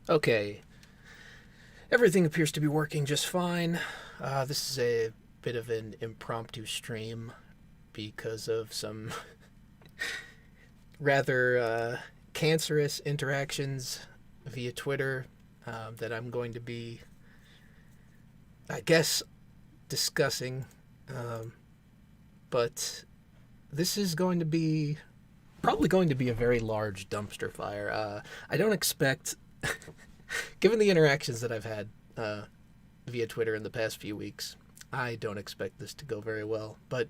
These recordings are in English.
Okay, everything appears to be working just fine. This is a bit of an impromptu stream because of some rather cancerous interactions via Twitter that I'm going to be, I guess, discussing. Um, but this is going to be probably going to be a very large dumpster fire. I don't expect, given the interactions that I've had via Twitter in the past few weeks, I don't expect this to go very well. But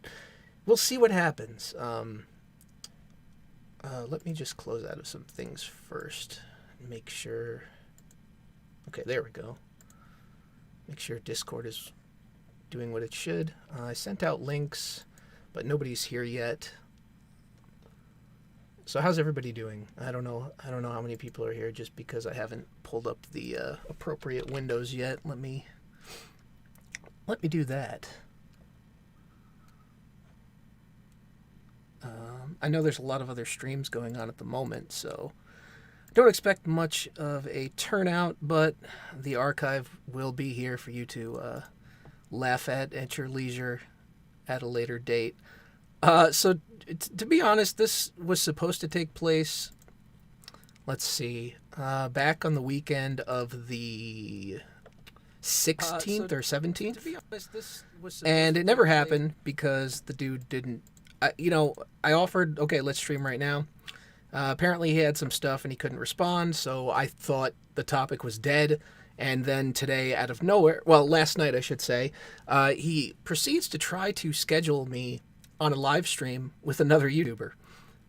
we'll see what happens. Let me just close out of some things first. Make sure. Okay, there we go. Make sure Discord is doing what it should. I sent out links, but nobody's here yet. So how's everybody doing? I don't know. I don't know how many people are here just because I haven't pulled up the appropriate windows yet. Let me do that. I know there's a lot of other streams going on at the moment, so don't expect much of a turnout, but the archive will be here for you to laugh at your leisure at a later date. So, to be honest, this was supposed to take place, let's see, back on the weekend of the 16th or 17th. To be honest, this was and it never happened because the dude didn't. I offered, okay, let's stream right now. Apparently, he had some stuff and he couldn't respond, so I thought the topic was dead. And then today, out of nowhere, well, last night, I should say, he proceeds to try to schedule me on a live stream with another YouTuber.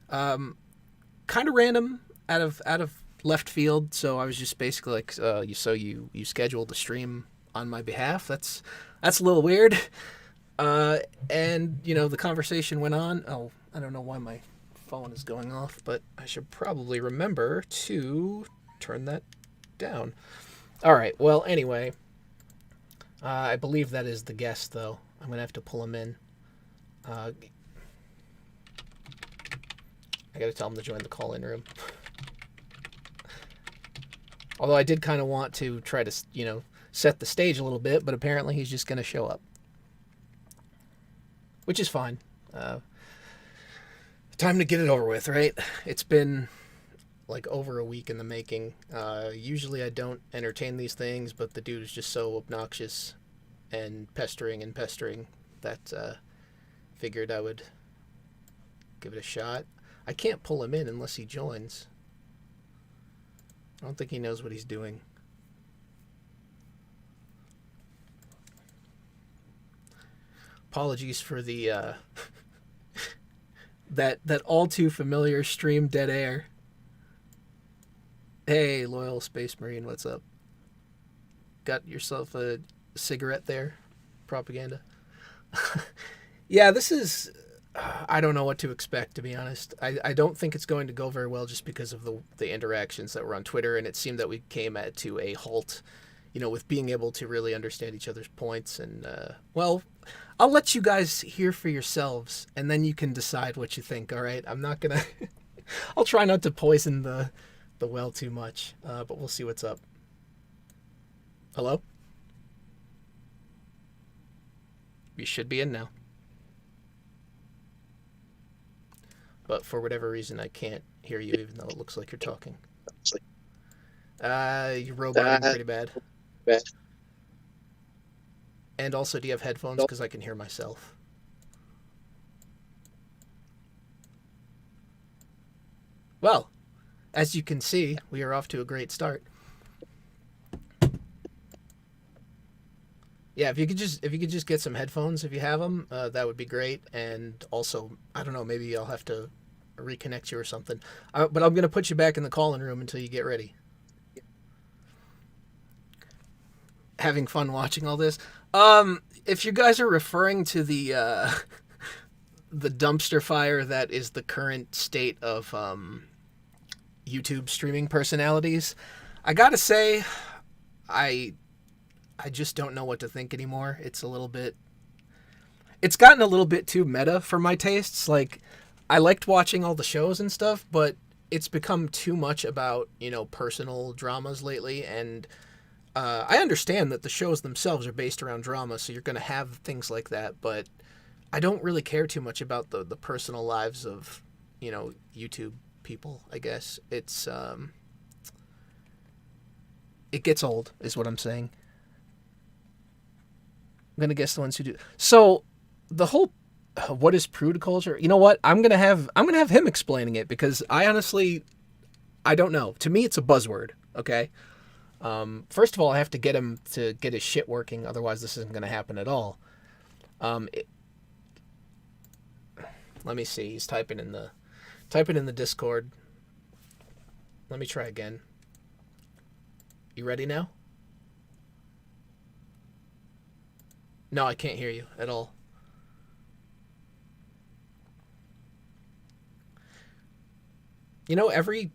Kind of random, out of left field. So I was just basically like, you scheduled the stream on my behalf. That's a little weird. And the conversation went on. Oh, I don't know why my phone is going off, but I should probably remember to turn that down. All right. Well, anyway, I believe that is the guest, though. I'm gonna have to pull him in. I gotta tell him to join the call-in room. Although I did kind of want to try to, set the stage a little bit, but apparently he's just gonna show up, which is fine. Time to get it over with, right? It's been like over a week in the making. Usually I don't entertain these things, but the dude is just so obnoxious and pestering that figured I would give it a shot. I can't pull him in unless he joins. I don't think he knows what he's doing. Apologies for the that all too familiar stream dead air. Hey, loyal Space Marine, what's up? Got yourself a cigarette there? Propaganda. Yeah, this is... I don't know what to expect, to be honest. I don't think it's going to go very well just because of the interactions that were on Twitter, and it seemed that we came to a halt, with being able to really understand each other's points. And, well, I'll let you guys hear for yourselves, and then you can decide what you think, all right? I'm not going to... I'll try not to poison the well too much, but we'll see what's up. Hello? You should be in now. But for whatever reason, I can't hear you, even though it looks like you're talking. You're roboting pretty bad. And also, do you have headphones? Because I can hear myself. Well, as you can see, we are off to a great start. Yeah, if you could just get some headphones if you have them, that would be great. And also, I don't know, maybe I'll have to reconnect you or something. But I'm gonna put you back in the call-in room until you get ready. Having fun watching all this. If you guys are referring to the the dumpster fire that is the current state of YouTube streaming personalities, I gotta say, I just don't know what to think anymore. It's gotten a little bit too meta for my tastes. Like, I liked watching all the shows and stuff, but it's become too much about, you know, personal dramas lately, and I understand that the shows themselves are based around drama, so you're going to have things like that, but I don't really care too much about the personal lives of, you know, YouTube people, I guess. It gets old, is what I'm saying. I'm going to guess the ones who do. So, the whole what is prude culture? You know what? I'm gonna have him explaining it, because I honestly, I don't know. To me, it's a buzzword. Okay. First of all, I have to get him to get his shit working. Otherwise, this isn't gonna happen at all. Let me see. He's typing in the Discord. Let me try again. You ready now? No, I can't hear you at all. You know, every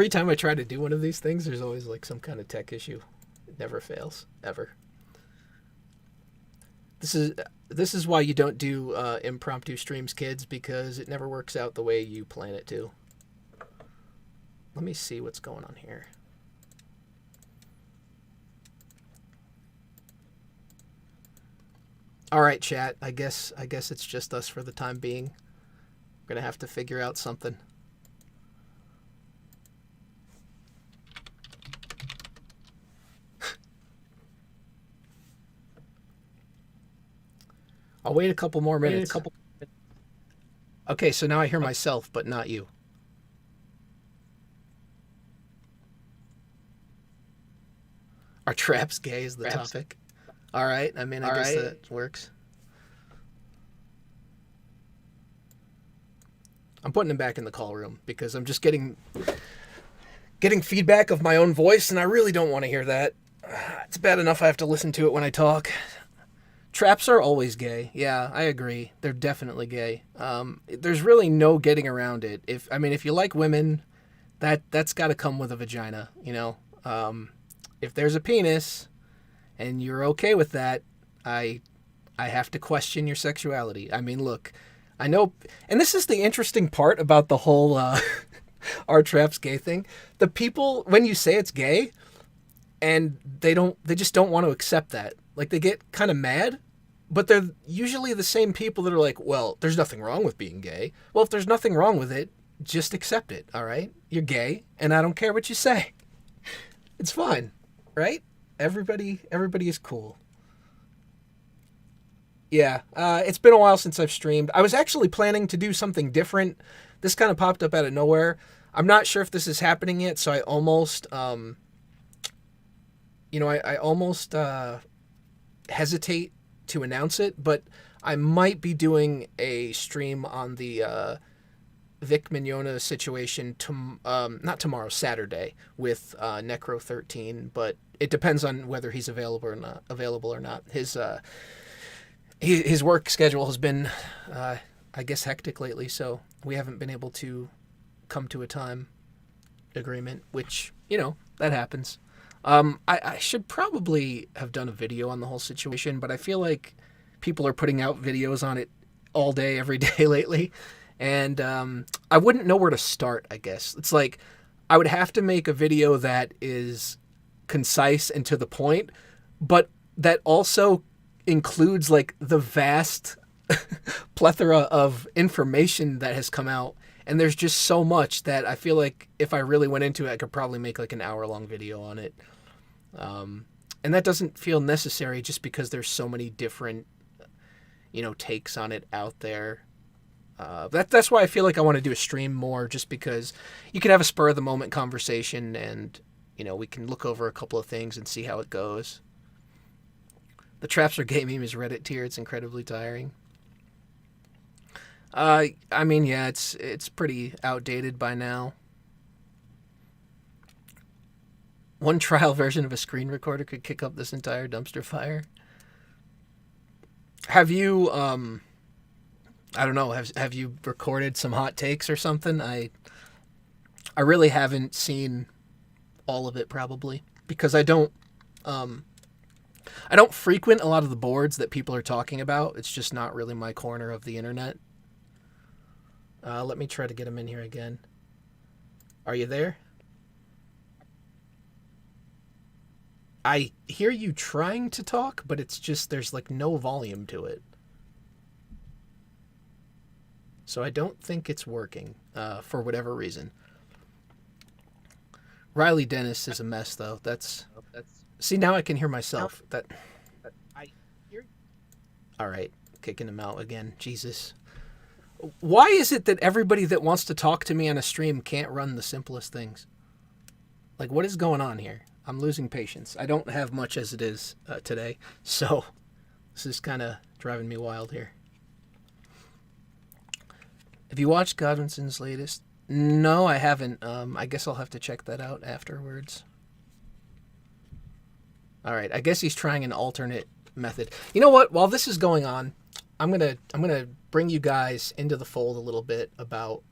time I try to do one of these things, there's always like some kind of tech issue. It never fails, ever. This is why you don't do impromptu streams, kids, because it never works out the way you plan it to. Let me see what's going on here. All right, chat. I guess it's just us for the time being. We're gonna have to figure out something. I'll wait a couple more minutes. Okay, so now I hear myself, but not you. Are traps gay is the topic? All right. I mean, I guess that works. I'm putting him back in the call room because I'm just getting feedback of my own voice, and I really don't want to hear that. It's bad enough I have to listen to it when I talk. Traps are always gay. Yeah, I agree. They're definitely gay. There's really no getting around it. If you like women, that's got to come with a vagina, you know? If there's a penis and you're okay with that, I have to question your sexuality. I mean, look, I know, and this is the interesting part about the whole our traps gay thing. The people, when you say it's gay, and they just don't want to accept that. Like, they get kind of mad, but they're usually the same people that are like, well, there's nothing wrong with being gay. Well, if there's nothing wrong with it, just accept it, all right? You're gay, and I don't care what you say. It's fine, right? Everybody is cool. Yeah, it's been a while since I've streamed. I was actually planning to do something different. This kind of popped up out of nowhere. I'm not sure if this is happening yet, so I almost, I almost hesitate to announce it, but I might be doing a stream on the Vic Mignogna situation, not tomorrow, Saturday, with Necro13, but it depends on whether he's available or not. His work schedule has been, I guess, hectic lately, so we haven't been able to come to a time agreement, which, that happens. I should probably have done a video on the whole situation, but I feel like people are putting out videos on it all day, every day lately, and I wouldn't know where to start, I guess. It's like, I would have to make a video that is concise and to the point, but that also includes like the vast plethora of information that has come out, and there's just so much that I feel like if I really went into it, I could probably make like an hour-long video on it. And that doesn't feel necessary just because there's so many different, takes on it out there. That's why I feel like I want to do a stream more, just because you can have a spur-of-the-moment conversation, and, we can look over a couple of things and see how it goes. The traps are gay meme is Reddit tier. It's incredibly tiring. Yeah, it's pretty outdated by now. One trial version of a screen recorder could kick up this entire dumpster fire. Have you, I don't know, have you recorded some hot takes or something? I really haven't seen all of it, probably, because I don't frequent a lot of the boards that people are talking about. It's just not really my corner of the internet. Let me try to get him in here again. Are you there? I hear you trying to talk, but it's just there's like no volume to it. So I don't think it's working for whatever reason. Riley Dennis is a mess, though. See, now I can hear myself. All right, kicking him out again. Jesus. Why is it that everybody that wants to talk to me on a stream can't run the simplest things? Like, what is going on here? I'm losing patience. I don't have much as it is today, so this is kind of driving me wild here. Have you watched Godwinson's latest? No, I haven't. I guess I'll have to check that out afterwards. All right, I guess he's trying an alternate method. You know what? While this is going on, I'm gonna bring you guys into the fold a little bit about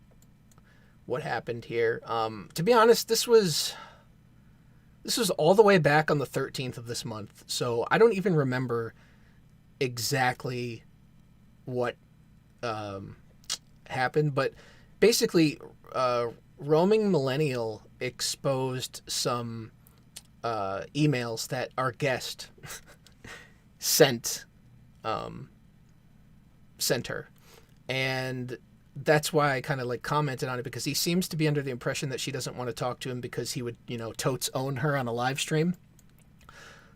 what happened here. To be honest, this was all the way back on the 13th of this month, so I don't even remember exactly what happened. But basically, Roaming Millennial exposed some emails that our guest sent her, and that's why I kind of like commented on it, because he seems to be under the impression that she doesn't want to talk to him because he would, totes own her on a live stream.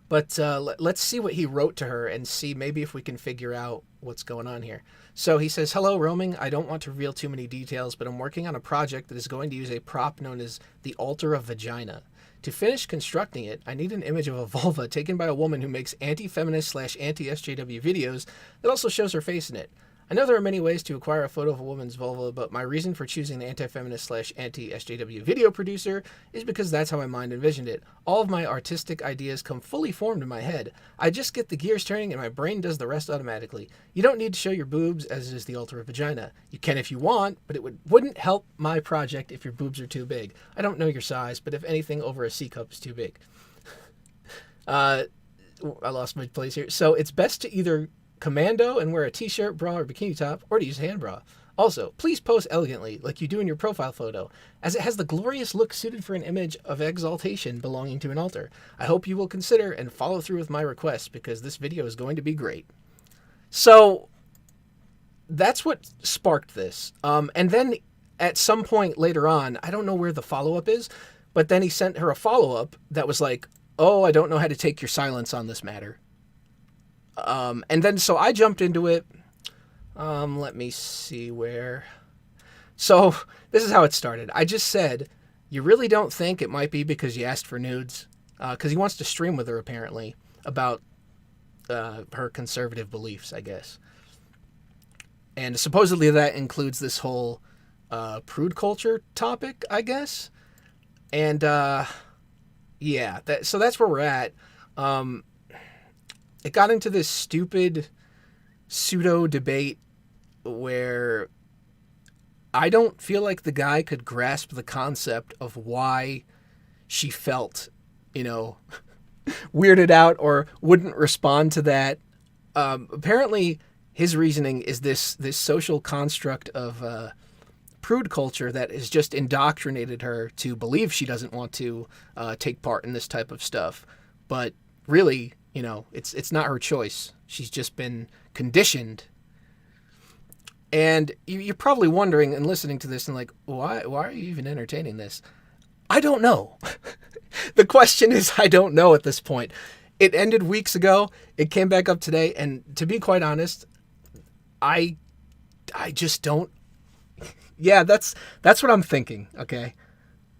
But let's see what he wrote to her and see maybe if we can figure out what's going on here. So he says, "Hello, Roaming. I don't want to reveal too many details, but I'm working on a project that is going to use a prop known as the Altar of Vagina. To finish constructing it, I need an image of a vulva taken by a woman who makes anti-feminist / anti-SJW videos that also shows her face in it. I know there are many ways to acquire a photo of a woman's vulva, but my reason for choosing the anti-feminist / anti-SJW video producer is because that's how my mind envisioned it. All of my artistic ideas come fully formed in my head. I just get the gears turning and my brain does the rest automatically. You don't need to show your boobs, as is the Altar of Vagina. You can if you want, but it wouldn't help my project if your boobs are too big. I don't know your size, but if anything over a C cup is too big." I lost my place here. So it's best to either commando and wear a t-shirt, bra, or bikini top, or to use a hand bra. Also, please pose elegantly, like you do in your profile photo, as it has the glorious look suited for an image of exaltation belonging to an altar. I hope you will consider and follow through with my request, because this video is going to be great. So that's what sparked this. And then at some point later on, I don't know where the follow-up is, but then he sent her a follow-up that was like, "Oh, I don't know how to take your silence on this matter." And then, so I jumped into it. Let me see where. So this is how it started. I just said, "You really don't think it might be because you asked for nudes?" Because he wants to stream with her, apparently, about her conservative beliefs, I guess. And supposedly that includes this whole prude culture topic, I guess. And yeah, so that's where we're at. It got into this stupid pseudo debate where I don't feel like the guy could grasp the concept of why she felt, weirded out or wouldn't respond to that. Apparently his reasoning is this social construct of prude culture that has just indoctrinated her to believe she doesn't want to take part in this type of stuff. But really, it's not her choice. She's just been conditioned. And you're probably wondering and listening to this and like, why are you even entertaining this? I don't know. The question is, I don't know at this point. It ended weeks ago. It came back up today. And to be quite honest, I just don't. Yeah, that's what I'm thinking. Okay.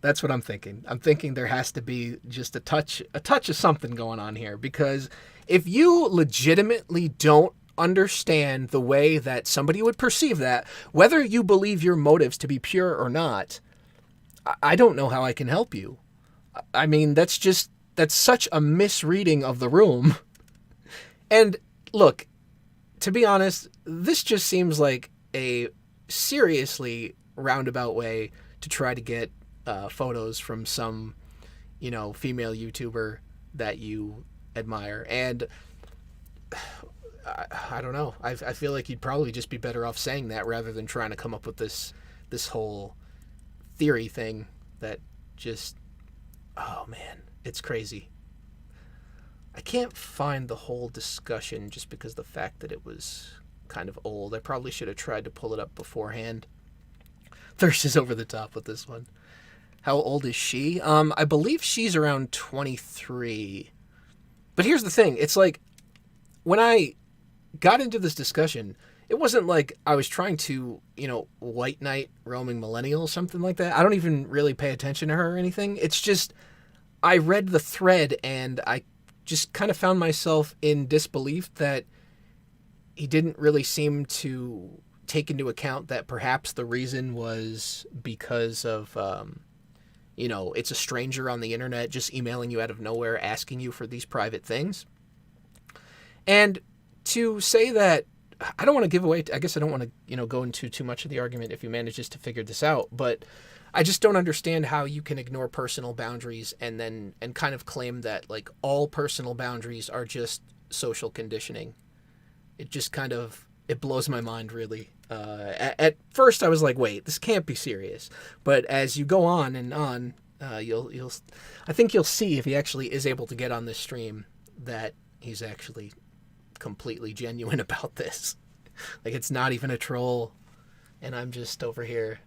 That's what I'm thinking. I'm thinking there has to be just a touch of something going on here, because if you legitimately don't understand the way that somebody would perceive that, whether you believe your motives to be pure or not, I don't know how I can help you. I mean, that's such a misreading of the room. And look, to be honest, this just seems like a seriously roundabout way to try to get photos from some, female YouTuber that you admire. And I don't know. I feel like you'd probably just be better off saying that rather than trying to come up with this whole theory thing that just, oh man, it's crazy. I can't find the whole discussion just because the fact that it was kind of old. I probably should have tried to pull it up beforehand. Thirst is over the top with this one. How old is she? I believe she's around 23. But here's the thing. It's like, when I got into this discussion, it wasn't like I was trying to, white knight roaming millennial, something like that. I don't even really pay attention to her or anything. It's just, I read the thread and I just kind of found myself in disbelief that he didn't really seem to take into account that perhaps the reason was because of, it's a stranger on the internet just emailing you out of nowhere, asking you for these private things. And to say that, I don't want to give away, I guess I don't want to, go into too much of the argument if he manages to figure this out, but I just don't understand how you can ignore personal boundaries and kind of claim that like all personal boundaries are just social conditioning. It just kind of, it blows my mind really. At first I was like, wait, this can't be serious. But as you go on and on, I think you'll see if he actually is able to get on this stream that he's actually completely genuine about this. Like, it's not even a troll, and I'm just over here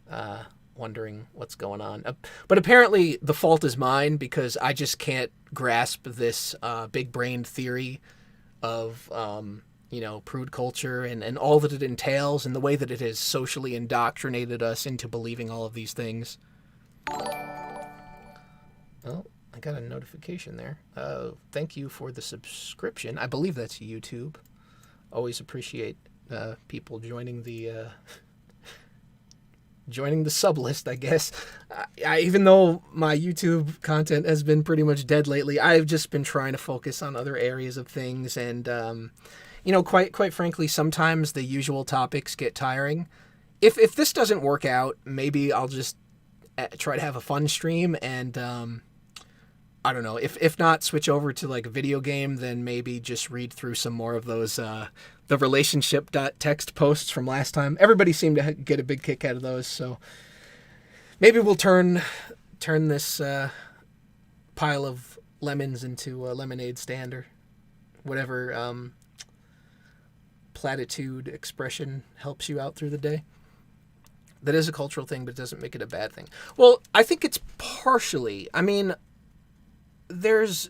wondering what's going on. But apparently the fault is mine because I just can't grasp this big brain theory of prude culture and all that it entails and the way that it has socially indoctrinated us into believing all of these things. Oh, I got a notification there. Thank you for the subscription. I believe that's YouTube. Always appreciate people joining the sub list, I guess. Even though my YouTube content has been pretty much dead lately, I've just been trying to focus on other areas of things. And, quite frankly, sometimes the usual topics get tiring. If this doesn't work out, maybe I'll just try to have a fun stream and, I don't know, if not switch over to like a video game, then maybe just read through some more of those, the relationship.txt posts from last time. Everybody seemed to get a big kick out of those. So maybe we'll turn this, pile of lemons into a lemonade stand or whatever, platitude expression helps you out through the day. That is a cultural thing, but it doesn't make it a bad thing. Well, I think it's partially, I mean, there's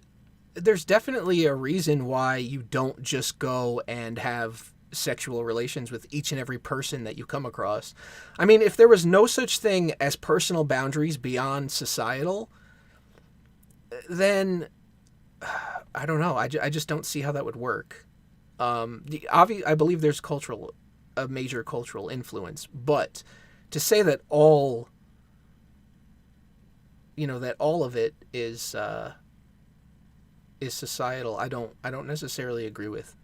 definitely a reason why you don't just go and have sexual relations with each and every person that you come across. I mean, if there was no such thing as personal boundaries beyond societal, then I don't know. I just don't see how that would work. I believe there's a major cultural influence, but to say that all of it is societal, I don't necessarily agree with.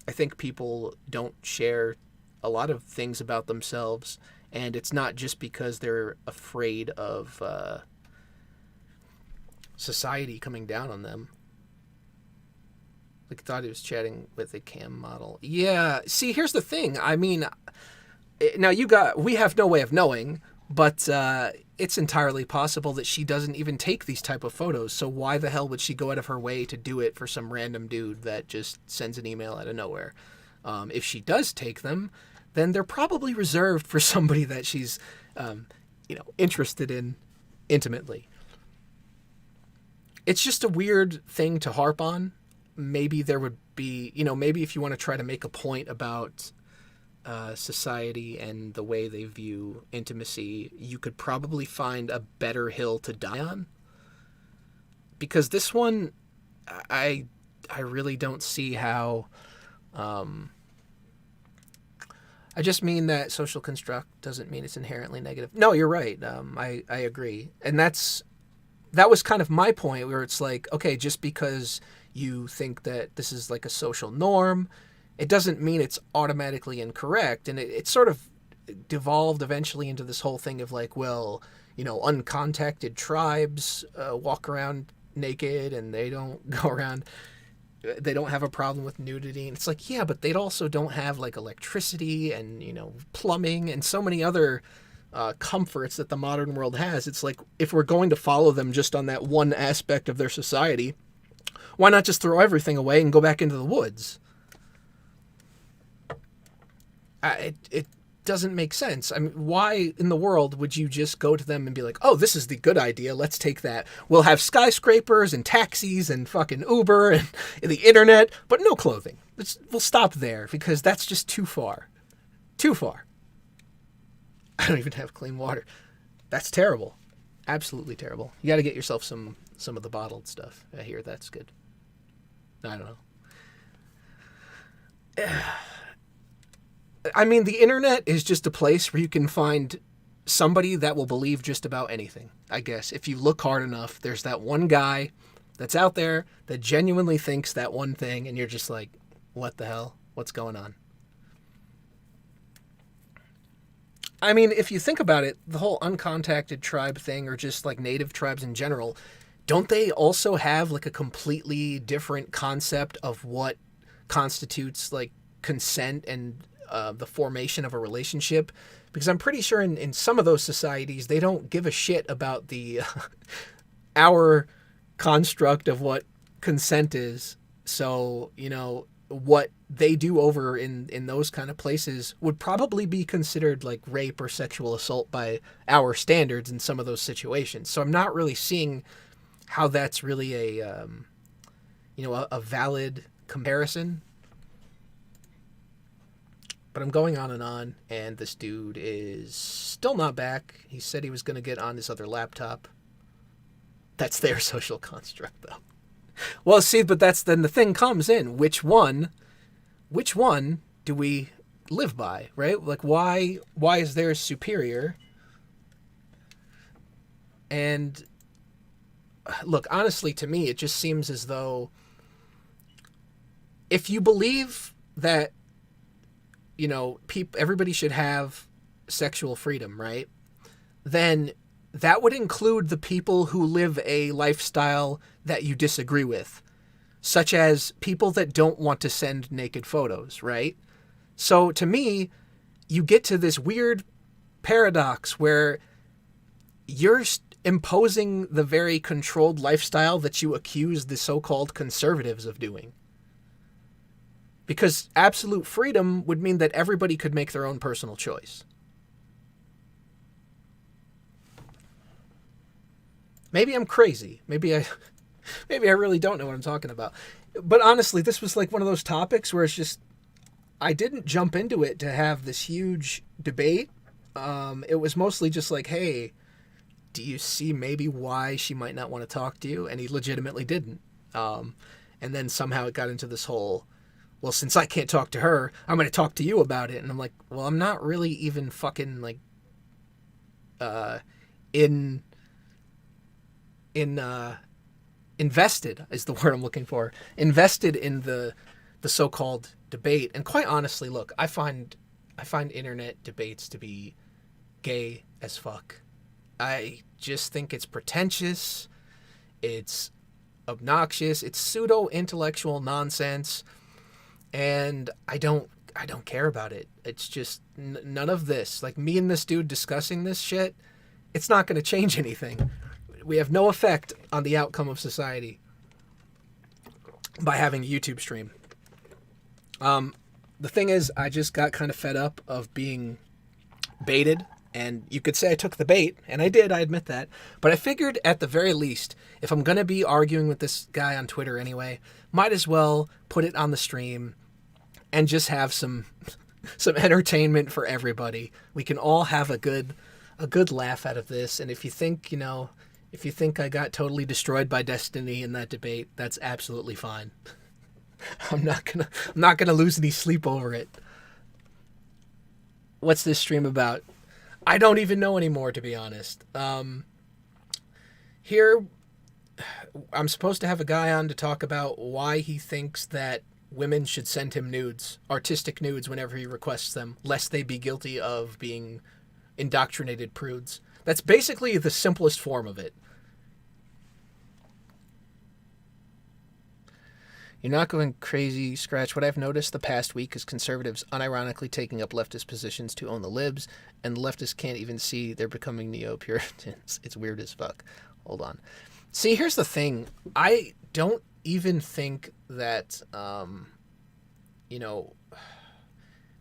I think people don't share a lot of things about themselves, and it's not just because they're afraid of society coming down on them. Like, thought he was chatting with a cam model. Yeah, see, here's the thing. I mean, now we have no way of knowing, but it's entirely possible that she doesn't even take these type of photos. So why the hell would she go out of her way to do it for some random dude that just sends an email out of nowhere? If she does take them, then they're probably reserved for somebody that she's, interested in intimately. It's just a weird thing to harp on. Maybe there would be, maybe if you want to try to make a point about society and the way they view intimacy, you could probably find a better hill to die on. Because this one, I really don't see how. I just mean that social construct doesn't mean it's inherently negative. No, you're right. I agree, and that was kind of my point, where it's like, okay, just because you think that this is like a social norm, it doesn't mean it's automatically incorrect. And it sort of devolved eventually into this whole thing of like, well, uncontacted tribes walk around naked and they don't go around they don't have a problem with nudity. And it's like, yeah, but they also don't have like electricity and, you know, plumbing and so many other comforts that the modern world has. It's like, if we're going to follow them just on that one aspect of their society, why not just throw everything away and go back into the woods? It doesn't make sense. I mean, why in the world would you just go to them and be like, oh, this is the good idea, let's take that. We'll have skyscrapers and taxis and fucking Uber and the internet, but no clothing. We'll stop there, because that's just too far. Too far. I don't even have clean water. That's terrible. Absolutely terrible. You got to get yourself some of the bottled stuff. I hear that's good. I don't know. I mean, the internet is just a place where you can find somebody that will believe just about anything, I guess. If you look hard enough, there's that one guy that's out there that genuinely thinks that one thing, and you're just like, what the hell? What's going on? I mean, if you think about it, the whole uncontacted tribe thing, or just like native tribes in general, don't they also have like a completely different concept of what constitutes like consent and the formation of a relationship? Because I'm pretty sure in some of those societies, they don't give a shit about the our construct of what consent is. So, you know, what they do over in those kind of places would probably be considered like rape or sexual assault by our standards in some of those situations. So I'm not really seeing how that's really a valid comparison. But I'm going on, and this dude is still not back. He said he was going to get on his other laptop. That's their social construct, though. Well, see, but that's then the thing comes in. Which one do we live by, right? Like, why is theirs superior? And look, honestly, to me, it just seems as though if you believe that, you know, everybody should have sexual freedom, right? Then that would include the people who live a lifestyle that you disagree with, such as people that don't want to send naked photos, right? So to me, you get to this weird paradox where you're imposing the very controlled lifestyle that you accuse the so-called conservatives of doing. Because absolute freedom would mean that everybody could make their own personal choice. Maybe I'm crazy. Maybe I really don't know what I'm talking about. But honestly, this was like one of those topics where it's just, I didn't jump into it to have this huge debate. It was mostly just like, hey, do you see maybe why she might not want to talk to you? And he legitimately didn't. And then somehow it got into this whole, well, since I can't talk to her, I'm going to talk to you about it. And I'm like, well, I'm not really even fucking like invested is the word I'm looking for. Invested in the so-called debate. And quite honestly, look, I find internet debates to be gay as fuck. I just think it's pretentious. It's obnoxious. It's pseudo-intellectual nonsense. And I don't care about it. It's just none of this. Like, me and this dude discussing this shit, it's not going to change anything. We have no effect on the outcome of society by having a YouTube stream. The thing is, I just got kind of fed up of being baited. And you could say I took the bait, and I did, I admit that. But I figured at the very least, if I'm going to be arguing with this guy on Twitter anyway, might as well put it on the stream and just have some entertainment for everybody. We can all have a good laugh out of this. And if you think, I got totally destroyed by destiny in that debate, that's absolutely fine. I'm not gonna lose any sleep over it. What's this stream about? I don't even know anymore, to be honest. Here, I'm supposed to have a guy on to talk about why he thinks that women should send him nudes, artistic nudes, whenever he requests them, lest they be guilty of being indoctrinated prudes. That's basically the simplest form of it. You're not going crazy, Scratch. What I've noticed the past week is conservatives unironically taking up leftist positions to own the libs, and leftists can't even see they're becoming neo-Puritans. It's weird as fuck. Hold on. See, here's the thing. I don't even think that, you know,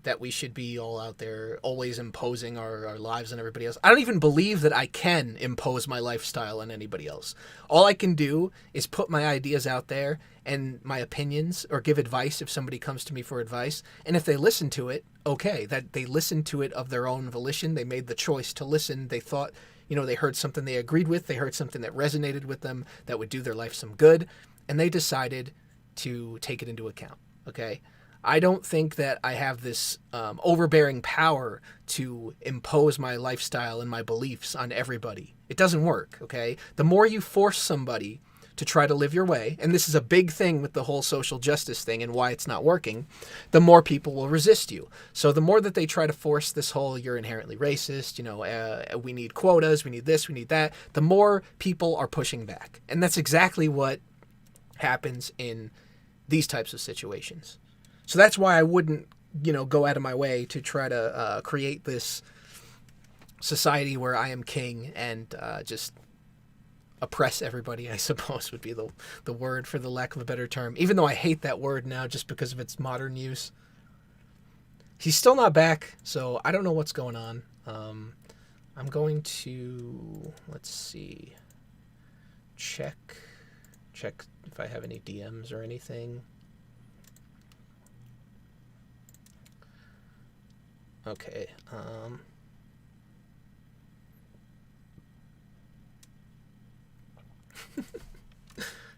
that we should be all out there always imposing our lives on everybody else. I don't even believe that I can impose my lifestyle on anybody else. All I can do is put my ideas out there and my opinions, or give advice if somebody comes to me for advice. And if they listen to it, okay, that they listened to it of their own volition. They made the choice to listen. They thought, you know, they heard something they agreed with. They heard something that resonated with them that would do their life some good. And they decided to take it into account. Okay. I don't think that I have this overbearing power to impose my lifestyle and my beliefs on everybody. It doesn't work, okay? The more you force somebody to try to live your way, and this is a big thing with the whole social justice thing and why it's not working, the more people will resist you. So the more that they try to force this whole, you're inherently racist, you know, we need quotas, we need this, we need that, the more people are pushing back. And that's exactly what happens in these types of situations. So that's why I wouldn't, you know, go out of my way to try to create this society where I am king and just oppress everybody, I suppose would be the word, for the lack of a better term. Even though I hate that word now just because of its modern use. He's still not back, so I don't know what's going on. I'm going to, let's see, check if I have any DMs or anything. Okay.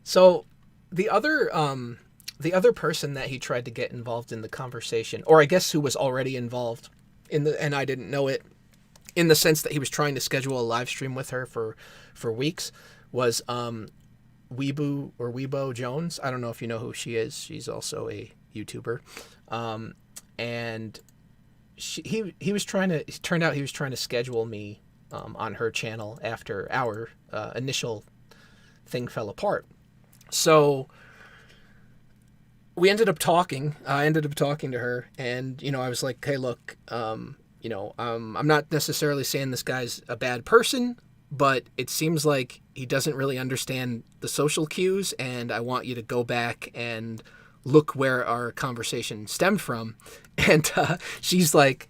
So the other person that he tried to get involved in the conversation, or I guess who was already involved in the, and I didn't know it, in the sense that he was trying to schedule a live stream with her for weeks, was Weebo Jones. I don't know if you know who she is. She's also a YouTuber. And he was trying to, it turned out he was trying to schedule me on her channel after our initial thing fell apart. So we ended up talking. I ended up talking to her, and, you know, I was like, hey, look, you know, I'm not necessarily saying this guy's a bad person, but it seems like he doesn't really understand the social cues, and I want you to go back and look where our conversation stemmed from. And she's like,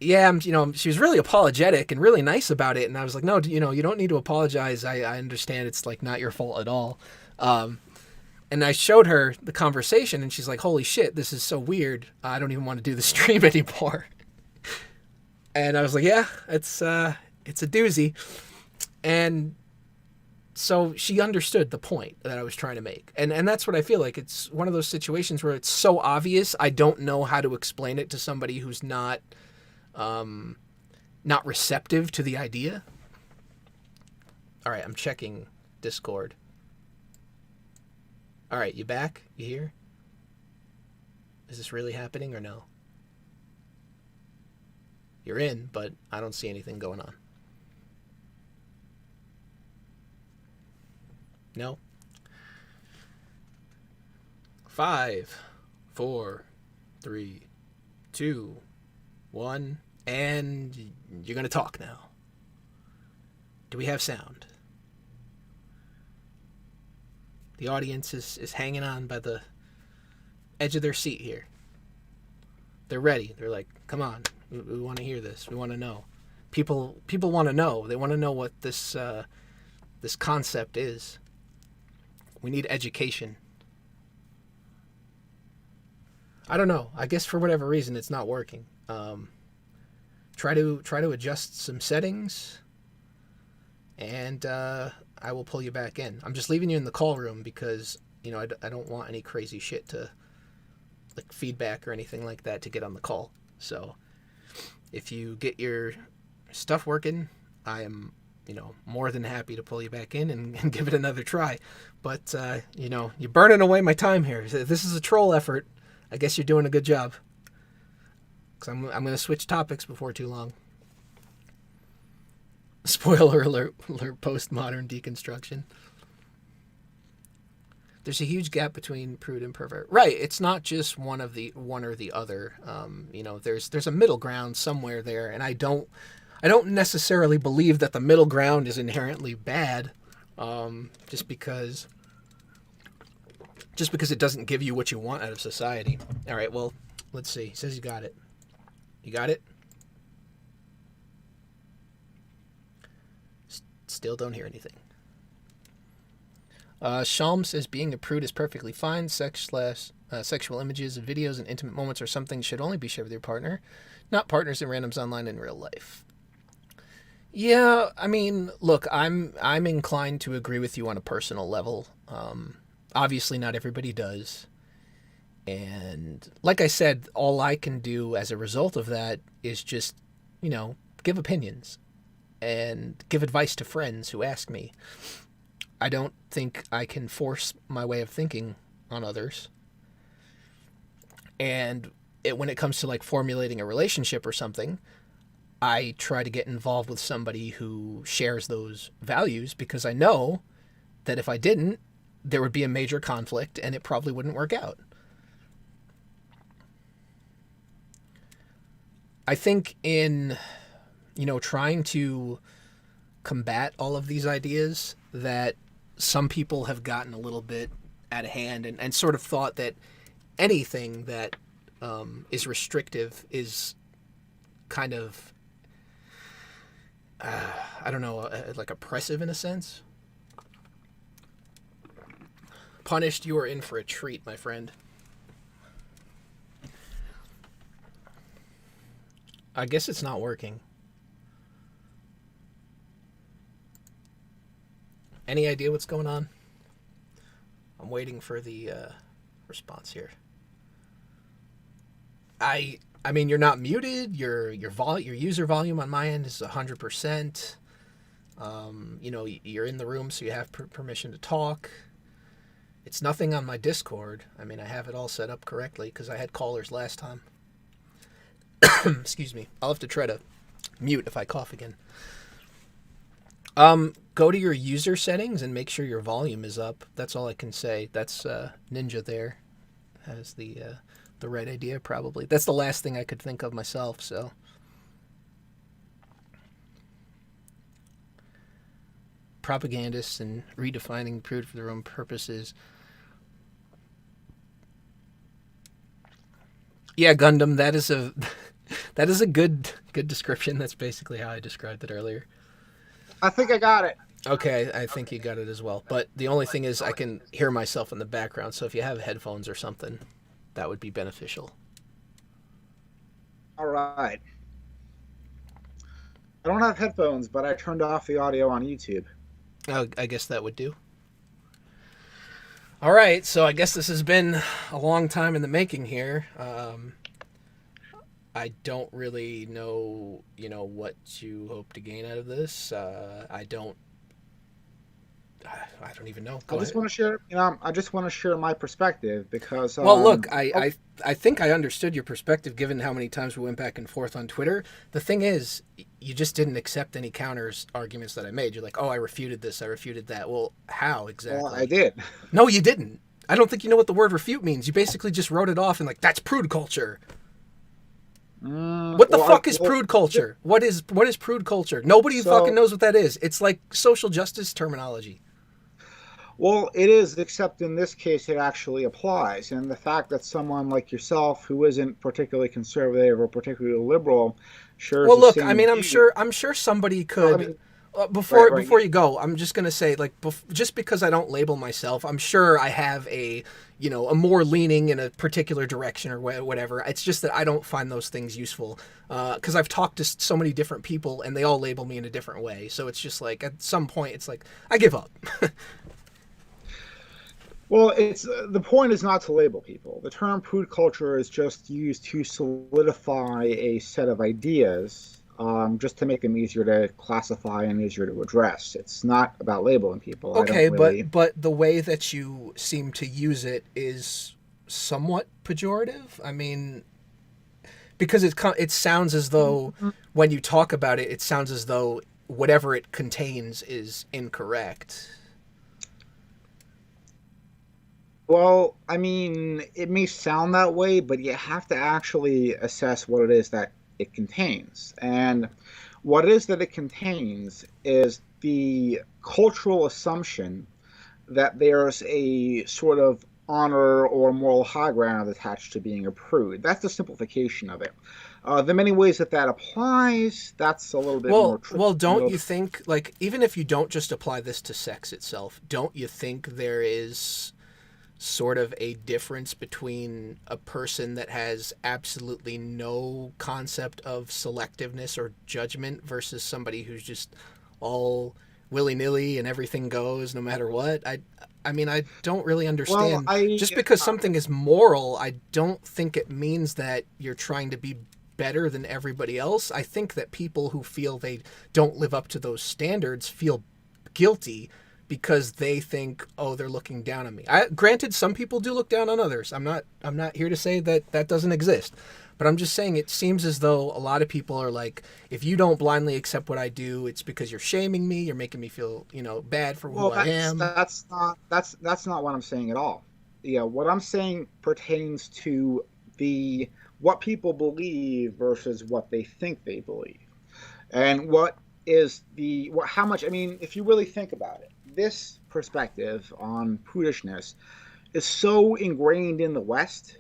yeah, you know, she was really apologetic and really nice about it. And I was like, no, you know, you don't need to apologize. I understand it's like not your fault at all. And I showed her the conversation, and she's like, holy shit, this is so weird. I don't even want to do the stream anymore. And I was like, yeah, it's a doozy. And so she understood the point that I was trying to make. And that's what I feel like. It's one of those situations where it's so obvious, I don't know how to explain it to somebody who's not receptive to the idea. All right, I'm checking Discord. All right, you back? You here? Is this really happening or no? You're in, but I don't see anything going on. No? 5, 4, 3, 2, 1, and you're going to talk now. Do we have sound? The audience is hanging on by the edge of their seat here. They're ready. They're like, come on, we want to hear this. We want to know. People want to know. They want to know what this concept is. We need education. I don't know. I guess for whatever reason it's not working. Try to adjust some settings, and I will pull you back in. I'm just leaving you in the call room because, you know, I don't want any crazy shit to, like, feedback or anything like that to get on the call. So if you get your stuff working, I am, you know, more than happy to pull you back in and give it another try. But, you know, you're burning away my time here. This is a troll effort. I guess you're doing a good job. Because I'm going to switch topics before too long. Spoiler alert, postmodern deconstruction. There's a huge gap between prude and pervert. Right. It's not just one or the other. There's a middle ground somewhere there, and I don't necessarily believe that the middle ground is inherently bad, just because it doesn't give you what you want out of society. All right. Well, let's see. He says you got it. You got it? Still don't hear anything. Shalm says being a prude is perfectly fine. Sexual images, videos, and intimate moments are something should only be shared with your partner, not partners and randoms online in real life. Yeah, I mean, look, I'm inclined to agree with you on a personal level. Obviously, not everybody does. And like I said, all I can do as a result of that is just, give opinions and give advice to friends who ask me. I don't think I can force my way of thinking on others. And when it comes to like formulating a relationship or something, I try to get involved with somebody who shares those values, because I know that if I didn't, there would be a major conflict and it probably wouldn't work out. I think in, trying to combat all of these ideas, that some people have gotten a little bit out of hand and sort of thought that anything that is restrictive is kind of, like oppressive in a sense. Punished, you are in for a treat, my friend. I guess it's not working. Any idea what's going on? I'm waiting for the response here. I mean, you're not muted. Your user volume on my end is 100%. You're in the room, so you have permission to talk. It's nothing on my Discord. I mean, I have it all set up correctly because I had callers last time. Excuse me. I'll have to try to mute if I cough again. Go to your user settings and make sure your volume is up. That's all I can say. That's Ninja there has the right idea, probably. That's the last thing I could think of myself, so. Propagandists and redefining Prude for their own purposes. Yeah, Gundam, that is a good description. That's basically how I described it earlier. I think I got it. Okay, I think you got it as well. But the only thing is I can hear myself in the background, so if you have headphones or something, that would be beneficial. All right. I don't have headphones, but I turned off the audio on YouTube. Oh, I guess that would do. All right, so I guess this has been a long time in the making here. I don't really know, what you hope to gain out of this. I don't even know. I just want to share my perspective because. Well, look, I think I understood your perspective given how many times we went back and forth on Twitter. The thing is, you just didn't accept any counters arguments that I made. You're like, oh, I refuted this, I refuted that. Well, how exactly? Well, I did. No, you didn't. I don't think you know what the word refute means. You basically just wrote it off and like, that's prude culture. What the fuck is prude culture? What is prude culture? Nobody fucking knows what that is. It's like social justice terminology. Well, it is, except in this case it actually applies. And the fact that someone like yourself, who isn't particularly conservative or particularly liberal, shares well, look, the same I mean, view. I'm sure somebody could. I mean, before you go, I'm just gonna say, like, just because I don't label myself, I'm sure I have a more leaning in a particular direction or whatever. It's just that I don't find those things useful because I've talked to so many different people and they all label me in a different way. So it's just like at some point, it's like I give up. Well, it's the point is not to label people. The term prude culture is just used to solidify a set of ideas, just to make them easier to classify and easier to address. It's not about labeling people. Okay, but the way that you seem to use it is somewhat pejorative. I mean, because it sounds as though when you talk about it, it sounds as though whatever it contains is incorrect. Well, I mean, it may sound that way, but you have to actually assess what it is that it contains. And what it is that it contains is the cultural assumption that there's a sort of honor or moral high ground attached to being a prude. That's the simplification of it. The many ways that that applies, that's a little bit more tricky. Well, don't you think, like, even if you don't just apply this to sex itself, don't you think there is sort of a difference between a person that has absolutely no concept of selectiveness or judgment versus somebody who's just all willy-nilly and everything goes no matter what? I mean, I don't really Well, understand. Just because something is moral, I don't think it means that you're trying to be better than everybody else. I think that people who feel they don't live up to those standards feel guilty because they think, oh, they're looking down on me. Granted, some people do look down on others. I'm not here to say that that doesn't exist, but I'm just saying it seems as though a lot of people are like, if you don't blindly accept what I do, it's because you're shaming me. You're making me feel, bad for who I am. That's not what I'm saying at all. Yeah, what I'm saying pertains to the what people believe versus what they think they believe, and what is how much. I mean, if you really think about it, this perspective on prudishness is so ingrained in the West,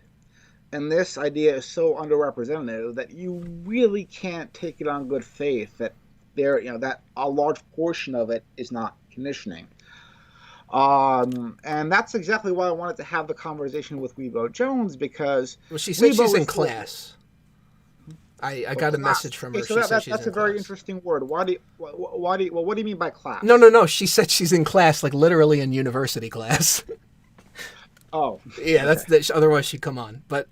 and this idea is so underrepresented that you really can't take it on good faith that that a large portion of it is not conditioning. And that's exactly why I wanted to have the conversation with Weebo Jones, because well, she said Weebo she's in is class. I got a message from her. Okay, so She said she's that's in a very class. interesting word. What do you mean by class? No. She said she's in class, like literally in university class. Oh, Yeah, okay. otherwise she'd come on. But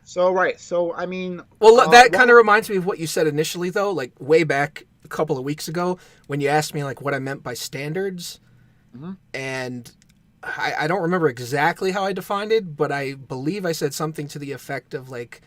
So I mean, well, that kind of reminds me of what you said initially, though. Like way back a couple of weeks ago, when you asked me like what I meant by standards, and I don't remember exactly how I defined it, but I believe I said something to the effect of like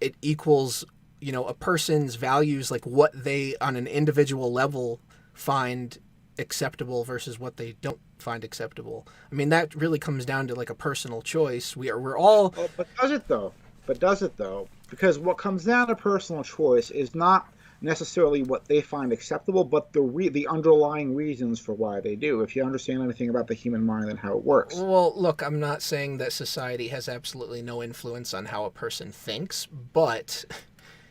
it equals a person's values, like what they on an individual level find acceptable versus what they don't find acceptable. I mean, that really comes down to like a personal choice. We're all but does it though? Because what comes down to personal choice is not necessarily what they find acceptable, but the underlying reasons for why they do. If you understand anything about the human mind and how it works. well, look, I'm not saying that society has absolutely no influence on how a person thinks, but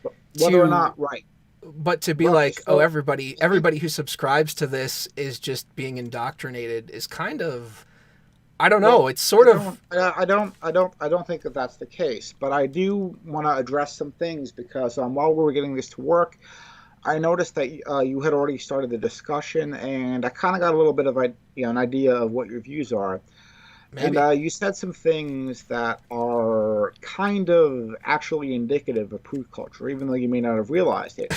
But whether or not right. But to be Well, like, so- everybody who subscribes to this is just being indoctrinated is kind of, I don't know. It's sort of. I don't think that that's the case. But I do want to address some things because while we were getting this to work, I noticed that you had already started the discussion, and I kind of got a little bit of an idea of what your views are. Maybe. And you said some things that are kind of actually indicative of prude culture, even though you may not have realized it.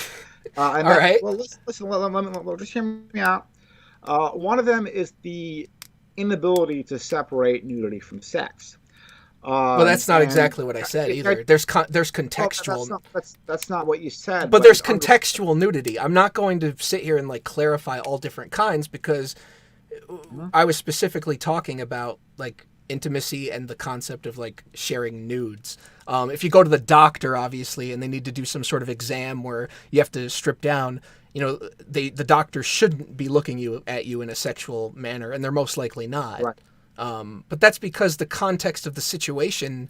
All right. Well, listen. Let just hear me out. One of them is the inability to separate nudity from sex. Well, that's not And exactly what I said it- either. it- There's well, contextual, that's not what you said. but there's I'm contextual nudity. I'm not going to sit here and like clarify all different kinds because I was specifically talking about like intimacy and the concept of like sharing nudes. If you go to the doctor, obviously, and they need to do some sort of exam where you have to strip down, the doctor shouldn't be looking at you in a sexual manner, and they're most likely not. Right. But that's because the context of the situation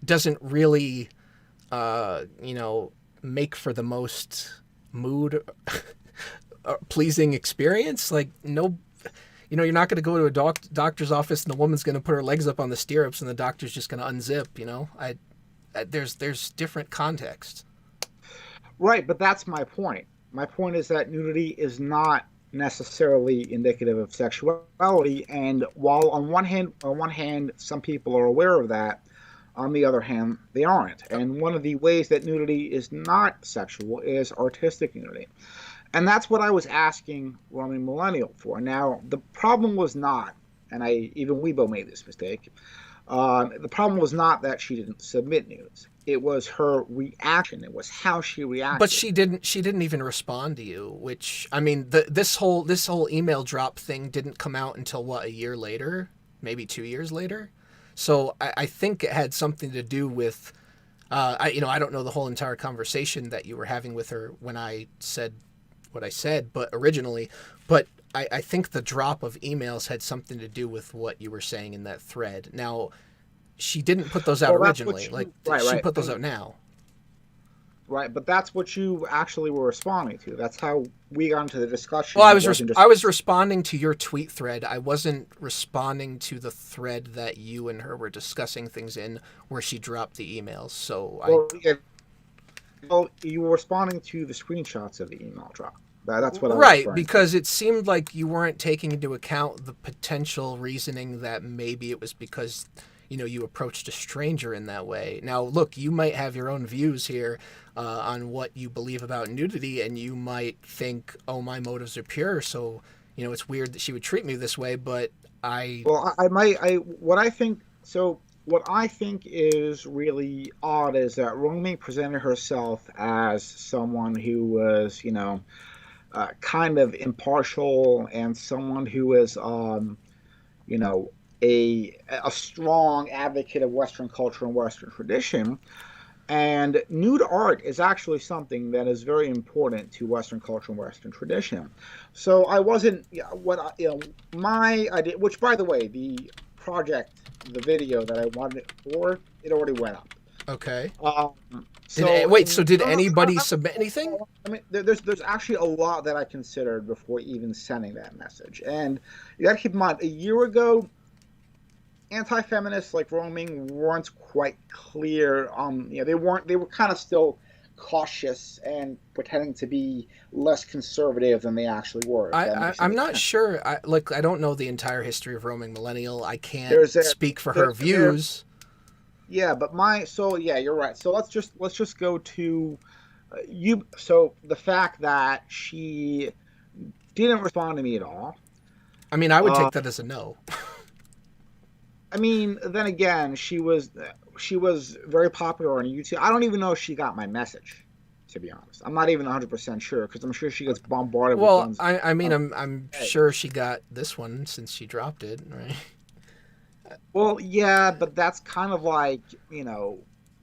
doesn't really, make for the most mood pleasing experience. Like no. You're not going to go to a doctor's office and the woman's going to put her legs up on the stirrups and the doctor's just going to unzip. There's different context. Right, but that's my point. My point is that nudity is not necessarily indicative of sexuality, and while on one hand, some people are aware of that, on the other hand, they aren't. And one of the ways that nudity is not sexual is artistic nudity. And that's what I was asking Roman Millennial for. Now, the problem was not, and even Weebo made this mistake, the problem was not that she didn't submit nudes. It was her reaction. It was how she reacted. But she didn't even respond to you, which, I mean, this whole email drop thing didn't come out until, what, a year later? maybe 2 years later. So I think it had something to do with, I don't know the whole entire conversation that you were having with her when I said what I said, but originally, but I think the drop of emails had something to do with what you were saying in that thread. Now, she didn't put those out Well, that's originally. what you, Like, she right. put those out now. Right, but that's what you actually were responding to. That's how we got into the discussion. Well, It wasn't just I was responding to your tweet thread. I wasn't responding to the thread that you and her were discussing things in, where she dropped the emails. So well, yeah, well, you were responding to the screenshots of the email drop. That's what I was right, referring to. because it seemed like you weren't taking into account the potential reasoning that maybe it was because, you approached a stranger in that way. Now, look, you might have your own views here on what you believe about nudity, and you might think, oh, my motives are pure, so, it's weird that she would treat me this way, but Well, what I think. So what I think is really odd is that Romy presented herself as someone who was, kind of impartial and someone who is, you know, a strong advocate of Western culture and Western tradition. And nude art is actually something that is very important to Western culture and Western tradition. So I wasn't, yeah, what I, my idea, which by the way, project, the video that I wanted it for, it already went up. okay. So Wait, so did no, anybody submit anything? I mean, there's actually a lot that I considered before even sending that message, and you got to keep in mind, a year ago, anti-feminists like roaming weren't quite clear on, they were kind of still cautious and pretending to be less conservative than they actually were. I'm not sure. I don't know the entire history of roaming millennial. I can't There's speak for her views. Yeah, but yeah, you're right. So let's just go to you. So the fact that she didn't respond to me at all. I mean, I would take that as a no. I mean, then again, she was very popular on YouTube. I don't even know if she got my message, to be honest. I'm not even 100% sure, because I'm sure she gets bombarded with Well, tons. I mean, I'm sure she got this one since she dropped it, right? Well, yeah, but that's kind of like,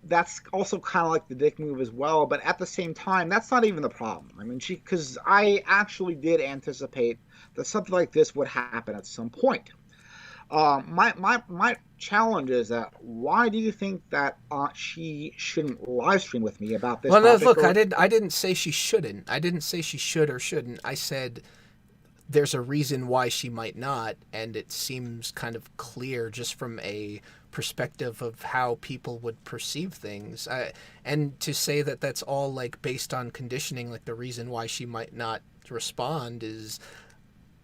that's also kind of like the dick move as well. But at the same time, that's not even the problem. I mean, because I actually did anticipate that something like this would happen at some point. My challenge is that why do you think that she shouldn't live stream with me about this? Well, no, topic? look, I didn't say she shouldn't. I didn't say she should or shouldn't. I said there's a reason why she might not, and it seems kind of clear just from a perspective of how people would perceive things. And to say that that's all like based on conditioning, like the reason why she might not respond is,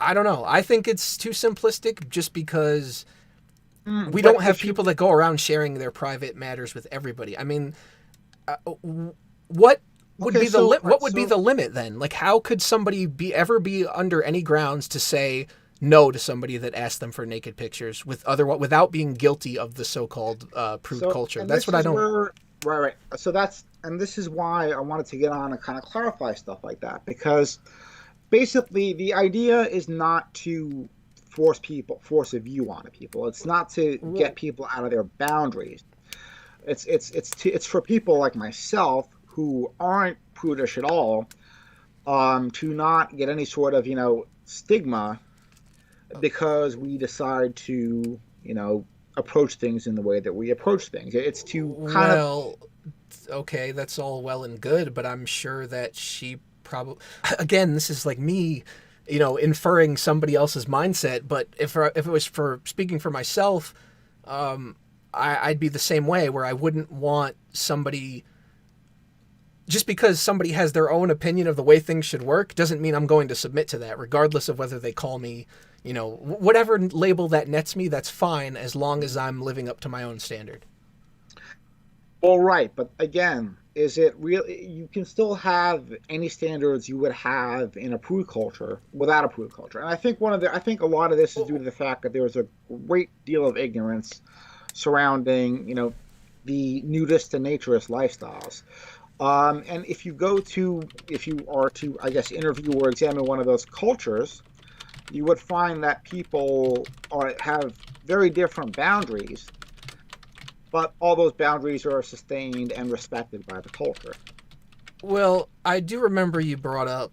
I don't know. I think it's too simplistic just because we don't have people that go around sharing their private matters with everybody. I mean, what would be the limit then? Like, how could somebody ever be under any grounds to say no to somebody that asked them for naked pictures without being guilty of the so-called prude culture? That's what I don't. Right. So this is why I wanted to get on and kind of clarify stuff like that, because basically the idea is not to force a view on people. It's not to get people out of their boundaries. It's for people like myself who aren't prudish at all, to not get any sort of stigma because we decide to approach things in the way that we approach things. It's to okay, that's all well and good, but I'm sure that she probably, again, this is like me, inferring somebody else's mindset. But if it was for speaking for myself, I'd be the same way, where I wouldn't want somebody, just because somebody has their own opinion of the way things should work doesn't mean I'm going to submit to that, regardless of whether they call me, whatever label that nets me, that's fine, as long as I'm living up to my own standard. Well, right, but again, is it really? You can still have any standards you would have in a prude culture without a prude culture, and I think a lot of this is due to the fact that there was a great deal of ignorance surrounding, the nudist and naturist lifestyles. And if you are to, I guess, interview or examine one of those cultures, you would find that people have very different boundaries, but all those boundaries are sustained and respected by the culture. Well, I do remember you brought up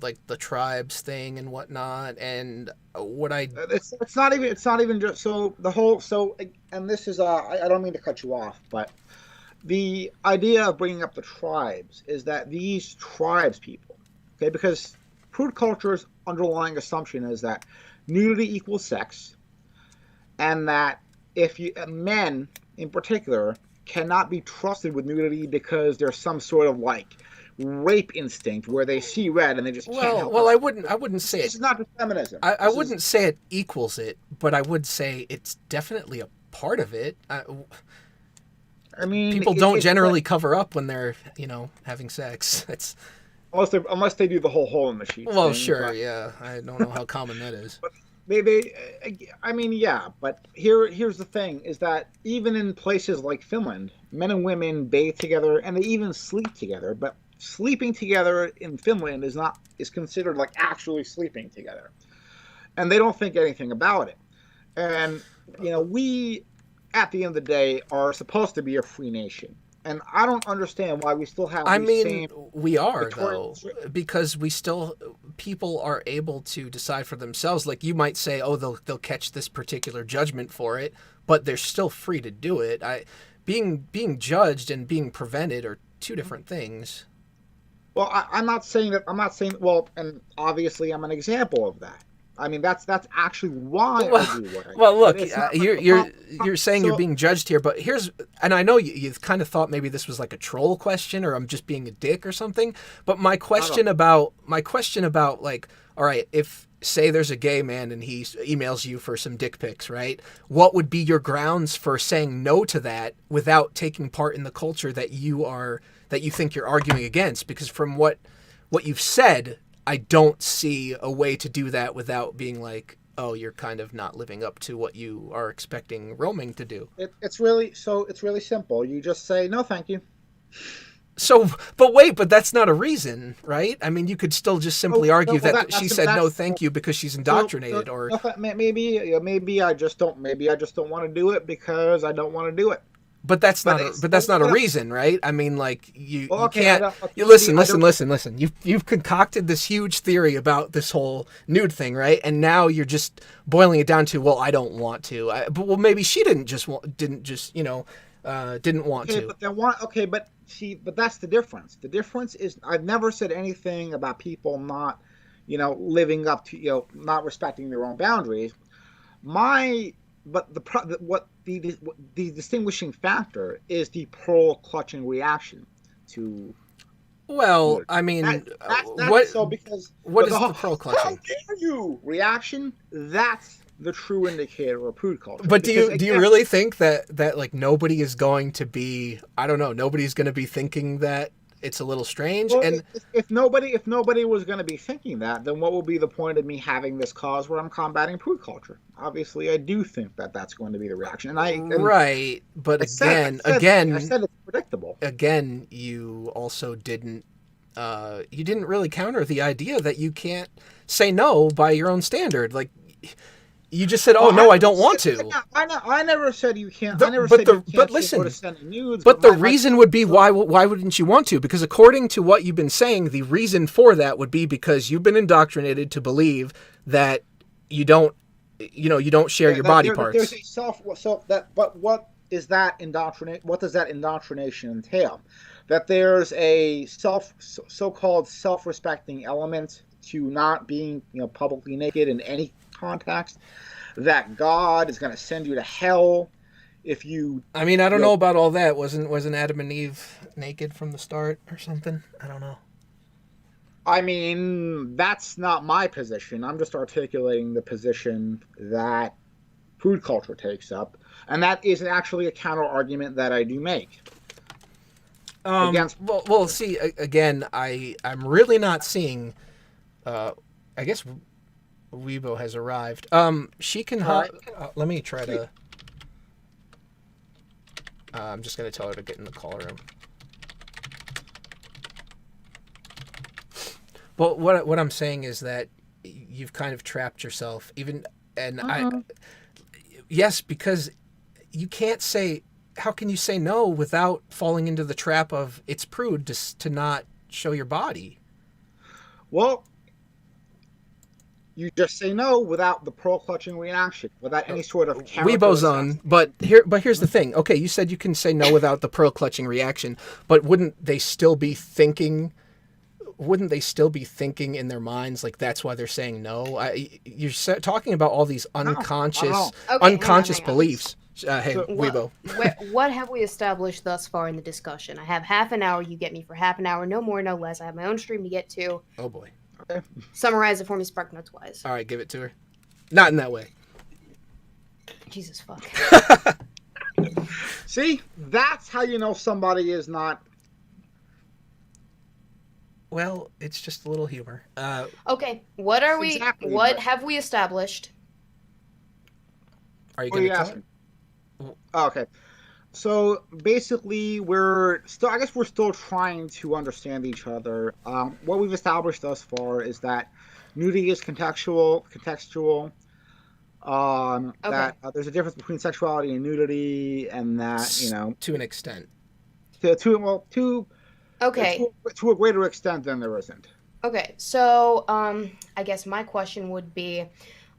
like the tribes thing and whatnot, and what I It's not even just so the whole so and this is I don't mean to cut you off, but the idea of bringing up the tribes is that these tribes people, okay, because prude culture's underlying assumption is that nudity equals sex, and that if you men in particular cannot be trusted with nudity because there's some sort of like rape instinct where they see red and they just can't help well, it. I wouldn't say This it. is not just feminism. I wouldn't say it equals it, but I would say it's definitely a part of it. I mean, People don't it's generally like, cover up when they're having sex. It's unless they do the whole hole in the sheets well, thing. sure, But yeah. I don't know how common that is. they I mean, yeah. But here's the thing: is that even in places like Finland, men and women bathe together and they even sleep together. But sleeping together in Finland is considered like actually sleeping together, and they don't think anything about it. And we at the end of the day are supposed to be a free nation, and I don't understand why we still have I these mean, same we are Victorian. though, because people are able to decide for themselves. Like you might say, oh, they'll catch this particular judgment for it, but they're still free to do it. Being judged and being prevented are two different things. Well, I'm not saying that. I'm not saying. Well, and obviously, I'm an example of that. I mean, that's actually why Well, I do what I do. well, look, But it's not you're saying you're so. being judged here, but and I know you've kind of thought maybe this was like a troll question, or I'm just being a dick or something. But my question about like, all right, if say there's a gay man and he emails you for some dick pics, right? What would be your grounds for saying no to that without taking part in the culture that you think you're arguing against? Because from what you've said, I don't see a way to do that without being like, oh, you're kind of not living up to what you are expecting roaming to do. It's really simple. You just say no, thank you. So, but that's not a reason, right? I mean, you could still just simply argue Well, that she said no, thank you because she's indoctrinated, or maybe I just don't want to do it because I don't want to do it. but that's not a but- reason, right? I mean, like you okay, can't. You listen. You've concocted this huge theory about this whole nude thing, right? And now you're just boiling it down to, well, I don't want to. Well, maybe she didn't want Okay, to. but but that's the difference. The difference is I've never said anything about people not, living up to, not respecting their own boundaries. But the distinguishing factor is the pearl clutching reaction to. Well, I mean, That's so because what is the the pearl how clutching? dare you reaction? That's the true indicator of prude culture. But do you Again, really think that like nobody is going to be, I don't know, nobody's going to be thinking that it's a little strange? well, And if nobody was going to be thinking that, then what will be the point of me having this cause where I'm combating prude culture? Obviously, I do think that that's going to be the reaction, right, but I said it's predictable. again, you also didn't really counter the idea that you can't say no by your own standard. Like you just said, "Oh no, I don't want to." I never said you can't. The- I never but said the- you can't but say listen, no to sending nudes. But the my reason would be why wouldn't you want to? Because according to what you've been saying, the reason for that would be because you've been indoctrinated to believe that you don't share your body parts. There's a but what is that indoctrinate? What does that indoctrination entail? That there's a so-called self-respecting element to not being publicly naked in any context. That God is going to send you to hell if you. I mean, I don't know about all that. Wasn't Adam and Eve naked from the start or something? I don't know. I mean, that's not my position. I'm just articulating the position that food culture takes up, and that is actually a counter argument that I do make. Against. Well, see, again, I'm really not seeing. I guess Weebo has arrived. She can. Let me try to. I'm just gonna tell her to get in the call room. But what I'm saying is that you've kind of trapped yourself, even, and Yes, because you can't say. How can you say no without falling into the trap of it's prude to not show your body? Well, you just say no without the pearl clutching reaction, without any sort of character Weebo's on, assassination. but here's the thing. Okay, you said you can say no without the pearl clutching reaction, but wouldn't they still be thinking? Wouldn't they still be thinking in their minds like that's why they're saying no? You're talking about all these No, not at unconscious all. Okay, unconscious hang on. beliefs. Hey, So- Weebo. What have we established thus far in the discussion? I have half an hour. You get me for half an hour. No more, no less. I have my own stream to get to. Oh boy. Okay. Summarize it for me, Spark Notes wise. All right, give it to her. Not in that way. Jesus fuck. See, that's how you know somebody is not. Well, it's just a little humor. Okay, what are we? Exactly, What but- have we established? Are you What are going you to tell asking? Oh, okay. So basically, we're still. I guess we're still trying to understand each other. What we've established thus far is that nudity is contextual. That there's a difference between sexuality and nudity, and that to an extent? to Okay. to a greater extent than there isn't. Okay. So, I guess my question would be,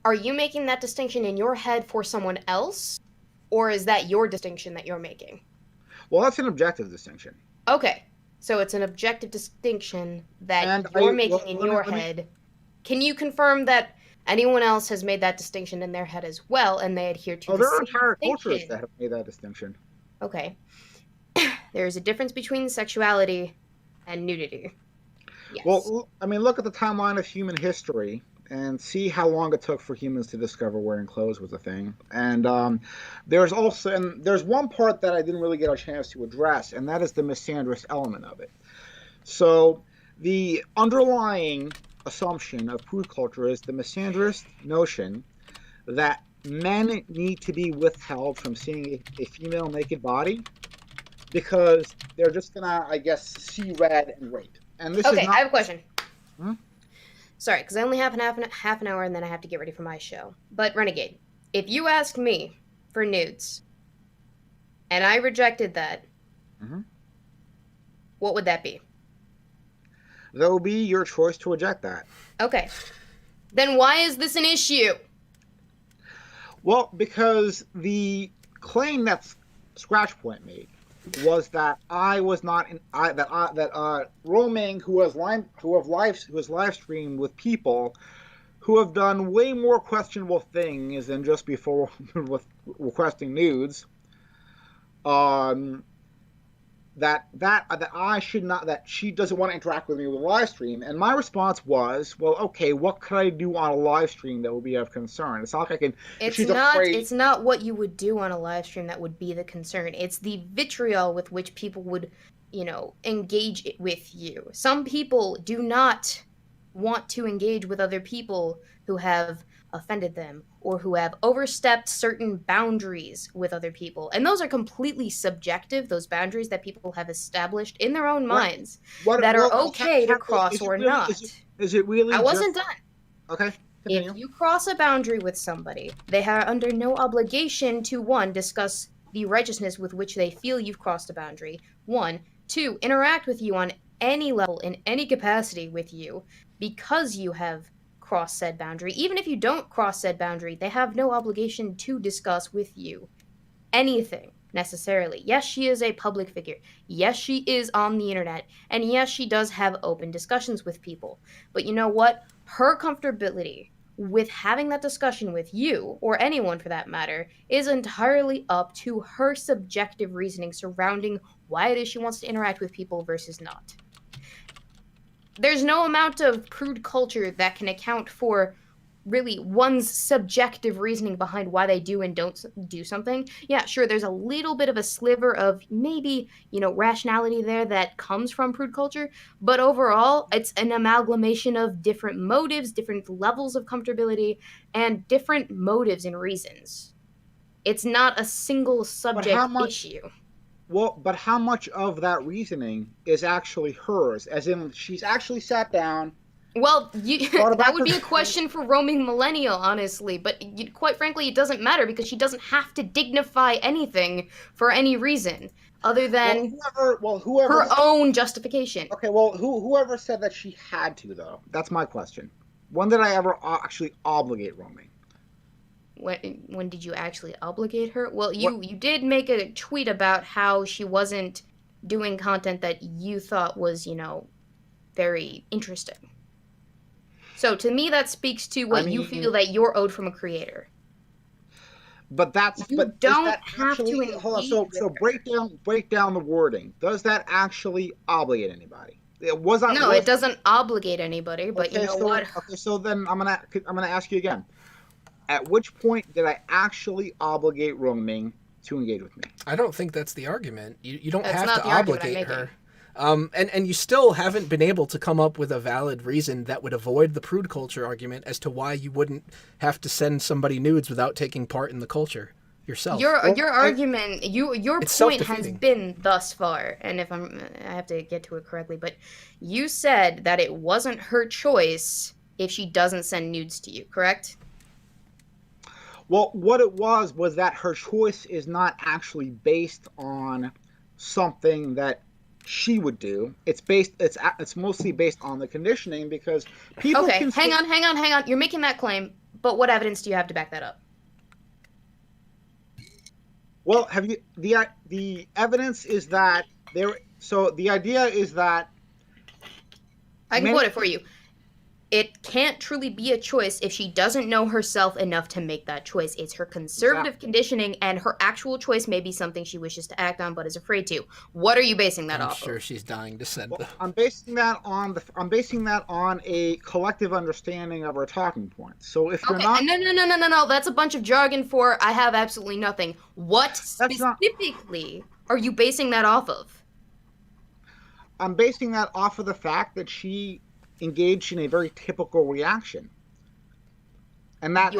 are you making that distinction in your head for someone else, or is that your distinction that you're making? Well, that's an objective distinction. Okay. So it's an objective distinction that And you're I- making well, in let me- your let me- head. Can you confirm that anyone else has made that distinction in their head as well, and they adhere to Oh, the there are same entire cultures distinction? that have made that distinction. Okay. There is a difference between sexuality and nudity. Yes. Well, I mean, look at the timeline of human history and see how long it took for humans to discover wearing clothes was a thing. And there's one part that I didn't really get a chance to address, and that is the misandrous element of it. So the underlying assumption of prude culture is the misandrous notion that men need to be withheld from seeing a female naked body because they're just gonna, I guess, see red and rape. And this Okay, is not. I have a question. Hmm? Sorry, because I only have half an hour, and then I have to get ready for my show. But Renegade, if you asked me for nudes, and I rejected that, Mhm. what would that be? That will be your choice to reject that. Okay. Then why is this an issue? Well, because the claim that Scratchpoint made was that I was not in roaming who has live streamed with people who have done way more questionable things than just before with requesting nudes. That I should not, that she doesn't want to interact with me with a live stream. And my response was, well, okay, what could I do on a live stream that would be of concern? It's not like I can. It's not what you would do on a live stream that would be the concern. It's the vitriol with which people would, engage with you. Some people do not want to engage with other people who have offended them or who have overstepped certain boundaries with other people. And those are completely subjective, those boundaries that people have established in their own minds that are okay to cross or not. Is it really? I wasn't done. Okay. Continue. If you cross a boundary with somebody, they are under no obligation to, one, discuss the righteousness with which they feel you've crossed a boundary, one, two, interact with you on any level, in any capacity with you, because you have crossed said boundary. Even if you don't cross said boundary, they have no obligation to discuss with you anything, necessarily. Yes, she is a public figure. Yes, she is on the internet. And yes, she does have open discussions with people. But you know what? Her comfortability with having that discussion with you, or anyone for that matter, is entirely up to her subjective reasoning surrounding why it is she wants to interact with people versus not. There's no amount of prude culture that can account for really one's subjective reasoning behind why they do and don't do something. Yeah, sure, there's a little bit of a sliver of maybe, rationality there that comes from prude culture, but overall, it's an amalgamation of different motives, different levels of comfortability, and different motives and reasons. It's not a single subject issue. Well, but how much of that reasoning is actually hers? As in, she's actually sat down Well, Thought about that would be this? a question for roaming millennial, honestly. But quite frankly, it doesn't matter because she doesn't have to dignify anything for any reason other than Whoever. her own justification. Okay, well, whoever said that she had to, though? That's my question. When did I ever actually obligate roaming? When did you actually obligate her? Well, you did make a tweet about how she wasn't doing content that you thought was, very interesting. So to me, that speaks to what you feel that you're owed from a creator. But don't that have actually, to hold on. engage So with so her. break down the wording. Does that actually obligate anybody? It doesn't obligate anybody. But okay, you know what? Okay, so then I'm gonna ask you again. At which point did I actually obligate roaming to engage with me? I don't think that's the argument. You don't That's have not to the argument I'm obligate making. her. And you still haven't been able to come up with a valid reason that would avoid the prude culture argument as to why you wouldn't have to send somebody nudes without taking part in the culture yourself. Your argument, your It's point has self-defeating. been thus far, and I have to get to it correctly, but you said that it wasn't her choice if she doesn't send nudes to you, correct? Well, what it was that her choice is not actually based on something that she would do. It's mostly based on the conditioning because people. Okay, hang on. You're making that claim, but what evidence do you have to back that up? Well, have you the evidence is that there. So the idea is that I can quote it for you. It can't truly be a choice if she doesn't know herself enough to make that choice. It's her conservative conditioning, and her actual choice may be something she wishes to act on but is afraid to. What are you basing that I'm off sure of? she's dying to send well, them. I'm basing that on a collective understanding of her talking points. So if you're not, No. That's a bunch of jargon for I have absolutely nothing. What That's not- specifically are you basing that off of? I'm basing that off of the fact that she engaged in a very typical reaction. And that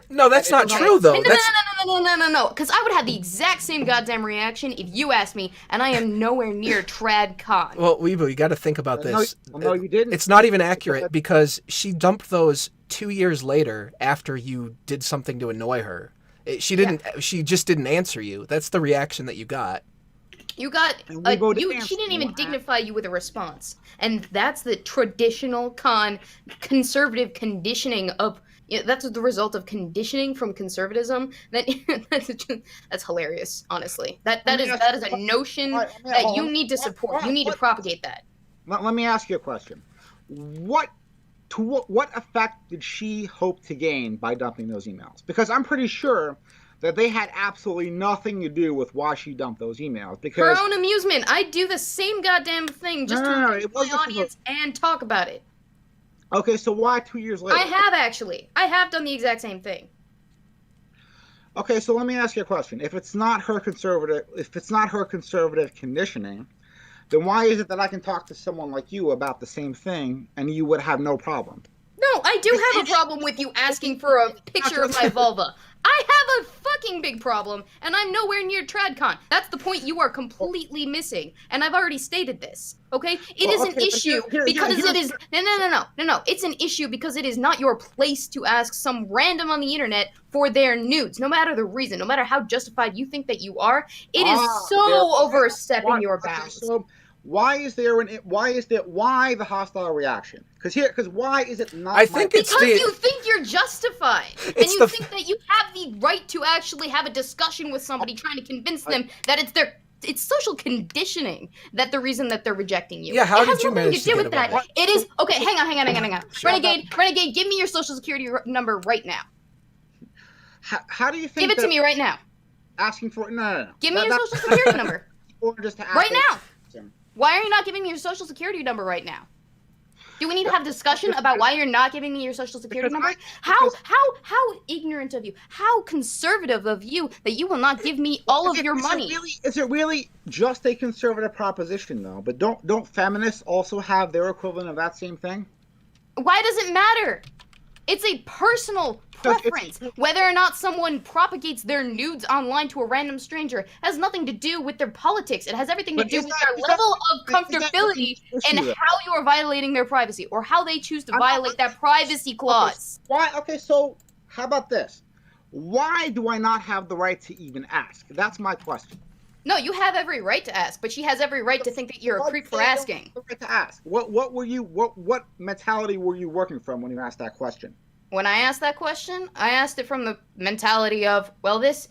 No, that's not true, though. No. Because I would have the exact same goddamn reaction if you asked me, and I am nowhere near trad con. Well, Weebo, you got to think about this. No, you didn't. It's not even accurate because she dumped those 2 years later after you did something to annoy her. She didn't. Yeah. She just didn't answer you. That's the reaction that you got. You got she didn't even dignify you with a response, and that's the traditional conservative conditioning of. That's the result of conditioning from conservatism. That's hilarious, honestly. That is a notion that you need to support. You need to propagate that. Let me ask you a question. What effect did she hope to gain by dumping those emails? Because I'm pretty sure that they had absolutely nothing to do with why she dumped those emails. Because her own amusement. I do the same goddamn thing just to amuse my audience and talk about it. Okay, so why 2 years later? I have done the exact same thing. Okay, so let me ask you a question. If it's not her conservative conditioning, then why is it that I can talk to someone like you about the same thing and you would have no problem? No, I do have a problem with you asking for a picture of my vulva. I have a fucking big problem, and I'm nowhere near TradCon. That's the point you are completely missing, and I've already stated this. Okay, it is an issue because it is no. It's an issue because it is not your place to ask some random on the internet for their nudes, no matter the reason, no matter how justified you think that you are. It is so overstepping your bounds. So why the hostile reaction? Because why is it not? Because you think you're justified, and you think that you have the right to actually have a discussion with somebody, trying to convince them that it's social conditioning that the reason that they're rejecting you. Yeah, how did you manage to get away with it? It is okay. Hang on. Renegade, give me your social security number right now. How do you think? Give it to me right now. Asking for no. Give me your social security number. Or just to ask right now. Why are you not giving me your social security number right now? Do we need to have a discussion about why you're not giving me your social security number? How ignorant of you, how conservative of you that you will not give me all of your money. Is it really just a conservative proposition though? But don't feminists also have their equivalent of that same thing? Why does it matter? It's a personal preference. Whether or not someone propagates their nudes online to a random stranger has nothing to do with their politics. It has everything to do with their level of comfortability and how you are violating their privacy, or how they choose to violate that privacy clause. Why? Okay, so how about this? Why do I not have the right to even ask? That's my question. No, you have every right to ask, but she has every right to think that you're a creep for asking. Right to ask. What mentality were you working from when you asked that question? When I asked that question, I asked it from the mentality of, well, this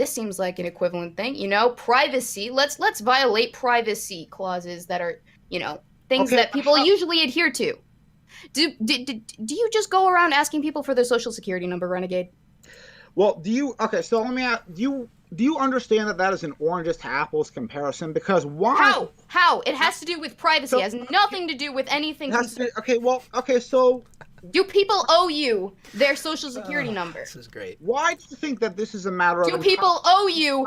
seems like an equivalent thing, you know, privacy. Let's violate privacy clauses that are, you know, things that people usually adhere to. Do you just go around asking people for their social security number, Renegade? Well, so let me ask, do you understand that that is an oranges to apples comparison? Because why? How? It has to do with privacy. It has nothing to do with anything. So do people owe you their social security number? This is great. Why do you think that this is a matter of... Do people owe you...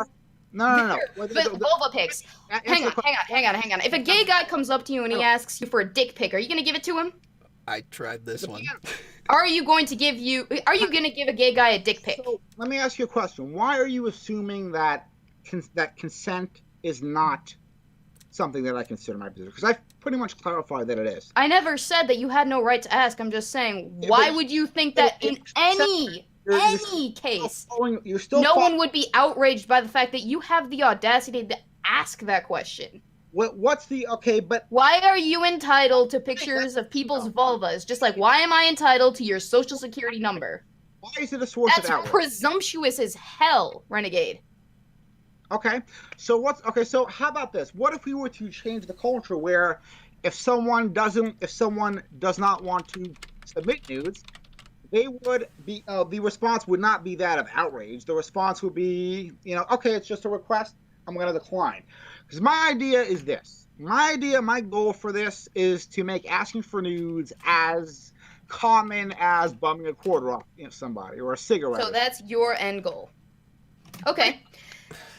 No. Vulva pics. Hang on. If a gay guy comes up to you and he asks you for a dick pic, are you going to give it to him? I tried this one. Are you going to give a gay guy a dick pic? So, let me ask you a question. Why are you assuming that consent is not something that I consider my position? Because I've pretty much clarified that it is. I never said that you had no right to ask. I'm just saying, why would you think that in any case, no one would be outraged by the fact that you have the audacity to ask that question? What's the... Okay, but... Why are you entitled to pictures of people's vulvas? Just like, why am I entitled to your social security number? Why is it a source of outrage? That's presumptuous as hell, Renegade. Okay, so how about this? What if we were to change the culture where if someone does not want to submit nudes, they would be, the response would not be that of outrage. The response would be, you know, okay, it's just a request, I'm going to decline. Because my idea is this. My goal for this is to make asking for nudes as common as bumming a quarter off somebody or a cigarette. So that's your end goal. Okay.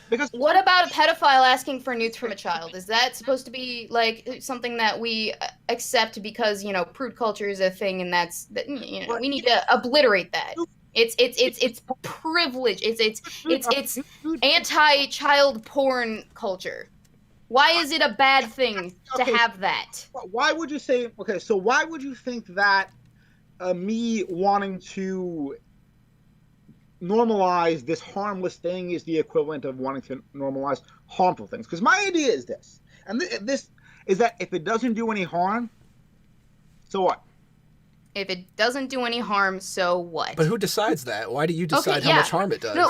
Because what about a pedophile asking for nudes from a child? Is that supposed to be like something that we accept because, you know, prude culture is a thing, and we need to obliterate that. It's privilege. It's anti-child porn culture. Why is it a bad thing to have that? Why would you say... Okay, so why would you think that me wanting to normalize this harmless thing is the equivalent of wanting to normalize harmful things? Because my idea is this. And this is that if it doesn't do any harm, so what? If it doesn't do any harm, so what? But who decides that? Why do you decide how much harm it does? No,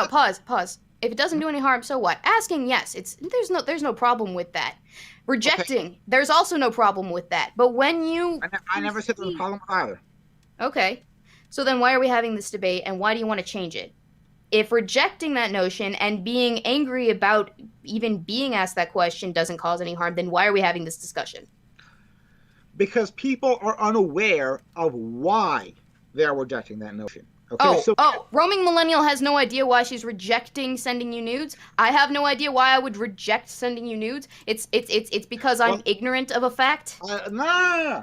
pause. If it doesn't do any harm, so what? Asking, yes, there's no problem with that. Rejecting, there's also no problem with that. But when you... I never said there was a problem with either. Okay. So then why are we having this debate, and why do you want to change it? If rejecting that notion and being angry about even being asked that question doesn't cause any harm, then why are we having this discussion? Because people are unaware of why they're rejecting that notion. Okay, roaming millennial has no idea why she's rejecting sending you nudes. I have no idea why I would reject sending you nudes. It's because I'm ignorant of a fact. No.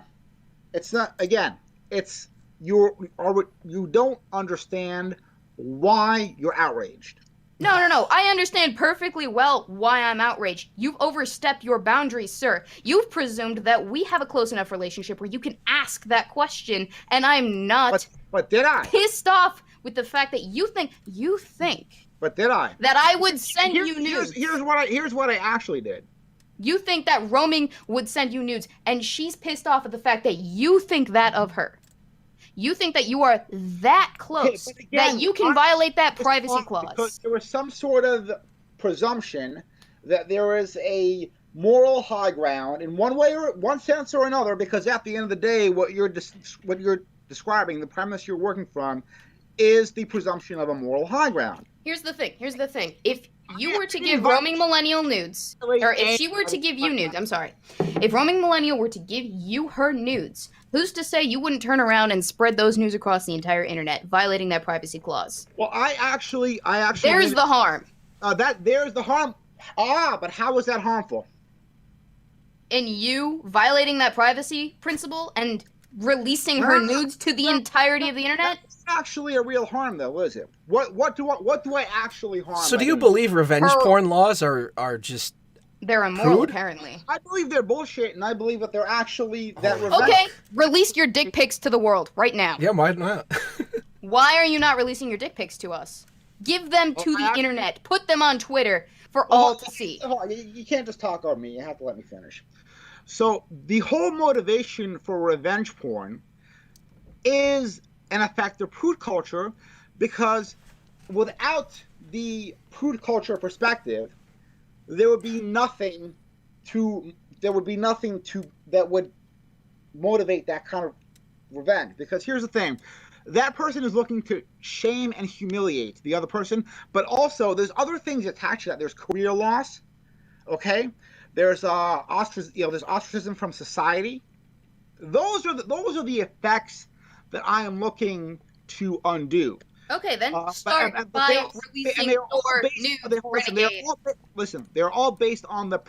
It's not. Again, it's you don't understand why you're outraged. No. I understand perfectly well why I'm outraged. You've overstepped your boundaries, sir. You've presumed that we have a close enough relationship where you can ask that question, and I'm not. But did I? Pissed off with the fact that you think. But did I? That I would send you nudes. Here's what I actually did. You think that roaming would send you nudes, and she's pissed off at the fact that you think that of her. You think that you are that close, that you can violate that privacy clause. Because there was some sort of presumption that there is a moral high ground in one sense or another, because at the end of the day, what you're describing, the premise you're working from, is the presumption of a moral high ground. Here's the thing. If you were to give roaming millennial nudes, or if she were to give you nudes, I'm sorry. If roaming millennial were to give you her nudes, who's to say you wouldn't turn around and spread those news across the entire internet, violating that privacy clause? Well, I actually. There's the harm. There's the harm. But how is that harmful? In you violating that privacy principle and releasing her nudes to the entirety of the internet? That's actually a real harm, though, is it? What do I actually harm? So do by you doing believe revenge Her- porn laws are just... They're immoral, Prude? apparently. this? I believe they're bullshit, and I believe that they're actually that Oh. revenge. Okay, release your dick pics to the world right now. Yeah, why not? Why are you not releasing your dick pics to us? Give them to the internet. Put them on Twitter for all to see. Hold on, you can't just talk over me. You have to let me finish. So the whole motivation for revenge porn is an effect of prude culture, because without the prude culture perspective, there would be nothing that would motivate that kind of revenge. Because here's the thing, that person is looking to shame and humiliate the other person, but also there's other things attached to that. There's career loss, okay? There's there's ostracism from society. Those are the effects that I am looking to undo. Okay, then Start start by releasing your nudes, Renegade. They're all based on the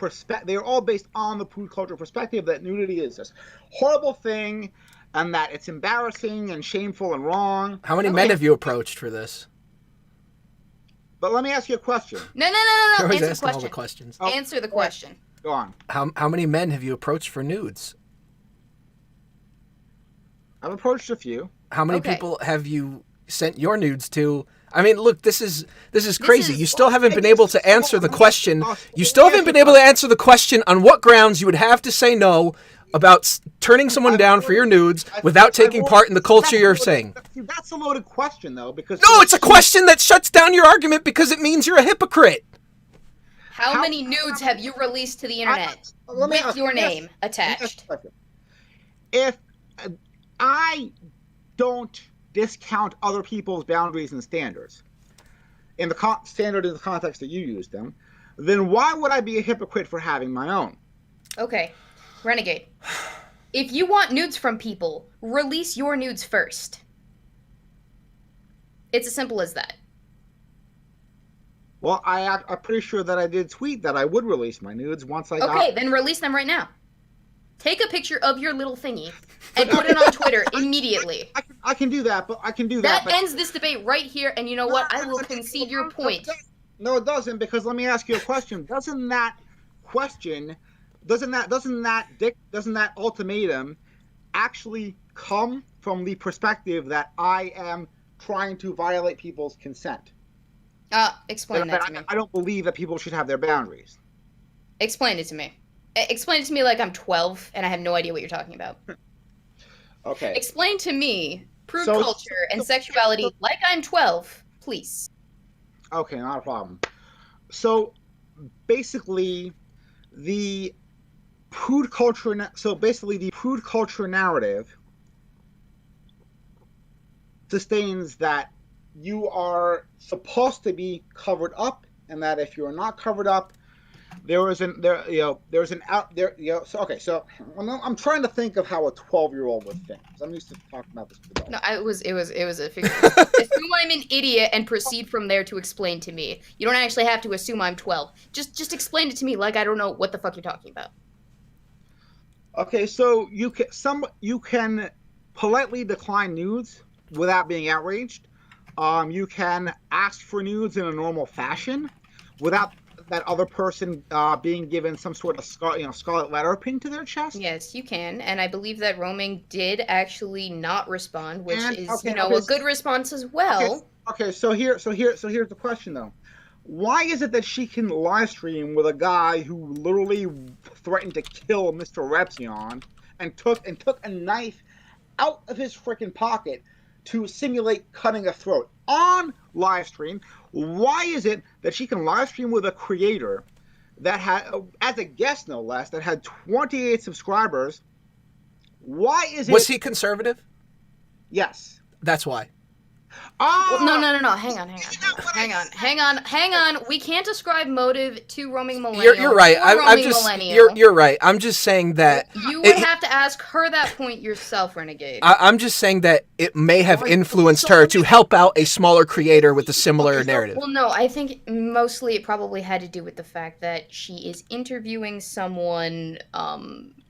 prude culture perspective that nudity is this horrible thing, and that it's embarrassing and shameful and wrong. How many men have you approached for this? But let me ask you a question. No. You're always Answer the asking all the question. questions. Answer the question. Go on. How many men have you approached for nudes? I've approached a few. How many Okay. people have you sent your nudes to? I mean, look, this is crazy. You still haven't been able to answer the question. You still haven't been able to answer the question on what grounds you would have to say no about turning someone down for your nudes without taking part in the culture you're saying. That's a loaded question, though, because No, it's a question that shuts down your argument because it means you're a hypocrite. How many nudes have you released to the internet with your name attached? If I don't discount other people's boundaries and standards in the context that you use them, then why would I be a hypocrite for having my own? Okay, Renegade. If you want nudes from people, release your nudes first. It's as simple as that. Well, I'm pretty sure that I did tweet that I would release my nudes once I got... Okay, then release them right now. Take a picture of your little thingy and put it on Twitter immediately. I can do that, but I can do that. That ends this debate right here, and you know what? I will concede your point. No, it doesn't, because let me ask you a question. Doesn't that ultimatum actually come from the perspective that I am trying to violate people's consent? Explain that to me. I don't believe that people should have their boundaries. Explain it to me. Explain it to me like I'm 12 and I have no idea what you're talking about. Okay. Explain to me prude culture and sexuality like I'm 12, please. Okay, not a problem. So basically, the prude culture narrative sustains that you are supposed to be covered up, and that if you're not covered up, so I'm trying to think of how a 12-year-old would think. I'm used to talking about this with adults. No, it was a figure. Assume I'm an idiot and proceed from there to explain to me. You don't actually have to assume I'm 12. Just explain it to me like I don't know what the fuck you're talking about. Okay, so you can politely decline nudes without being outraged. You can ask for nudes in a normal fashion without that other person being given some sort of scarlet letter pinned to their chest. Yes, you can, and I believe that Roaming did actually not respond, which is a good response as well. Okay, so here's the question though. Why is it that she can live stream with a guy who literally threatened to kill Mr. Repzion and took a knife out of his freaking pocket to simulate cutting a throat on live stream? Why is it that she can live stream with a creator that had, as a guest no less, that had 28 subscribers? Why is it... Was he conservative? Yes. That's why. Oh! Well, no. Hang on. We can't ascribe motive to Roaming Millennial. You're right. You're right. I'm just saying that you would have to ask her that point yourself, Renegade. I'm just saying that it may have influenced her to help out a smaller creator with a similar narrative. Well, no, I think mostly it probably had to do with the fact that she is interviewing someone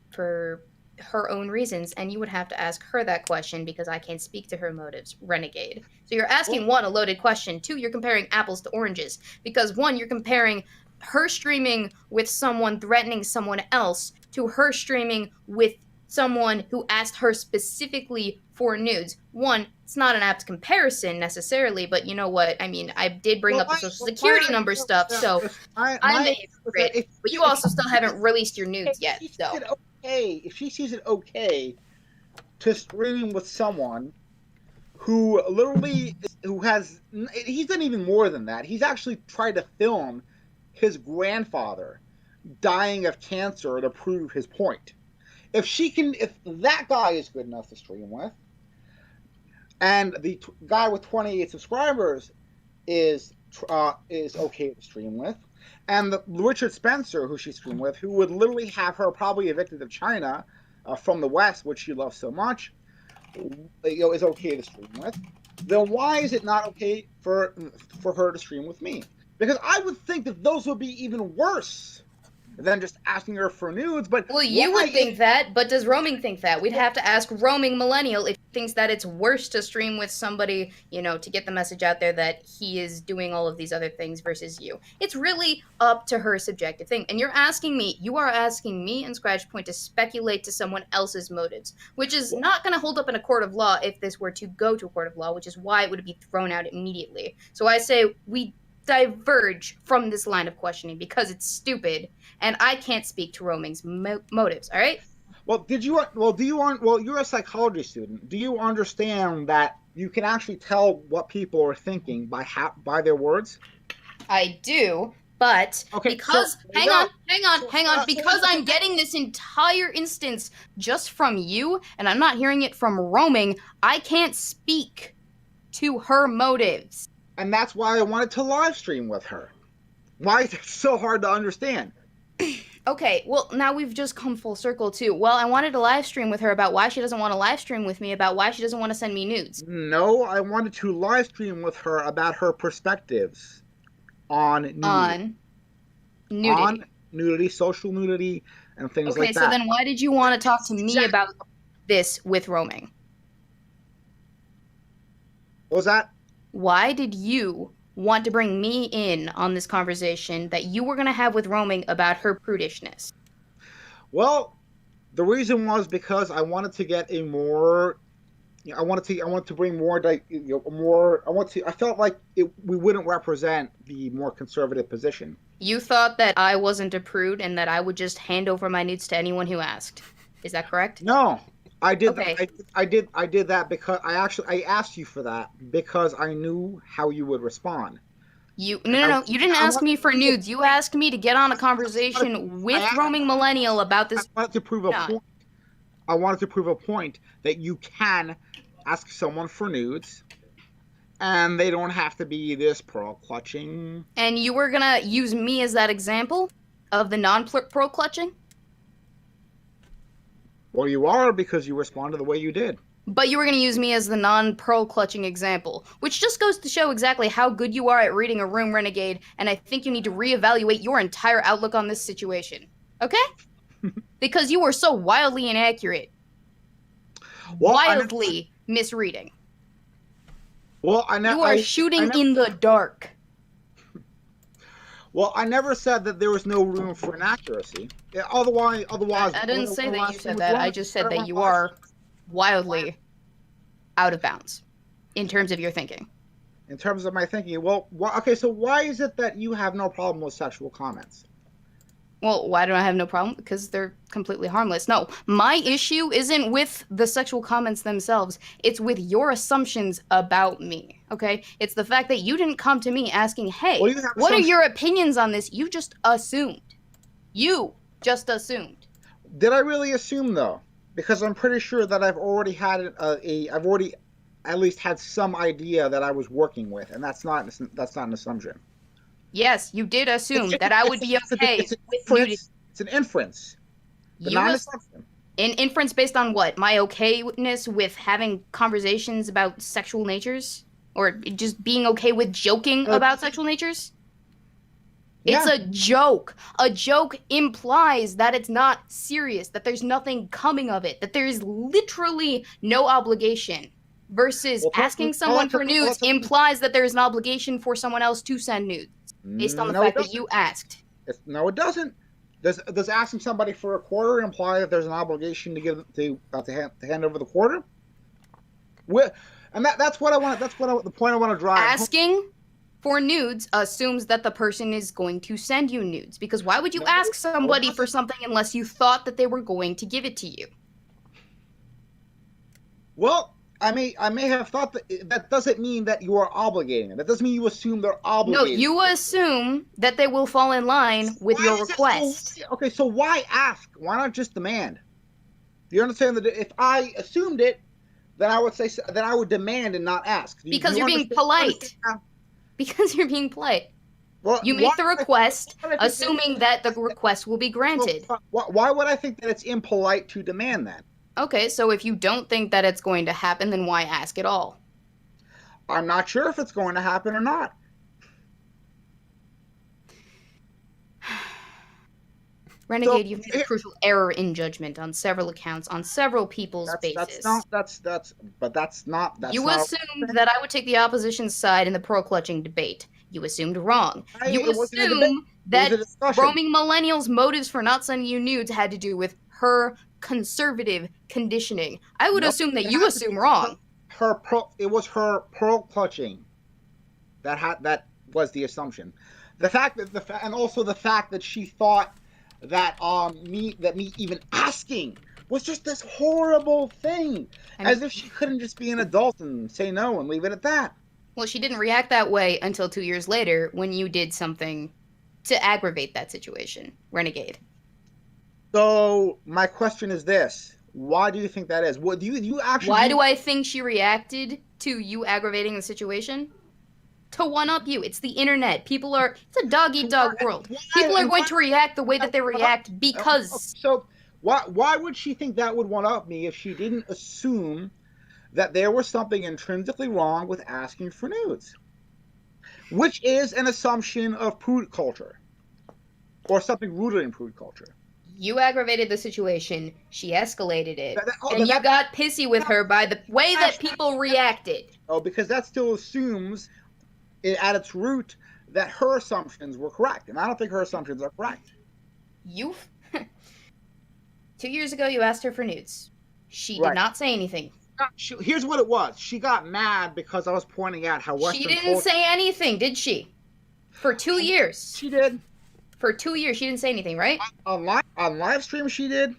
for her own reasons, and you would have to ask her that question because I can't speak to her motives, Renegade. So you're asking, one, a loaded question. Two, you're comparing apples to oranges. Because one, you're comparing her streaming with someone threatening someone else to her streaming with someone who asked her specifically for nudes. One, it's not an apt comparison necessarily, but you know what? I mean, I did bring up the social security number stuff, so I'm a hypocrite. But you also still haven't released your nudes yet, so. If she sees it okay to stream with someone who literally, he's done even more than that. He's actually tried to film his grandfather dying of cancer to prove his point. If that guy is good enough to stream with, and the guy with 28 subscribers is okay to stream with, and the Richard Spencer, who she streamed with, who would literally have her probably evicted of China from the West, which she loves so much, is okay to stream with, then why is it not okay for her to stream with me? Because I would think that those would be even worse than just asking her for nudes. But well, you would think that, but does Roaming think that? We'd have to ask Roaming Millennial if he thinks that it's worse to stream with somebody, to get the message out there that he is doing all of these other things versus you. It's really up to her subjective thing. And you are asking me and Scratch Point to speculate to someone else's motives, which is not going to hold up in a court of law if this were to go to a court of law, which is why it would be thrown out immediately. So I say we diverge from this line of questioning because it's stupid and I can't speak to Roaming's motives. All right. Well, you're a psychology student. Do you understand that you can actually tell what people are thinking by their words? I do, but because hang on, because I'm getting this entire instance just from you and I'm not hearing it from Roaming, I can't speak to her motives. And that's why I wanted to live stream with her. Why is it so hard to understand? Okay, well, now we've just come full circle, too. Well, I wanted to live stream with her about why she doesn't want to live stream with me, about why she doesn't want to send me nudes. No, I wanted to live stream with her about her perspectives on nudity. On nudity. On nudity, social nudity, and things like that. Okay, so then why did you want to talk to me about this with Roaming? What was that? Why did you want to bring me in on this conversation that you were going to have with Roaming about her prudishness? Well, the reason was because I wanted to get a more, I wanted to bring more, I felt like we wouldn't represent the more conservative position. You thought that I wasn't a prude and that I would just hand over my nudes to anyone who asked. Is that correct? No. I did. Okay. I did that because I asked you for that because I knew how you would respond. No. You didn't ask me for nudes. You asked me to get on a conversation with Roaming Millennial about this. I wanted to prove a point. I wanted to prove a point that you can ask someone for nudes, and they don't have to be this pearl clutching. And you were gonna use me as that example of the non-pearl clutching? Well, you are because you responded the way you did. But you were going to use me as the non-pearl clutching example, which just goes to show exactly how good you are at reading a room, Renegade, and I think you need to reevaluate your entire outlook on this situation. Okay? Because you were so wildly inaccurate. Well, wildly misreading. Well, you are shooting in the dark. Well, I never said that there was no room for inaccuracy. Yeah, otherwise, I didn't say that you said that. I just said that you are wildly out of bounds in terms of your thinking. In terms of my thinking, well, okay, so why is it that you have no problem with sexual comments? Well, why do I have no problem? Because they're completely harmless. No, my issue isn't with the sexual comments themselves. It's with your assumptions about me, okay? It's the fact that you didn't come to me asking, hey, what are your opinions on this? You just assumed. You just assumed. Did I really assume, though? Because I'm pretty sure that I've already had I've already at least had some idea that I was working with, and that's not an assumption. Yes, you did assume that I would be okay with nudity. It's an inference, but not an assumption. An inference based on what? My okayness with having conversations about sexual natures? Or just being okay with joking about sexual natures? It's Yeah. a joke. A joke implies that it's not serious, that there's nothing coming of it, that there is literally no obligation. Versus Well, asking someone for nudes implies that there is an obligation for someone else to send nudes, based on the fact that you asked. No, it doesn't. Does asking somebody for a quarter imply that there's an obligation to give to hand over the quarter? That's what I want. The point I want to drive. Asking for nudes assumes that the person is going to send you nudes, because why would you ask somebody for something unless you thought that they were going to give it to you? Well, I may have thought that doesn't mean that you are obligating it. That doesn't mean you assume they're obligated. No, you assume that they will fall in line with your request. Okay, so why ask? Why not just demand? Do you understand that if I assumed it, then I would demand and not ask. Because you're being polite. Because you're being polite. Well, you make the request, assuming that the request will be granted. Why would I think that it's impolite to demand that? Okay, so if you don't think that it's going to happen, then why ask at all? I'm not sure if it's going to happen or not. Renegade, you've made a crucial error in judgment on several accounts, on several people's bases. You assumed that I would take the opposition's side in the pearl-clutching debate. You assumed wrong. You assumed that roaming millennials' motives for not sending you nudes had to do with her conservative conditioning. I would assume that you assume wrong. It was her pearl clutching. That was the assumption. The fact that and also the fact that she thought that me even asking was just this horrible thing, as if she couldn't just be an adult and say no and leave it at that. Well, she didn't react that way until 2 years later when you did something to aggravate that situation, Renegade. So my question is this: why do you think that is? What do you actually? Why do I think she reacted to you aggravating the situation? To one-up you. It's the internet. It's a dog-eat-dog world. People are going to react the way that they react because... So why would she think that would one-up me if she didn't assume that there was something intrinsically wrong with asking for nudes? Which is an assumption of prude culture. Or something rooted in prude culture. You aggravated the situation. She escalated it. And you got pissy with her by the way that people reacted. Oh, because that still assumes... at its root, that her assumptions were correct, and I don't think her assumptions are correct. 2 years ago, you asked her for nudes. She did not say anything. Here's what it was. She got mad because I was pointing out how Western culture... She didn't say anything, did she? For 2 years. She did. For 2 years, she didn't say anything, right? On live stream, she did.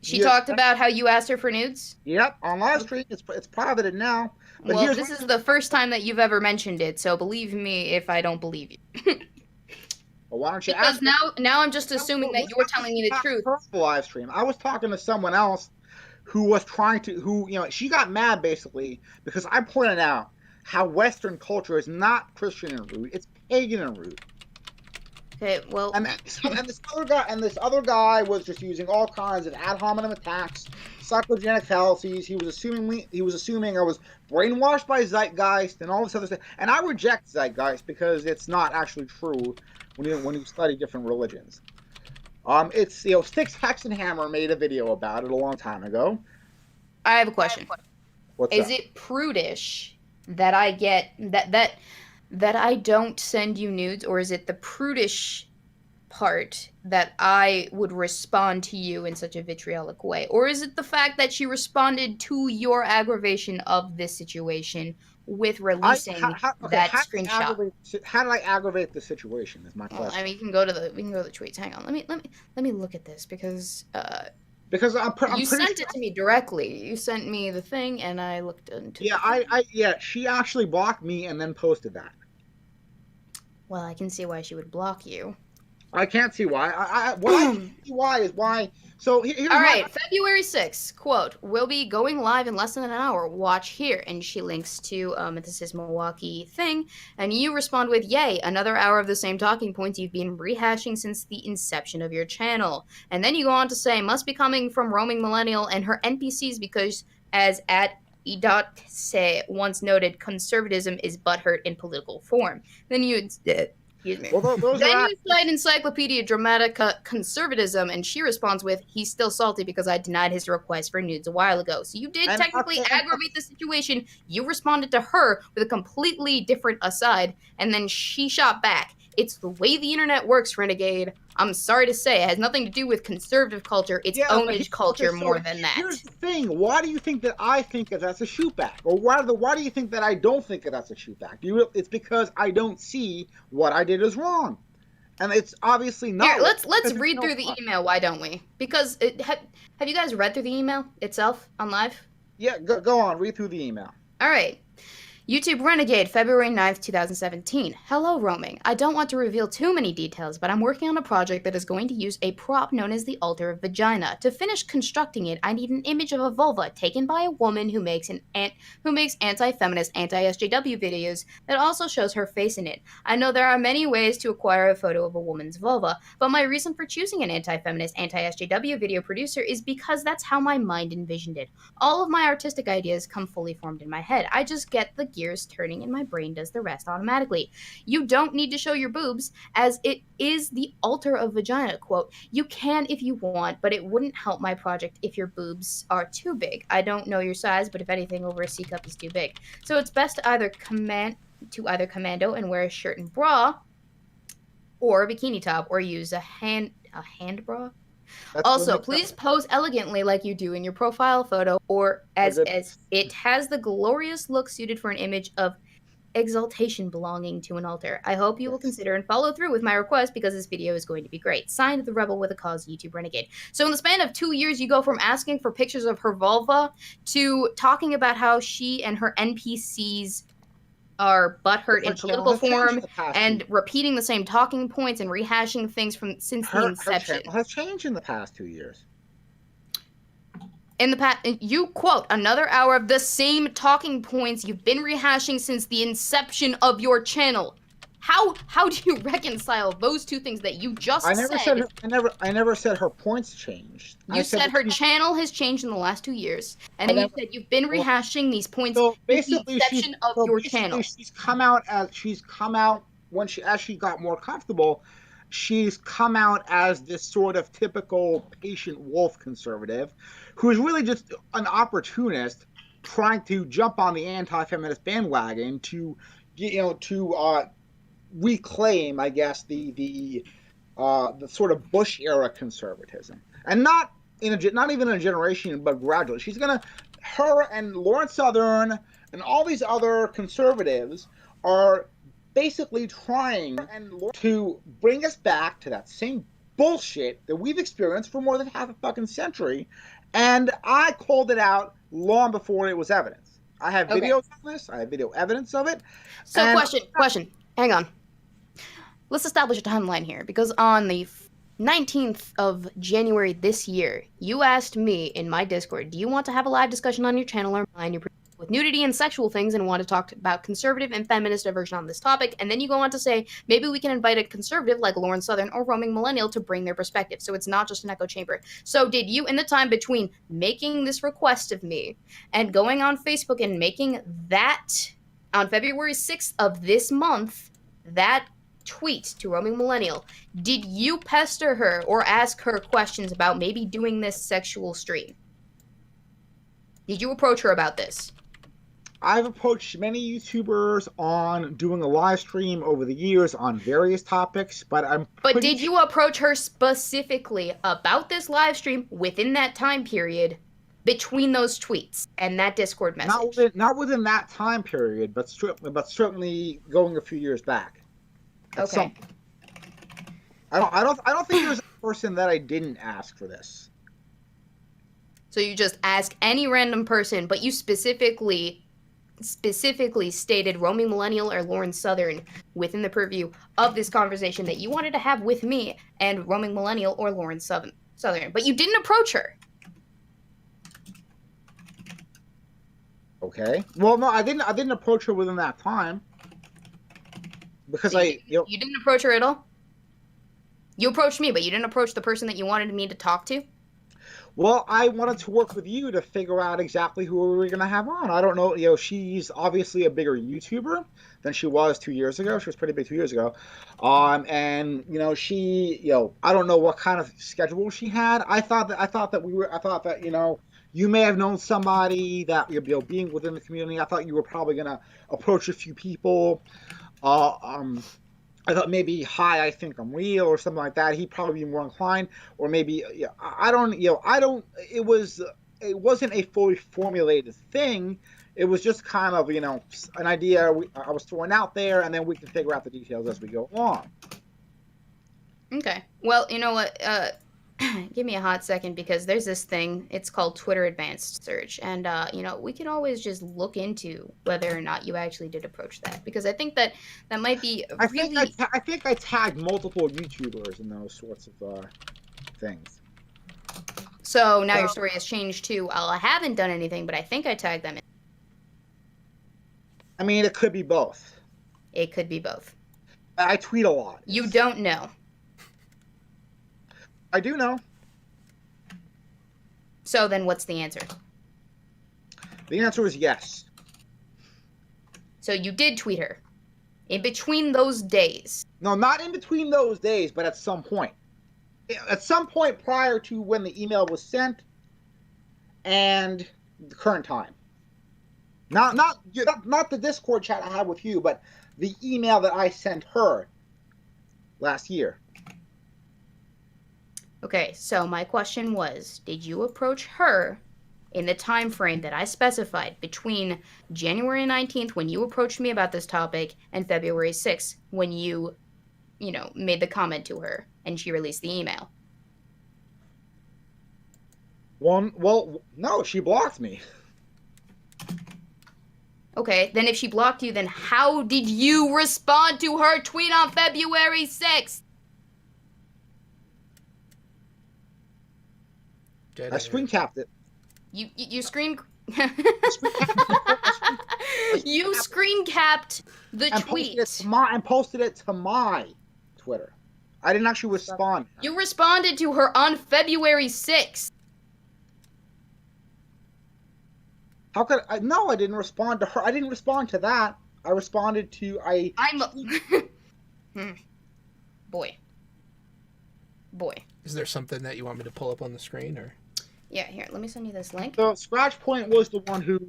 She talked about how you asked her for nudes? Yep, on live stream. It's privated now. But well, this is the first time that you've ever mentioned it, so believe me if I don't believe you. Well, why don't you ask? Because now I'm just assuming that you're telling me the truth. Live stream. I was talking to someone else who was she got mad basically because I pointed out how Western culture is not Christian in root; it's pagan in root. Okay, well, and this other guy was just using all kinds of ad hominem attacks, psychogenic fallacies. He was assuming I was brainwashed by zeitgeist and all this other stuff. And I reject zeitgeist because it's not actually true when you study different religions. It's Sticks Hexenhammer made a video about it a long time ago. I have a question. Is it prudish that I get that I don't send you nudes, or is it the prudish part that I would respond to you in such a vitriolic way? Or is it the fact that she responded to your aggravation of this situation with releasing that screenshot? How did I aggravate the situation is my question. I mean, we can go to the tweets. Hang on. Let me look at this because you sent it to me directly. You sent me the thing, and I looked into it. She actually blocked me and then posted that. Well, I can see why she would block you. I can't see why. What I can see why is why. So here's all right, February 6th, quote, "We'll be going live in less than an hour. Watch here." And she links to this is Milwaukee thing, and you respond with, "Yay, another hour of the same talking points you've been rehashing since the inception of your channel." And then you go on to say, "Must be coming from roaming millennial and her NPCs because, as at E.say once noted, conservatism is butthurt in political form." Then you Excuse me. Well, those Then are you cite Encyclopedia Dramatica conservatism, and she responds with, "He's still salty because I denied his request for nudes a while ago." So you did and technically okay, aggravate the situation. You responded to her with a completely different aside, and then she shot back. It's the way the internet works, Renegade. I'm sorry to say, it has nothing to do with conservative culture. It's yeah, but ownage culture so more than that. here's the thing: why do you think that I think that that's a shoot back, or why do you think that I don't think that that's a shoot back? It's because I don't see what I did as wrong, and it's obviously not. Here, let's because there's read no through the fun. email. Why don't we? Because have you guys read through the email itself on live? Yeah, go on, read through the email. All right. YouTube Renegade, February 9th, 2017. Hello, Roaming. I don't want to reveal too many details, but I'm working on a project that is going to use a prop known as the altar of vagina. To finish constructing it, I need an image of a vulva taken by a woman who makes anti-feminist, anti-SJW videos that also shows her face in it. I know there are many ways to acquire a photo of a woman's vulva, but my reason for choosing an anti-feminist, anti-SJW video producer is because that's how my mind envisioned it. All of my artistic ideas come fully formed in my head. I just get the gears turning and my brain does the rest automatically. You don't need to show your boobs, as it is the altar of vagina, quote. You can if you want, but it wouldn't help my project if your boobs are too big. I don't know your size, but if anything over a C cup is too big. So it's best to either commando and wear a shirt and bra, or a bikini top, or use a hand bra. Also, please pose elegantly like you do in your profile photo, or as it has the glorious look suited for an image of exaltation belonging to an altar. I hope you will consider and follow through with my request because this video is going to be great. Signed, the Rebel with a Cause, YouTube Renegade. So in the span of 2 years, you go from asking for pictures of her vulva to talking about how she and her NPCs are butthurt in political form and repeating the same talking points and rehashing things since the inception. Her channel has changed in the past 2 years. In the past, you quote another hour of the same talking points you've been rehashing since the inception of your channel. How do you reconcile those two things that you just said? I never said her points changed. You said her channel has changed in the last 2 years, and then you said you've been rehashing these points since the inception of your channel. She's come out when she got more comfortable. She's come out as this sort of typical patient wolf conservative, who is really just an opportunist trying to jump on the anti-feminist bandwagon to reclaim, I guess, the sort of Bush era conservatism, and not even in a generation, but gradually. Her and Lauren Southern and all these other conservatives are basically trying to bring us back to that same bullshit that we've experienced for more than half a fucking century, and I called it out long before it was evidence. I have videos on this. I have video evidence of it. So, question. Hang on. Let's establish a timeline here, because on the 19th of January this year, you asked me in my Discord, do you want to have a live discussion on your channel or mine with nudity and sexual things and want to talk about conservative and feminist diversion on this topic? And then you go on to say, maybe we can invite a conservative like Lauren Southern or Roaming Millennial to bring their perspective, so it's not just an echo chamber. So did you, in the time between making this request of me and going on Facebook and making that, on February 6th of this month, that tweet to Roaming Millennial, did you pester her or ask her questions about maybe doing this sexual stream? Did you approach her about this? I've approached many YouTubers on doing a live stream over the years on various topics, but did you approach her specifically about this live stream within that time period between those tweets and that Discord message? Not within that time period, but certainly going a few years back. Okay. I don't think there's a person that I didn't ask for this. So you just ask any random person, but you specifically stated Roaming Millennial or Lauren Southern within the purview of this conversation that you wanted to have with me and Roaming Millennial or Lauren Southern, but you didn't approach her. Okay. Well, no, I didn't approach her within that time. Because so you didn't approach her at all? You approached me, but you didn't approach the person that you wanted me to talk to? Well, I wanted to work with you to figure out exactly who we were going to have on. I don't know. She's obviously a bigger YouTuber than she was 2 years ago. She was pretty big 2 years ago. And she, I don't know what kind of schedule she had. I thought that you may have known somebody that being within the community. I thought you were probably gonna approach a few people. I thought maybe, hi, I think I'm real, or something like that. He'd probably be more inclined, or maybe, I don't. It wasn't a fully formulated thing. It was just kind of, an idea I was throwing out there, and then we can figure out the details as we go along. Okay. Well, you know what? Give me a hot second, because there's this thing. It's called Twitter Advanced Search, and we can always just look into whether or not you actually did approach that, because I think that might be really. I think I tagged multiple YouTubers in those sorts of things. So now your story has changed to, I haven't done anything, but I think I tagged them in. I mean, it could be both. It could be both. I tweet a lot. You don't know. I do know. So then what's the answer? The answer is yes. So you did tweet her. In between those days. No, not in between those days, but at some point. At some point prior to when the email was sent and the current time. Not the Discord chat I had with you, but the email that I sent her last year. Okay, so my question was, did you approach her in the time frame that I specified between January 19th, when you approached me about this topic, and February 6th, when you made the comment to her and she released the email? Well, no, she blocked me. Okay, then if she blocked you, then how did you respond to her tweet on February 6th? I screen capped it. You screen... You screen capped the tweet. Posted it to my Twitter. I didn't actually respond. You responded to her on February 6th. How could I? No, I didn't respond to her. I didn't respond to that. I responded to Boy. Is there something that you want me to pull up on the screen, or? Yeah, here. Let me send you this link. So Scratch Point was the one who.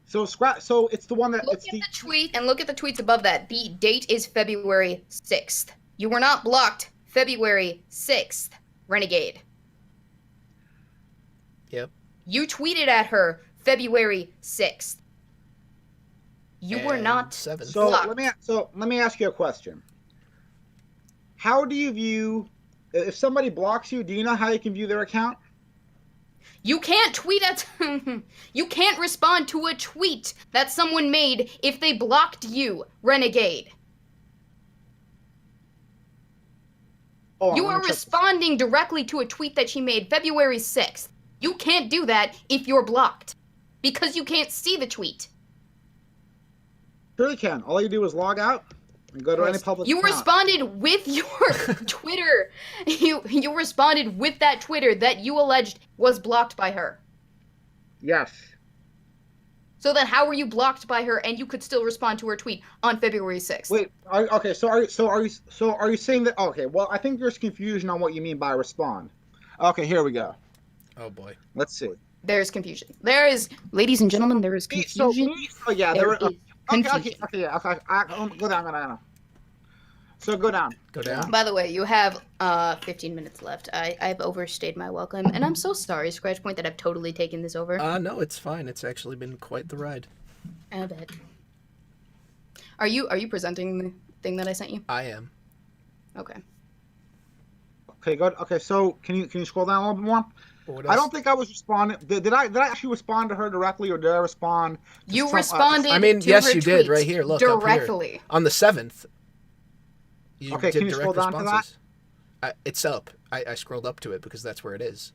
So it's the one that. Look at the tweet and look at the tweets above that. The date is February 6th. You were not blocked February 6th, Renegade. Yep. You tweeted at her February 6th. You were not 7th. blocked. So let me ask you a question. How do you view, if somebody blocks you, do you know how you can view their account? You can't tweet at you can't respond to a tweet that someone made if they blocked you, Renegade. You are responding directly to a tweet that she made February 6th. You can't do that if you're blocked, because you can't see the tweet. Sure you can. All you do is log out and go to any public You account. responded with your Twitter. You responded with that Twitter that you alleged was blocked by her. Yes. So then how were you blocked by her and you could still respond to her tweet on February 6th? Wait, okay, so are you saying that, okay, well, I think there's confusion on what you mean by respond. Okay, here we go. Oh boy. Let's see. There's confusion. There is, ladies and gentlemen, there is confusion. So yeah, there is confusion. Okay, go down. So go down. Go down. By the way, you have 15 minutes left. I've overstayed my welcome, and I'm so sorry, Scratch Point, that I've totally taken this over. No, it's fine. It's actually been quite the ride. I bet. Are you presenting the thing that I sent you? I am. Okay. Okay, good. Okay, so can you scroll down a little bit more? I don't think I was responding. Did I actually respond to her directly, or did I respond? You responded. I mean, to yes, her you did. tweet Right here, look directly up here. On the 7th. Okay, can you scroll down to that? It's up. I scrolled up to it because that's where it is.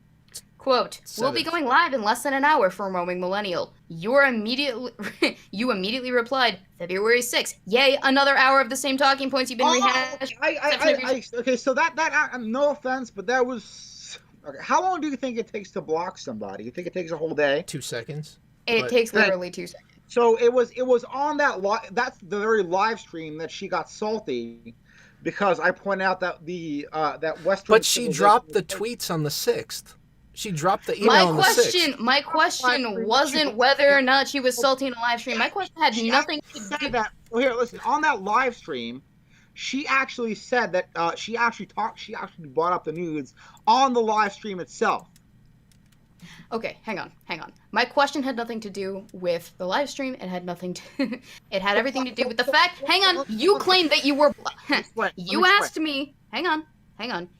Quote, we'll be going live in less than an hour for Roaming Millennial. You immediately replied, February 6th. Yay, another hour of the same talking points you've been rehashing. Okay, so that no offense, but that was... Okay, how long do you think it takes to block somebody? You think it takes a whole day? 2 seconds. It takes literally 2 seconds. So it was on that that's the very live stream that she got salty because I pointed out that that Western. But she dropped the tweets on the 6th. She dropped the email My on the 6th. question wasn't whether or not she was salty in a live stream. My question had nothing to do. That. Well, here, listen. On that live stream, she actually said that she actually brought up the nudes on the live stream itself. Okay, hang on. My question had nothing to do with the live stream. It had nothing to. It had everything to do with the fact. Hang on. You claimed that you were. You asked me. Hang on.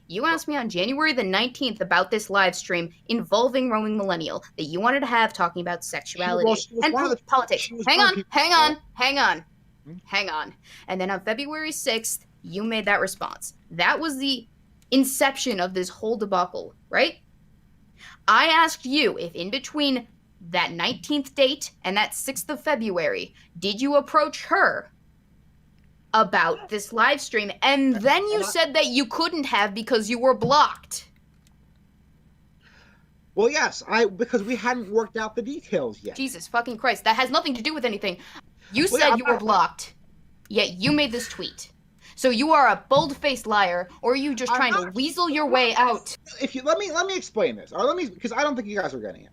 You asked me on January the 19th about this live stream involving Roaming Millennial that you wanted to have talking about sexuality and politics. Hang on. And then on February 6th, you made that response. That was the inception of this whole debacle, right? I asked you if in between that 19th date and that 6th of February, did you approach her about this live stream? And then you said that you couldn't have because you were blocked. Well, yes, because we hadn't worked out the details yet. Jesus fucking Christ, that has nothing to do with anything. You said you were blocked, yet you made this tweet. So you are a bold-faced liar, or are you just trying to weasel your way out? If you let me explain this, or because I don't think you guys are getting it.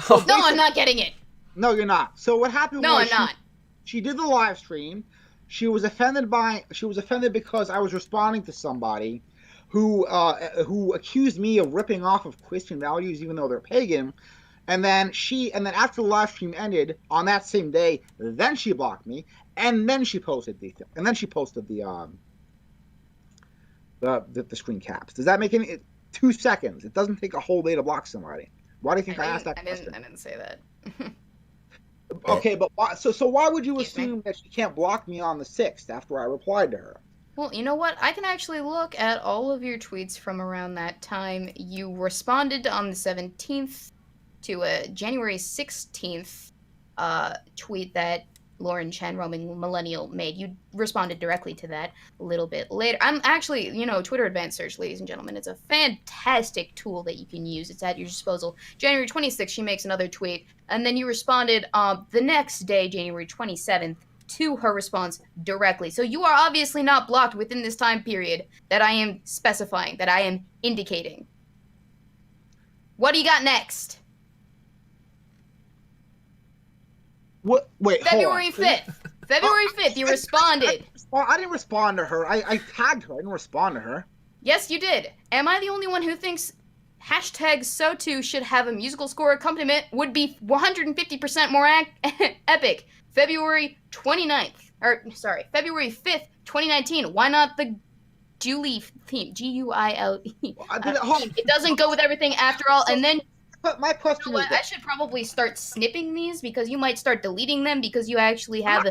So no, I'm not getting it. No, you're not. So what happened? No, I'm not. She did the live stream. She was offended because I was responding to somebody who accused me of ripping off of Christian values, even though they're pagan. And then after the live stream ended on that same day, then she blocked me, and then she posted the screen caps. Does that make any 2 seconds? It doesn't take a whole day to block somebody. Why do you think I asked that question? I didn't say that. Okay, but why? So why would you assume that she can't block me on the 6th after I replied to her? Well, you know what? I can actually look at all of your tweets from around that time. You responded on the 17th to a January 16th tweet that Lauren Chen, Roaming Millennial, made. You responded directly to that a little bit later. I'm actually, Twitter Advanced Search, ladies and gentlemen. It's a fantastic tool that you can use. It's at your disposal. January 26th, she makes another tweet. And then you responded the next day, January 27th, to her response directly. So you are obviously not blocked within this time period that I am specifying, that I am indicating. What do you got next? What? Wait, February 5th. February 5th, you responded. I didn't respond to her. I tagged her. I didn't respond to her. Yes, you did. Am I the only one who thinks #SoTu should have a musical score accompaniment would be 150% more epic? February 29th. February 5th, 2019. Why not the Julie theme? Guile. It doesn't go with everything after all. And then But my question is, I should probably start snipping these because you might start deleting them because you actually have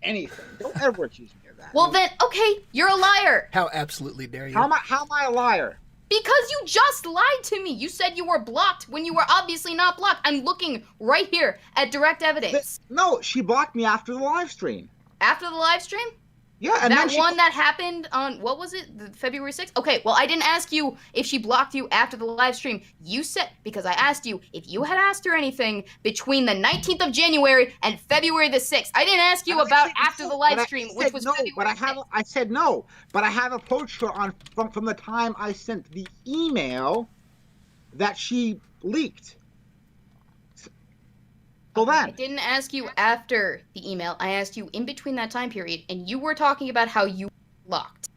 anything. Don't ever accuse me of that. Well then, okay, you're a liar. How absolutely dare you? How am I a liar? Because you just lied to me. You said you were blocked when you were obviously not blocked. I'm looking right here at direct evidence. No, she blocked me after the live stream. After the live stream? Yeah, and that one that happened on, what was it, February 6th? Okay, well, I didn't ask you if she blocked you after the live stream. You said, because I asked you if you had asked her anything between the 19th of January and February the 6th. I didn't ask you about after the live stream, which was February 6th. I said no, but I have approached her from the time I sent the email that she leaked. I didn't ask you after the email. I asked you in between that time period, and you were talking about how you blocked.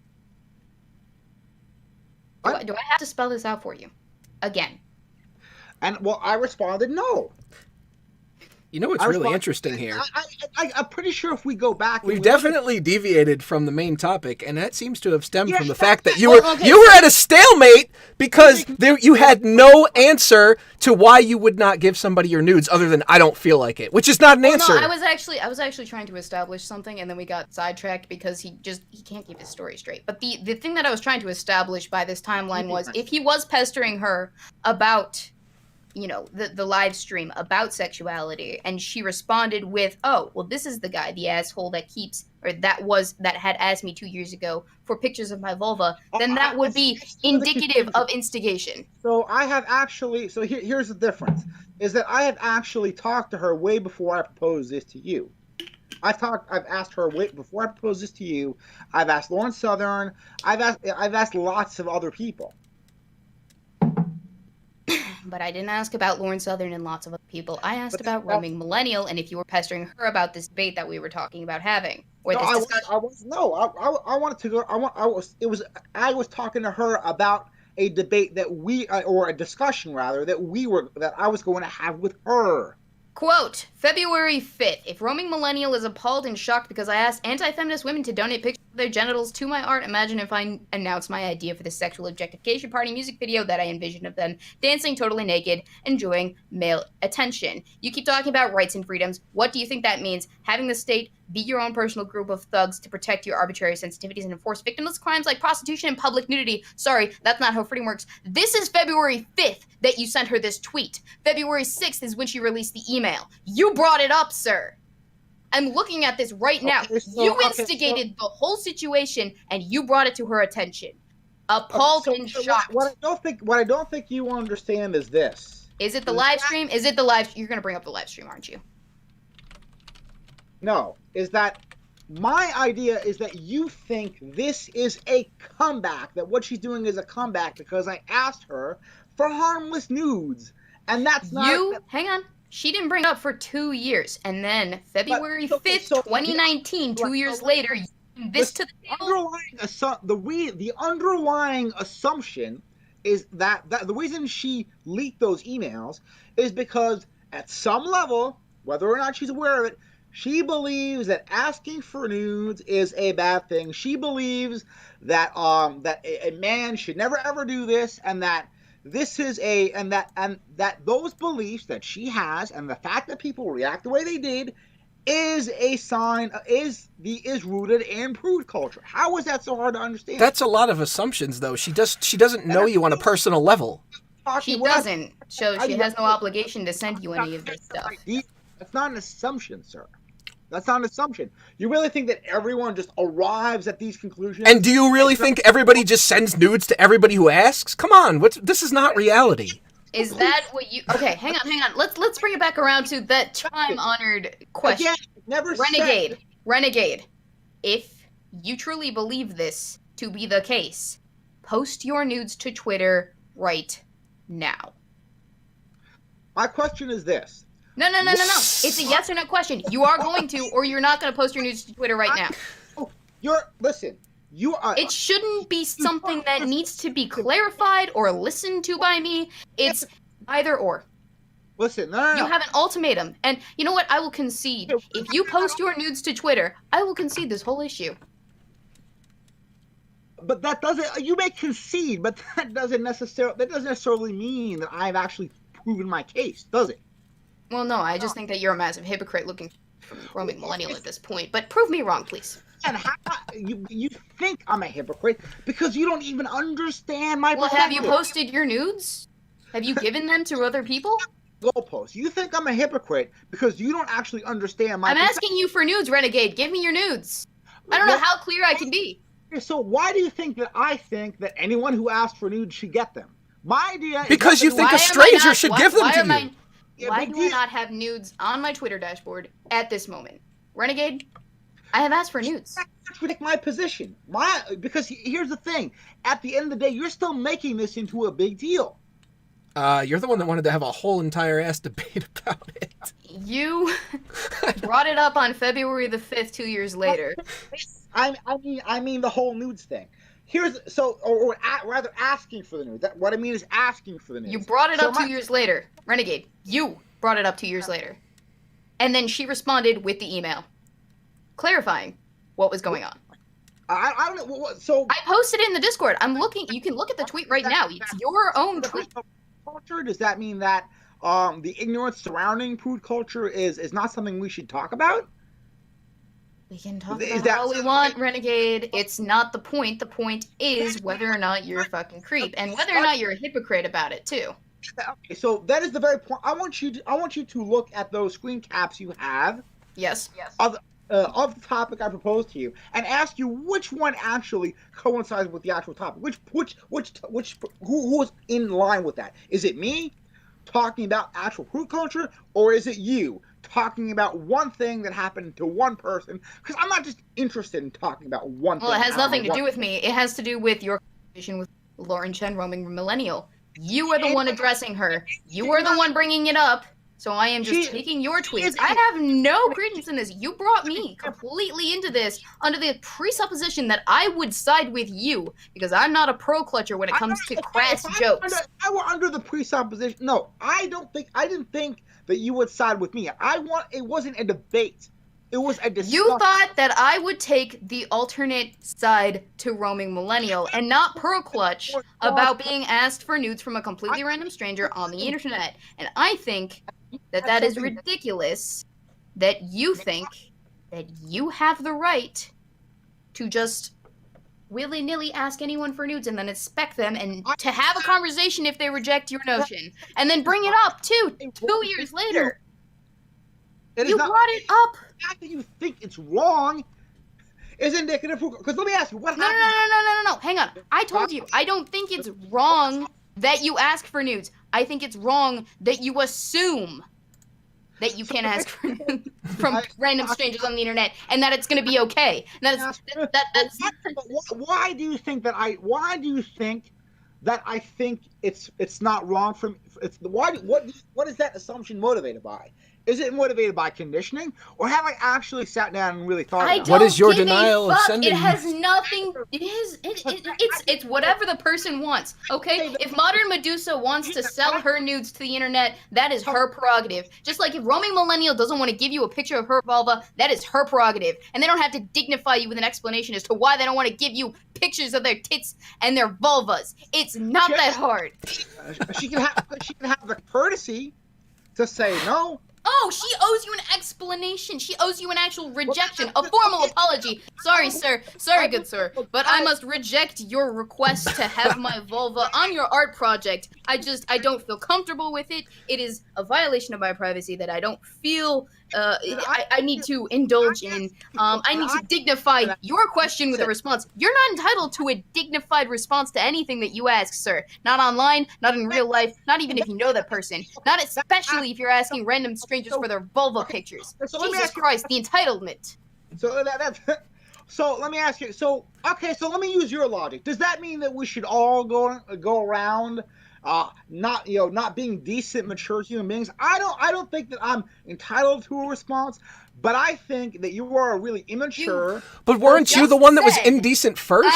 Do I have to spell this out for you? Again. And, well, I responded no. You know what's really interesting here? I'm pretty sure if we go back... We've definitely deviated from the main topic, and that seems to have stemmed from the fact that you were at a stalemate because you had no answer to why you would not give somebody your nudes other than I don't feel like it, which is not an answer. No, I was actually trying to establish something, and then we got sidetracked because he can't keep his story straight. But the thing that I was trying to establish by this timeline was if he was pestering her about the live stream about sexuality, and she responded with, "Oh, well, this is the guy, the asshole that had asked me 2 years ago for pictures of my vulva," then that would be indicative of instigation. So I have actually. So here's the difference: is that I have actually talked to her way before I proposed this to you. I've asked her way before I proposed this to you. I've asked Lauren Southern. I've asked lots of other people. But I didn't ask about Lauren Southern and lots of other people. I asked about Roaming Millennial, and if you were pestering her about this debate that we were talking about having, or this discussion. I wanted to go. I was talking to her about a debate that or a discussion rather, that I was going to have with her. Quote, February 5th. If Roaming Millennial is appalled and shocked because I asked anti-feminist women to donate pictures of their genitals to my art, imagine if I announced my idea for the sexual objectification party music video that I envisioned of them dancing totally naked, enjoying male attention. You keep talking about rights and freedoms. What do you think that means? Having the state be your own personal group of thugs to protect your arbitrary sensitivities and enforce victimless crimes like prostitution and public nudity. Sorry, that's not how freedom works. This is February 5th that you sent her this tweet. February 6th is when she released the email. You brought it up, sir. I'm looking at this right now. You instigated the whole situation, and you brought it to her attention. Appalled and shocked. What I don't think you understand is this. Is it the live stream? Is it the live? You're gonna bring up the live stream, aren't you? No, is that my idea is that you think this is a comeback, that what she's doing is a comeback because I asked her for harmless nudes. And that's not... Hang on. She didn't bring it up for 2 years. And then February 5th, 2019, 2 years later, you bring this to the table. The underlying assumption is that the reason she leaked those emails is because at some level, whether or not she's aware of it, she believes that asking for nudes is a bad thing. She believes that that a man should never ever do this, and that this is that those beliefs that she has, and the fact that people react the way they did, is a sign is rooted in prude culture. How is that so hard to understand? That's a lot of assumptions, though. She doesn't know you on a personal level. She doesn't. So she has no obligation to send you any of this stuff. That's not an assumption, sir. That's not an assumption. You really think that everyone just arrives at these conclusions? And do you really think everybody just sends nudes to everybody who asks? Come on, this is not reality. Is that what you... Okay, hang on. Let's bring it back around to that time-honored question. Again, Renegade. If you truly believe this to be the case, post your nudes to Twitter right now. My question is this. No. It's a yes or no question. You are going to, or you're not going to post your news to Twitter right now. You are... It shouldn't be something that needs to be clarified or listened to by me. It's either or. Listen, no. You have an ultimatum. And you know what? I will concede. If you post your nudes to Twitter, I will concede this whole issue. But that doesn't... You may concede, but that doesn't necessarily mean that I've actually proven my case, does it? Well, no, I just think that you're a massive hypocrite looking from Roaming Millennial at this point. But prove me wrong, please. And you think I'm a hypocrite because you don't even understand my perspective. Well, have you posted your nudes? Have you given them to other people? Goalposts. You think I'm a hypocrite because you don't actually understand my... I'm asking you for nudes, Renegade. Give me your nudes. I don't know how clear I can be. So why do you think that I think that anyone who asks for nudes should get them? My idea is... Because you think a stranger should give them to you. Why do I not have nudes on my Twitter dashboard at this moment? Renegade, I have asked for nudes. That's my position. Because here's the thing. At the end of the day, you're still making this into a big deal. You're the one that wanted to have a whole entire ass debate about it. You brought it up on February the 5th, 2 years later. I mean the whole nudes thing. Rather asking for the nudes. What I mean is asking for the nudes. You brought it up 2 years later. Renegade, you brought it up 2 years later. And then she responded with the email, clarifying what was going on. I don't know. So I posted it in the Discord. I'm looking. You can look at the tweet right now. It's your own tweet. Culture? Does that mean that the ignorance surrounding prude culture is not something we should talk about? We can talk about all we want, Renegade. It's not the point. The point is whether or not you're a fucking creep, and whether or not you're a hypocrite about it, too. Okay, so that is the very point. I want you to look at those screen caps you have Yes. of the topic I proposed to you, and ask you which one actually coincides with the actual topic. Who is in line with that? Is it me talking about actual Prude culture, or is it you talking about one thing that happened to one person? Because I'm not just interested in talking about one thing. Well, it has nothing to do with me. It has to do with your conversation with Lauren Chen, roaming millennial. You are the one addressing her. You are the one bringing it up. So I am just taking your tweets. I have no credence in this. You brought me completely into this under the presupposition that I would side with you because I'm not a pro clutcher when it comes to crass jokes. I were under the presupposition. No, I didn't think that you would side with me. It wasn't a debate. It was a discussion. You thought that I would take the alternate side to roaming millennial and not pro clutch about being asked for nudes from a completely random stranger on the internet. And I think that is ridiculous that you think that you have the right to just willy-nilly ask anyone for nudes and then expect them and to have a conversation if they reject your notion and then bring it up too 2 years later. You brought it up. The fact that you think it's wrong is indicative. Because let me ask you, what happened? No. Hang on. I told you, I don't think it's wrong that you ask for nudes. I think it's wrong that you assume that you can't ask for nudes from random strangers on the internet and that it's going to be okay. That's Why do you think that I think it's not wrong from what is that assumption motivated by? Is it motivated by conditioning, or have I actually sat down and really thought about it? What is your denial of sending? It has nothing. It's whatever the person wants. Okay, if Modern Medusa wants to sell her nudes to the internet, that is her prerogative. Just like if Roaming Millennial doesn't want to give you a picture of her vulva, that is her prerogative, and they don't have to dignify you with an explanation as to why they don't want to give you pictures of their tits and their vulvas. It's not that hard. She can have the courtesy to say no. Oh, she owes you an explanation. She owes you an actual rejection, a formal apology. Sorry, sir. Sorry, good sir. But I must reject your request to have my vulva on your art project. I don't feel comfortable with it. It is a violation of my privacy that I don't feel I need to indulge in. I need to dignify your question with a response. You're not entitled to a dignified response to anything that you ask, sir. Not online, not in real life, not even if you know that person. Not especially if you're asking random strangers for their vulva pictures. Jesus Christ, the entitlement. So let me ask you. So let me use your logic. Does that mean that we should all go around not being decent, mature human beings? I don't think that I'm entitled to a response, but I think that you are really immature. But weren't you the one that was indecent first?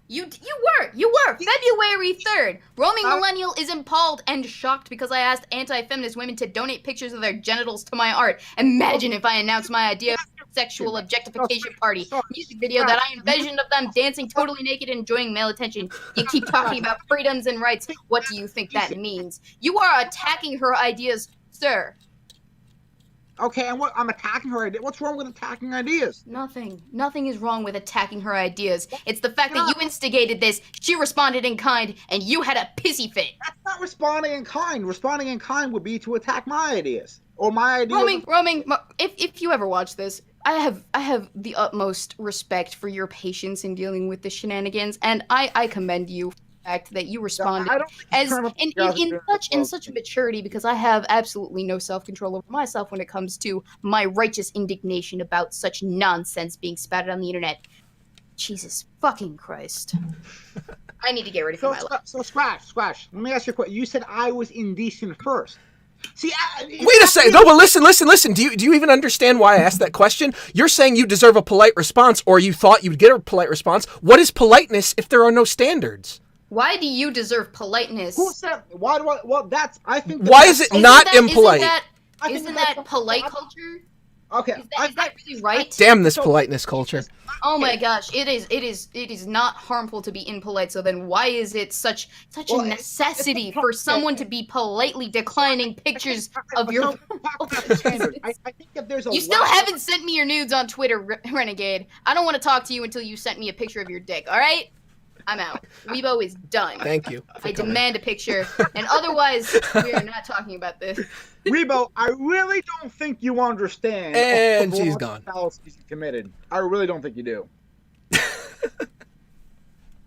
You were. February 3rd. Roaming Millennial is appalled and shocked because I asked anti-feminist women to donate pictures of their genitals to my art. Imagine if I announced my idea of a sexual objectification party. Music video that I envisioned of them dancing totally naked and enjoying male attention. You keep talking about freedoms and rights. What do you think that means? You are attacking her ideas, sir. Okay, and I'm attacking her idea. What's wrong with attacking ideas? Nothing. Nothing is wrong with attacking her ideas. It's the fact that you instigated this, she responded in kind, and you had a pissy fit. That's not responding in kind. Responding in kind would be to attack my ideas. Or my ideas. Roaming, if you ever watch this, I have the utmost respect for your patience in dealing with the shenanigans, and I commend you. Fact that you responded as in such maturity, because I have absolutely no self-control over myself when it comes to my righteous indignation about such nonsense being spouted on the internet. Jesus fucking Christ. I need to get ready for my life. So Squash, let me ask you a question. You said I was indecent first. See, wait a second. No, but listen. Do you even understand why I asked that question? You're saying you deserve a polite response, or you thought you'd get a polite response. What is politeness if there are no standards? Why do you deserve politeness? Who said? Why do I? Well, that's. I think. Why is it not impolite? Isn't that polite culture? Okay. Is that really right? Damn this politeness culture. Oh my gosh, it is not harmful to be impolite. So then, why is it such a necessity for someone to be politely declining pictures of your? I think that there's a. You still haven't sent me your nudes on Twitter, Renegade. I don't want to talk to you until you sent me a picture of your dick. All right. I'm out. Weebo is done. Thank you. I demand a picture, and otherwise, we are not talking about this. Weebo, I really don't think you understand. And all she's the gone. fallacies you committed. I really don't think you do.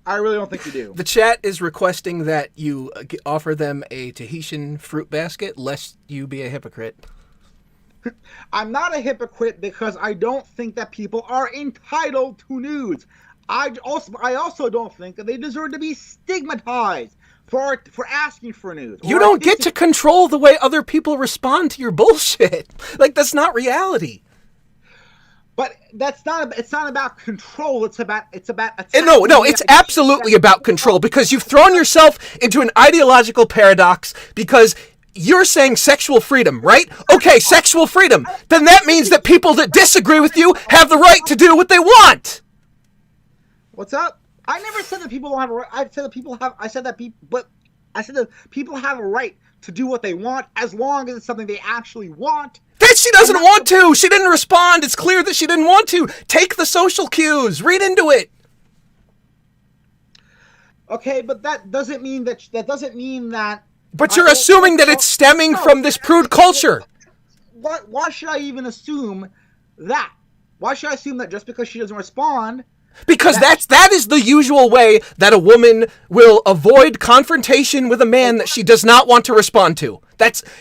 I really don't think you do. The chat is requesting that you offer them a Tahitian fruit basket, lest you be a hypocrite. I'm not a hypocrite because I don't think that people are entitled to nudes. I also don't think that they deserve to be stigmatized for asking for nudes. You don't get to control the way other people respond to your bullshit. Like, that's not reality. But it's not about control. It's about No, it's absolutely about control, because you've thrown yourself into an ideological paradox because you're saying sexual freedom, right? Okay, sexual freedom. Then that means that people that disagree with you have the right to do what they want. What's up? I never said that people don't have a right. I said that people have a right to do what they want as long as it's something they actually want. That she doesn't want to. She didn't respond. It's clear that she didn't want to. Take the social cues. Read into it. Okay, but that doesn't mean that. But you're assuming that it's stemming from this prude culture. Why should I even assume that? Why should I assume that just because she doesn't respond? Because that is the usual way that a woman will avoid confrontation with a man that she does not want to respond to.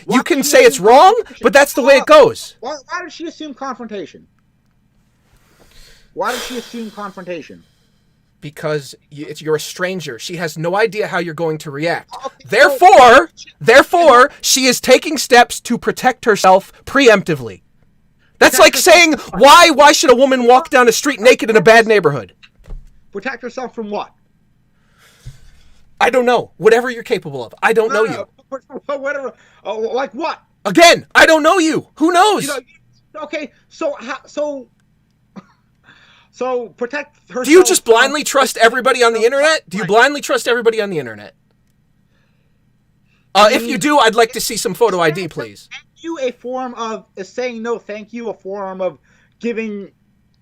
You can say it's wrong, but that's the way it goes. Why did she assume confrontation? Why did she assume confrontation? Because you're a stranger. She has no idea how you're going to react. Okay, Therefore, she is taking steps to protect herself preemptively. That's like saying, why should a woman walk down a street naked in a bad neighborhood? Protect herself from what? I don't know. Whatever you're capable of. I don't know you. Whatever. Like what? Again, I don't know you. Who knows? Okay, so protect herself. Do you just blindly trust everybody on the internet? Do you blindly trust everybody on the internet? If you do, I'd like to see some photo ID, please. You a form of saying no thank you, a form of giving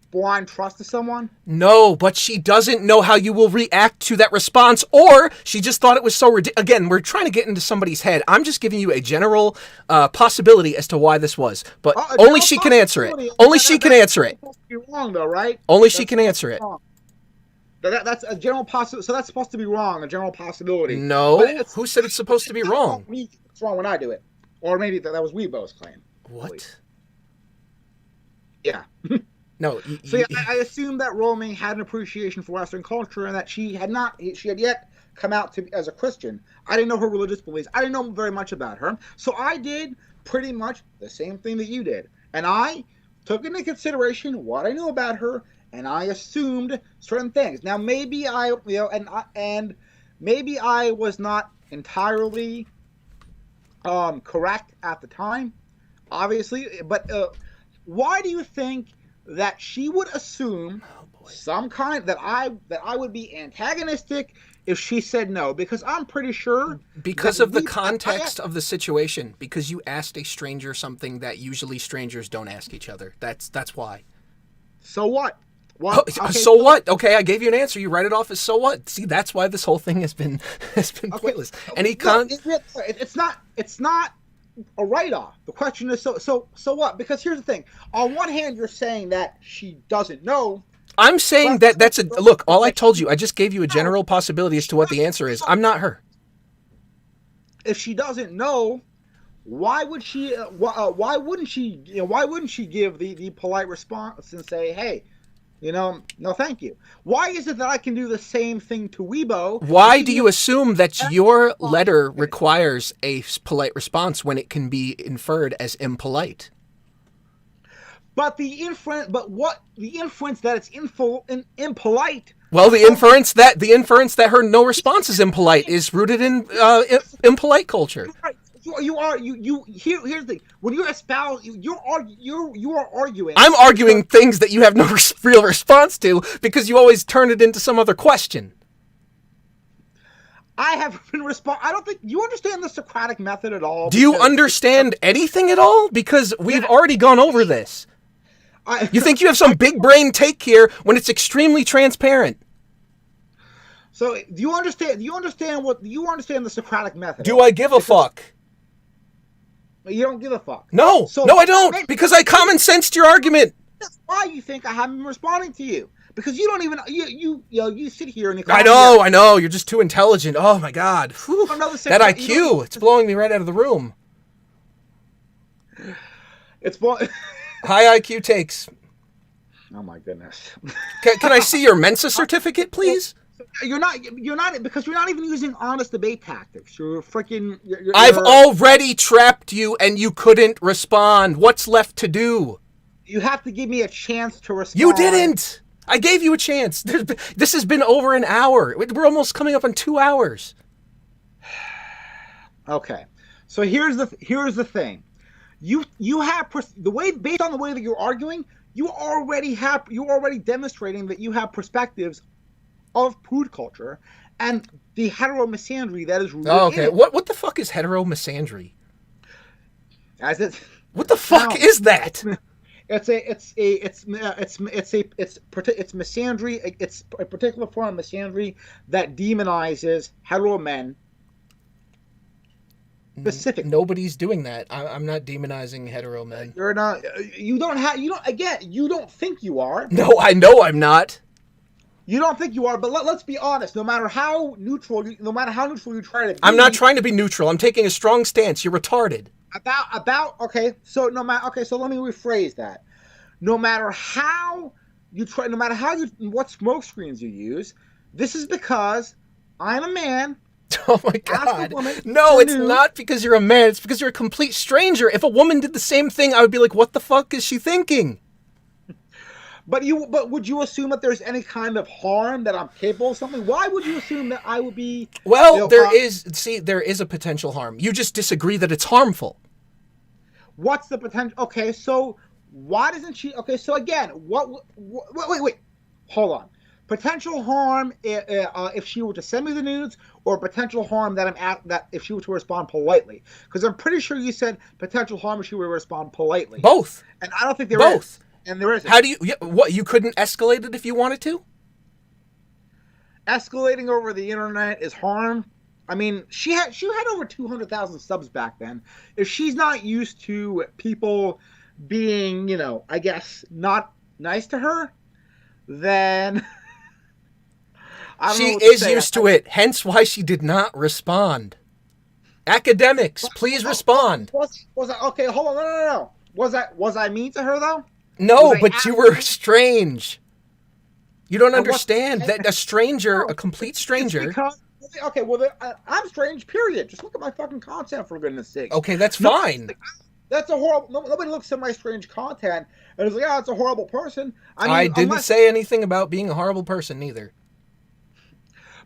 blind trust to someone? No, but she doesn't know how you will react to that response, or she just thought it was so ridiculous. Again, we're trying to get into somebody's head. I'm just giving you a general possibility as to why this was, but only she can answer it. Only she can answer it. Supposed to be wrong, though, right? Only she can answer it. That's a general possibility. So that's supposed to be wrong, a general possibility. No, who said it's supposed to be wrong? It's wrong when I do it. Or maybe that was Weebo's claim. What? Yeah. No. I assumed that Romy had an appreciation for Western culture and that she had yet come out as a Christian. I didn't know her religious beliefs. I didn't know very much about her. So I did pretty much the same thing that you did. And I took into consideration what I knew about her, and I assumed certain things. Now maybe maybe I was not entirely correct at the time, obviously, but why do you think that she would assume some kind that I would be antagonistic if she said no? Because I'm pretty sure because of the context of the situation, because you asked a stranger something that usually strangers don't ask each other. That's why. So what? So what? Okay, I gave you an answer. You write it off as so what? See, that's why this whole thing has been pointless. It's not a write-off. The question is so what? Because here's the thing. On one hand, you're saying that she doesn't know. I'm saying that's a look. All I told you, I just gave you a general possibility as to what the answer is. I'm not her. If she doesn't know, why would she? Why wouldn't she? Why wouldn't she give the polite response and say, "Hey, no, thank you"? Why is it that I can do the same thing to Weebo? Why do you assume that your letter requires a polite response when it can be inferred as impolite? But the inference that it's impolite. Well, the inference that her no response is impolite is rooted in impolite culture. Right. Here's the thing. When you espouse, you are arguing. I'm arguing things that you have no real response to because you always turn it into some other question. I have been I don't think you understand the Socratic method at all. Do you understand anything at all? Because we've already gone over this. You think you have some big brain take here when it's extremely transparent. So do you understand? Do you understand the Socratic method? Do I give a fuck? You don't give a fuck. No, So no, I don't, because I common sensed your argument. That's why you think I haven't been responding to you, because you don't even you sit here and you. I know. You're just too intelligent. Oh my god, whew. That IQ, it's blowing me right out of the room. It's high IQ takes. Oh my goodness. Can I see your Mensa certificate, please? You're not because you're not even using honest debate tactics. You're freaking. I've already trapped you and you couldn't respond. What's left to do? You have to give me a chance to respond. You didn't. I gave you a chance. This has been over an hour. We're almost coming up on 2 hours. Okay, so here's the thing. You have based on the way that you're arguing, you're already demonstrating that you have perspectives of prude culture and the heteromisandry that is rooted in it. What the fuck is heteromisandry? What the fuck is that? It's misandry. It's a particular form of misandry that demonizes hetero men. Specifically, nobody's doing that. I'm not demonizing hetero men. You're not. You don't have. You don't. Again, you don't think you are. No, I know I'm not. You don't think you are, but let's be honest. No matter how neutral you try to be, I'm not trying to be neutral. I'm taking a strong stance. You're retarded. Okay. So let me rephrase that. No matter how what smoke screens you use, this is because I'm a man. Oh my god. No, it's not because you're a man. It's because you're a complete stranger. If a woman did the same thing, I would be like, what the fuck is she thinking? But would you assume that there's any kind of harm that I'm capable of something? Why would you assume that I would be? Well, there is a potential harm. You just disagree that it's harmful. What's the potential? Okay, so why doesn't she? Okay, so again, wait, hold on. Potential harm if she were to send me the nudes, or potential harm that if she were to respond politely? Because I'm pretty sure you said potential harm if she were to respond politely. Both. And I don't think there is. Both. And there isn't. How do you? What, you couldn't escalate it if you wanted to? Escalating over the internet is harm. I mean, she had over 200,000 subs back then. If she's not used to people being, I guess, not nice to her, then I don't know what to say. She is used to it. Hence why she did not respond. Academics, please respond. Okay, hold on. No. Was I mean to her though? No, but you were strange. You don't understand that a complete stranger. I'm strange, period. Just look at my fucking content, for goodness sake. Okay, that's fine. That's a horrible. Nobody looks at my strange content and is like, it's a horrible person. I didn't say anything about being a horrible person either.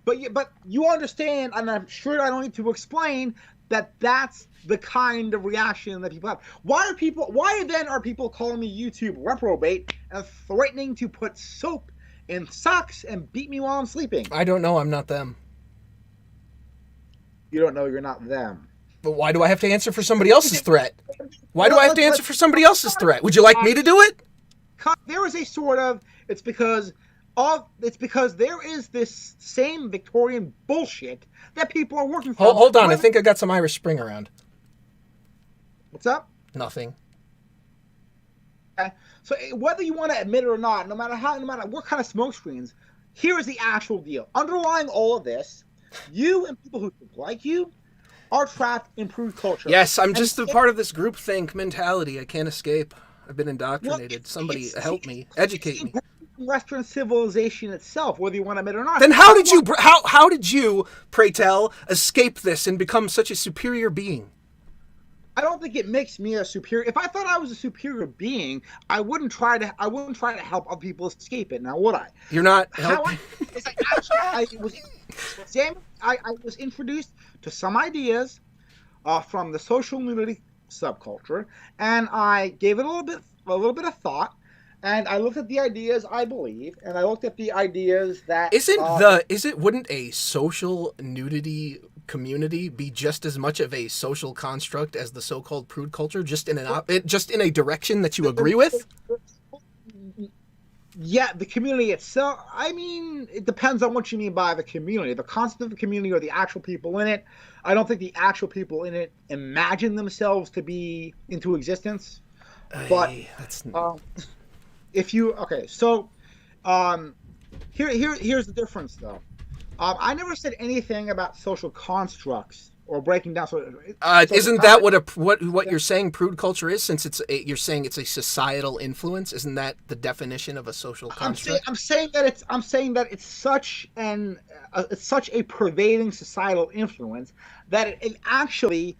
But you understand, and I'm sure I don't need to explain that that's the kind of reaction that people have. Why then are people calling me YouTube reprobate and threatening to put soap in socks and beat me while I'm sleeping? I don't know. I'm not them. You don't know you're not them. But why do I have to answer for somebody else's threat? Why do I have to answer for somebody else's threat? Would you like me to do it? There is a sort of, it's because there is this same Victorian bullshit that people are working for. Hold on, I think I got some Irish Spring around. What's up? Nothing. Okay. So whether you want to admit it or not, no matter what kind of smoke screens, here is the actual deal. Underlying all of this, you and people who think like you are trapped in prude culture. Yes, I'm just a part of this groupthink mentality. I can't escape. I've been indoctrinated. Somebody help me, educate me. Western civilization itself, whether you want to admit it or not. Then how did you, pray tell, escape this and become such a superior being? I don't think it makes me a superior. If I thought I was a superior being, I wouldn't try to help other people escape it. Now, would I? You're not helping. I was introduced to some ideas from the social nudity subculture, and I gave it a little bit of thought. And I looked at the ideas I believe, and I looked at the ideas that wouldn't a social nudity community be just as much of a social construct as the so-called prude culture, just in a direction that you agree with? Yeah, the community itself, I mean, it depends on what you mean by the community. The concept of the community or the actual people in it. I don't think the actual people in it imagine themselves to be into existence. But That's um, if you okay, so um, here's the difference though. I never said anything about social constructs or breaking down social isn't that constructs. what you're saying prude culture is? Since you're saying it's a societal influence, isn't that the definition of a social construct? I'm saying that it's such a pervading societal influence that it actually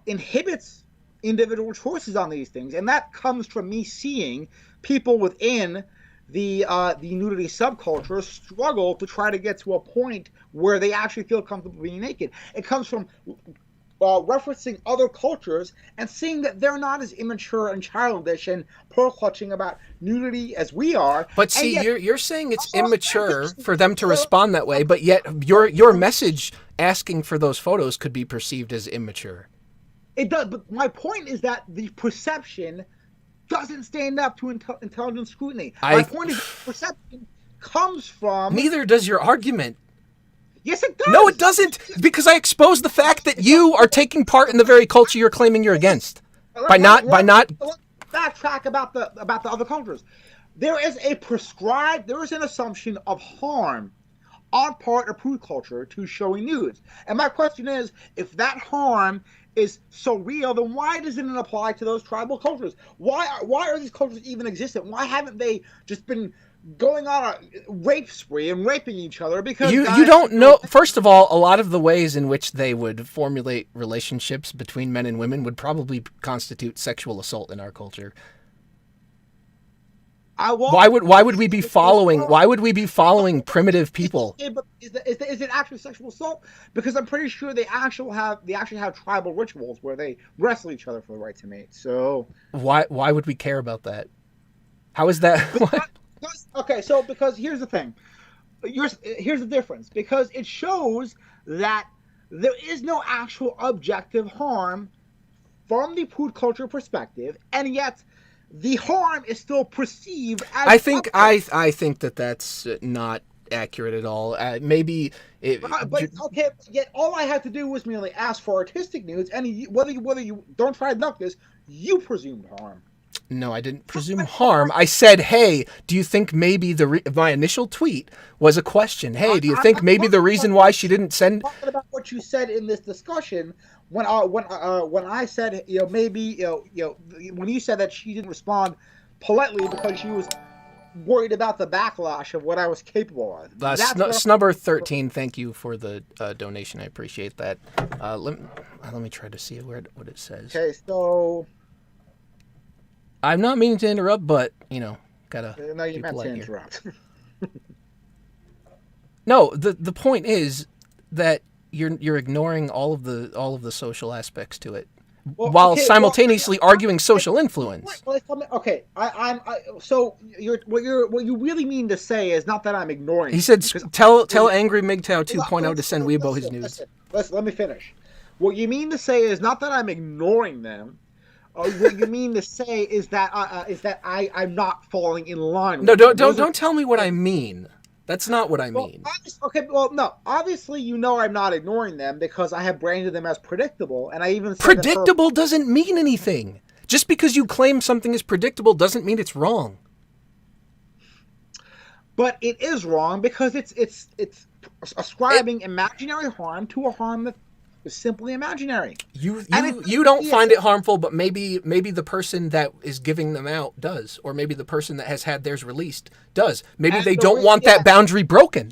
inhibits individual choices on these things, and that comes from me seeing people within the nudity subculture struggle to try to get to a point where they actually feel comfortable being naked. It comes from referencing other cultures and seeing that they're not as immature and childish and pearl clutching about nudity as we are. But see, you're saying it's immature for them to respond that way, but yet your message asking for those photos could be perceived as immature. It does, but my point is that the perception doesn't stand up to intelligent scrutiny. My point is that perception comes from... Neither does your argument. Yes, it does. No, it doesn't, because I exposed the fact that you are taking part in the very culture you're claiming you're against by not backtrack about the other cultures. There is an assumption of harm on part of prude culture to showing nudes. And my question is, if that harm is so real, then why doesn't it apply to those tribal cultures? Why are these cultures even existent? Why haven't they just been going on a rape spree and raping each other? Because you don't know. First of all, a lot of the ways in which they would formulate relationships between men and women would probably constitute sexual assault in our culture. Why would we be following primitive people? But is it actually sexual assault? Because I'm pretty sure they actually have tribal rituals where they wrestle each other for the right to mate. So why would we care about that? How is that? Because here's the thing. Here's the difference. Because it shows that there is no actual objective harm from the prude culture perspective, and yet the harm is still perceived as... I think that that's not accurate at all. Maybe it... Yet all I had to do was merely ask for artistic nudes, and whether you don't try to duck this, you presumed harm. No, I didn't presume harm. I said, hey, do you think maybe my initial tweet was a question? Hey, do you think maybe the reason why she didn't send... I'm talking about what you said in this discussion when I said, maybe, when you said that she didn't respond politely because she was worried about the backlash of what I was capable of. Snubber 13, thank you for the donation. I appreciate that. Let me try to see what it says. Okay, so... I'm not meaning to interrupt, but, gotta... No, you meant to interrupt. No, the point is that you're ignoring all of the social aspects to it, while simultaneously arguing social influence. Okay, so what you really mean to say is not that I'm ignoring. He said, "Tell Angry MGTOW 2.0 to send Weebo his news." Let me finish. What you mean to say is not that I'm ignoring them. What you mean to say is that I'm not falling in line. No, don't tell me what I mean. That's not what I mean. No. Obviously, I'm not ignoring them because I have branded them as predictable, and I even said predictable doesn't mean anything. Just because you claim something is predictable doesn't mean it's wrong. But it is wrong because it's ascribing imaginary harm to a harm that is simply imaginary. You don't find it harmful, but maybe the person that is giving them out does, or maybe the person that has had theirs released does. Maybe they don't want that boundary broken.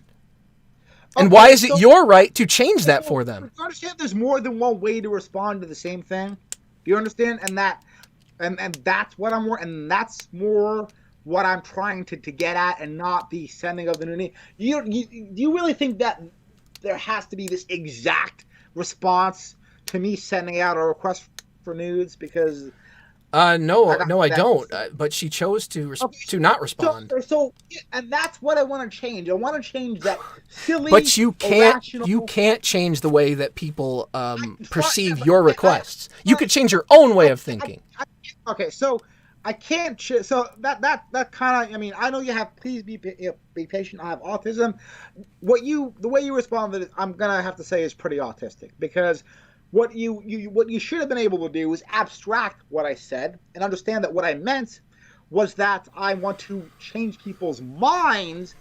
And why is it your right to change that for them? You understand there's more than one way to respond to the same thing? Do you understand? And that's what that's more what I'm trying to get at, and not the sending of the nudity. You really think that there has to be this exact response to me sending out a request for nudes? Because no, I don't. But she chose to not respond. So, and that's what I want to change. I want to change that silly. But you can't change the way that people perceive your requests. You could change your own way of thinking. Okay, so I can't. So that kind of. I mean, I know you have. Please be patient. I have autism. The way you responded, I'm gonna have to say, is pretty autistic, because what you should have been able to do is abstract what I said and understand that what I meant was that I want to change people's minds.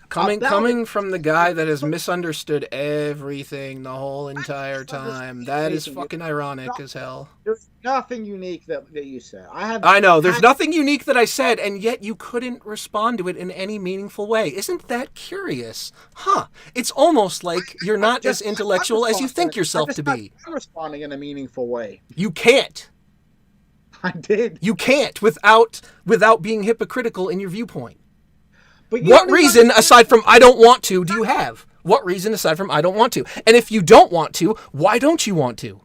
Coming from the guy that has misunderstood everything the whole entire time, that is fucking ironic as hell. There's nothing unique that you said. I know, there's nothing unique that I said, and yet you couldn't respond to it in any meaningful way. Isn't that curious? Huh. It's almost like you're not as intellectual as you think yourself to be. I'm responding in a meaningful way. You can't. I did. You can't without being hypocritical in your viewpoint. But what reason, aside from I don't want to, do you have? What reason, aside from I don't want to? And if you don't want to, why don't you want to?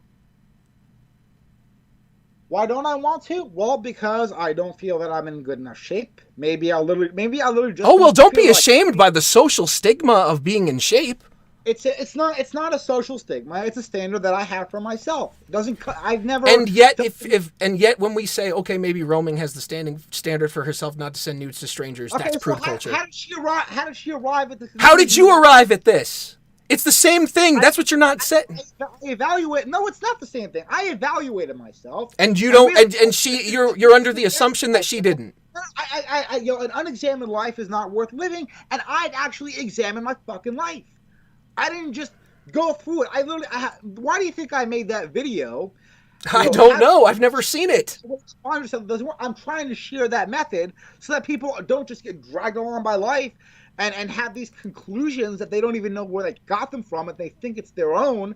Why don't I want to? Well, because I don't feel that I'm in good enough shape. Maybe I'll literally just... Oh, well, don't be ashamed by the social stigma of being in shape. It's not a social stigma. It's a standard that I have for myself. It doesn't... I've never... And yet, yet when we say, okay, maybe roaming has the standard for herself not to send nudes to strangers, that's prude culture. How did she arrive at this? How did you arrive at this? It's the same thing. That's what you're not saying. I evaluate. No, it's not the same thing. I evaluated myself. And you don't. And she. You're under the assumption that she didn't. An unexamined life is not worth living, and I'd actually examine my fucking life. I didn't just go through it. Why do you think I made that video? I don't know. I've never seen it. I'm trying to share that method so that people don't just get dragged along by life and have these conclusions that they don't even know where they got them from, and they think it's their own.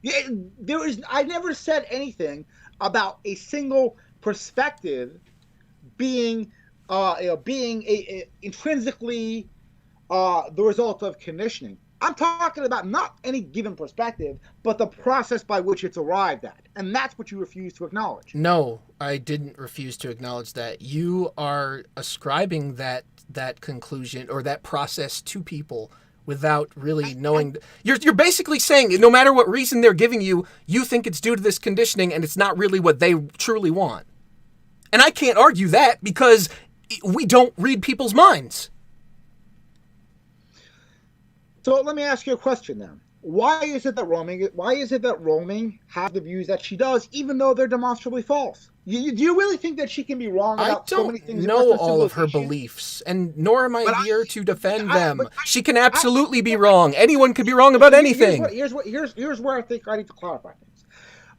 I never said anything about a single perspective being intrinsically the result of conditioning. I'm talking about not any given perspective, but the process by which it's arrived at. And that's what you refuse to acknowledge. No, I didn't refuse to acknowledge that. You are ascribing that conclusion or that process to people without really knowing. You're basically saying no matter what reason they're giving you, you think it's due to this conditioning and it's not really what they truly want. And I can't argue that because we don't read people's minds. So let me ask you a question then. Why is it that roaming has the views that she does, even though they're demonstrably false? Do you really think that she can be wrong about so many things? I don't know all of her beliefs, and nor am I here to defend them. She can absolutely be wrong. Anyone could be wrong about anything. Here's where I think I need to clarify things.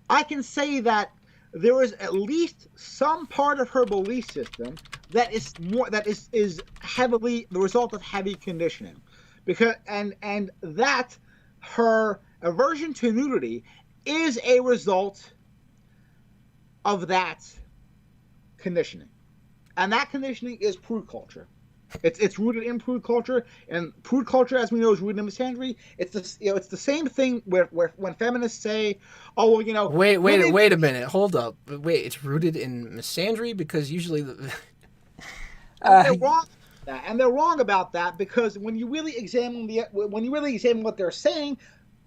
I can say that there is at least some part of her belief system that is heavily the result of heavy conditioning. Because and that her aversion to nudity is a result of that conditioning, and that conditioning is prude culture. It's rooted in prude culture, and prude culture, as we know, is rooted in misandry. It's the same thing where when feminists say, "Oh, well, wait a minute, hold up, wait, it's rooted in misandry," because usually they're wrong. And they're wrong about that, because when you really examine what they're saying,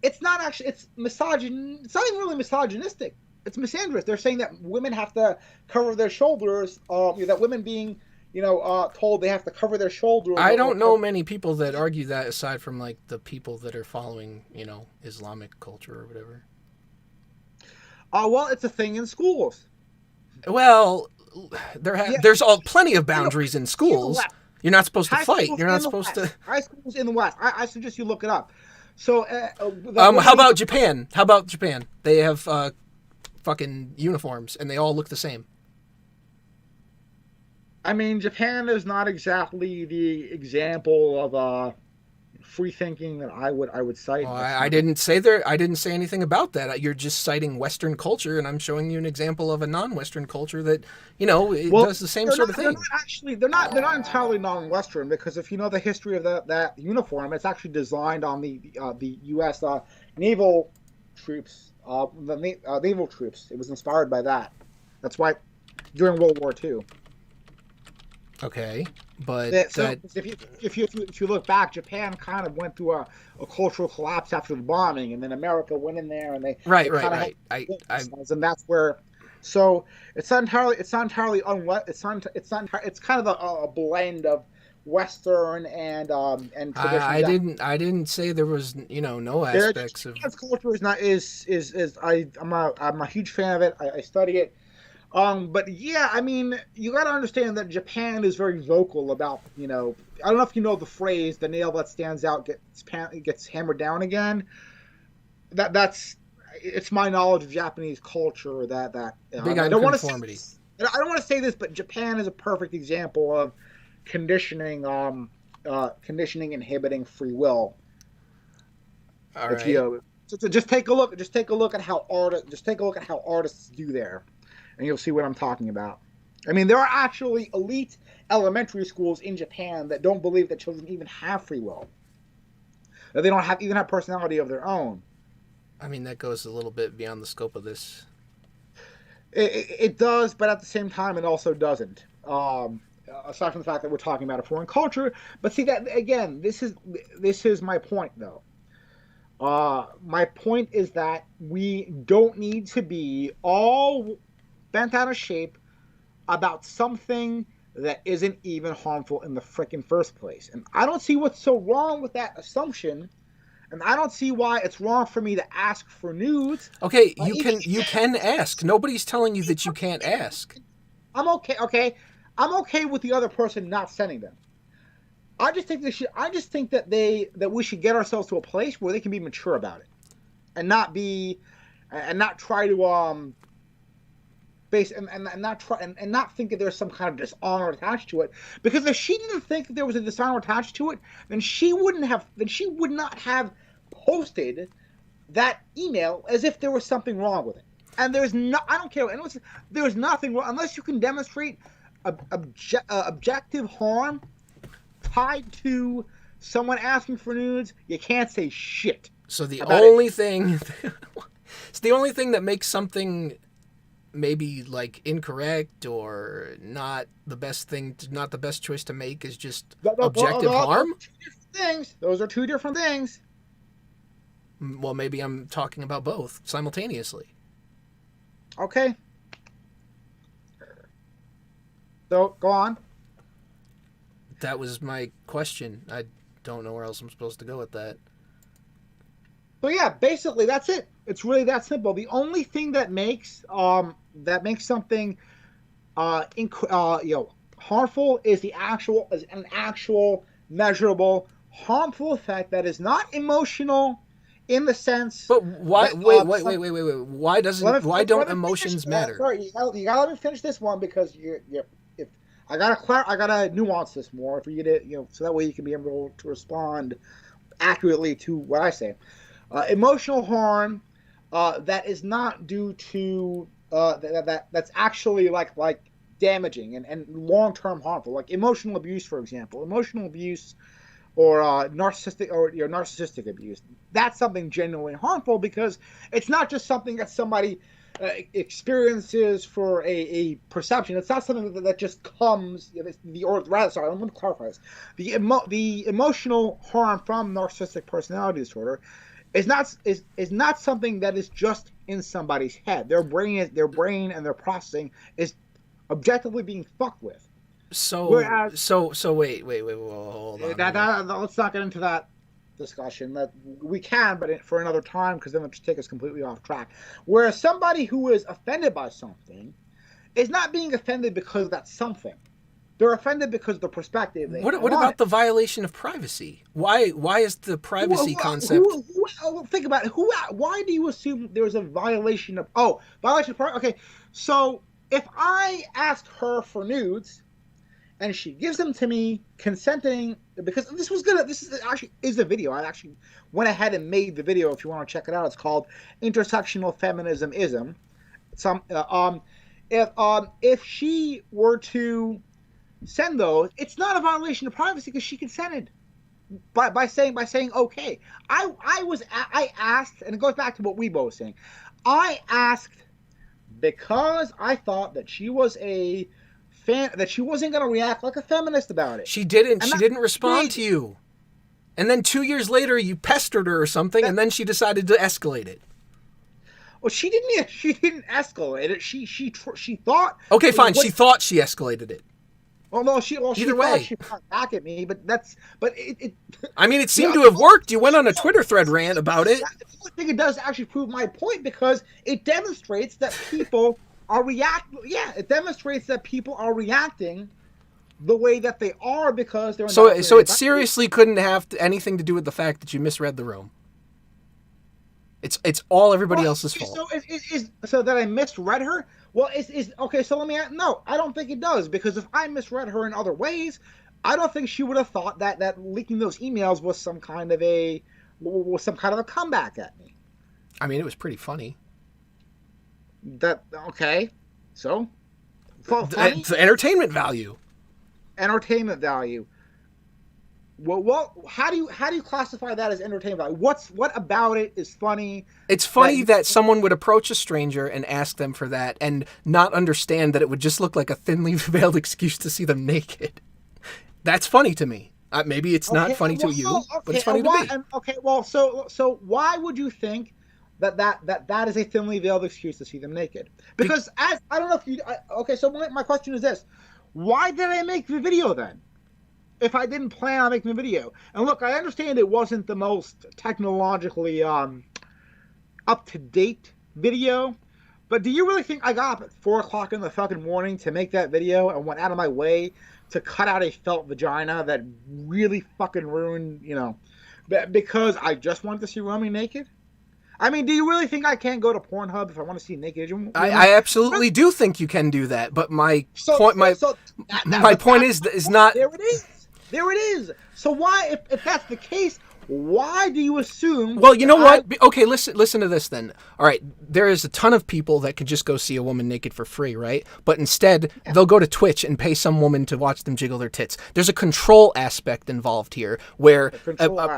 it's not actually, it's misogyn. It's not even really misogynistic. It's misandrous. They're saying that women have to cover their shoulders. That women being, told they have to cover their shoulders. I don't know many people that argue that aside from like the people that are following, Islamic culture or whatever. Well, it's a thing in schools. Well, there's plenty of boundaries in schools. You're not supposed to fight. You're not supposed to. High schools in the West. I suggest you look it up. So, how about Japan? They have fucking uniforms, and they all look the same. I mean, Japan is not exactly the example of free thinking that I would cite. Well, I didn't say anything about that. You're just citing Western culture, and I'm showing you an example of a non-Western culture that does the same sort of thing. They're not entirely non-Western, because if you know the history of that uniform, it's actually designed on the U.S. Naval troops. Naval troops. It was inspired by that. That's why during World War II. Okay, but if you look back, Japan kind of went through a cultural collapse after the bombing, and then America went in there and they right. and that's where So it's not entirely it's kind of a blend of Western and traditional Japanese. I didn't say there was, no Yeah, aspects of. Japan's culture is not is I'm a huge fan of it. I study it. But yeah, I mean, you got to understand that Japan is very vocal about, I don't know if you know the phrase, "the nail that stands out gets hammered down again." That's it's my knowledge of Japanese culture that Big I on don't want to say conformity. this, I don't want to say this, but Japan is a perfect example of conditioning conditioning inhibiting free will. All If right. you so just take a look at how artists do there, and you'll see what I'm talking about. I mean, there are actually elite elementary schools in Japan that don't believe that children even have free will, that they don't have even have personality of their own. I mean, that goes a little bit beyond the scope of this. It does, but at the same time, it also doesn't. Aside from the fact that we're talking about a foreign culture, but see that again, this is my point though. My point is that we don't need to be all bent out of shape about something that isn't even harmful in the frickin' first place. And I don't see what's so wrong with that assumption. And I don't see why it's wrong for me to ask for nudes. Okay, Even you can ask. Nobody's telling you that you can't ask. I'm okay. Okay, I'm okay with the other person not sending them. I just think that we should get ourselves to a place where they can be mature about it, and not try to base and not try and not think that there's some kind of dishonor attached to it. Because if she didn't think that there was a dishonor attached to it, then she would not have posted that email as if there was something wrong with it. And I don't care. There's nothing wrong unless you can demonstrate objective harm tied to someone asking for nudes. You can't say shit. So the about only thing, it's the only thing that makes something maybe like incorrect or not the best not the best choice to make is just objective harm. Those are two different things. Well, maybe I'm talking about both simultaneously. Okay. So go on. That was my question. I don't know where else I'm supposed to go with that. So yeah, basically that's it. It's really that simple. The only thing that makes something harmful is an actual measurable harmful effect that is not emotional in the sense. But why? That, Wait. Why don't emotions matter? Sorry, you gotta let me finish this one because if I gotta nuance this more for you to so that way you can be able to respond accurately to what I say. Emotional harm that is not due to that's actually like damaging and long-term harmful, like emotional abuse, for example. Emotional abuse or narcissistic abuse. That's something genuinely harmful because it's not just something that somebody experiences for a perception. It's not something that just comes. Sorry, I'm going to clarify this. The emotional harm from narcissistic personality disorder is not something that is just in somebody's head. Their brain and their processing is objectively being fucked with. So Whereas, wait, hold on. let's not get into that discussion. That we can, but for another time, because then it'll just take us completely off track. Whereas somebody who is offended by something is not being offended because that's something. They're offended because of the perspective. What about the violation of privacy? Why is the privacy concept? Think about it. Why do you assume there's a violation of violation of privacy? Okay, so if I asked her for nudes and she gives them to me consenting, because this is the video. I actually went ahead and made the video. If you want to check it out, it's called Intersectional Feminism. If she were to send those, it's not a violation of privacy because she consented by saying okay. I asked, and it goes back to what Weebo was saying. I asked because I thought that she was a fan, that she wasn't going to react like a feminist about it. She didn't. She didn't respond to you. And then 2 years later, you pestered her or something, and then she decided to escalate it. Well, she didn't. She didn't escalate it. She thought. Okay, fine. She thought she escalated it. Well, no, she Either thought way. she fought back at me, but it. I mean, it seemed to have worked. You went on a Twitter thread rant about it. I think it does actually prove my point because it demonstrates that people are reacting. Yeah, it demonstrates that people are reacting the way that they are because they're. So it seriously couldn't have anything to do with the fact that you misread the room. It's all everybody else's fault. So that I misread her? Well, is okay. So let me. No, I don't think it does because if I misread her in other ways, I don't think she would have thought that leaking those emails was some kind of a comeback at me. I mean, it was pretty funny. That okay? So, funny? It's entertainment value. Entertainment value. Well, how do you classify that as entertainment value? What about it is funny? It's funny that someone would approach a stranger and ask them for that and not understand that it would just look like a thinly veiled excuse to see them naked. That's funny to me. Maybe it's not funny to you, but it's funny to me. Okay, well, so why would you think that is a thinly veiled excuse to see them naked? Because I don't know if you. Okay, so my question is this: why did I make the video then? If I didn't plan on making a video. And look, I understand it wasn't the most technologically up-to-date video, but do you really think I got up at 4 o'clock in the fucking morning to make that video and went out of my way to cut out a felt vagina that really fucking ruined, because I just wanted to see Romy naked? I mean, do you really think I can't go to Pornhub if I want to see naked? I absolutely do think you can do that, but my point is not. There it is. So why, if that's the case, why do you assume? Well, you know what? Okay, listen to this then. All right, there is a ton of people that could just go see a woman naked for free, right? But instead, they'll go to Twitch and pay some woman to watch them jiggle their tits. There's a control aspect involved here, where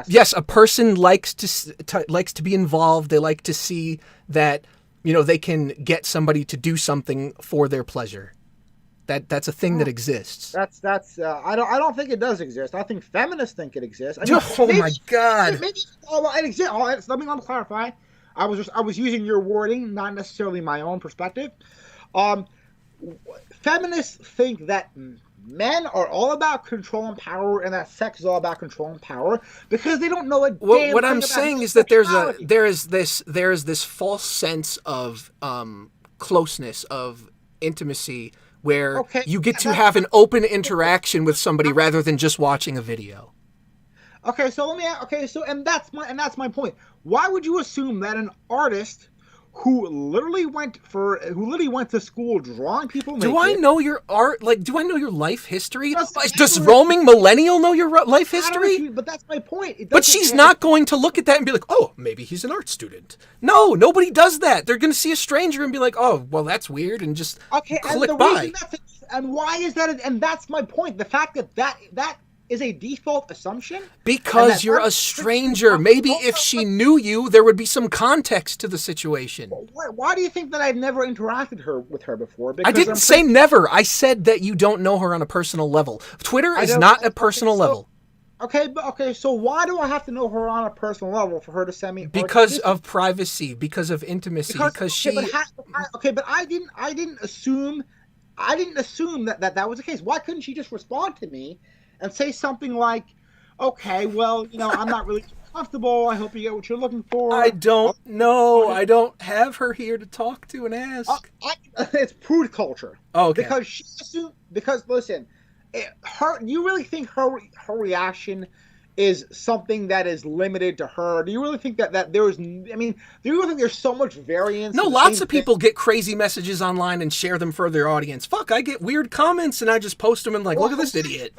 yes, a person likes to be involved. They like to see that they can get somebody to do something for their pleasure. That's a thing that exists. That's I don't think it does exist. I think feminists think it exists. My God! Maybe it exists. Let me clarify. I was using your wording, not necessarily my own perspective. Feminists think that men are all about control and power, and that sex is all about control and power because they don't know what I'm saying is that there is this false sense of closeness, of intimacy, where you get to have an open interaction with somebody rather than just watching a video. Okay, so and that's my point. Why would you assume that an artist who literally went to school drawing people naked? Do I know your art? Do I know your life history? Does roaming millennial know your life history? But that's my point. But she's not going to look at that and be like, oh, maybe he's an art student. No, nobody does that. They're going to see a stranger and be like, oh, well, that's weird, and just click by. And why is that? And that's my point. The fact that is a default assumption. Because you're a stranger. Maybe if she knew you, there would be some context to the situation. Why do you think that I've never interacted with her before? Because I didn't say never. I said that you don't know her on a personal level. Twitter is not a personal level. Okay, so why do I have to know her on a personal level for her to send me? Because of privacy, because of intimacy, because she. But I didn't assume that was the case. Why couldn't she just respond to me and say something like, okay, well, I'm not really comfortable. I hope you get what you're looking for. I don't know. I don't have her here to talk to and ask. It's prude culture. Oh, okay. Because listen, you really think her reaction is something that is limited to her? Do you really think that there is? I mean, do you really think there's so much variance? No, lots of people get crazy messages online and share them for their audience. Fuck, I get weird comments and I just post them and look at this idiot.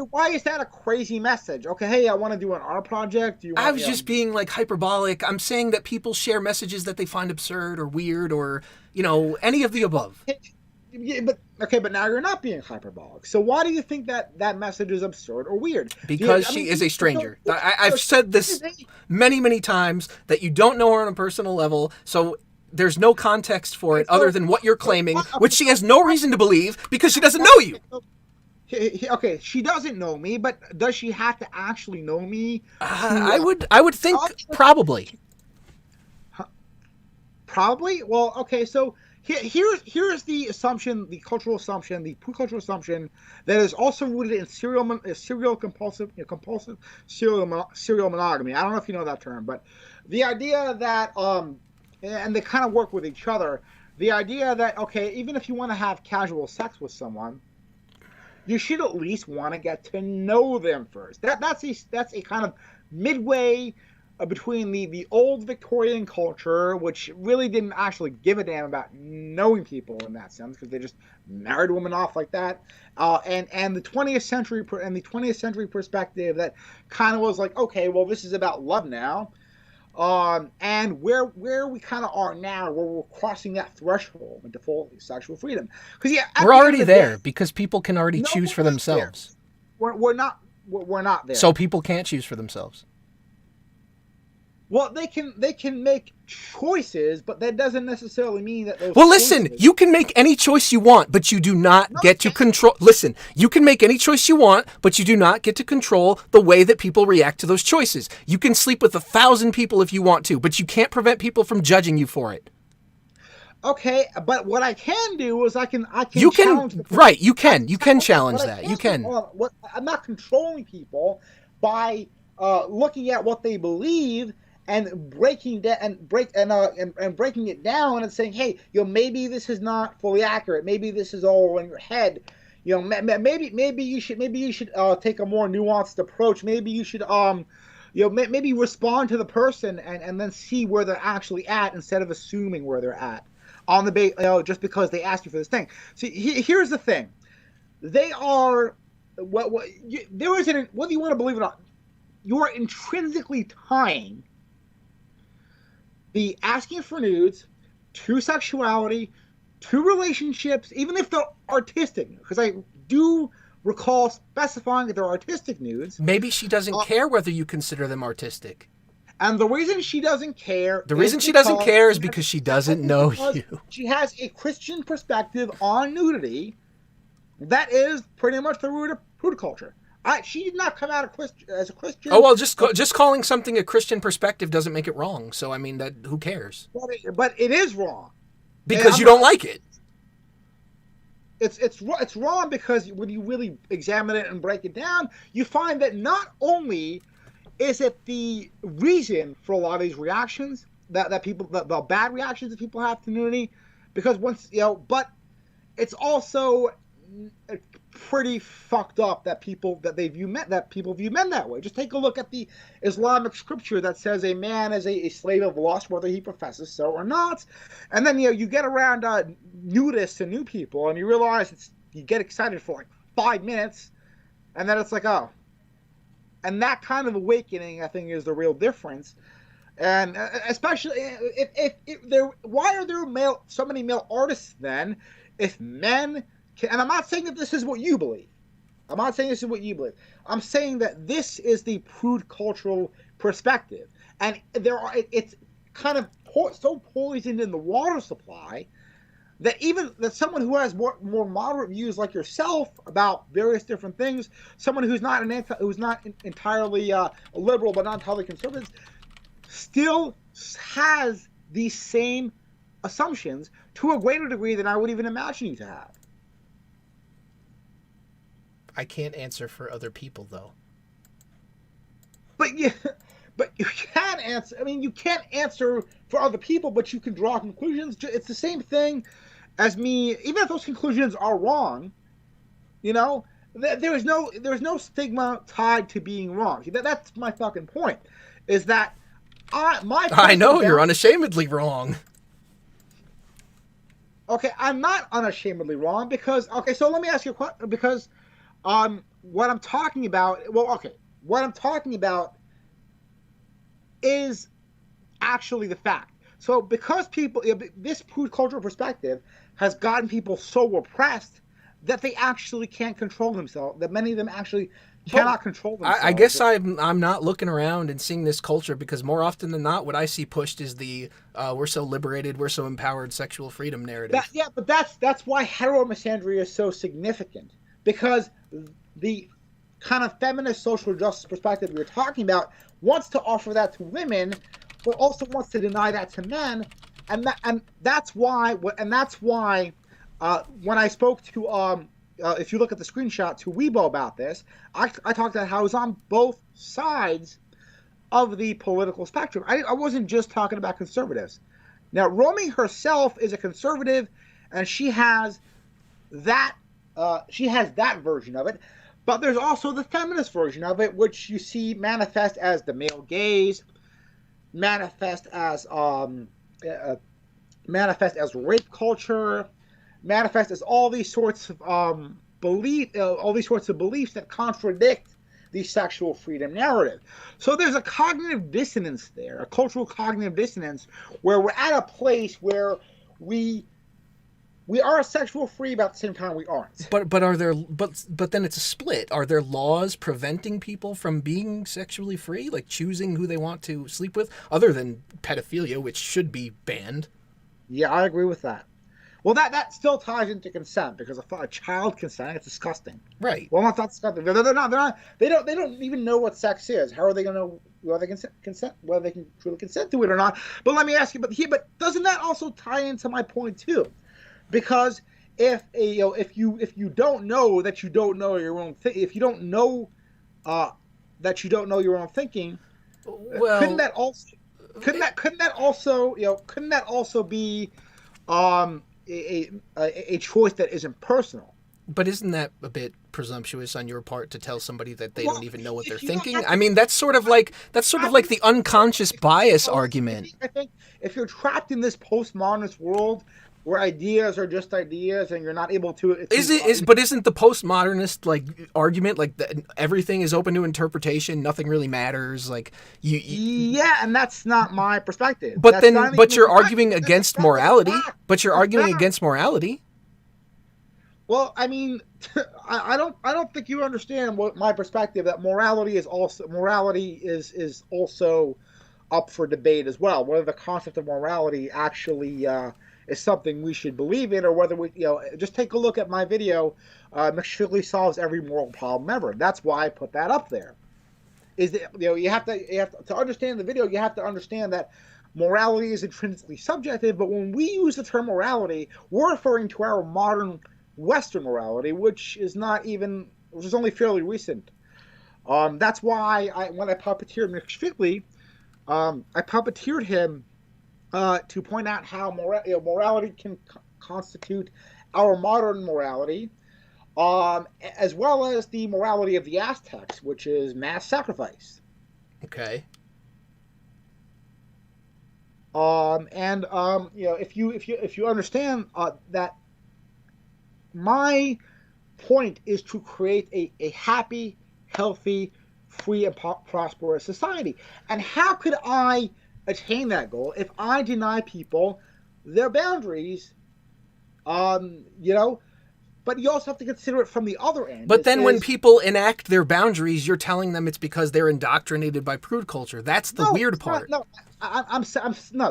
Why is that a crazy message? Okay, hey, I want to do an art project. I was just being hyperbolic. I'm saying that people share messages that they find absurd or weird or any of the above. Yeah, but now you're not being hyperbolic. So why do you think that message is absurd or weird? Because she is a stranger. I've said this many, many times that you don't know her on a personal level, so there's no context for it other than what you're claiming, which she has no reason to believe because she doesn't know you. Okay, she doesn't know me, but does she have to actually know me? I would think probably. Probably. Well, okay, so here's the assumption, the cultural assumption, the cultural assumption that is also rooted in serial compulsive serial monogamy. I don't know if you know that term, but the idea that and they kind of work with each other. The idea that, okay, even if you want to have casual sex with someone, you should at least want to get to know them first. That's a kind of midway between the old Victorian culture, which really didn't actually give a damn about knowing people in that sense, because they just married women off like that, and the 20th century perspective that kind of was like, okay, well, this is about love now, and where we kind of are now, where we're crossing that threshold into full sexual freedom, because we're already there, because people can already choose for themselves. We're not there. So people can't choose for themselves. Well, they can make choices, but that doesn't necessarily mean that those. Well, listen, you can make any choice you want, but you do not get to control. Listen, you can make any choice you want, but you do not get to control the way that people react to those choices. You can sleep with 1,000 people if you want to, but you can't prevent people from judging you for it. Okay, but what I can do is I can You challenge can, right? You can challenge that. You can. I'm not controlling people by looking at what they believe and breaking it down and saying, hey, maybe this is not fully accurate. Maybe this is all in your head. Maybe you should take a more nuanced approach. Maybe you should maybe respond to the person and then see where they're actually at instead of assuming where they're at on the just because they asked you for this thing. See, here's the thing: they are whether you want to believe it or not, you are intrinsically tying the asking for nudes to sexuality, to relationships, even if they're artistic. Because I do recall specifying that they're artistic nudes. Maybe she doesn't care whether you consider them artistic. And the reason she doesn't care... is because she doesn't know you. She has a Christian perspective on nudity that is pretty much the root of prude culture. She did not come out as a Christian. Oh, well, just calling something a Christian perspective doesn't make it wrong. So, I mean, who cares? But it is wrong. Because you don't like it. It's wrong because when you really examine it and break it down, you find that not only is it the reason for a lot of these reactions, that people, the bad reactions that people have to nudity, because but it's also pretty fucked up that people view men that way. Just take a look at the Islamic scripture that says a man is a slave of lust, whether he professes so or not. And then you get around nudists and new people, and you realize you get excited for like 5 minutes, and then it's like, oh. And that kind of awakening, I think, is the real difference. And especially if why are there so many male artists then? If men and I'm not saying that this is what you believe. I'm saying that this is the prude cultural perspective, and it's kind of so poisoned in the water supply that someone who has more moderate views like yourself about various different things, someone who's not entirely liberal but not entirely conservative, still has these same assumptions to a greater degree than I would even imagine you to have. I can't answer for other people, though. But you can answer. I mean, you can't answer for other people, but you can draw conclusions. It's the same thing as me. Even if those conclusions are wrong, there's no stigma tied to being wrong. See, that's my fucking point. Is that I know you're unashamedly wrong. Okay, I'm not unashamedly wrong because so let me ask you a question because. What I'm talking about is actually the fact. So because people, this prude cultural perspective has gotten people so repressed that they actually can't control themselves, that many of them actually cannot control themselves. I guess I'm not looking around and seeing this culture because more often than not, what I see pushed is the we're so liberated, we're so empowered sexual freedom narrative. But that's why heteromisandry is so significant. Because the kind of feminist social justice perspective we're talking about wants to offer that to women, but also wants to deny that to men. and that's why when I spoke to if you look at the screenshot to Weebo about this, I talked about how I was on both sides of the political spectrum. I wasn't just talking about conservatives. Now, Romy herself is a conservative, and she has that version of it. But there's also the feminist version of it, which you see manifest as the male gaze, manifest as rape culture, manifest as all these sorts of beliefs that contradict the sexual freedom narrative. So there's a cognitive dissonance there, a cultural cognitive dissonance, where we're at a place where we are sexual free, but at the same time we aren't. But are there but then it's a split. Are there laws preventing people from being sexually free, like choosing who they want to sleep with, other than pedophilia, which should be banned? Yeah, I agree with that. Well, that still ties into consent, because a child consent, it's disgusting. Right. Well, not disgusting. They're not. They don't even know what sex is. How are they going to know whether they whether they can truly consent to it or not? But let me ask you. But doesn't that also tie into my point too? Because if you don't know that you don't know your own if you don't know that you don't know your own thinking, well, couldn't that also be a choice that isn't personal? But isn't that a bit presumptuous on your part to tell somebody that they don't even know what they're thinking? I mean, that's sort of like the unconscious bias argument. I think if you're trapped in this postmodernist world where ideas are just ideas and you're not able to... But isn't the postmodernist argument that everything is open to interpretation, nothing really matters? Yeah, and that's not my perspective. But you're arguing against morality. But you're arguing against morality. Well, I mean, I don't think you understand what my perspective, that morality is also up for debate as well. Whether the concept of morality actually is something we should believe in, or whether we, just take a look at my video, McShigley solves every moral problem ever. That's why I put that up there. Is that you have to understand the video. You have to understand that morality is intrinsically subjective. But when we use the term morality, we're referring to our modern Western morality, which is only fairly recent. That's why when I puppeteered McShigley, I puppeteered him to point out how morality can constitute our modern morality, as well as the morality of the Aztecs, which is mass sacrifice. Okay. If you understand that, my point is to create a happy, healthy, free, and prosperous society. And how could I attain that goal if I deny people their boundaries? But you also have to consider it from the other end. But then when people enact their boundaries, you're telling them it's because they're indoctrinated by prude culture. That's the weird part. No,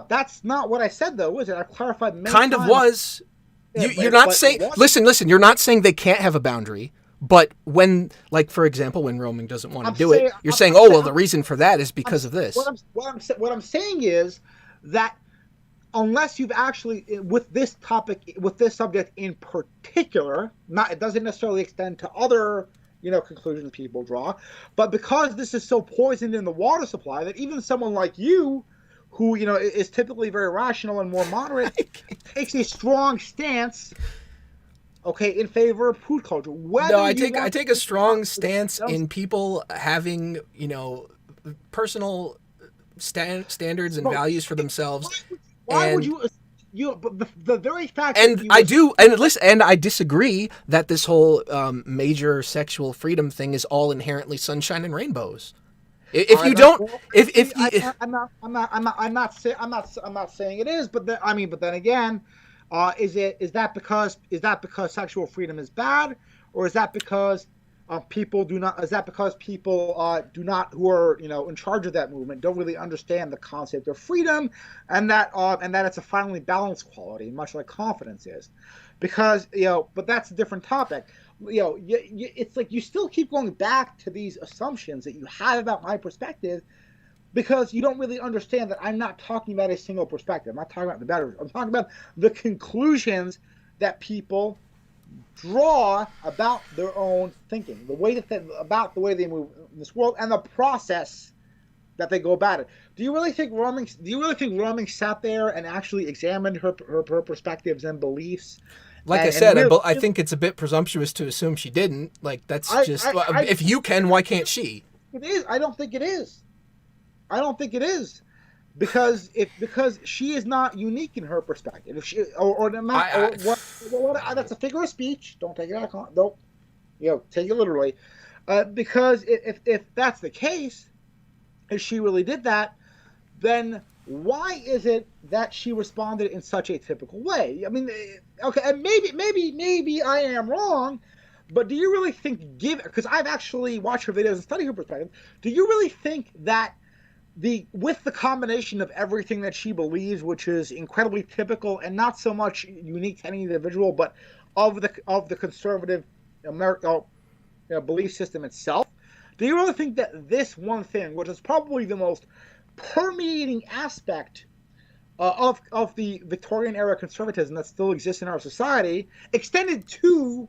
that's not what I said, though, was it? I clarified many kind times. Of was. You're not saying... Listen, you're not saying they can't have a boundary, but when, for example, when roaming doesn't want to do it, you're saying, the reason for that is because of this. What I'm saying is that unless you've actually, with this subject in particular, it doesn't necessarily extend to other, conclusions people draw, but because this is so poisoned in the water supply that even someone like you, who, is typically very rational and more moderate, takes a strong stance, in favor of prude culture. I take a strong stance in people having, personal standards and values for themselves. Why would you? The very fact. And I do, and listen, and I disagree that this whole major sexual freedom thing is all inherently sunshine and rainbows. I'm not saying it is, but then again, is that because sexual freedom is bad, or is that because people do not? Is that because people do not, who are in charge of that movement, don't really understand the concept of freedom, and that it's a finely balanced quality, much like confidence is, because but that's a different topic. It's like you still keep going back to these assumptions that you have about my perspective, because you don't really understand that I'm not talking about a single perspective. I'm not talking about the better. I'm talking about the conclusions that people draw about their own thinking, the way that about the way they move in this world, and the process that they go about it. Do you really think Roming sat there and actually examined her perspectives and beliefs? Like I said, I think it's a bit presumptuous to assume she didn't. Like, that's if you can, why can't she? It is. I don't think it is. I don't think it is. Because she is not unique in her perspective. If she that's a figure of speech. Don't take it out. Don't take it literally. Because if that's the case, if she really did that, then why is it that she responded in such a typical way? I mean, okay, and maybe I am wrong, but do you really think, because I've actually watched her videos and studied her perspective, do you really think that with the combination of everything that she believes, which is incredibly typical and not so much unique to any individual, but of the conservative American belief system itself, do you really think that this one thing, which is probably the most permeating aspect of the Victorian era conservatism that still exists in our society, extended to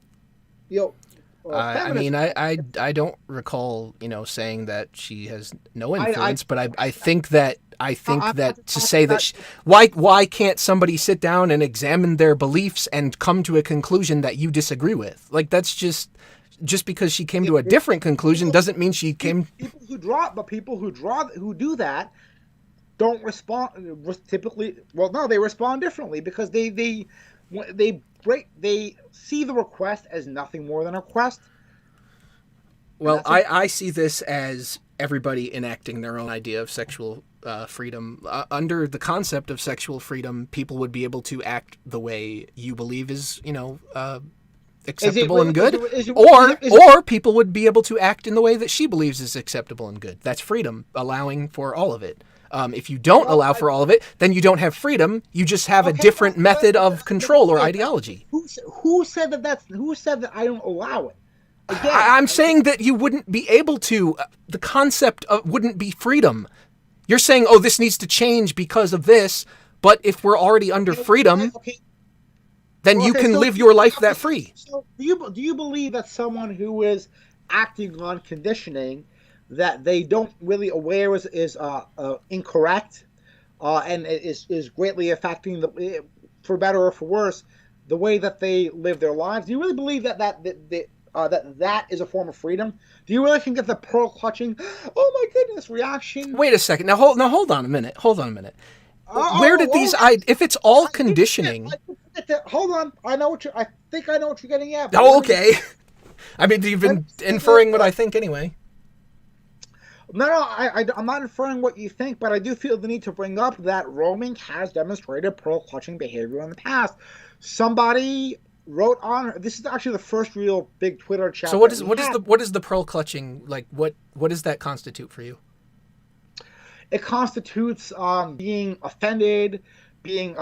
I mean, I don't recall saying that she has no influence, but I think that to say that why can't somebody sit down and examine their beliefs and come to a conclusion that you disagree with? Like, that's just because she came to a different conclusion doesn't mean she came. People who do that don't respond typically. Well, no, they respond differently because they see the request as nothing more than a request. Well, I see this as everybody enacting their own idea of sexual freedom. Under the concept of sexual freedom, people would be able to act the way you believe is, acceptable and good, or people would be able to act in the way that she believes is acceptable and good. That's freedom, allowing for all of it. If you don't allow for all of it, then you don't have freedom. You just have a different method of control or ideology. Who said that I don't allow it? Again, I'm saying that you wouldn't be able to. The concept wouldn't be freedom. You're saying, oh, this needs to change because of this, but if we're already under freedom, then you can live your life that free. So do you believe that someone who is acting on conditioning that they don't really aware is incorrect, and is greatly affecting for better or for worse, the way that they live their lives? Do you really believe that is a form of freedom? Do you really think that the pearl clutching, oh my goodness, reaction? Wait a second. Now hold on a minute. Where did these? If it's all conditioning. Hold on. I think I know what you're getting at. Oh, okay. I mean, you've been inferring what I think anyway. No, I'm not inferring what you think, but I do feel the need to bring up that roaming has demonstrated pearl clutching behavior in the past. Somebody wrote on. This is actually the first real big Twitter chat. So what is the pearl clutching like? What does that constitute for you? It constitutes being offended, being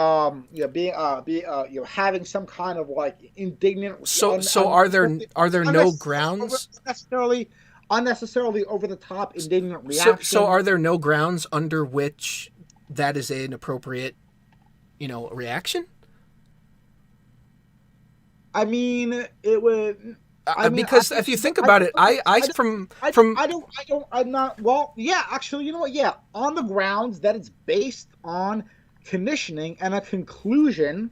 having some kind of like indignant. So are there no grounds? Unnecessarily over the top indignant reaction. So are there no grounds under which that is an appropriate, reaction? I mean, it would. Because if you think about it, I'm not. Well, yeah, actually, you know what? Yeah, on the grounds that it's based on conditioning and a conclusion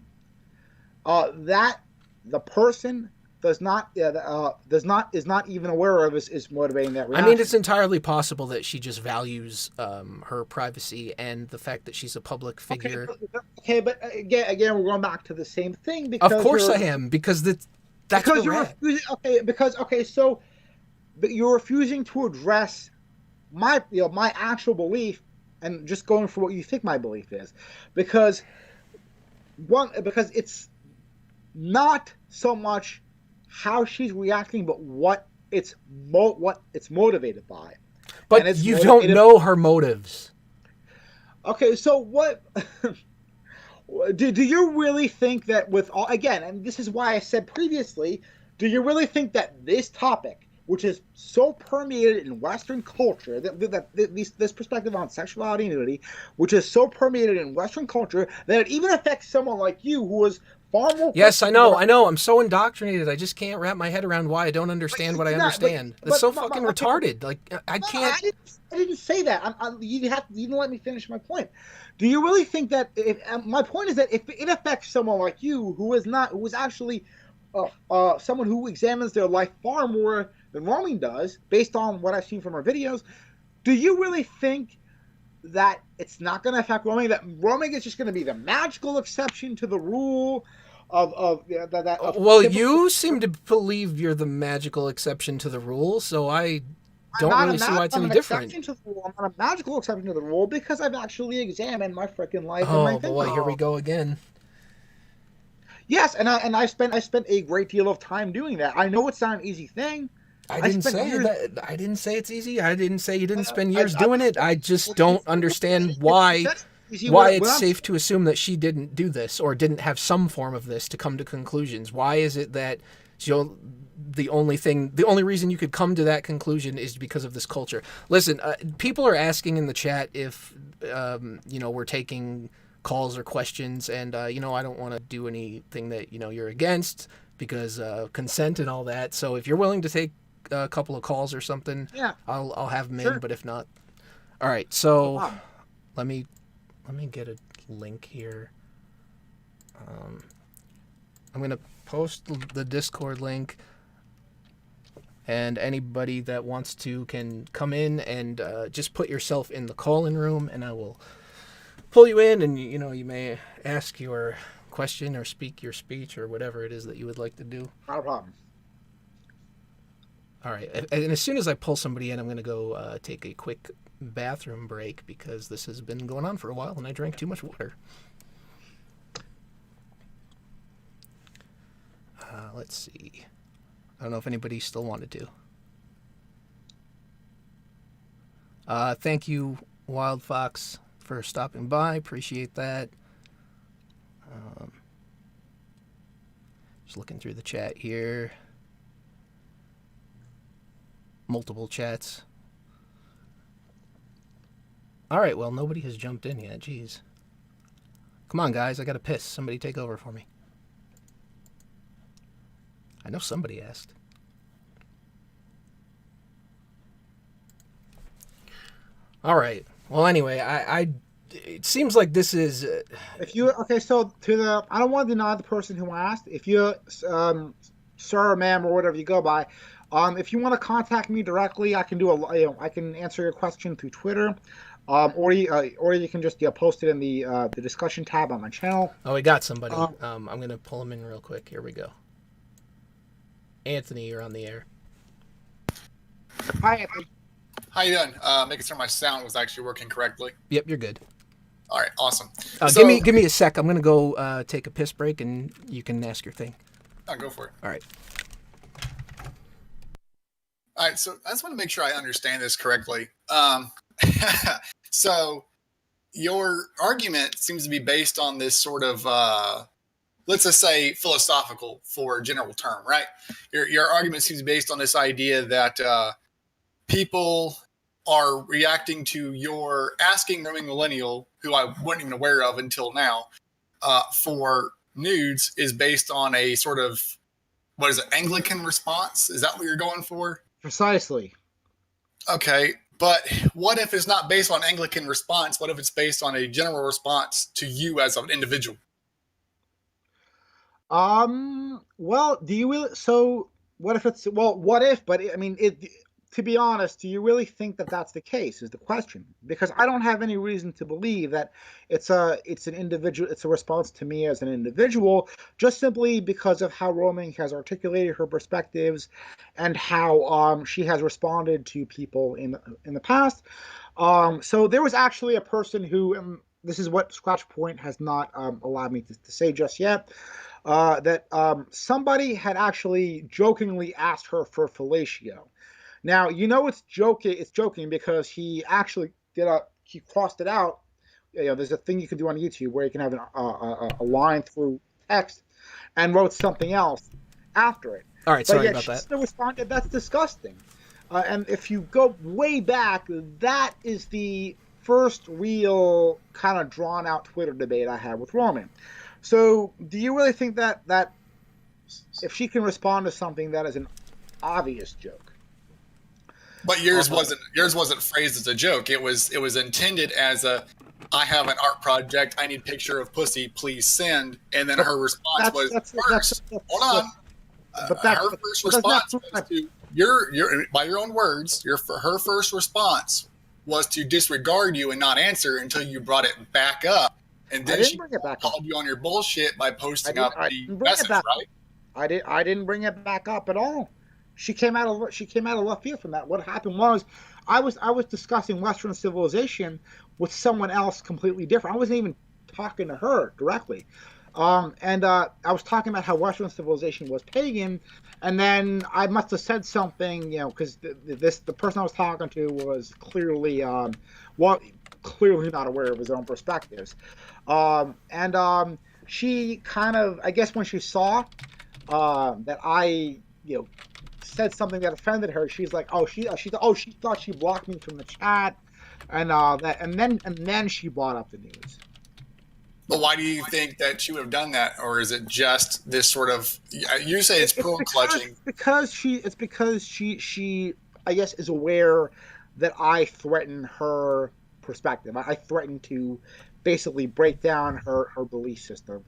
that the person is not even aware of is motivating that reaction. I mean, it's entirely possible that she just values her privacy and the fact that she's a public figure. Okay, but again, we're going back to the same thing because of course I am, because that's because you're refusing. So you're refusing to address my actual belief and just going for what you think my belief is, because it's not so much how she's reacting, but what it's motivated by. But you don't know her motives. Okay, so what? do you really think that with all, again, and this is why I said previously, do you really think that this topic which is so permeated in Western culture, this perspective on sexuality and nudity, which is so permeated in Western culture that it even affects someone like you who is far more. Yes, I know. I'm so indoctrinated. I just can't wrap my head around why I don't understand what I understand. That's so fucking retarded. Like, I can't. I didn't say that. You didn't let me finish my point. Do you really think that? My point is that if it affects someone like you, who is actually someone who examines their life far more than Roaming does, based on what I've seen from her videos, do you really think that it's not going to affect Roaming? That Roaming is just going to be the magical exception to the rule of well, you seem to believe you're the magical exception to the rule, so I don't really see why it's any different. I'm not a magical exception to the rule because I've actually examined my freaking life. Oh and my boy, here we go again. Yes, and I spent a great deal of time doing that. I know it's not an easy thing. I didn't say that. I didn't say it's easy. I didn't say you didn't spend years doing it. I just don't understand why it's safe to assume that she didn't do this or didn't have some form of this to come to conclusions. Why is it that the only reason you could come to that conclusion is because of this culture? Listen, people are asking in the chat if we're taking calls or questions, and I don't want to do anything that you're against because consent and all that. So if you're willing to take a couple of calls or something, yeah, I'll have them in. Sure. But if not, all right. So let me get a link here. I'm gonna post the Discord link, and anybody that wants to can come in and just put yourself in the call-in room, and I will pull you in, and you may ask your question or speak your speech or whatever it is that you would like to do. Not a problem. All right, and as soon as I pull somebody in, I'm going to go take a quick bathroom break because this has been going on for a while and I drank too much water. Let's see. I don't know if anybody still wanted to. Thank you, Wild Fox, for stopping by. Appreciate that. Just looking through the chat here. Multiple chats. All right, well, nobody has jumped in yet. Jeez. Come on, guys. I got to piss. Somebody take over for me. I know somebody asked. All right. Well, anyway, it seems like this is. So I don't want to deny the person who asked. If you, sir or ma'am or whatever you go by, if you want to contact me directly, I can I can answer your question through Twitter, or you can just post it in the discussion tab on my channel. Oh, we got somebody. I'm gonna pull him in real quick. Here we go. Anthony, you're on the air. Hi, Anthony. How you doing? Making sure my sound was actually working correctly. Yep, you're good. All right, awesome. Give me a sec. I'm gonna go take a piss break, and you can ask your thing. Oh, go for it. All right. All right, so I just want to make sure I understand this correctly. So your argument seems to be based on this sort of, let's just say, philosophical for a general term, right? Your argument seems based on this idea that people are reacting to your asking Roaming Millennial, who I wasn't even aware of until now, for nudes is based on a sort of, what is it, Anglican response? Is that what you're going for? Precisely. Okay, but what if it's not based on Anglican response? What if it's based on a general response to you as an individual? Well, do you really? So, what if it's? Well, what if? But I mean, to be honest, do you really think that that's the case? Is the question? Because I don't have any reason to believe that it's an individual. It's a response to me as an individual, just simply because of how Roaming has articulated her perspectives, and how she has responded to people in the past. So there was actually a person who, this is what Scratch Point has not allowed me to say just yet. That somebody had actually jokingly asked her for fellatio. Now, it's joking because he actually he crossed it out. There's a thing you can do on YouTube where you can have a line through text and wrote something else. after it. All right, But sorry yet about she that. still responded, that's disgusting. And if you go way back, that is the first real kind of drawn out Twitter debate I had with Roman. So do you really think that if she can respond to something that is an obvious joke? But yours wasn't phrased as a joke. It was intended as a, I have an art project. I need picture of pussy. Please send. And then her response was first. Hold on. Her first response was to your by your own words. Her first response was to disregard you and not answer until you brought it back up, and then she called you on your bullshit by posting up the message. Right? I didn't bring it back up at all. She came out of left field from that. What happened was, I was discussing Western civilization with someone else completely different. I wasn't even talking to her directly. And I was talking about how Western civilization was pagan, and then I must have said something, because the person I was talking to was clearly clearly not aware of his own perspectives, and she kind of, I guess when she saw that I said something that offended her, she's like, she thought she blocked me from the chat, and then she brought up the news. But why do you think that she would have done that, or is it just this sort of? You say it's pearl clutching. It's because she I guess is aware that I threaten her perspective. I threaten to basically break down her belief system,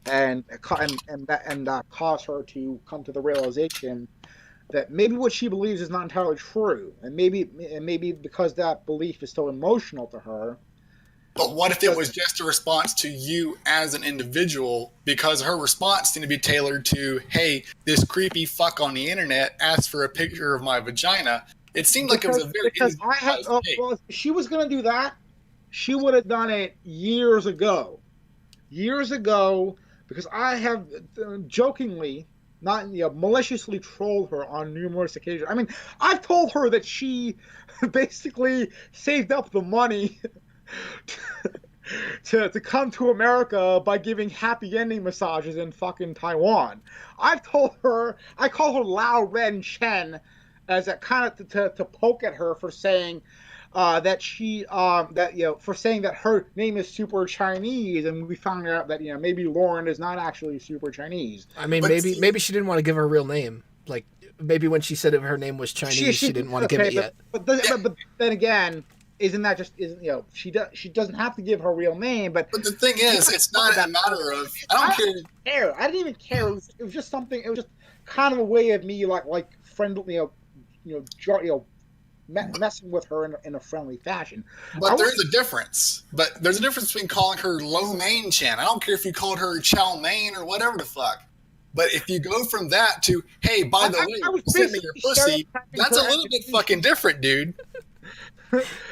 and cause her to come to the realization that maybe what she believes is not entirely true, and maybe because that belief is so emotional to her. But what if it was just a response to you as an individual? Because her response seemed to be tailored to, hey, this creepy fuck on the internet asked for a picture of my vagina. It seemed like it was a very individualized take. Well, if she was going to do that, she would have done it years ago. Because I have jokingly, not maliciously trolled her on numerous occasions. I mean, I've told her that she basically saved up the money to come to America by giving happy ending massages in fucking Taiwan. I call her Lao Ren Chen, as a kind of to poke at her for saying that she for saying that her name is super Chinese, and we found out that maybe Lauren is not actually super Chinese. I mean, maybe she didn't want to give her a real name. Like maybe when she said her name was Chinese, she didn't want to give it yet. But then again, she doesn't have to give her real name, but the thing is, it's not a matter of, I don't care. I didn't even care. It was just something. It was just kind of a way of me like friendly, messing with her in a friendly fashion. But there's a difference. But there's a difference between calling her Lo Mein Chan. I don't care if you called her Chow Mein or whatever the fuck. But if you go from that to, hey, by the way, send me your pussy, that's a little bit fucking different, dude.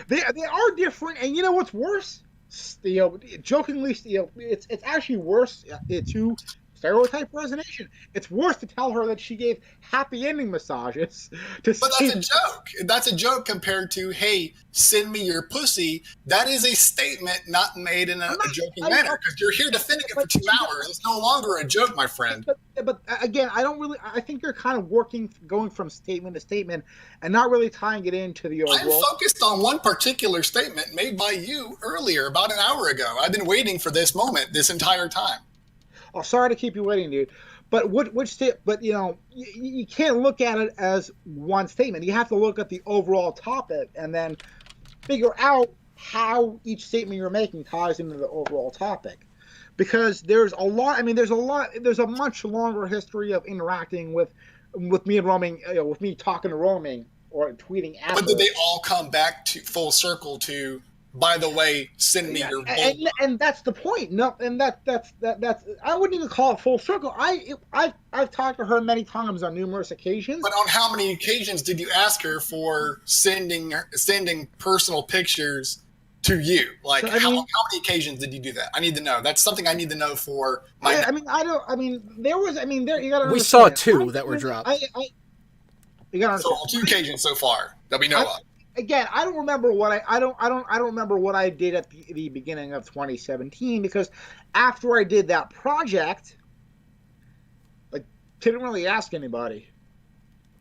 They are different, and you know what's worse? Jokingly, it's actually worse to stereotype resonation. It's worse to tell her that she gave happy ending massages. But that's a joke. That's a joke compared to, hey, send me your pussy. That is a statement not made in a joking manner, because you're here defending it for 2 hours. It's no longer a joke, my friend. But again, I think you're kind of going from statement to statement and not really tying it into the overall. I'm focused on one particular statement made by you earlier, about an hour ago. I've been waiting for this moment this entire time. Oh, sorry to keep you waiting, dude. But you can't look at it as one statement. You have to look at the overall topic and then figure out how each statement you're making ties into the overall topic. Because there's a much longer history of interacting with me and roaming, with me talking to roaming or tweeting at her. But did they all come back to full circle to, by the way, send me your vulva? And that's the point. No, and that's I wouldn't even call it full circle. I've talked to her many times on numerous occasions. But on how many occasions did you ask her for sending personal pictures to you? Like, so, how many occasions did you do that? I need to know. That's something I need to know for my. You gotta. We saw 2 that were dropped. You gotta understand. So 2 occasions so far that we know of. Again, I don't remember what I don't remember what I did at the beginning of 2017, because after I did that project, like Didn't really ask anybody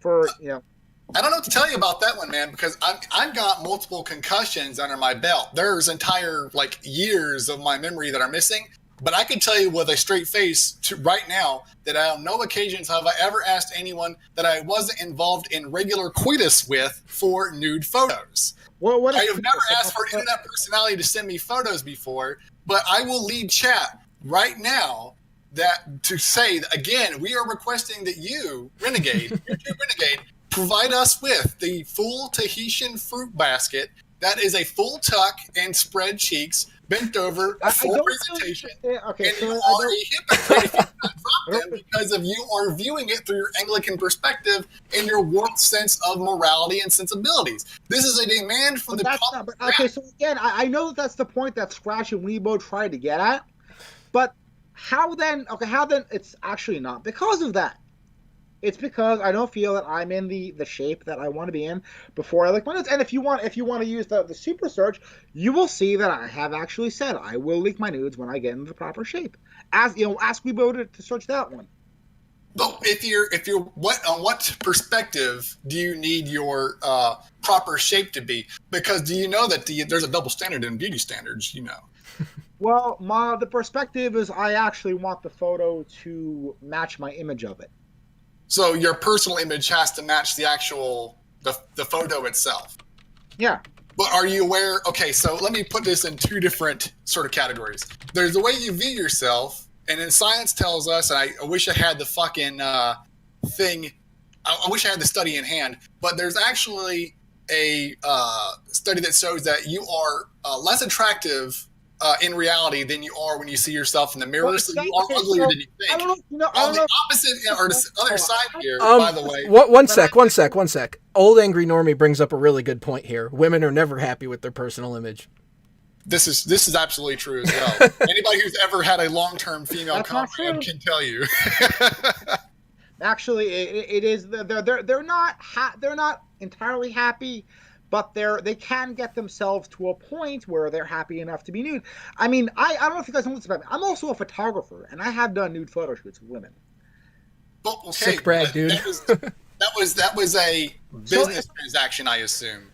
for, I don't know what to tell you about that one, man, because I've got multiple concussions under my belt. There's entire years of my memory that are missing, but I can tell you with a straight face right now that on no occasions have I ever asked anyone that I wasn't involved in regular coitus with for nude photos. Well, I have never asked for an internet personality to send me photos before, but I will lead chat right now to say that, again, we are requesting that you, YouTube Renegade, provide us with the full Tahitian fruit basket that is a full tuck and spread cheeks, bent over, full presentation. Okay, and so you are a hypocrite if you not drop them because of you are viewing it through your Anglican perspective and your warped sense of morality and sensibilities. This is a demand for the public. Okay, so again, I know that's the point that Scratch and Weebo tried to get at, but how then it's actually not because of that. It's because I don't feel that I'm in the shape that I want to be in before I leak my nudes. And if you want to use the super search, you will see that I have actually said I will leak my nudes when I get into the proper shape. Ask Weebo to search that one. But on what perspective do you need your proper shape to be? Because do you know that there's a double standard in beauty standards? Well, the perspective is I actually want the photo to match my image of it. So your personal image has to match the actual the photo itself. Yeah. But are you aware? Okay, so let me put this in two different sort of categories. There's the way you view yourself, and then science tells us, and I wish I had the fucking thing. I wish I had the study in hand, but there's actually a study that shows that you are less attractive in reality than you are when you see yourself in the mirror. Well, so you are uglier than you think. On the opposite or the other side here, by the way. One sec. Old Angry Normie brings up a really good point here. Women are never happy with their personal image. This is absolutely true as well. Anybody who's ever had a long-term female comrade can tell you. Actually, it is. They're not entirely happy, but they can get themselves to a point where they're happy enough to be nude. I mean, I don't know if you guys know this about me. I'm also a photographer, and I have done nude photo shoots with women. Well, okay, sick brag, dude. That was a business transaction, I assume.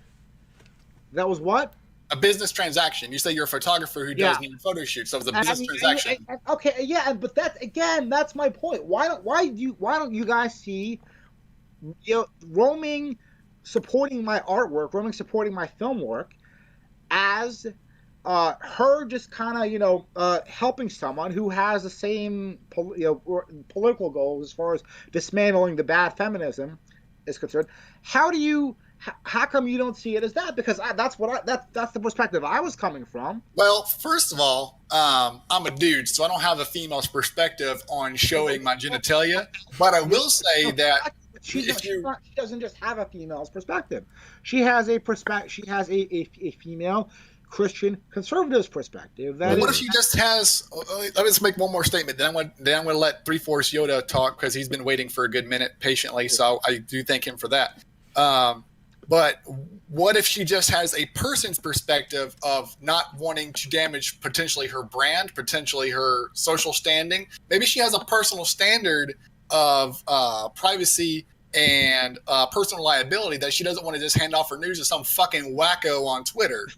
That was what? A business transaction. You say you're a photographer who does nude photo shoots, so it was a business transaction. Okay, yeah, but that's my point. Why don't you guys see, roaming, supporting my artwork, roaming, supporting my film work, as her just kind of helping someone who has the same political goals as far as dismantling the bad feminism is concerned. How come you don't see it as that? Because that's the perspective I was coming from. Well, first of all, I'm a dude, so I don't have a female's perspective on showing my genitalia. But I will say that she doesn't just have a female's perspective. She has a female Christian conservative's perspective. What if she just has? Let me just make one more statement. Then I'm going to let 3/4 Yoda talk because he's been waiting for a good minute patiently. So I do thank him for that. But what if she just has a person's perspective of not wanting to damage potentially her brand, potentially her social standing? Maybe she has a personal standard of privacy and personal liability that she doesn't want to just hand off her news to some fucking wacko on Twitter.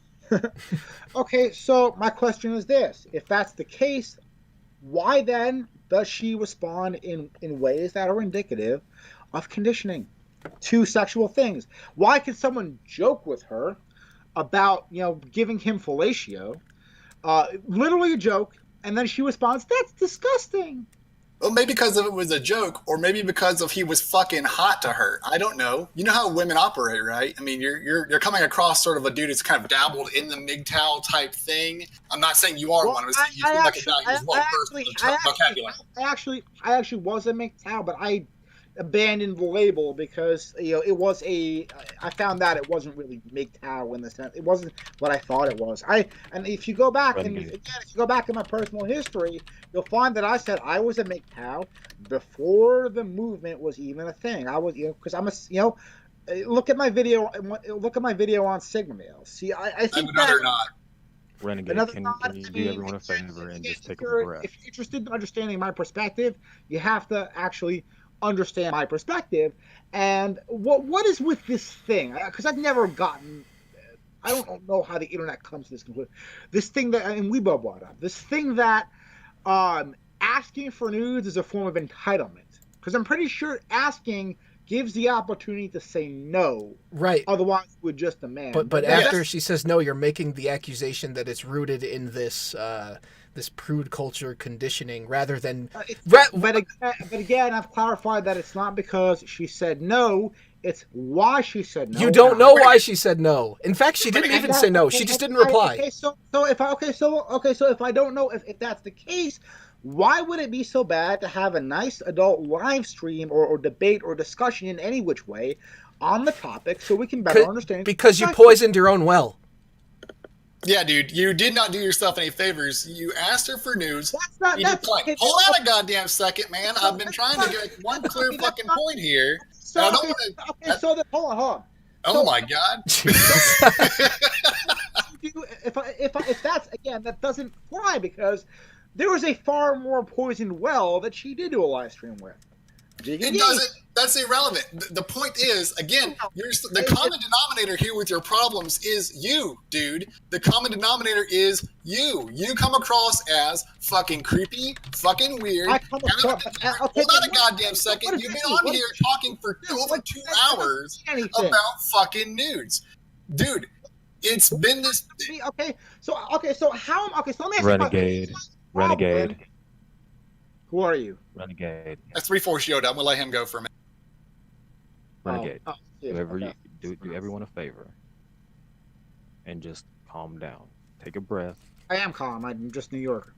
Okay, so my question is this. If that's the case, why then does she respond in ways that are indicative of conditioning to sexual things? Why could someone joke with her about giving him fellatio, literally a joke, and then she responds, "That's disgusting"? Well, maybe because it was a joke, or maybe because he was fucking hot to her. I don't know. You know how women operate, right? I mean, you're coming across sort of a dude who's kind of dabbled in the MGTOW type thing. I'm not saying you are one. I'm saying you seem like a guy who's well versed in the vocabulary. I actually was a MGTOW, but I abandoned the label because it was I found that it wasn't really MGTOW in the sense. It wasn't what I thought it was. And if you go back in my personal history, you'll find that I said I was a MGTOW before the movement was even a thing. I was because I'm a look at my video on Sigma Male. See, I think another not. Renegade, can you do everyone a favor and just take a breath? If you're interested in understanding my perspective, you have to actually understand my perspective. And what is with this thing? Because I've never gotten. I don't know how the internet comes to this conclusion. This thing that, and Weebo brought up, this thing that asking for nudes is a form of entitlement. Because I'm pretty sure asking gives the opportunity to say no. Right. Otherwise, it would just demand. But after she says no, you're making the accusation that it's rooted in this this prude culture conditioning rather than. But again, I've clarified that it's not because she said no. It's why she said no. You don't know why she said no. In fact, she didn't even say no. She just didn't reply. Okay, so if I don't know if that's the case, why would it be so bad to have a nice adult live stream or debate or discussion in any which way on the topic so we can better understand? Because you poisoned your own well. Yeah, dude, you did not do yourself any favors. You asked her for news. Hold on a goddamn second, man. I've been trying to get one clear fucking point here. So, hold on. Oh my god. if that's, again, that doesn't fly because there was a far more poisoned well that she did do a live stream with. It doesn't. That's irrelevant. The point is, again, the common denominator here with your problems is you, dude. The common denominator is you. You come across as fucking creepy, fucking weird. Hold on a goddamn second. You've been on here talking for over 2 hours about fucking nudes, dude. It's been this. So let me ask Renegade. Who are you? Renegade. That's 3-4 Yoda. I'm gonna let him go for a minute. Renegade. Do everyone a favor and just calm down. Take a breath. I am calm. I'm just New Yorker.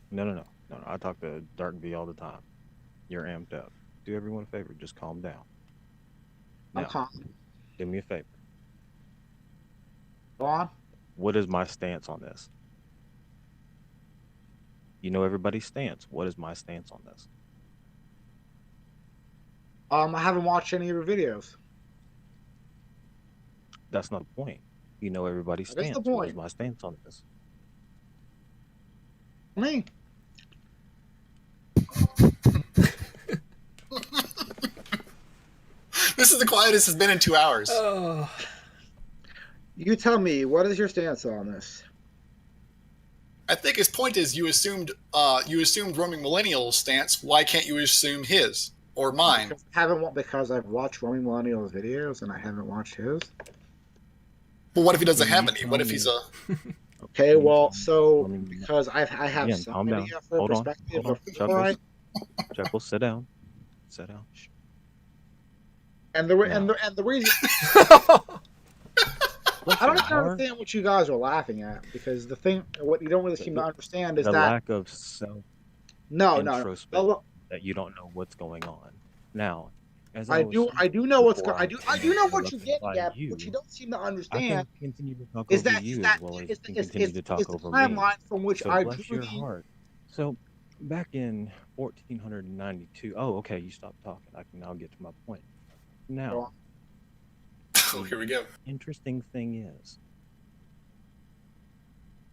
No. I talk to Dark V all the time. You're amped up. Do everyone a favor. Just calm down. I'm calm. Do me a favor. Go on. What is my stance on this? You know everybody's stance. What is my stance on this? I haven't watched any of your videos. That's not the point. You know everybody's stance. That's the point. What is my stance on this? Me. This is the quietest it's been in 2 hours. Oh. You tell me, what is your stance on this? I think his point is you assumed roaming millennial's stance. Why can't you assume his or mine? Because I've watched roaming millennial's videos and I haven't watched his. Well, what if he doesn't have any? What if he's a? Okay, well, so because I have Again, some calm down. idea for perspective. Hold on. Chuckles, sit down. Sit down. Shh. And the reason I don't even understand what you guys are laughing at because what you don't really seem to understand is the that lack of self no, that you don't know what's going on. Now, as I do know what's going. I do know what you're getting at. What you don't seem to I understand can continue to talk is over that you is as well as you can continue to talk the over timeline me. from which So I bless drew your heart. So back in 1492. Oh, okay. You stopped talking. I can now get to my point. Now, Oh, here we go. interesting thing is,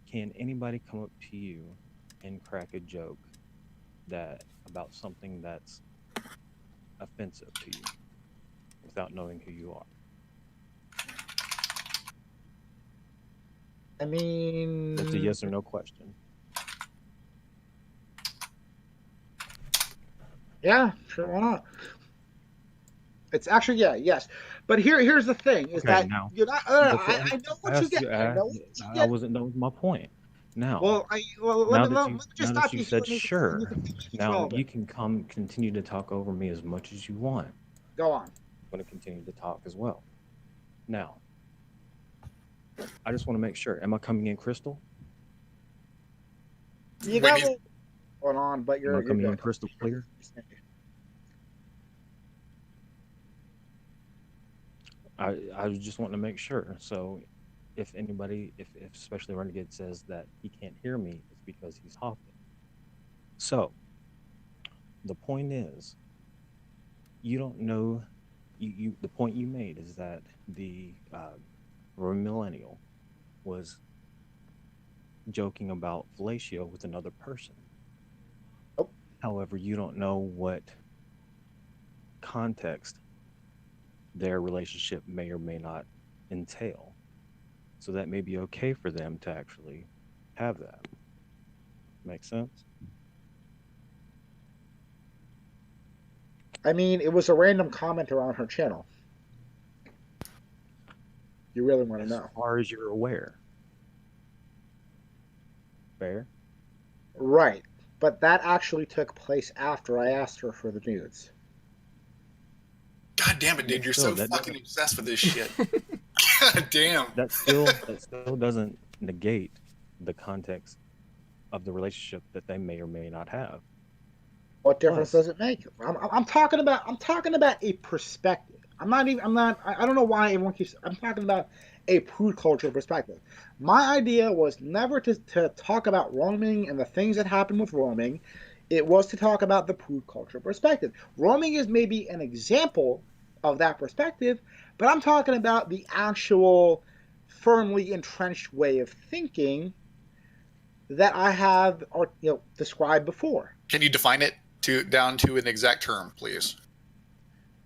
can anybody come up to you and crack a joke about something that's offensive to you without knowing who you are? I mean, It's a yes or no question. Yeah, sure, why not? It's actually yes. But here's the thing: is Okay, that now, you're not. I know what you get. That was my point. Now, let me just now stop that you you. said sure, now relevant. you can continue to talk over me as much as you want. Go on. I'm going to continue to talk as well. Now, I just want to make sure. Am I coming in crystal? You got a little going on, but you're coming in good. crystal clear. I just want to make sure. So, if anybody, if especially Renegade says that he can't hear me, it's because he's hopping. So, the point is, you don't know. The point you made is that the millennial was joking about fellatio with another person. Oh. However, you don't know what context their relationship may or may not entail. So that may be okay for them to actually have that. Make sense? I mean, it was a random commenter on her channel. You really want to As know? far as you're aware. Fair? Right. But that actually took place after I asked her for the nudes. God damn it, dude! You're Still, so fucking obsessed with this shit. God damn. that still doesn't negate the context of the relationship that they may or may not have. What difference Plus- does it make? I'm talking about a perspective. I don't know why everyone keeps. I'm talking about a prude culture perspective. My idea was never to talk about roaming and the things that happen with roaming. It was to talk about the prude culture perspective. Roaming is maybe an example of that perspective, but I'm talking about the actual firmly entrenched way of thinking that I have described before. Can you define it down to an exact term, please?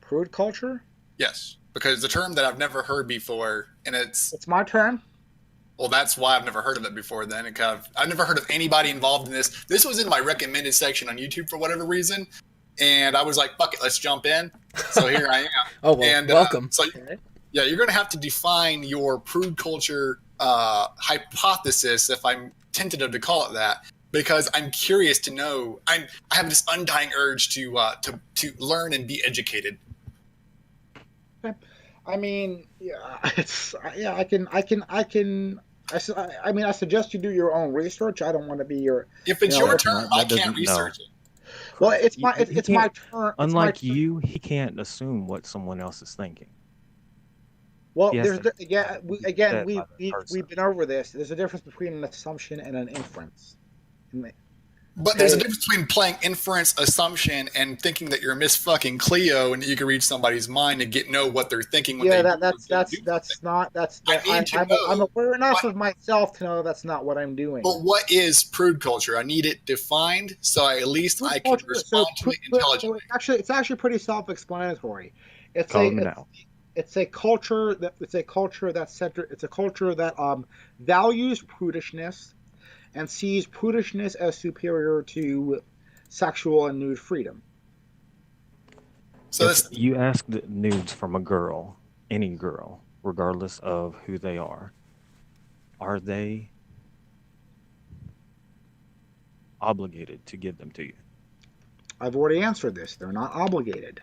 Prude culture? Yes, because the term that I've never heard before, and It's my term. well, that's why I've never heard of it before. Then I've never heard of anybody involved in this. This was in my recommended section on YouTube for whatever reason, and I was like, "Fuck it, let's jump in." So here I am. Oh, well, And welcome. So yeah, you're going to have to define your prude culture hypothesis, if I'm tentative to call it that, because I'm curious to know. I have this undying urge to learn and be educated. I mean, I suggest you do your own research. I don't want to be your. If it's No, your that's term, I can't research it. Well, it's He- my he it's my can't- turn. Unlike you, he can't assume what someone else is thinking. Well, he has to be led by the person. we've been over this. There's a difference between an assumption and an inference. But there's a Okay. difference between playing inference assumption and thinking that you're Miss fucking Cleo and that you can read somebody's mind and know what they're thinking when Yeah, they I'm aware enough of myself to know that's not what I'm doing. But what is prude culture? I need it defined so at least I can respond to it intelligently. It's actually pretty self-explanatory. Call them now. It's a culture that values prudishness and sees prudishness as superior to sexual and nude freedom. So If you ask the nudes from a girl, any girl, regardless of who they are they obligated to give them to you? I've already answered this. They're not obligated.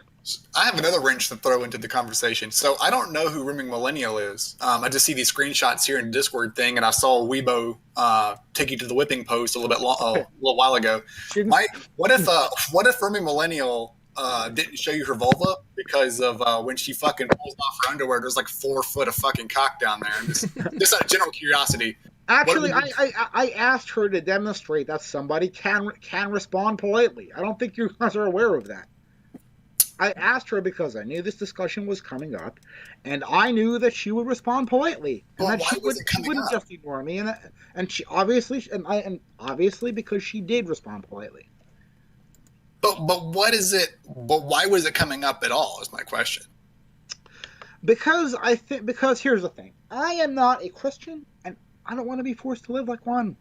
I have another wrench to throw into the conversation. So I don't know who Rimming Millennial is. I just see these screenshots here in the Discord thing, and I saw Weebo take you to the whipping post a little while ago. What if Rimming Millennial didn't show you her vulva because of when she fucking pulls off her underwear? There's like 4 foot of fucking cock down there. And just out of general curiosity. Actually, I asked her to demonstrate that somebody can respond politely. I don't think you guys are aware of that. I asked her because I knew this discussion was coming up, and I knew that she would respond politely, and that she wouldn't just ignore me, and she obviously because she did respond politely. But what is it? But why was it coming up at all? Is my question. Because here's the thing: I am not a Christian, and I don't want to be forced to live like one.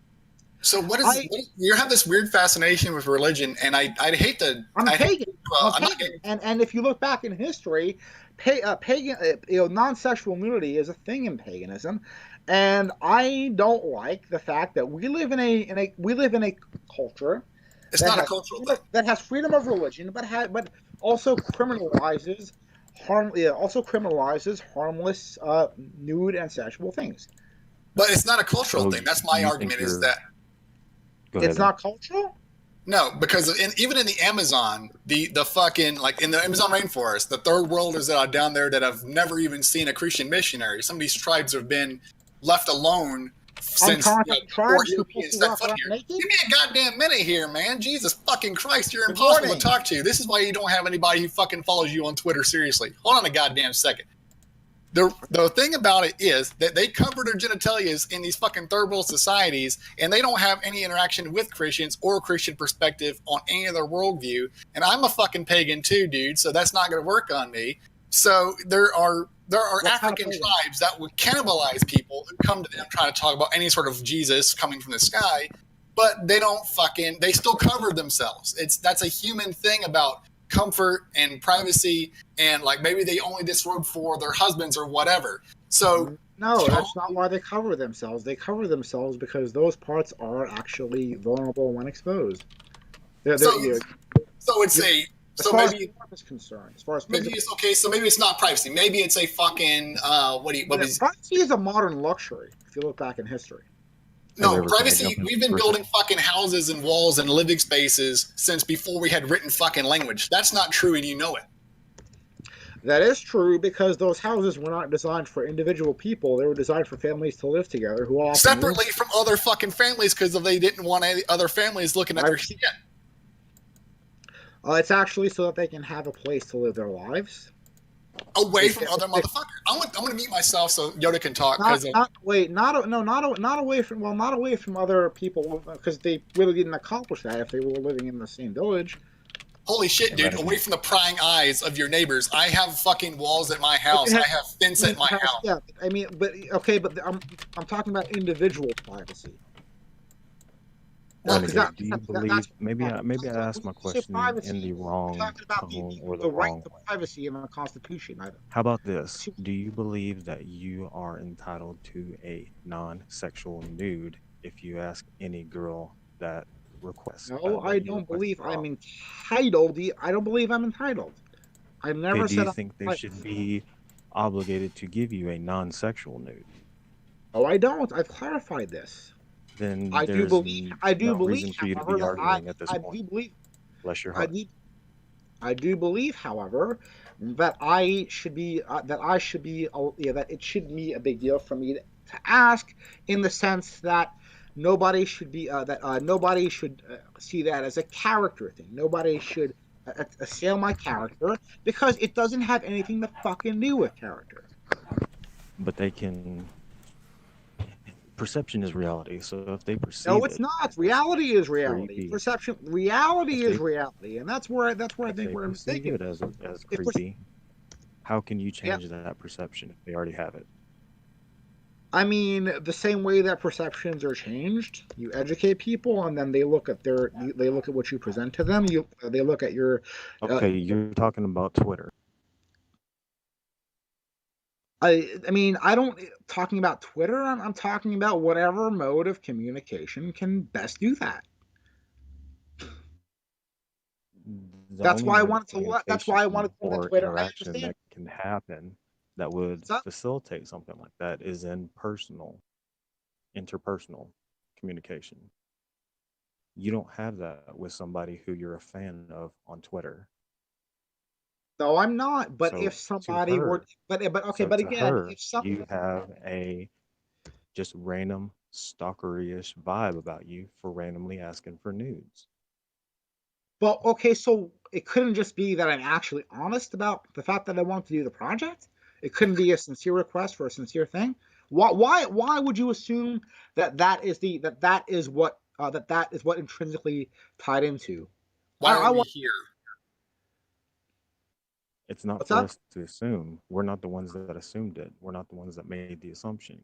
So you have this weird fascination with religion, and I'd hate to. I'm pagan. And if you look back in history, pagan, non-sexual nudity is a thing in paganism, and I don't like the fact that we live in a culture. It's not a cultural thing that has freedom of religion, but also criminalizes harmless nude and sexual things. But it's not a cultural thing. That's my you argument. think Is that it's not cultural? no? Because even in the Amazon, the fucking like in the Amazon rainforest, the third worlders that are down there that have never even seen a Christian missionary. Some of these tribes have been left alone since tribes who Europeans set foot here. naked? Give me a goddamn minute here, man. Jesus fucking Christ, you're Good impossible morning. to talk to. This is why you don't have anybody who fucking follows you on Twitter. Seriously, hold on a goddamn second. The thing about it is that they cover their genitalias in these fucking third world societies, and they don't have any interaction with Christians or Christian perspective on any of their worldview. And I'm a fucking pagan too, dude, so that's not going to work on me. So there are African tribes that would cannibalize people who come to them trying to talk about any sort of Jesus coming from the sky, but they still cover themselves. That's a human thing about comfort and privacy, and like maybe they only disrobe for their husbands or whatever. So no, that's not why they cover themselves. They cover themselves because those parts are actually vulnerable when exposed. As far as maybe it's okay. So maybe it's not privacy. Maybe it's a fucking privacy is a modern luxury. If you look back in history. No, privacy, we've been building fucking houses and walls and living spaces since before we had written fucking language. That's not true, and you know it. That is true, because those houses were not designed for individual people. They were designed for families to live together who all separately from other fucking families, because they didn't want any other families looking at their shit. It's actually so that they can have a place to live their lives. Away from other motherfuckers. I'm gonna mute myself so Yoda can talk. Not away from other people, because they really didn't accomplish that if they were living in the same village. Holy shit, dude! Away from the prying eyes of your neighbors. I have fucking walls at my house. I have fence at my house. Yeah, I mean, but I'm talking about individual privacy. Do you believe? Maybe I asked my question in the wrong tone or the wrong way. Privacy in the Constitution. How about this? Do you believe that you are entitled to a non-sexual nude if you ask any girl that requests? No, I don't believe I'm entitled. I don't believe I'm entitled. I've never said. Do you think they should be obligated to give you a non-sexual nude? Oh, I don't. I've clarified this. Then I do believe, for you to be arguing at this point. Bless your heart. I do believe, however, that it should be a big deal for me to ask, in the sense that nobody should see that as a character thing. Nobody should assail my character, because it doesn't have anything to fucking do with character. But they can. Perception is reality, so if they perceive no, it's not. Reality is reality. Creepy. Reality is reality, and that's where I think we're mistaken. It as creepy. How can you change that perception if they already have it? I mean, the same way that perceptions are changed. You educate people, and then they look at what you present to them. They look at your. Okay, you're talking about Twitter. I mean, talking about Twitter. I'm talking about whatever mode of communication can best do that. That's why I wanted to put Twitter. Interaction that can happen that would facilitate something like that is in interpersonal communication. You don't have that with somebody who you're a fan of on Twitter. No, I'm not. But if somebody were, but again, if you have a just random stalkerish vibe about you for randomly asking for nudes. Well, okay, so it couldn't just be that I'm actually honest about the fact that I want to do the project. It couldn't be a sincere request for a sincere thing. Why would you assume that is what intrinsically tied into? Why are we here? It's not for us to assume. We're not the ones that assumed it. We're not the ones that made the assumption.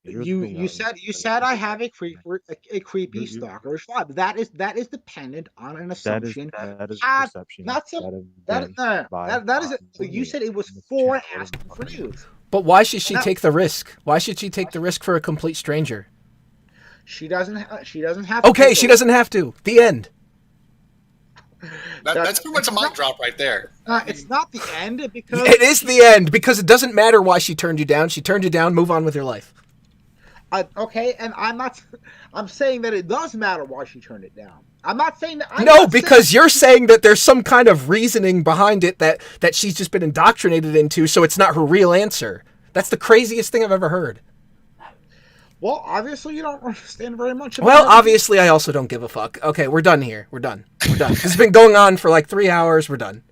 You said I have a creepy stalkerish vibe. That is dependent on an assumption. That is perception. That is. You said it was for asking for nudes. But why should she take the risk? Why should she take the risk for a complete stranger? She doesn't have. Okay, she doesn't have to. The end. That's pretty much a mic drop right there. It's not the end, because it is the end, because it doesn't matter why she turned you down. She turned you down. Move on with your life. Okay, and I'm saying that it does matter why she turned it down. I'm not saying that. You're saying that there's some kind of reasoning behind it that she's just been indoctrinated into, so it's not her real answer. That's the craziest thing I've ever heard. Well, obviously you don't understand very much about Well, obviously I also don't give a fuck. Okay, we're done here. We're done. This has been going on for like 3 hours. We're done.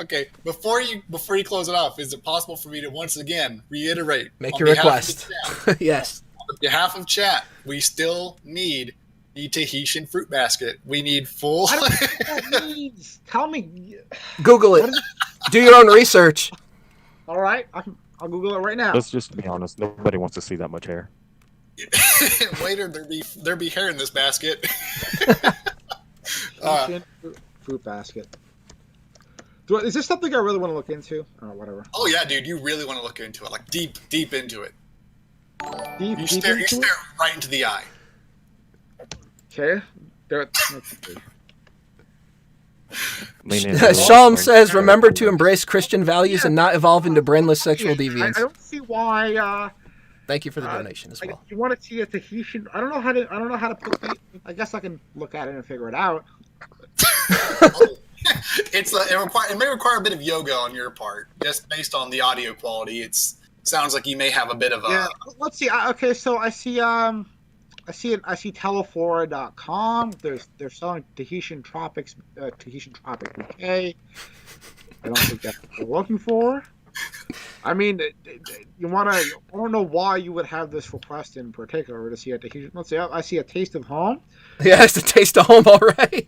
Okay, before you close it off, is it possible for me to once again reiterate? Make on your behalf of request. the chat, Yes. on behalf of chat, we still need the Tahitian fruit basket. We need full. I don't know what that means. Tell me. Google What it. is it? Do your own research. All right, I'll Google it right now. Let's just be honest. Nobody wants to see that much hair. Later, there be hair in this basket. Tahitian fruit basket. Is this something I really want to look into? Or whatever. Oh yeah, dude, you really want to look into it, like deep into it. Deep You stare into it? right into the eye. Okay. Lean into Shalom it. says, remember to embrace Christian values and not evolve into brainless sexual I deviance. don't see why. Thank you for the donation as well. You want to see a Tahitian? I don't know how to put. I guess I can look at it and figure it out. It may require a bit of yoga on your part, just based on the audio quality. It sounds like you may have a bit of a. Yeah. Let's see. Okay, so I see teleflora.com. They're selling Tahitian tropic bouquet. I don't think that's what we're looking for. I mean, you want to. I don't know why you would have this request in particular to see a Tahitian. Let's see. I see a taste of home. Yeah, it's a taste of home already.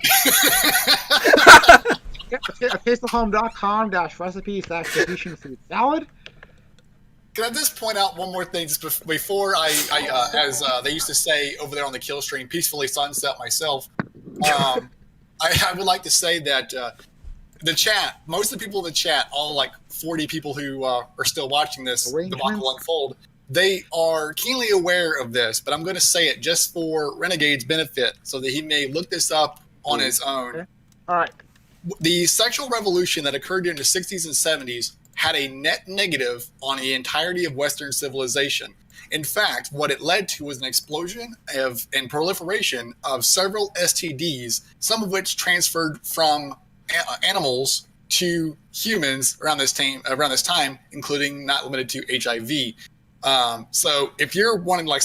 Yeah, tasteofhome.com/recipes/Tahitian fruit salad. Can I just point out one more thing just before I as they used to say over there on the kill stream, peacefully sunset myself. I would like to say that the chat, most of the people in the chat, all like 40 people who are still watching this debacle unfold, they are keenly aware of this, but I'm going to say it just for Renegade's benefit so that he may look this up on his own. Okay. All right. The sexual revolution that occurred during the 60s and 70s had a net negative on the entirety of Western civilization. In fact, what it led to was an explosion and proliferation of several STDs, some of which transferred from animals to humans around this time, including not limited to HIV. So if you're wanting like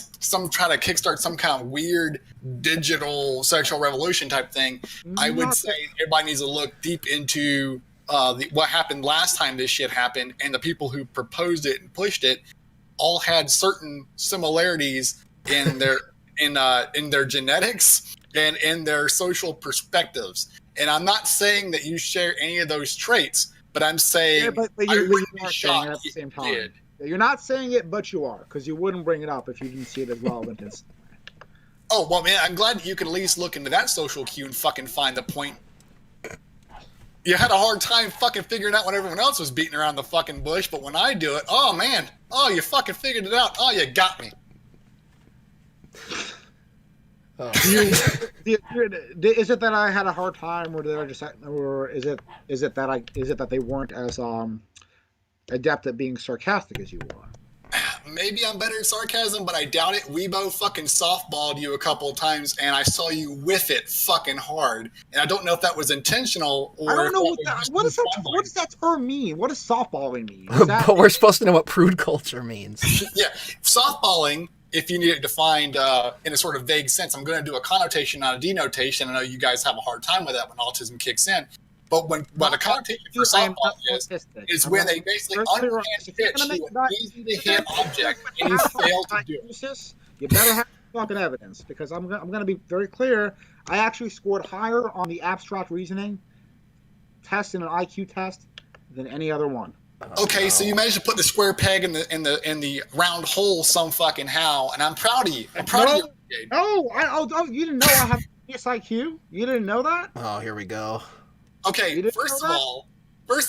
try to kickstart some kind of weird digital sexual revolution type thing, I would say everybody needs to look deep into what happened last time this shit happened, and the people who proposed it and pushed it all had certain similarities in their in their genetics and in their social perspectives. And I'm not saying that you share any of those traits, but I'm saying but I you wouldn't be are saying shocked it at the if same you time. did. You're not saying it, but you are, because you wouldn't bring it up if you didn't see it as relevant as. Oh, well, man, I'm glad you could at least look into that social cue and fucking find the point. You had a hard time fucking figuring out when everyone else was beating around the fucking bush, but when I do it, oh, man. Oh, you fucking figured it out. Oh, you got me. Oh. Is it that I had a hard time, or is it that they weren't as adept at being sarcastic as you were? Maybe I'm better at sarcasm, but I doubt it. Weebo fucking softballed you a couple of times, and I saw you whiff it fucking hard. And I don't know if that was intentional or. I don't know what does that term mean. What does softballing mean? But we're supposed to know what prude culture means. Yeah, softballing. If you need it defined in a sort of vague sense, I'm going to do a connotation, not a denotation. I know you guys have a hard time with that when autism kicks in. But what a connotation for softball is when they basically underhand pitch to an easy-to-hit object and you fail to do it. You better have fucking evidence, because I'm going to be very clear. I actually scored higher on the abstract reasoning test in an IQ test than any other one. Okay, so you managed to put the square peg in the round hole some fucking how, and I'm proud of you. I'm proud of you. Oh, you didn't know I have IQ? You didn't know that? Oh, here we go. Okay, first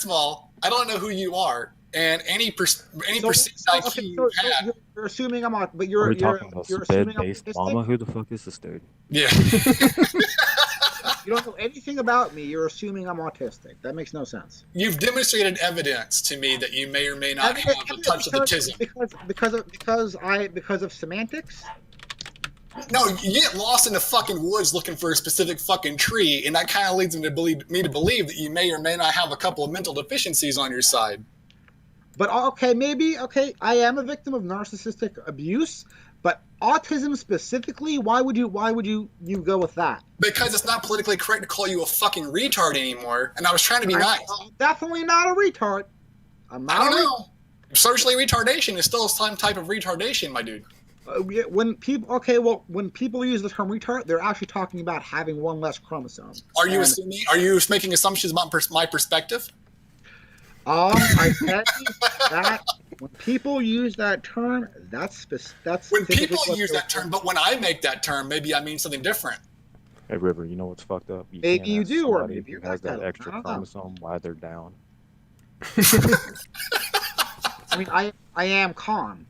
of all, I don't know who you are, and any perceived IQ you have. You're assuming I'm Are we talking about bed-based autistic? mama? Who the fuck is this dude? Yeah. You don't know anything about me. You're assuming I'm autistic. That makes no sense. You've demonstrated evidence to me that you may or may not have a touch of autism. Because of semantics. No, you get lost in the fucking woods looking for a specific fucking tree, and that kind of leads me to believe that you may or may not have a couple of mental deficiencies on your side. But okay, I am a victim of narcissistic abuse, but autism specifically? Why would you go with that? Because it's not politically correct to call you a fucking retard anymore, and I was trying to be nice. I'm definitely not a retard. I'm not. I don't know. Socially retardation is still some type of retardation, my dude. When people use the term retard, they're actually talking about having one less chromosome. Are you making assumptions about my perspective? I said that when people use that term, that's when people use that term, but when I make that term, maybe I mean something different. Hey, River, you know what's fucked up? Maybe you do, or maybe who has that extra chromosome while they're down. I mean, I am calm.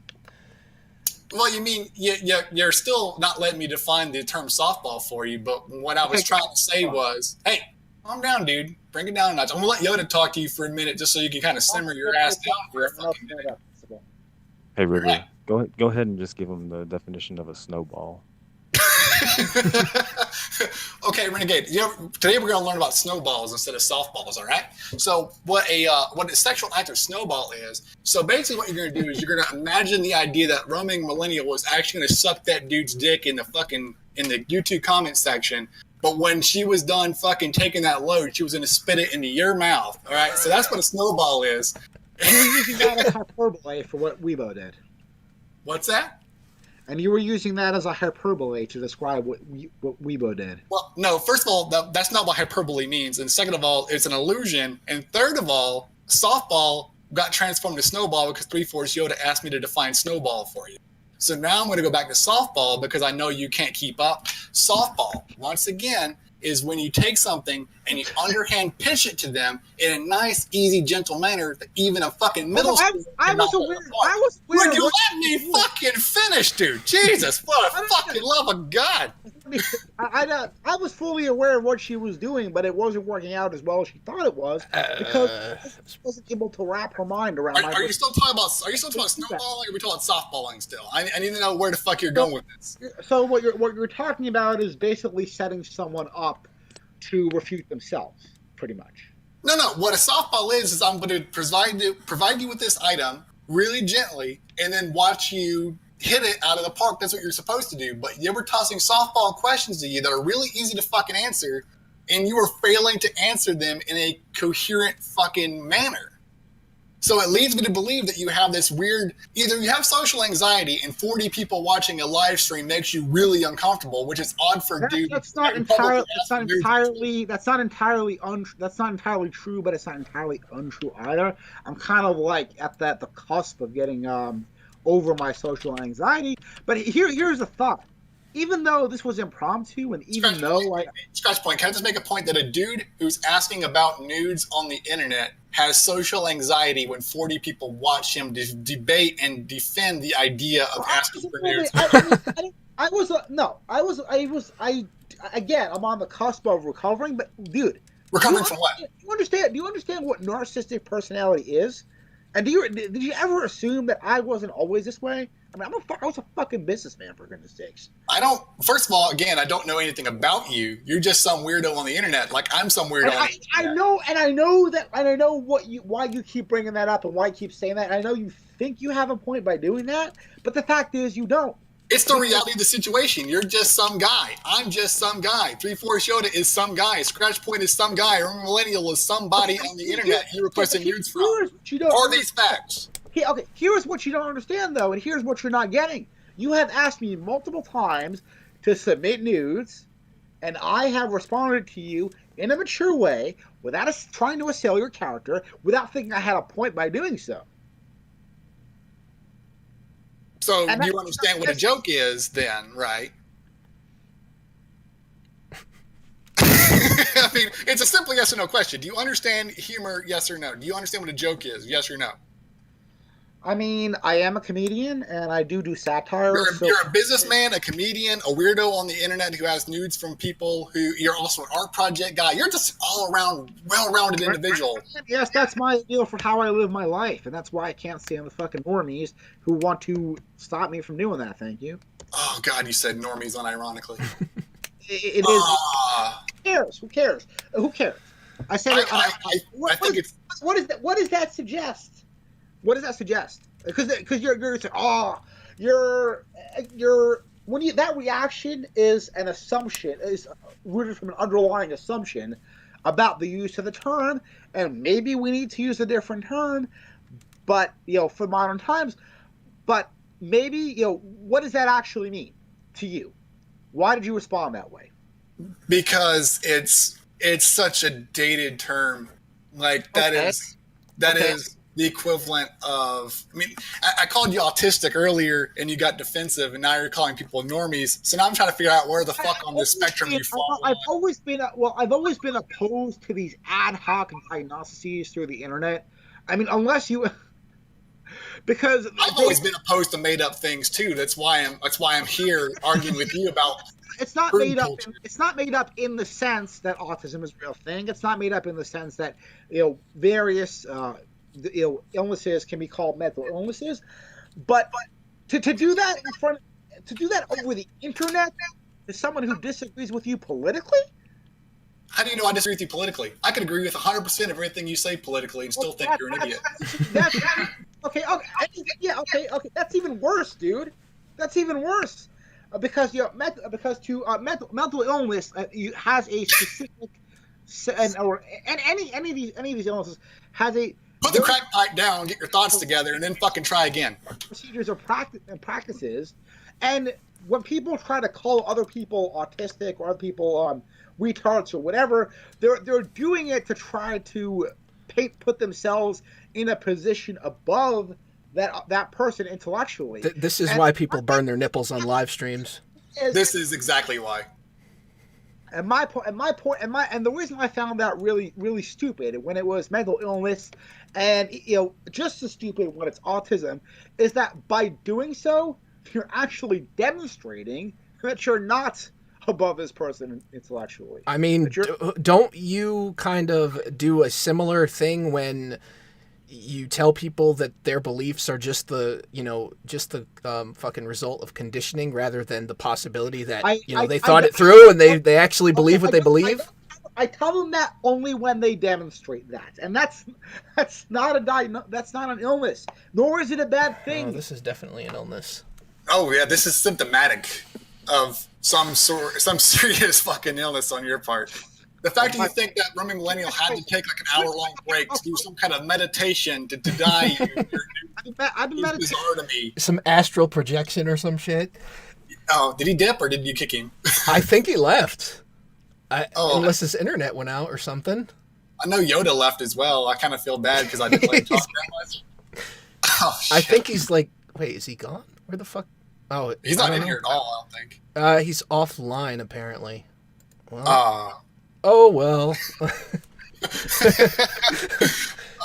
Well, you mean you're still not letting me define the term softball for you, but what I was trying to say was, hey, calm down, dude. Bring it down a notch. I'm going to let Yoda talk to you for a minute just so you can kind of simmer your ass down for a fucking minute. Hey, River, go ahead and just give them the definition of a snowball. Okay, Renegade. Today we're going to learn about snowballs instead of softballs. All right. So what a sexual active snowball is. So basically, what you're going to do is you're going to imagine the idea that roaming millennial was actually going to suck that dude's dick in the YouTube comment section. But when she was done fucking taking that load, she was going to spit it into your mouth. All right. So that's what a snowball is. And you were using that as hyperbole for what Weebo did. What's that? And you were using that as a hyperbole to describe what Weebo did. Well, no, first of all, that's not what hyperbole means. And second of all, it's an illusion. And third of all, softball got transformed to snowball because 3/4 Yoda asked me to define snowball for you. So now I'm going to go back to softball because I know you can't keep up. Softball, once again, is when you take something and you underhand pitch it to them in a nice, easy, gentle manner that even a fucking middle schooler. I was aware. Would you let me fucking finish, dude? Jesus, for the fucking love of God. I was fully aware of what she was doing, but it wasn't working out as well as she thought it was because she wasn't able to wrap her mind around. Are you still talking about snowballing? Or are we talking about softballing still? I need to know where the fuck you're going with this. So what you're talking about is basically setting someone up to refute themselves, pretty much. No. What a softball is I'm going to provide you with this item really gently, and then watch you hit it out of the park. That's what you're supposed to do. But you were tossing softball questions to you that are really easy to fucking answer, and you were failing to answer them in a coherent fucking manner. So it leads me to believe that you have this weird, either you have social anxiety and 40 people watching a live stream makes you really uncomfortable, which is odd for a dude. That's not entirely true, but it's not entirely untrue either. I'm kind of like at the cusp of getting over my social anxiety. But here's the thought. Even though this was impromptu, and even Scratch point. Can I just make a point that a dude who's asking about nudes on the internet has social anxiety when 40 people watch him debate and defend the idea of asking for nudes? Again, I'm on the cusp of recovering, but dude, recovering from what? Do you understand what narcissistic personality is? And did you ever assume that I wasn't always this way? I mean, I was a fucking businessman, for goodness sakes. First of all, again, I don't know anything about you. You're just some weirdo on the internet, like I'm some weirdo on the internet. I know why you keep bringing that up and why you keep saying that. And I know you think you have a point by doing that, but the fact is you don't. It's the reality of the situation. You're just some guy. I'm just some guy. 3/4 Yoda is some guy. Scratch Point is some guy. Or Millennial is somebody on the internet you requesting nudes from. Are these facts? Okay, here's what you don't understand, though, and here's what you're not getting. You have asked me multiple times to submit nudes, and I have responded to you in a mature way without trying to assail your character, without thinking I had a point by doing so. So you understand what a joke is then, right? I mean, it's a simple yes or no question. Do you understand humor, yes or no? Do you understand what a joke is, yes or no? I mean, I am a comedian, and I do satire. You're a businessman, a comedian, a weirdo on the internet who has nudes from people who... You're also an art project guy. You're just all-around, well-rounded individual. Yes, that's my ideal for how I live my life, and that's why I can't stand the fucking normies who want to stop me from doing that, thank you. Oh, God, you said normies unironically. It is... Who cares? Who cares? I said it... What does that suggest? What does that suggest? Because you're saying, that reaction is an assumption, is rooted from an underlying assumption about the use of the term, and maybe we need to use a different term, but for modern times. But maybe what does that actually mean to you? Why did you respond that way? Because it's such a dated term. Like that is the equivalent of. I mean, I called you autistic earlier, and you got defensive, and now you're calling people normies. So now I'm trying to figure out where the fuck on this spectrum you fall. I've always been opposed to these ad hoc diagnoses through the internet. I mean, unless you. Because I've always been opposed to made up things too. That's why I'm here arguing with you about. It's not made up. It's not made up in the sense that autism is a real thing. It's not made up in the sense that various illnesses can be called mental illnesses. But to do that over the internet to someone who disagrees with you politically. How do you know I disagree with you politically? I could agree with 100% of everything you say politically and still think you're an idiot. Okay. That's even worse, dude. That's even worse. Because mental illness has a specific or any of these illnesses has a put the crack pipe down, get your thoughts together, and then fucking try again. Procedures or practices, and when people try to call other people autistic or other people retards or whatever, they're doing it to try to put themselves in a position above that person intellectually. This is why people burn their nipples on live streams. This is exactly why. And the reason I found that really, really stupid when it was mental illness, and just as stupid when it's autism, is that by doing so, you're actually demonstrating that you're not above this person intellectually. I mean, don't you kind of do a similar thing when you tell people that their beliefs are just the fucking result of conditioning rather than the possibility that they thought it through and they actually believe what they believe? I tell them that only when they demonstrate that, and that's not that's not an illness, nor is it a bad thing. Oh, this is definitely an illness. Oh yeah, this is symptomatic of some serious fucking illness on your part. The fact that you think that Roman Millennial had to take like an hour-long break to do some kind of meditation to deny you is bizarre to me. Some astral projection or some shit. Oh, did he dip or did you kick him? I think he left. Unless his internet went out or something. I know Yoda left as well. I kind of feel bad because I didn't let him talk that much. Oh, shit. I think he's like, wait, is he gone? Where the fuck? Oh, he's not in here at all, I don't think. He's offline apparently. Well. Oh well.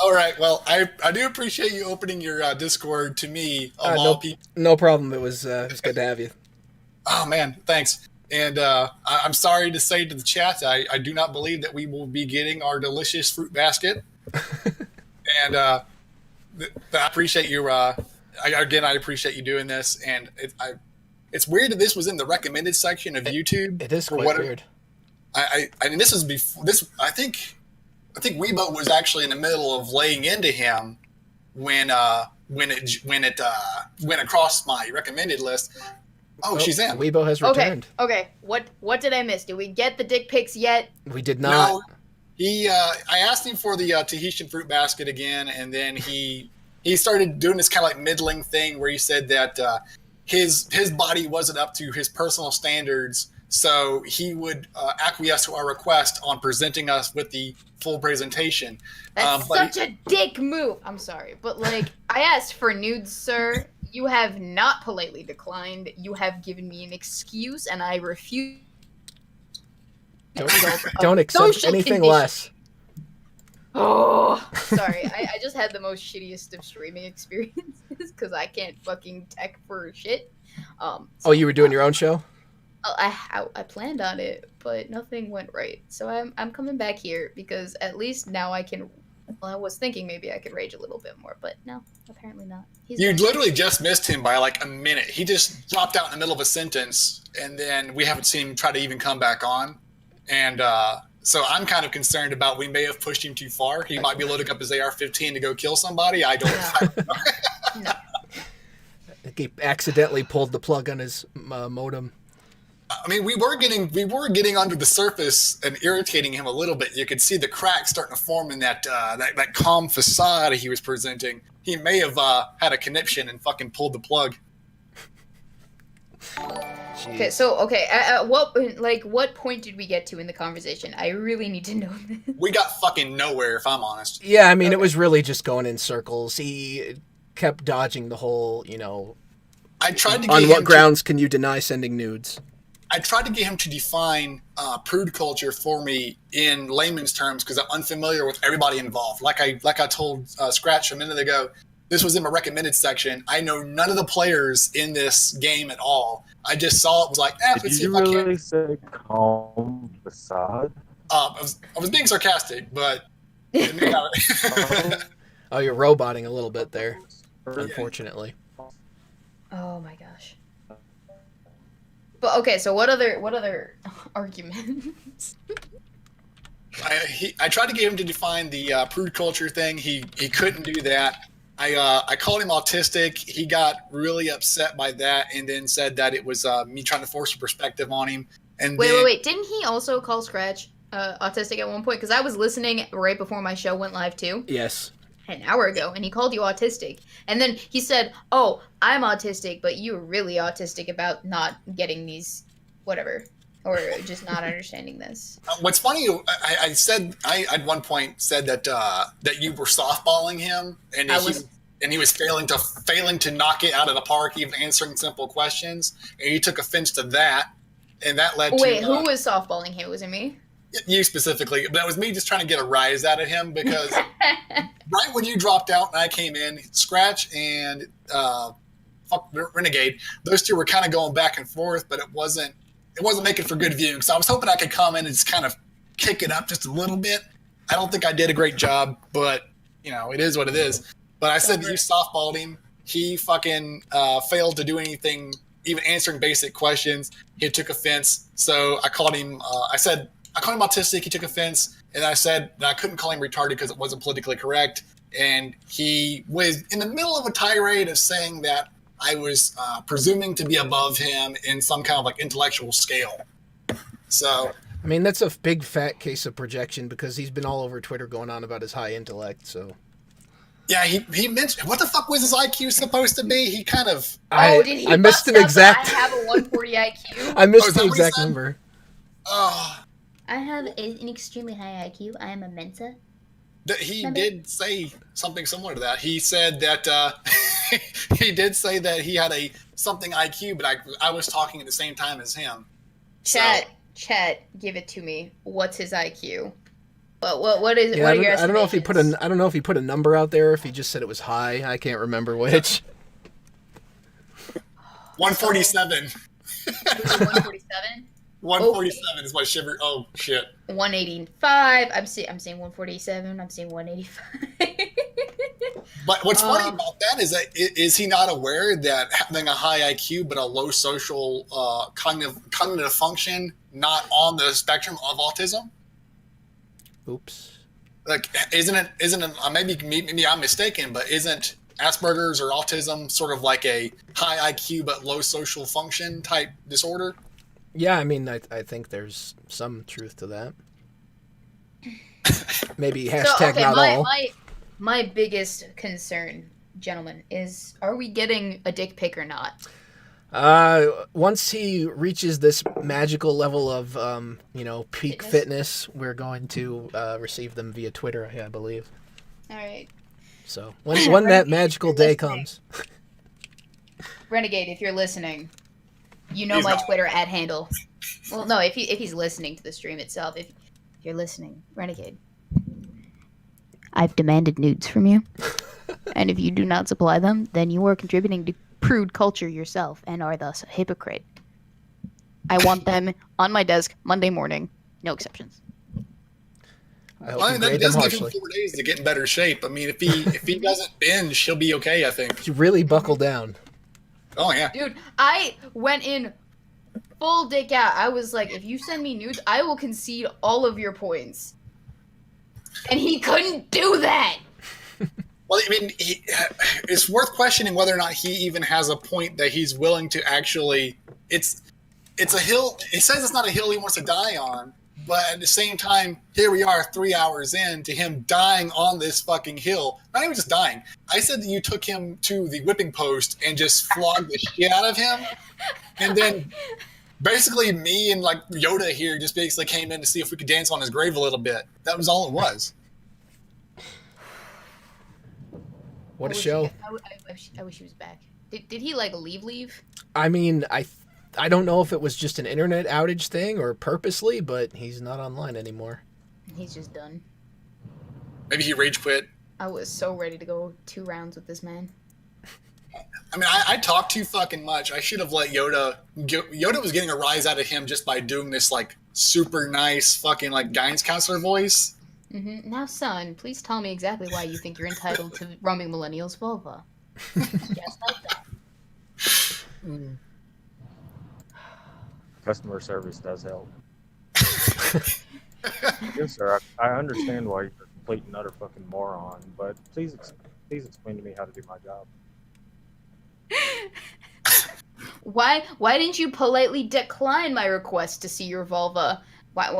All right. Well, I do appreciate you opening your Discord to me of all people. No problem. It was good to have you. Oh man, thanks. And I'm sorry to say to the chat, I do not believe that we will be getting our delicious fruit basket. And I appreciate you. I appreciate you doing this. And it's weird that this was in the recommended section of YouTube. It is quite weird. I mean, this is before this. I think Weebo was actually in the middle of laying into him when it went across my recommended list. Oh, she's in. Weebo has returned. Okay. What did I miss? Did we get the dick pics yet? We did not. No. I asked him for the Tahitian fruit basket again, and then he started doing this kind of like middling thing where he said that his body wasn't up to his personal standards. So he would acquiesce to our request on presenting us with the full presentation. That's such a dick move. I'm sorry, but like I asked for nudes, sir. You have not politely declined. You have given me an excuse, and I refuse. Don't accept anything less. Oh, sorry. I just had the most shittiest of streaming experiences because I can't fucking tech for shit. You were doing your own show? I planned on it, but nothing went right. So I'm coming back here because at least now I can. Well, I was thinking maybe I could rage a little bit more, but no, apparently not. You literally just missed him by like a minute. He just dropped out in the middle of a sentence, and then we haven't seen him try to even come back on. And so I'm kind of concerned about we may have pushed him too far. He might be loading up his AR-15 to go kill somebody. I don't know. No. He accidentally pulled the plug on his modem. I mean, we were getting under the surface and irritating him a little bit. You could see the cracks starting to form in that calm facade he was presenting. He may have had a conniption and fucking pulled the plug. Okay, so at what point did we get to in the conversation? I really need to know this. We got fucking nowhere, if I'm honest. Yeah, I mean, it was really just going in circles. He kept dodging the whole, I tried to get on what grounds can you deny sending nudes? I tried to get him to define prude culture for me in layman's terms because I'm unfamiliar with everybody involved. Like I told Scratch a minute ago, this was in my recommended section. I know none of the players in this game at all. I just saw it was like, Did let's see you if I can. really say calm facade? I was being sarcastic, but Oh, you're roboting a little bit there, unfortunately. Oh my gosh. But okay, so what other arguments? I tried to get him to define the prude culture thing. He couldn't do that. I called him autistic. He got really upset by that, and then said that it was me trying to force a perspective on him. And Wait! Didn't he also call Scratch autistic at one point? Because I was listening right before my show went live too. Yes. An hour ago, and he called you autistic, and then he said, "Oh, I'm autistic, but you're really autistic about not getting these, whatever, or just not understanding this." What's funny, I at one point said that you were softballing him, and he was failing to knock it out of the park, even answering simple questions, and he took offense to that, and that led to. Wait, who was softballing him? Was it me? You specifically, but that was me just trying to get a rise out of him because right when you dropped out and I came in, Scratch and Renegade, those two were kind of going back and forth, but it wasn't making for good viewing. So I was hoping I could come in and just kind of kick it up just a little bit. I don't think I did a great job, but it is what it is. But I said that you softballed him. He fucking failed to do anything, even answering basic questions. He took offense. So I called him. I called him autistic. He took offense, and I said that I couldn't call him retarded because it wasn't politically correct. And he was in the middle of a tirade of saying that I was presuming to be above him in some kind of like intellectual scale. So, I mean, that's a big fat case of projection because he's been all over Twitter going on about his high intellect. So, yeah, he mentioned what the fuck was his IQ supposed to be? He kind of. Did he I missed an bust out exact. I have a 140 IQ. I missed the that what he exact said? number. Oh. I have an extremely high IQ. I am a Mensa. He did say something similar to that. He said that he did say that he had a something IQ, but I was talking at the same time as him. Chat, give it to me. What's his IQ? What is it? Yeah, What are your I don't know if he put estimations? I don't know if he put a number out there. Or if he just said it was high. I can't remember which. 147. 147. 147 is my shiver. Oh shit. 185. I'm saying 147. I'm saying 185. But what's funny about that is that is he not aware that having a high IQ but a low social cognitive function not on the spectrum of autism? Oops. Like, isn't it? Maybe I'm mistaken, but isn't Asperger's or autism sort of like a high IQ but low social function type disorder? Yeah, I mean, I think there's some truth to that. Maybe hashtag not all. My biggest concern, gentlemen, is are we getting a dick pic or not? Once he reaches this magical level of, peak fitness, we're going to receive them via Twitter, I believe. All right. So when that magical day comes. Renegade, if you're listening, you know He's my not. Twitter @handle. Well, no, if he's listening to the stream itself, if you're listening, Renegade, I've demanded nudes from you, and if you do not supply them, then you are contributing to prude culture yourself and are thus a hypocrite. I want them on my desk Monday morning, no exceptions. I hope Well, you that grade them does give him harshly. 4 days to get in better shape. I mean, if he doesn't binge, he'll be okay. I think. You really buckle down. Oh yeah. Dude, I went in full dick out. I was like, if you send me nudes, I will concede all of your points. And he couldn't do that. Well, I mean, it's worth questioning whether or not he even has a point that he's willing to actually. It's a hill. He says it's not a hill he wants to die on, but at the same time, here we are 3 hours in to him dying on this fucking hill. Not even just dying. I said that you took him to the whipping post and just flogged the shit out of him, and then basically me and like Yoda here just basically came in to see if we could dance on his grave a little bit. That was all it was. What a show. I wish he was back. Did he like leave? I mean, I don't know if it was just an internet outage thing or purposely, but he's not online anymore. He's just done. Maybe he rage quit. I was so ready to go 2 rounds with this man. I mean, I talk too fucking much. I should have let Yoda. Yoda was getting a rise out of him just by doing this like super nice fucking like guidance counselor voice. Mm-hmm. Now, son, please tell me exactly why you think you're entitled to roaming millennials' vulva. Just like that. Customer service does help. Yes, sir. I understand why you're a complete and utter fucking moron, but please explain to me how to do my job. Why didn't you politely decline my request to see your vulva? Why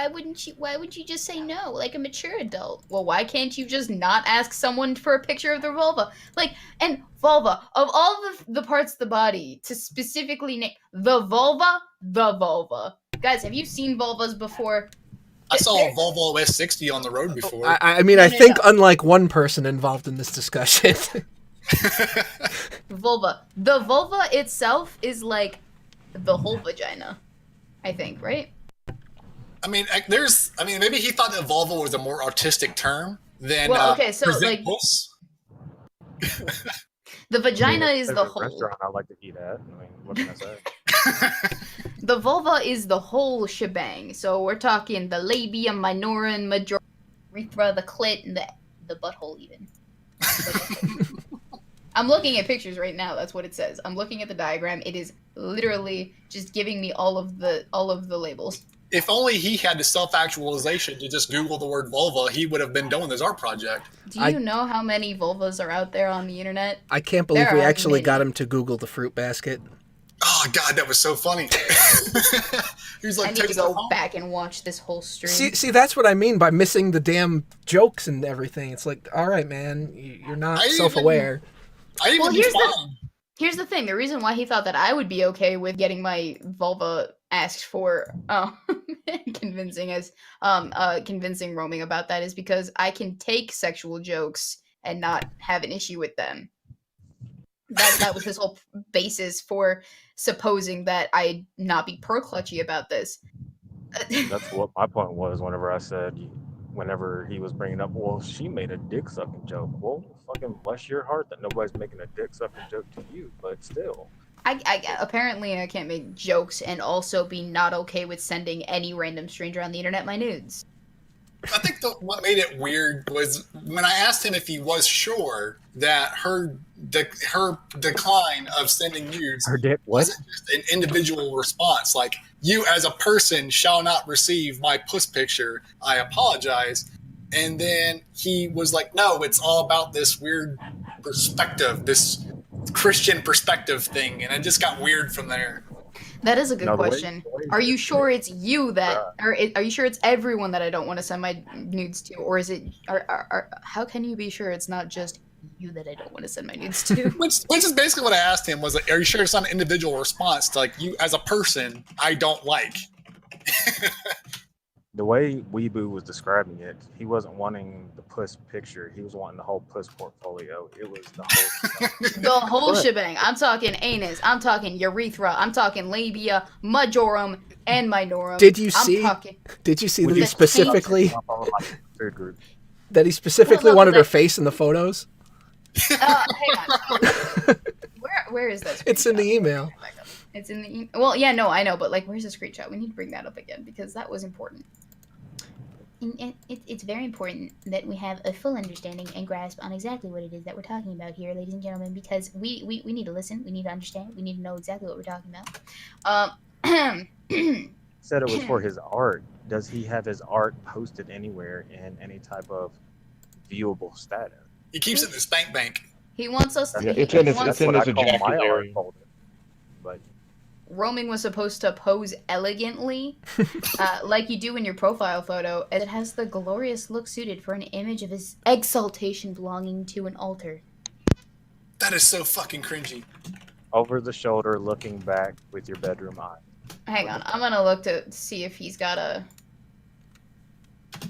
wouldn't you just say no like a mature adult? Well, why can't you just not ask someone for a picture of their vulva? Like, and vulva, of all the parts of the body to specifically name the vulva. Guys, have you seen vulvas before? I saw a Volvo S60 on the road before. I mean, I think unlike one person involved in this discussion. Vulva. The vulva itself is like the whole vagina, I think, right? I mean, maybe he thought that vulva was a more artistic term than. Well, okay, so like, puss. the vagina is the Every whole. restaurant I like to eat at. I mean, what can I say? The vulva is the whole shebang. So we're talking the labia, minorum, major, urethra, the clit, and the butthole even. I'm looking at pictures right now. That's what it says. I'm looking at the diagram. It is literally just giving me all of the labels. If only he had the self-actualization to just Google the word vulva, he would have been doing this art project. Do you know how many vulvas are out there on the internet? I can't believe we actually got many. him to Google the fruit basket. Oh God, that was so funny. He was like, I need to go back and watch this whole stream. See, that's what I mean by missing the damn jokes and everything. It's like, all right, man, you're not self-aware. Here's the thing. The reason why he thought that I would be okay with getting my vulva asked for convincing roaming about that is because I can take sexual jokes and not have an issue with them. That was his whole basis for supposing that I'd not be pro-clutchy about this. That's what my point was whenever I said, whenever he was bringing up, well, she made a dick-sucking joke. Well, fucking bless your heart that nobody's making a dick-sucking joke to you, but still. Apparently I can't make jokes and also be not okay with sending any random stranger on the internet my nudes. I think what made it weird was when I asked him if he was sure that her decline of sending nudes wasn't just an individual response, like, you as a person shall not receive my puss picture, I apologize. And then he was like, no, it's all about this weird perspective, this Christian perspective thing, and it just got weird from there. That is a good question. Are you sure it's you that, or are you sure it's everyone that I don't want to send my nudes to, or is it? How can you be sure it's not just you that I don't want to send my nudes to? Which is basically what I asked him. Was like, are you sure it's not an individual response to, like, you as a person I don't like? The way Weebo was describing it, he wasn't wanting the puss picture. He was wanting the whole puss portfolio. It was the whole the whole shebang. I'm talking anus. I'm talking urethra. I'm talking labia, majorum, and minorum. Did you see that he specifically wanted her face in the photos? Hang on. Where is that? It's in the email. It's in the email. Well, yeah, no, I know, but like, where's the screenshot? We need to bring that up again because that was important. And it's very important that we have a full understanding and grasp on exactly what it is that we're talking about here, ladies and gentlemen, because we need to listen, we need to understand, we need to know exactly what we're talking about. Said it was for his art. Does he have his art posted anywhere in any type of viewable status. He keeps it in the spank bank. He wants us to. Yeah, he it's in his, wants- it's in his what I call my art ejaculary. folder. But Roaming was supposed to pose elegantly, like you do in your profile photo, and it has the glorious look suited for an image of his exaltation belonging to an altar. That is so fucking cringy. over the shoulder, looking back with your bedroom eye. Hang on, I'm gonna look to see if he's got a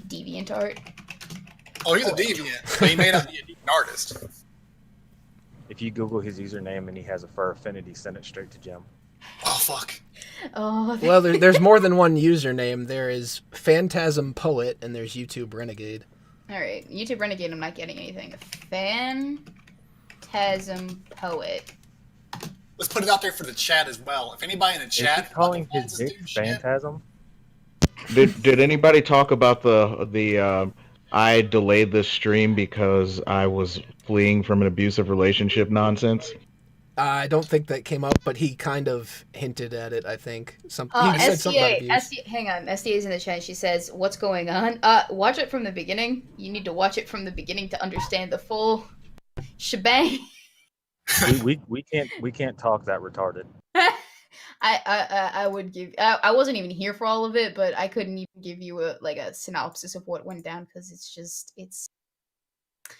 deviant art. Oh, he's a deviant. But he may not be a deviant artist. If you Google his username and he has a fur affinity, send it straight to Jim. Oh, fuck. Oh, Well, there's more than one username. There is Phantasm Poet, and there's YouTube Renegade. all right. YouTube Renegade, I'm not getting anything. Phantasm Poet. Let's put it out there for the chat as well. If anybody in the Is chat he calling wants his to dick do shit, Phantasm? Did anybody talk about the I delayed this stream because I was fleeing from an abusive relationship nonsense? I don't think that came up, but he kind of hinted at it, I think. He said something about abuse. Hang on, SDA's in the chat. She says, "What's going on?" Watch it from the beginning. You need to watch it from the beginning to understand the full shebang. we can't talk that retarded. I would give. I wasn't even here for all of it, but I couldn't even give you a synopsis of what went down because it's.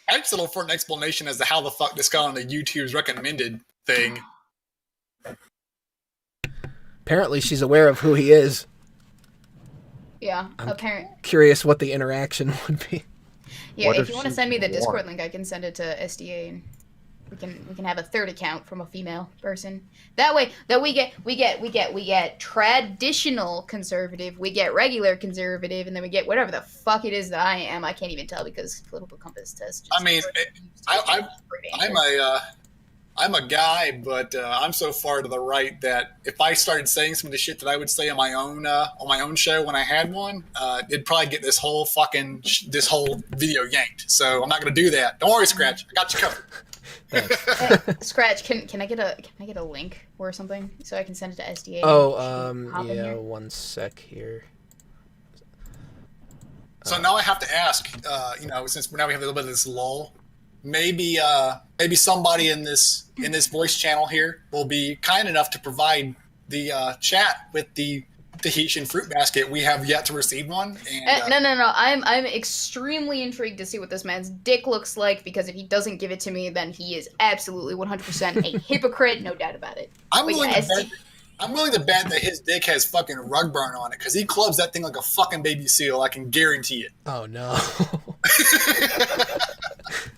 I just settled for an explanation as to how the fuck this got on the YouTube's recommended thing. Apparently, she's aware of who he is. Yeah, I'm apparent. Curious what the interaction would be. Yeah, What if if you want to she's send me the Discord warned? link, I can send it to SDA and we can have a third account from a female person. That way that we get traditional conservative, we get regular conservative, and then we get whatever the fuck it is that I am. I can't even tell because political compass test. I mean, I'm a guy, but I'm so far to the right that if I started saying some of the shit that I would say on my own show when I had one, it'd probably get this whole video yanked. So I'm not gonna do that. Don't worry, Scratch. I got you covered. Scratch, can I get a link or something so I can send it to SDA? Hop in Yeah, here? one sec here. So now I have to ask, since now we have a little bit of this lull, maybe somebody in this voice channel here will be kind enough to provide the chat with the Tahitian fruit basket. We have yet to receive one. And, No. I'm extremely intrigued to see what this man's dick looks like because if he doesn't give it to me, then he is absolutely 100% a hypocrite. No doubt about it. I'm But willing yeah, to bet that his dick has fucking rug burn on it because he clubs that thing like a fucking baby seal. I can guarantee it. Oh no.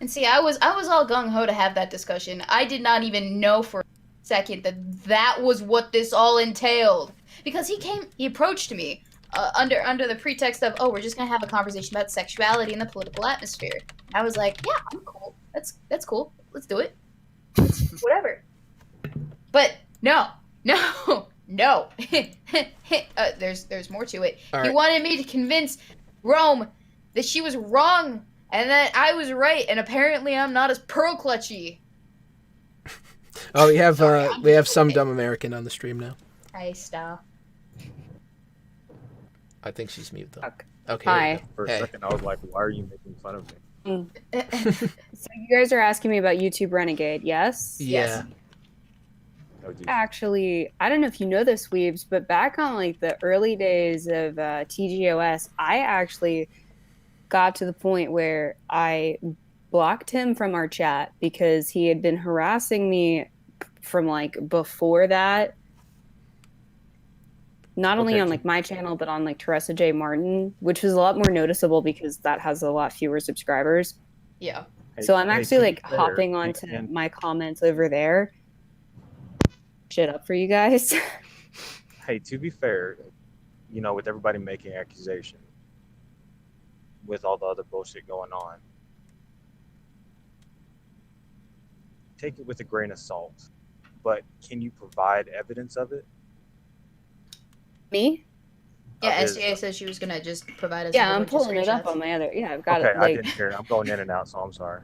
And see, I was all gung ho to have that discussion. I did not even know for a second that was what this all entailed because he approached me under the pretext of, oh, we're just gonna have a conversation about sexuality in the political atmosphere. I was like, yeah, I'm cool. That's cool. Let's do it. Whatever. But no. There's more to it. All He right. wanted me to convince Rome that she was wrong and that I was right, and apparently I'm not as pearl clutchy. Oh, we have some dumb American on the stream now. Hi, stop. I think she's mute though. Okay. Okay. Hi. For a Hey. second, I was like, why are you making fun of me? So you guys are asking me about YouTube Renegade, yes? Yeah. Oh, geez. Actually, I don't know if you know this, Weebs, but back on like the early days of TGOS, I actually got to the point where I blocked him from our chat because he had been harassing me from like before that. Not only Okay. on like my channel, but on like Teresa J. Martin, which was a lot more noticeable because that has a lot fewer subscribers. Yeah. Hey, So I'm hey, actually to be like fair, hopping onto and- my comments over there. Shit up for you guys. Hey, to be fair, with everybody making accusations, with all the other bullshit going on, take it with a grain of salt. But can you provide evidence of it? Me? Yeah, Of his- SDA said she was gonna just provide us. Yeah, with a I'm bunch of pulling it up screenshots. on my other. Yeah, I've got Okay, it. I Like, didn't hear it. I'm going in and out, so I'm sorry.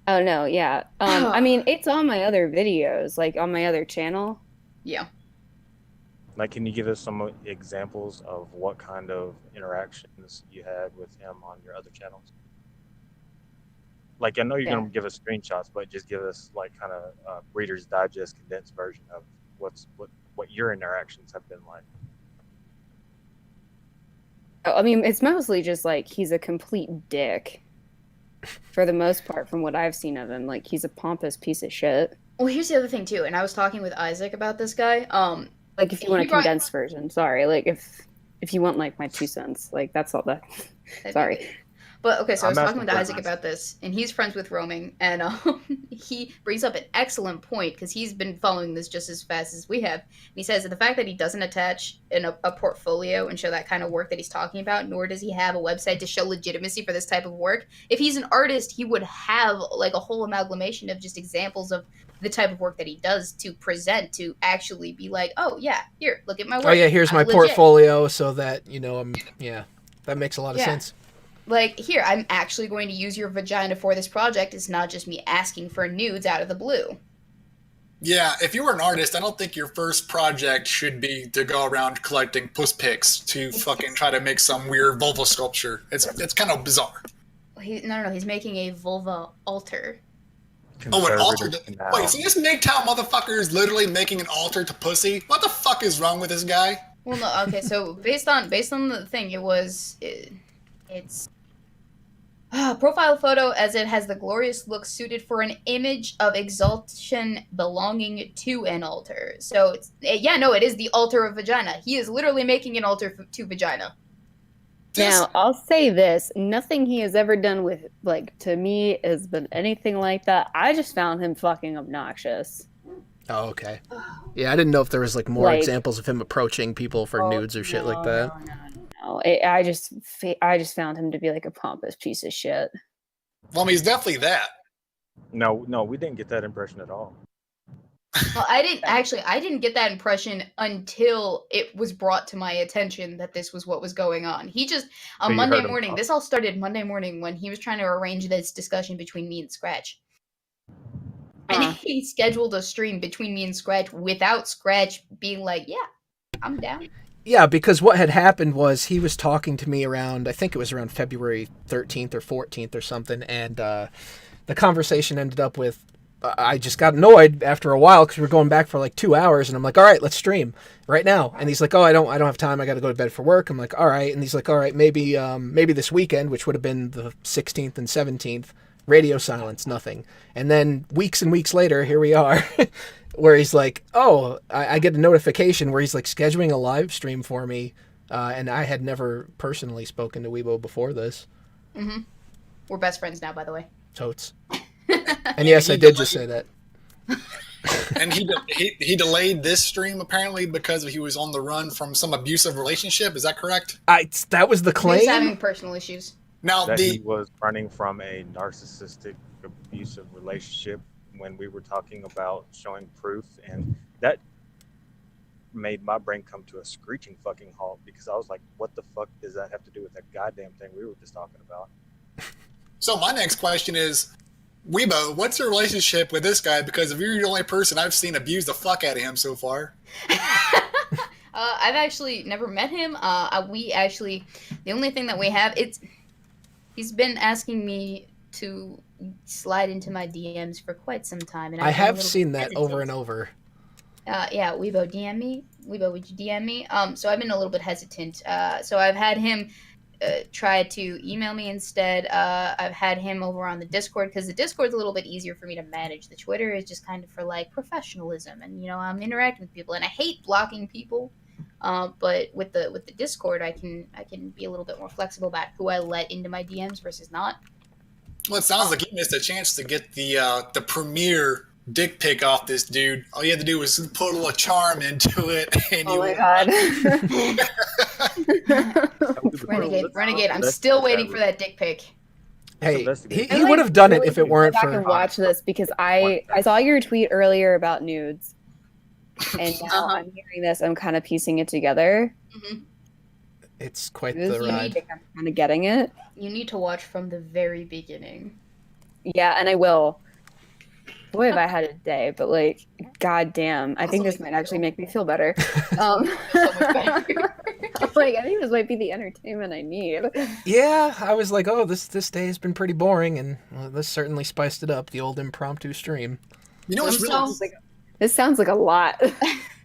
oh no, yeah. I mean, it's on my other videos, like on my other channel. Yeah. Like, can you give us some examples of what kind of interactions you had with him on your other channels? Like, I know you're Yeah. gonna give us screenshots, but just give us like kind of Reader's Digest condensed version of what your interactions have been like. I mean, it's mostly just like he's a complete dick for the most part from what I've seen of him. Like, he's a pompous piece of shit. Well, here's the other thing too, and I was talking with Isaac about this guy. Like, if you want a He brought- condensed version, sorry. Like, if you want like my 2 cents, like that's all that. Sorry. But okay, so I was I'm talking with asking for Isaac advice. about this, and he's friends with Roaming, and he brings up an excellent point because he's been following this just as fast as we have. And he says that the fact that he doesn't attach a portfolio and show that kind of work that he's talking about, nor does he have a website to show legitimacy for this type of work. If he's an artist, he would have like a whole amalgamation of just examples of the type of work that he does to present, to actually be like, oh yeah, here, look at my work. Oh yeah, here's I'm my legit. portfolio, so that yeah, that makes a lot of Yeah. sense. Like, here, I'm actually going to use your vagina for this project. It's not just me asking for nudes out of the blue. Yeah, if you were an artist, I don't think your first project should be to go around collecting puss pics to fucking try to make some weird vulva sculpture. It's kind of bizarre. No, he's making a vulva altar. Oh, an altar Conservative to... canal. Wait, so this MGTOW motherfucker is literally making an altar to pussy? What the fuck is wrong with this guy? Well, no, okay, so based on the thing, it's profile photo as it has the glorious look suited for an image of exaltation belonging to an altar. So it is the altar of vagina. He is literally making an altar to vagina. Now, I'll say this: nothing he has ever done with, like, to me has been anything like that. I just found him fucking obnoxious. Oh, okay. Yeah, I didn't know if there was like more Like- examples of him approaching people for nudes or shit like that. No. I just found him to be like a pompous piece of shit. Well, I mean, he's definitely that. No, we didn't get that impression at all. Well, I didn't get that impression until it was brought to my attention that this was what was going on. He just on you Monday heard him morning. talk. This all started Monday morning when he was trying to arrange this discussion between me and Scratch. And he scheduled a stream between me and Scratch without Scratch being like, "Yeah, I'm down." Yeah, because what had happened was he was talking to me around, I think it was around February 13th or 14th or something, and the conversation ended up with, I just got annoyed after a while because we were going back for like 2 hours, and I'm like, all right, let's stream right now. And he's like, oh, I don't have time. I got to go to bed for work. I'm like, all right. And he's like, all right, maybe this weekend, which would have been the 16th and 17th, radio silence, nothing. And then weeks and weeks later, here we are, where he's like, oh, I get a notification where he's like scheduling a live stream for me, and I had never personally spoken to Weebo before this. Mm-hmm. We're best friends now, by the way. Totes. And yes, I did just say that. And he delayed this stream apparently because he was on the run from some abusive relationship. Is that correct? That was the He was claim? having personal issues. Now That he was running from a narcissistic, abusive relationship when we were talking about showing proof, and that made my brain come to a screeching fucking halt because I was like, what the fuck does that have to do with that goddamn thing we were just talking about? So my next question is, Weebo, what's your relationship with this guy? Because if you're the only person I've seen abuse the fuck out of him so far. I've actually never met him. The only thing that we have, he's been asking me to slide into my DMs for quite some time. And I I've been a have little seen bit that hesitant. over and over. Yeah, Weebo, DM me. Weebo, would you DM me? So I've been a little bit hesitant. So I've had him try to email me instead. I've had him over on the Discord because the Discord's a little bit easier for me to manage. The Twitter is just kind of for like professionalism, and I'm interacting with people, and I hate blocking people. But with the Discord, I can be a little bit more flexible about who I let into my DMs versus not. Well, it sounds like you missed a chance to get the premier dick pic off this dude. All you had to do was put a little charm into it, and Oh my god. Renegade, I'm still waiting for that dick pic. Hey, investigate. he would have done it if it weren't Go back for... and watch this because I saw your tweet earlier about nudes, and now I'm hearing this. I'm kind of piecing it together. Mm-hmm. It's quite This the is ride. unique. I'm kind of getting it. You need to watch from the very beginning. Yeah, and I will. boy, have I had a day. But like, goddamn, I think this might actually make me feel better. Like, I think this might be the entertainment I need. Yeah, I was like, oh, this day has been pretty boring, and well, this certainly spiced it up. The old impromptu stream. You know, it's really This sounds like a lot.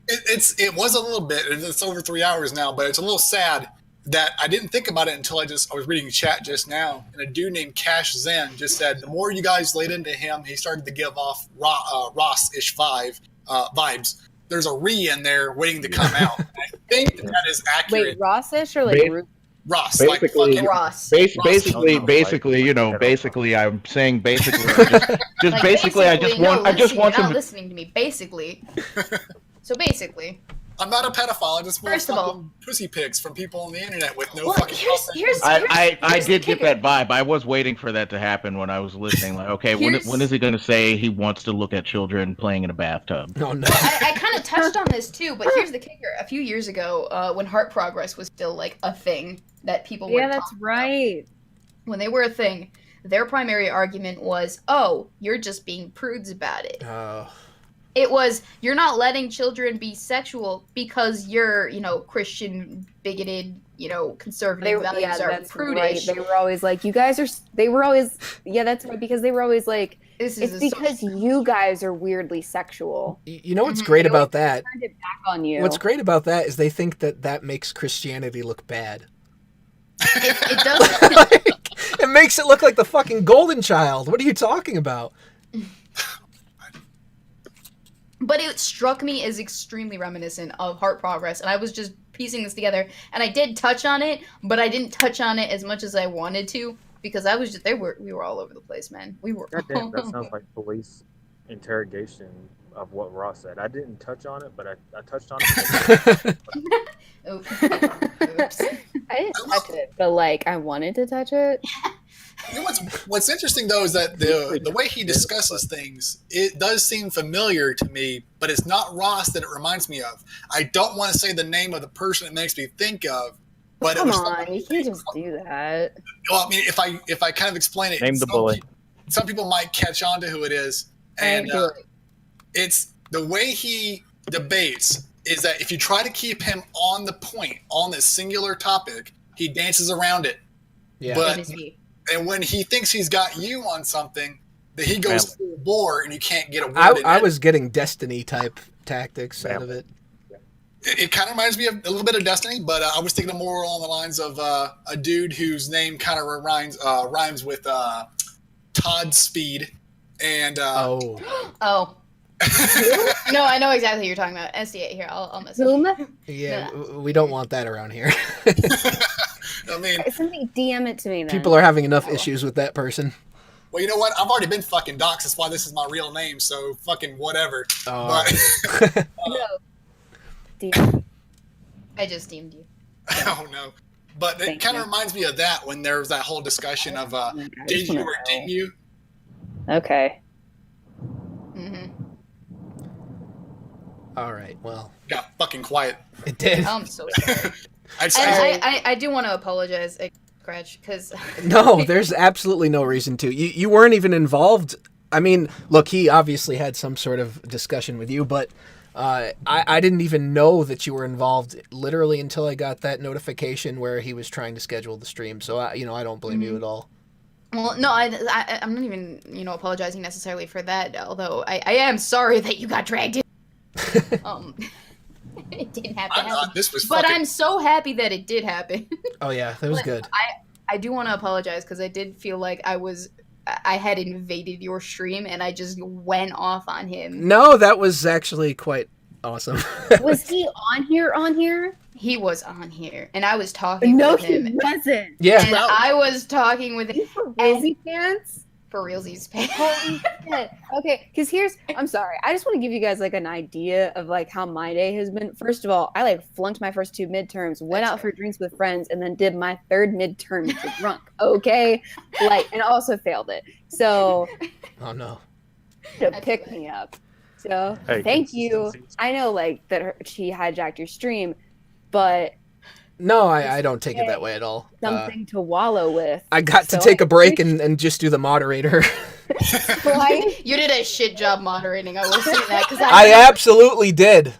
it was a little bit. It's over 3 hours now, but it's a little sad that I didn't think about it until I was reading chat just now, and a dude named Cash Zen just said the more you guys laid into him, he started to give off Ross-ish vibes. There's a in there waiting to come out. I think that is accurate. Wait, Ross-ish or like Ross, basically, like Ross. Basically, you know, basically, I'm saying basically, just Like, basically, I just want you're some. not listening to me. Basically. So basically. I'm not a pedophile. I just want First of all- fucking pussy pics from people on the internet with no Well, fucking. I the did get kicker. that vibe. I was waiting for that to happen when I was listening. Like, okay, when is he going to say he wants to look at children playing in a bathtub? Oh no. I kind of touched on this too, but here's the kicker. A few years ago, when Heart Progress was still like a thing that people were Yeah, that's right. when they were a thing, their primary argument was, oh, you're just being prudes about it. Oh. It was, you're not letting children be sexual because you're, Christian, bigoted, conservative values are that's prudish. right. They were always like, you guys are. They were always, yeah, that's right, because they were always like, This it's is because you guys are weirdly sexual. You know what's great about that? Turned it back on you. What's great about that is they think that makes Christianity look bad. it does. It makes it look like the fucking golden child. What are you talking about? But it struck me as extremely reminiscent of Heart Progress, and I was just piecing this together. And I did touch on it, but I didn't touch on it as much as I wanted to because I was just we were all over the place, man. We were. That sounds like police interrogation of what Ross said. I didn't touch on it, but I touched on it. Oops. I didn't touch it, but like I wanted to touch it. You know what's interesting though is that the way he discusses things, it does seem familiar to me, but it's not Ross that it reminds me of. I don't want to say the name of the person it makes me think of, but Come it was on, you can't just do that. Well, I mean, if I kind of explain it, Name the bully. Some people might catch on to who it is, and it's the way he debates is that if you try to keep him on the point on this singular topic, he dances around it. Yeah. But and when he thinks he's got you on something, that he goes full bore and you can't get a word in. I was getting Destiny type tactics out of it. It kind of reminds me of a little bit of Destiny, but I was thinking more along the lines of a dude whose name kind of rhymes with Todd Speed. And Oh. No, I know exactly who you're talking about. SDA here. I'll message. Zoom? Yeah, we don't want that around here. I mean, Somebody DM it to me then. People are having enough issues with that person. well, you know what? I've already been fucking doxxed. That's why this is my real name. So fucking whatever. Oh. But, No. DM. I just deemed you. oh no. But it Thank kind you. of reminds me of that when there was that whole discussion of did you or didn't you? Okay. Mm-hmm. All right, well, Got fucking quiet. it did. I'm so sorry. I do want to apologize, Scratch, because No, there's absolutely no reason to. You weren't even involved. I mean, look, he obviously had some sort of discussion with you, but I didn't even know that you were involved literally until I got that notification where he was trying to schedule the stream. So, I don't blame you at all. Well, no, I'm not even, apologizing necessarily for that, although I am sorry that you got dragged in. It didn't have to happen. This was But fucking. I'm so happy that it did happen. Oh, yeah, that was But good. I do want to apologize because I did feel like I had invaded your stream and I just went off on him. No, that was actually quite awesome. Was he on here? He was on here and I was talking No, with he him. wasn't. Yeah. And I was talking with him For Rosie pants? for realsies. Holy shit. Okay, because I'm sorry. I just want to give you guys like an idea of like how my day has been. First of all, I like flunked my first 2 midterms, went out for drinks with friends, and then did my 3rd midterm drunk. Okay, and also failed it. So Oh, no. to pick me up. So Hey, thank you. consistency. I know like that she hijacked your stream, but No, I don't take it that way at all. Something to wallow with. I got to So take a break think- and just do the moderator. Right? You did a shit job moderating. I will say that because I absolutely did.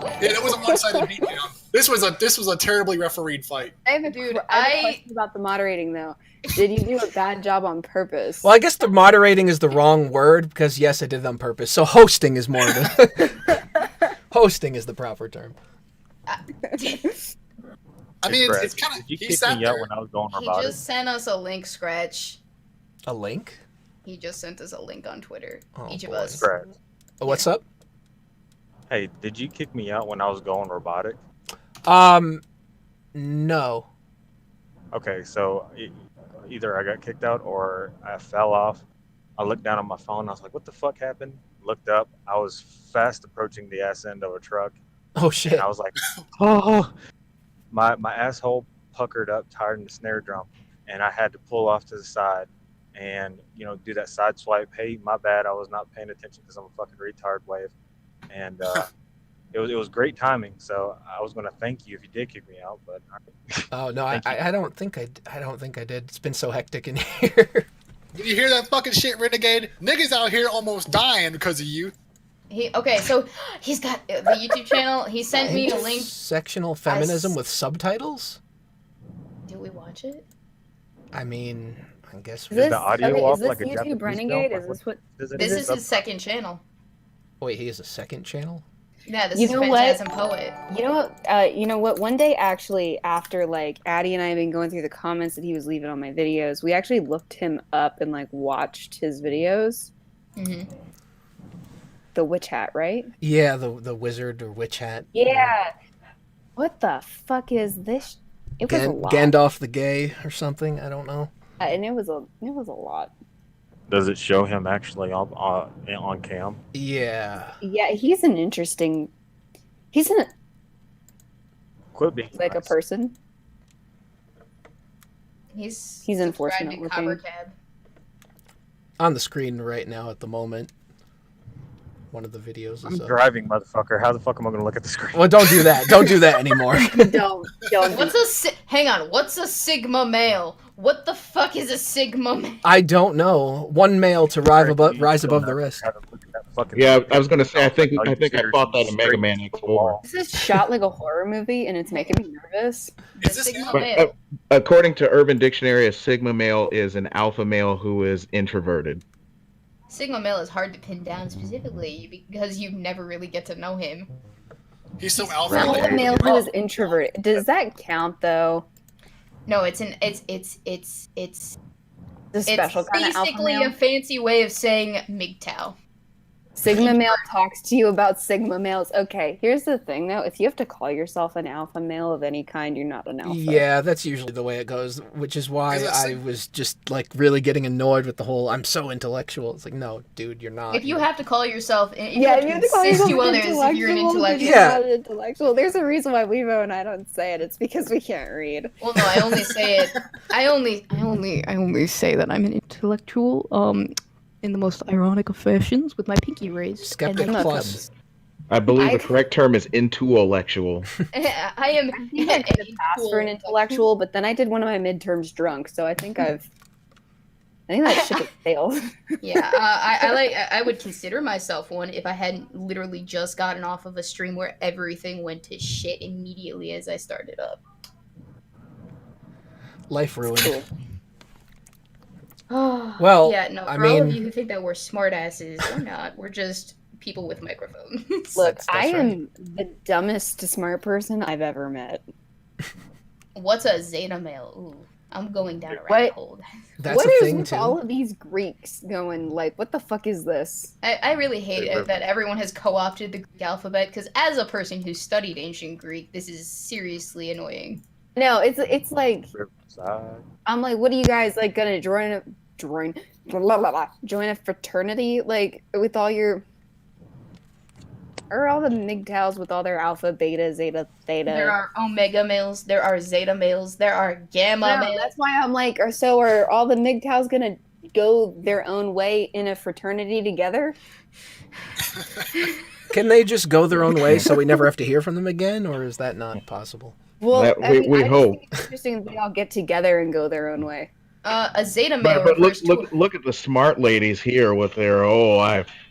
Yeah, that was a one-sided beatdown. This was a terribly refereed fight. I have a question about the moderating though. Did you do a bad job on purpose? Well, I guess the moderating is the wrong word because yes, I did it on purpose. So hosting is more the hosting is the proper term. I mean, it's kind of. Did you He kick sat me out there. when I was going he about just sent us a link, Scratch. A link? He just sent us a link on Twitter. Oh, Each of boy. us. Scratch. Oh, what's up? Hey, did you kick me out when I was going robotic? No. Okay, so either I got kicked out or I fell off. I looked down at my phone. I was like, "What the fuck happened?" Looked up. I was fast approaching the ass end of a truck, Oh shit. and I was like, "Oh!" My asshole puckered up, tired in the snare drum, and I had to pull off to the side and do that side swipe. Hey, my bad. I was not paying attention because I'm a fucking retard wave, and it was great timing. So I was going to thank you if you did kick me out, but Oh no, I Thank you. don't think I did. It's been so hectic in here. Did you hear that fucking shit, Renegade? Niggas out here almost dying because of you. So he's got the YouTube channel. He sent me a link. Sectional feminism with subtitles? Do we watch it? I mean, I guess Is we... this, the audio okay, off is this like a YouTube Japanese Renegade? film? Is this what? Does it This have is sub- his second channel. Wait, he has a second channel? Yeah, this You is know what? Phantasm Poet. You know what? One day, actually, after like Addie and I have been going through the comments that he was leaving on my videos, we actually looked him up and like watched his videos. Mm-hmm. The witch hat, right? Yeah, the wizard or witch hat. Yeah. What the fuck is this? It was a lot, Gandalf the Gay or something. I don't know. and it was a lot. Does it show him actually on cam? Yeah. Yeah, he's an interesting. He's Quit being like a nice. person. He's unfortunate subscribed to looking. Copper Cab. On the screen right now at the moment. One of the videos I'm is up. driving, motherfucker. How the fuck am I gonna look at the screen? Well, don't do that. Don't do that anymore. don't. Hang on. What's a Sigma male? What the fuck is a Sigma male? I don't know. One male to rise above the rest. Yeah, I was gonna say. I think I fought that in Mega Man X4. This is shot like a horror movie, and it's making me nervous. The Is this Sigma now? male. According to Urban Dictionary, a Sigma male is an alpha male who is introverted. Sigma male is hard to pin down specifically because you never really get to know him. He's so alpha. Alpha male. male who is introverted. Does that count though? No, it's The special kind of alpha basically male. a fancy way of saying MGTOW. Sigma male talks to you about Sigma males. Okay, here's the thing though. If you have to call yourself an alpha male of any kind, you're not an alpha. Yeah, that's usually the way it goes, which is why Is it I was just like really getting annoyed with the whole I'm so intellectual. It's like, no, dude, you're not. If you have to call yourself, if Yeah, you have to insist to others if you're an intellectual. You're not an intellectual. There's a reason why Weebo and I don't say it. It's because we can't read. Well, no, I only say it. I only say that I'm an intellectual. In the most ironic of fashions, with my pinky raised. Skeptic And then- plus. I believe the I- correct term is intellectual. I am. I think I could have passed for an intellectual, but then I did one of my midterms drunk, so I think that ship has failed. Yeah, I would consider myself one if I hadn't literally just gotten off of a stream where everything went to shit immediately as I started up. Life ruined. Cool. Well, yeah, no, I for all of mean- you who think that we're smartasses, we're not. We're just people with microphones. Look, That's I right. am the dumbest smart person I've ever met. What's a Zeta male? Ooh, I'm going down a What? rabbit hole. That's What a is thing with too. all of these Greeks going like, what the fuck is this? I really hate it that everyone has co-opted the Greek alphabet because as a person who studied ancient Greek, this is seriously annoying. No, it's like Riverside. I'm like, what are you guys like gonna join a fraternity like with all your or all the MGTOWs with all their alpha, beta, zeta, theta. There are omega males, there are zeta males, there are gamma No, males. that's why I'm like, are all the MGTOWs gonna go their own way in a fraternity together? Can they just go their own way so we never have to hear from them again, or is that not possible? Well, That- I mean, we I just hope. think it's interesting that they all get together and go their own way. A Zeta male But refers look at the smart ladies here with their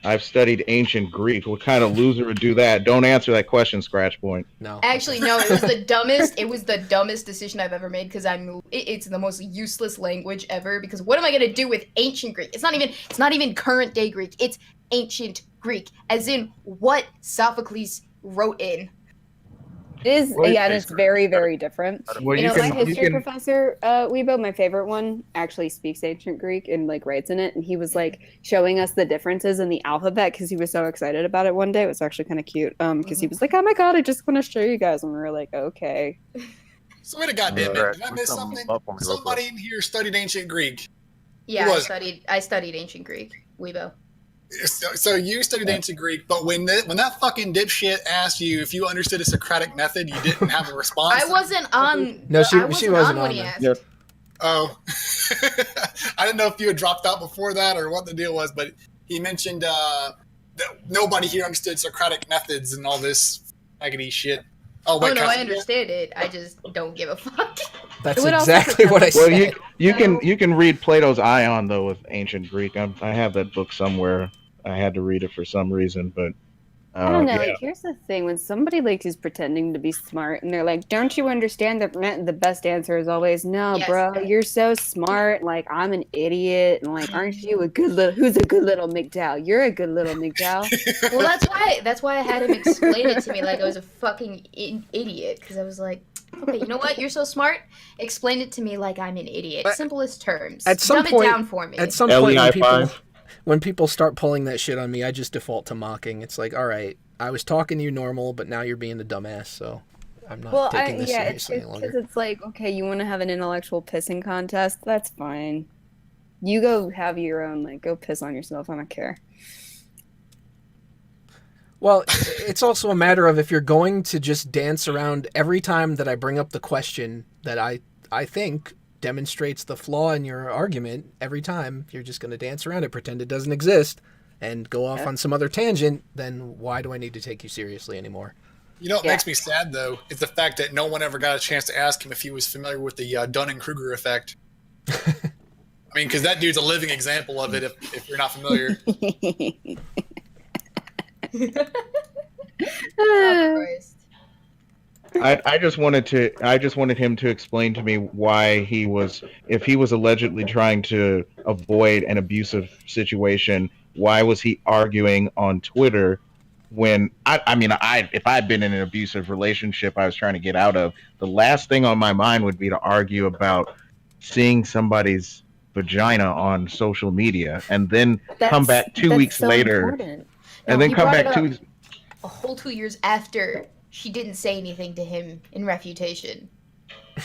I've studied ancient Greek. What kind of loser would do that? Don't answer that question, Scratch Point. No. Actually, no, it was the dumbest. It was the dumbest decision I've ever made because it's the most useless language ever. Because what am I gonna do with ancient Greek? It's not even current day Greek. It's ancient Greek, as in what Sophocles wrote in. It is, Well, yeah, and it's very, very different. Well, You know, my you history professor, Weebo, my favorite one, actually speaks ancient Greek and like writes in it, and he was like showing us the differences in the alphabet because he was so excited about it one day. It was actually kind of cute, because he was like, "Oh my god, I just want to show you guys," and we were like, "Okay." So wait a goddamn minute. Did I miss something? Somebody in here studied ancient Greek. Yeah, Who I was studied ancient Greek. Weebo. So you studied ancient Greek, but when that fucking dipshit asked you if you understood a Socratic method, you didn't have a response. I wasn't on. No, she I wasn't on when on he there. asked. Yeah. Oh, I didn't know if you had dropped out before that or what the deal was, but he mentioned that nobody here understood Socratic methods and all this agony shit. Oh, wait, Oh no, can I understand it. I just don't give a fuck. That's It would also exactly what I Well, said. you can read Plato's Ion though with ancient Greek. I have that book somewhere. I had to read it for some reason, but I don't know. yeah. Like, here's the thing: when somebody like is pretending to be smart, and they're like, "Don't you understand that?" The best answer is always, "No, Yes. bro, you're so smart. Like, I'm an idiot, and like, aren't you a good little? Who's a good little McDowell? You're a good little McDowell." Well, that's why I had him explain it to me like I was a fucking idiot because I was like, okay, you know what? You're so smart. Explain it to me like I'm an idiot. But Simplest terms. at some Dumb point- it down for me. At some point, LEI when people start pulling that shit on me, I just default to mocking. It's like, all right, I was talking to you normal, but now you're being the dumbass, so I'm not taking this seriously any because longer. it's like, okay, you want to have an intellectual pissing contest? That's fine. You go have your own, like, go piss on yourself. I don't care. Well, it's also a matter of if you're going to just dance around every time that I bring up the question that I think demonstrates the flaw in your argument. Every time you're just going to dance around it, pretend it doesn't exist, and go off on some other tangent, then why do I need to take you seriously anymore? You know what makes me sad, though, is the fact that no one ever got a chance to ask him if he was familiar with the Dunning-Kruger effect. I mean, because that dude's a living example of it if you're not familiar. Oh, Christ. I just wanted him to explain to me why if he was allegedly trying to avoid an abusive situation, why was he arguing on Twitter when if I'd been in an abusive relationship I was trying to get out of, the last thing on my mind would be to argue about seeing somebody's vagina on social media and then come back 2 weeks later important. and No, then he come brought back it 2 up weeks. a whole 2 years after she didn't say anything to him in refutation.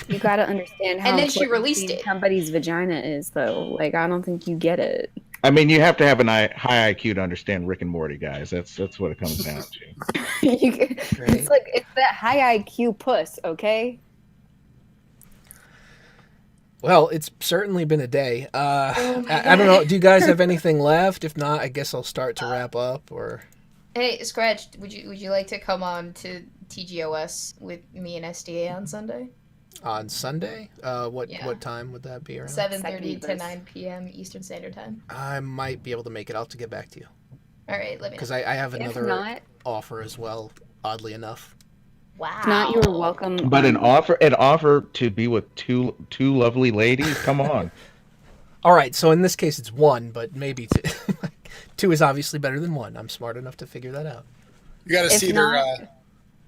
You got to understand how And then she important released seeing it. somebody's vagina is, though. Like, I don't think you get it. I mean, you have to have high IQ to understand Rick and Morty, guys. That's what it comes down to. It's like, it's that high IQ puss, okay? Well, it's certainly been a day. I don't know. Do you guys have anything left? If not, I guess I'll start to wrap up. Or Hey, Scratch, would you like to come on to TGOS with me and SDA on Sunday? on Sunday, what Yeah. what time would that be around? 7:30 to Second 9 p.m. Eastern Standard Time. I might be able to make it. I'll have to get back to you All right, let me know. because I have If another not, offer as well. Oddly enough. Wow. if not, you are welcome. But an offer to be with two lovely ladies. Come on. All right, so in this case it's one, but maybe two. Two is obviously better than one. I'm smart enough to figure that out. You got to If see their. not,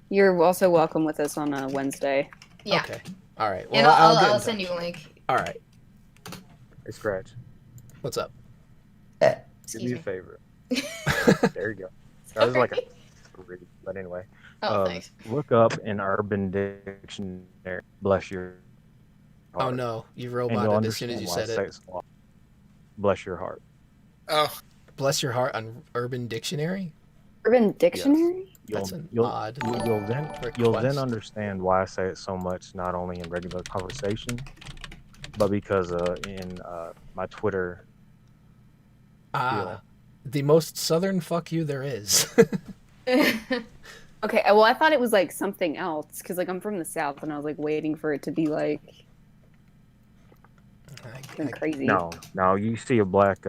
you're also welcome with us on a Wednesday. Yeah. Okay. All right. Well, And I'll get I'll in send touch. you a link. All right. Hey, Scratch. What's up? Do Excuse me a me. favor. There you go. That was like a read, but anyway. Oh, thanks. Look up in Urban Dictionary. Bless your heart. Oh no, you And you'll roboted as soon as understand you why said it. sex law. Bless your heart. Oh, Bless your heart on Urban Dictionary. Urban Dictionary? That's an you'll, odd you'll then request. understand why I say it so much, not only in regular conversation, but because in my Twitter. Ah, the most southern fuck you there is. Okay, well, I thought it was like something else because like I'm from the South and I was like waiting for it to be like something crazy. No, you see a black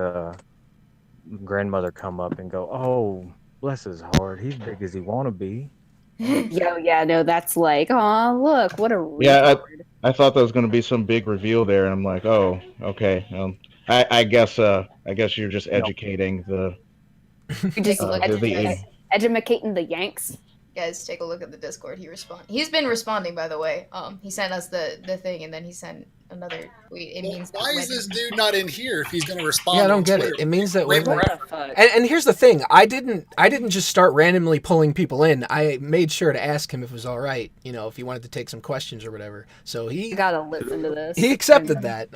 grandmother come up and go, "Oh, bless his heart, he's big as he want to be." Yeah, no, that's like, oh, look, what a Yeah, retard. I thought there was going to be some big reveal there, and I'm like, oh, okay. I guess you're just educating the You just Take a look at educating the Yanks. Guys, take a look at the Discord. He's been responding, by the way. He sent us the thing, and then he sent another tweet. It means Why is this dude not in here if he's going to respond? Yeah, I don't on get Twitter? it. It means that Wait, when what the fuck? and here's the thing, I didn't just start randomly pulling people in. I made sure to ask him if it was all right, if he wanted to take some questions or whatever. So You gotta listen to this. he accepted that.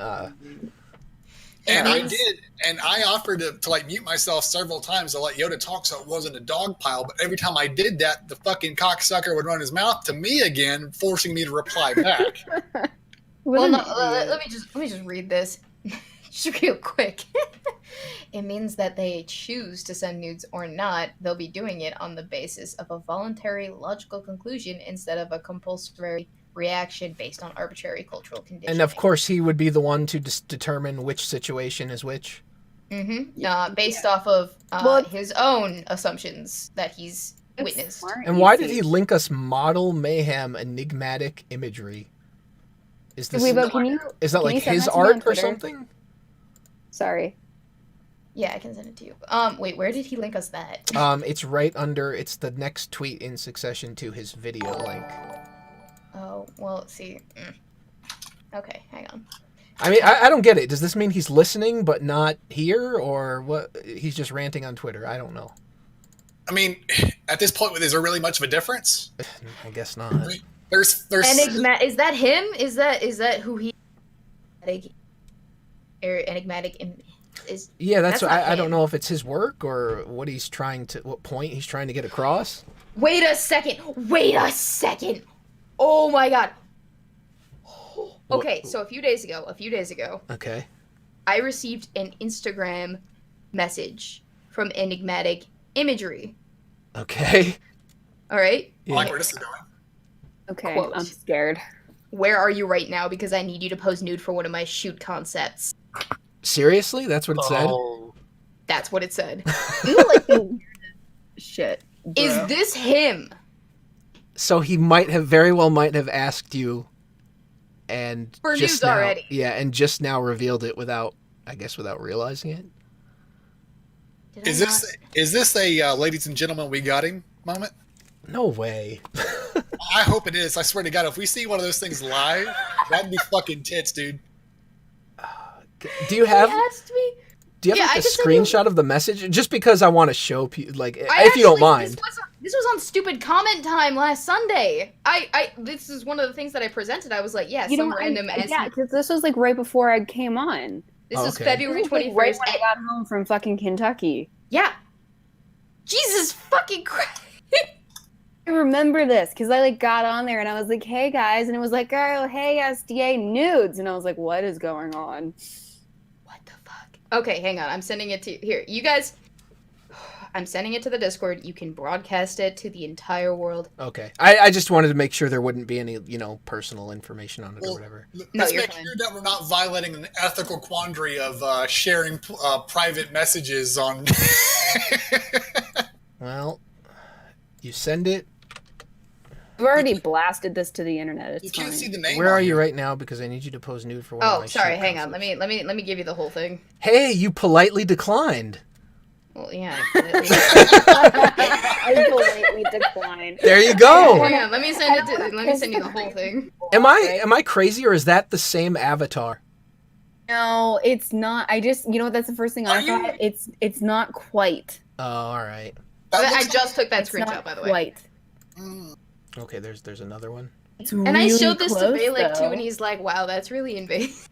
And I did, and I offered to like mute myself several times to let Yoda talk so it wasn't a dog pile. But every time I did that, the fucking cocksucker would run his mouth to me again, forcing me to reply back. Well, no, let me just read this, just real quick. It means that they choose to send nudes or not. They'll be doing it on the basis of a voluntary, logical conclusion instead of a compulsory reaction based on arbitrary cultural conditions. And of course, he would be the one to determine which situation is which. Based off of his own assumptions that he's witnessed. And why did he link us model mayhem enigmatic imagery? Is this Weebo, is that like send his that to me on art or Twitter? something? Sorry. Yeah, I can send it to you. Wait, where did he link us that? It's right under. It's the next tweet in succession to his video link. Oh, well, see. Okay, hang on. I mean, I don't get it. Does this mean he's listening but not here, or what? He's just ranting on Twitter. I don't know. I mean, at this point, is there really much of a difference? I guess not. I mean, there's Is that him? Is that who he? Enigmatic is. Yeah, that's not I don't him. know if it's his work or what point he's trying to get across. Wait a second. Oh my god. Okay, so a few days ago, Okay. I received an Instagram message from Enigmatic Imagery. Okay. All right. I like where this is going. Okay, Quote. I'm scared. Where are you right now? Because I need you to pose nude for one of my shoot concepts. Seriously, that's what it said. Oh. That's what it said. You like the weirdest shit. Is bro. this him? So he very well might have asked you, and For just news now, already. yeah, and just now revealed it without realizing it. Did I Is this a ladies and gentlemen we got him moment? No way. I hope it is. I swear to God, if we see one of those things live, that'd be fucking tits, dude. Do you have? He asked me. Do you have Yeah, like I a just said you- screenshot of the message? Just because I want to show people, like, I if you don't actually- mind. This was on stupid comment time last Sunday. This is one of the things that I presented. I was like, yeah, You some know, random yeah, because this was like right before I came on. This Oh, is okay. February This was, like, 21st. right when I got home from fucking Kentucky. Yeah. Jesus fucking Christ. I remember this because I like got on there and I was like, "Hey guys," and it was like, "Oh, hey SDA nudes," and I was like, "What is going on?" What the fuck? Okay, hang on. I'm sending it to here. You guys. I'm sending it to the Discord. You can broadcast it to the entire world. Okay. I just wanted to make sure there wouldn't be any, personal information on it or Well, whatever. Let's you're make fine. sure that we're not violating an ethical quandary of sharing private messages on. Well, you send it. I've already blasted this to the internet. You It's can't fine. see the name. Where on are you here. right now? Because I need you to pose nude for one of Oh, my sorry. shoot Hang on. concepts. Let me give you the whole thing. Hey, you politely declined. Well, yeah. I politely declined. There you go. Hang on. Let me send you the whole thing. Am I crazy or is that the same avatar? No, it's not. I just, that's the first thing I Are you- thought. It's not quite. Oh, all right. That I looks just took that It's screenshot, not by the way. quite. Mm. Okay, there's another one. It's And I really showed this to close, Balek too, though. and he's like, "Wow, that's really invasive."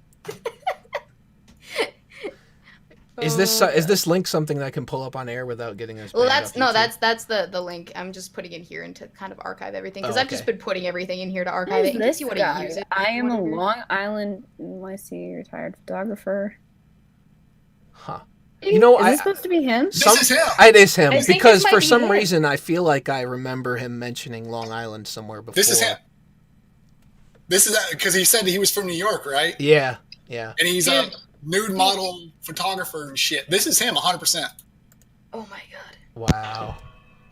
Is this link something that I can pull up on air without getting us? Well, banned off YouTube? that's the link. I'm just putting it here and to kind of archive everything because Oh, I've just okay. been putting everything in here to Who archive is it in case this you want to guy? use it. I am a Whatever. Long Island NYC retired photographer. Huh. You know, Is this supposed to be him? This is him. It is him I think because this might for be some him. reason I feel like I remember him mentioning Long Island somewhere before. This is him. This is because he said he was from New York, right? Yeah. And he's a nude model photographer and shit. This is him, 100%. Oh my god. Wow.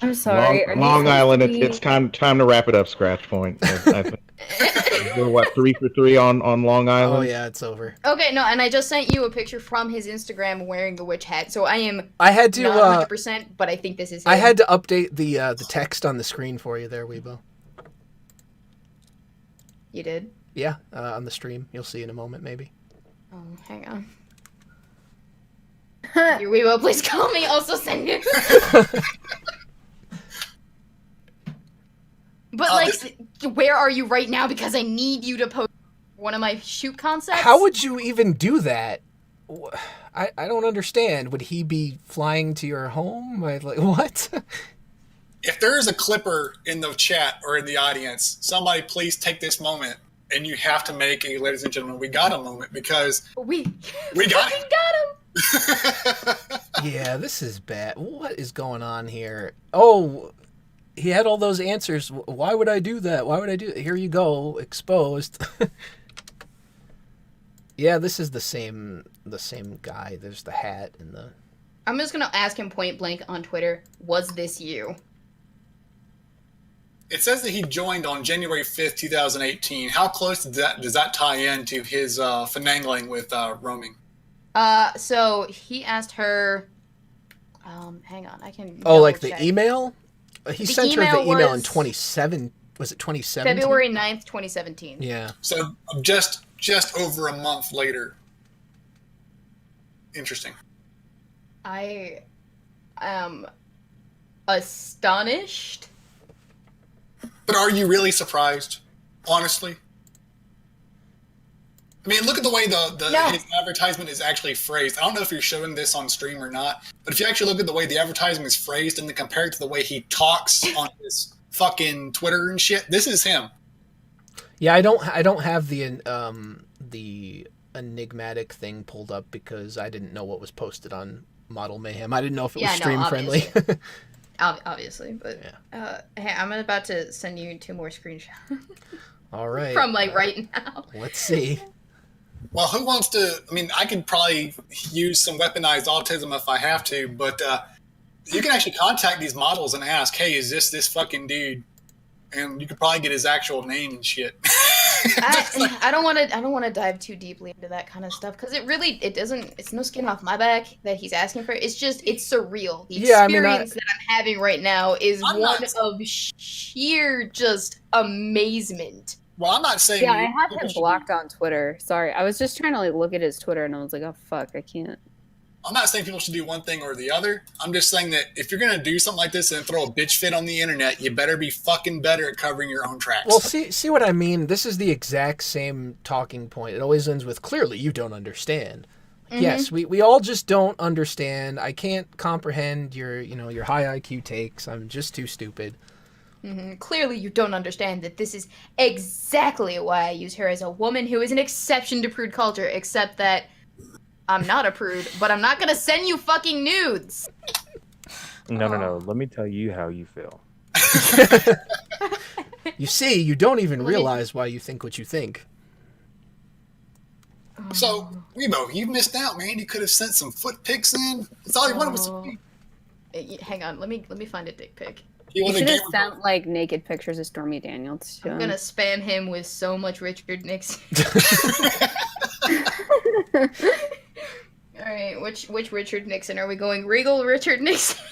I'm sorry. Long Island. It's time to wrap it up. Scratch point. I think we're what 3 for 3 on Long Island. Oh yeah, it's over. Okay, no, and I just sent you a picture from his Instagram wearing the witch hat, so I am I had to. not 100%, but I think this is him. I had to update the text on the screen for you there, Weebo. You did? Yeah, on the stream. You'll see in a moment, maybe. Oh, hang on. Your Weebo, please call me. Also send it. But where are you right now? Because I need you to post one of my shoot concepts. How would you even do that? I don't understand. Would he be flying to your home? Like what? If there is a clipper in the chat or in the audience, somebody please take this moment, and you have to make a ladies and gentlemen, we got a moment, because we got fucking it. got him. Yeah, this is bad. What is going on here? Oh, he had all those answers. Why would I do that? Why would I do it? Here you go, exposed. Yeah, this is the same guy. There's the hat and the. I'm just gonna ask him point blank on Twitter. Was this you? It says that he joined on January 5th, 2018. How close does that tie in to his finagling with roaming? So he asked her. Hang on, I can. Oh, like double-check. the email. He The sent her the email email in was- 27. Was it 2017? February 9th, 2017. Yeah. So just over a month later. Interesting. I am astonished. But are you really surprised? Honestly? I mean, look at the way No. his advertisement is actually phrased. I don't know if you're showing this on stream or not, but if you actually look at the way the advertisement is phrased and then compare it to the way he talks on his fucking Twitter and shit, this is him. Yeah, I don't have the enigmatic thing pulled up because I didn't know what was posted on Model Mayhem. I didn't know if it was stream friendly. Obviously, but hey, I'm about to send you 2 more screenshots All right. from right now. Let's see. Well, who wants to? I mean, I could probably use some weaponized autism if I have to, but you can actually contact these models and ask, "Hey, is this fucking dude?" And you could probably get his actual name and shit. I don't want to dive too deeply into that kind of stuff because it's no skin off my back that he's asking for. It's surreal. The experience that I'm having right now is one of sheer just amazement. Well, I'm not saying. Yeah, I have him blocked on Twitter. Sorry, I was just trying to look at his Twitter, and I was like, "Oh fuck, I can't." I'm not saying people should do one thing or the other. I'm just saying that if you're gonna do something like this and throw a bitch fit on the internet, you better be fucking better at covering your own tracks. Well, see what I mean? This is the exact same talking point. It always ends with, clearly you don't understand. Mm-hmm. Yes, we all just don't understand. I can't comprehend your high IQ takes. I'm just too stupid. Mm-hmm. Clearly you don't understand that this is exactly why I use her as a woman who is an exception to prude culture, except that I'm not a prude, but I'm not gonna send you fucking nudes. No. Let me tell you how you feel. You see, you don't even realize why you think what you think. So, Weebo, you missed out, man. You could have sent some foot pics in. That's all you wanted was some. Hang on, let me find a dick pic. You should have sent naked pictures of Stormy Daniels. I'm gonna spam him with so much Richard Nixon. All right, which Richard Nixon are we going? Regal Richard Nixon.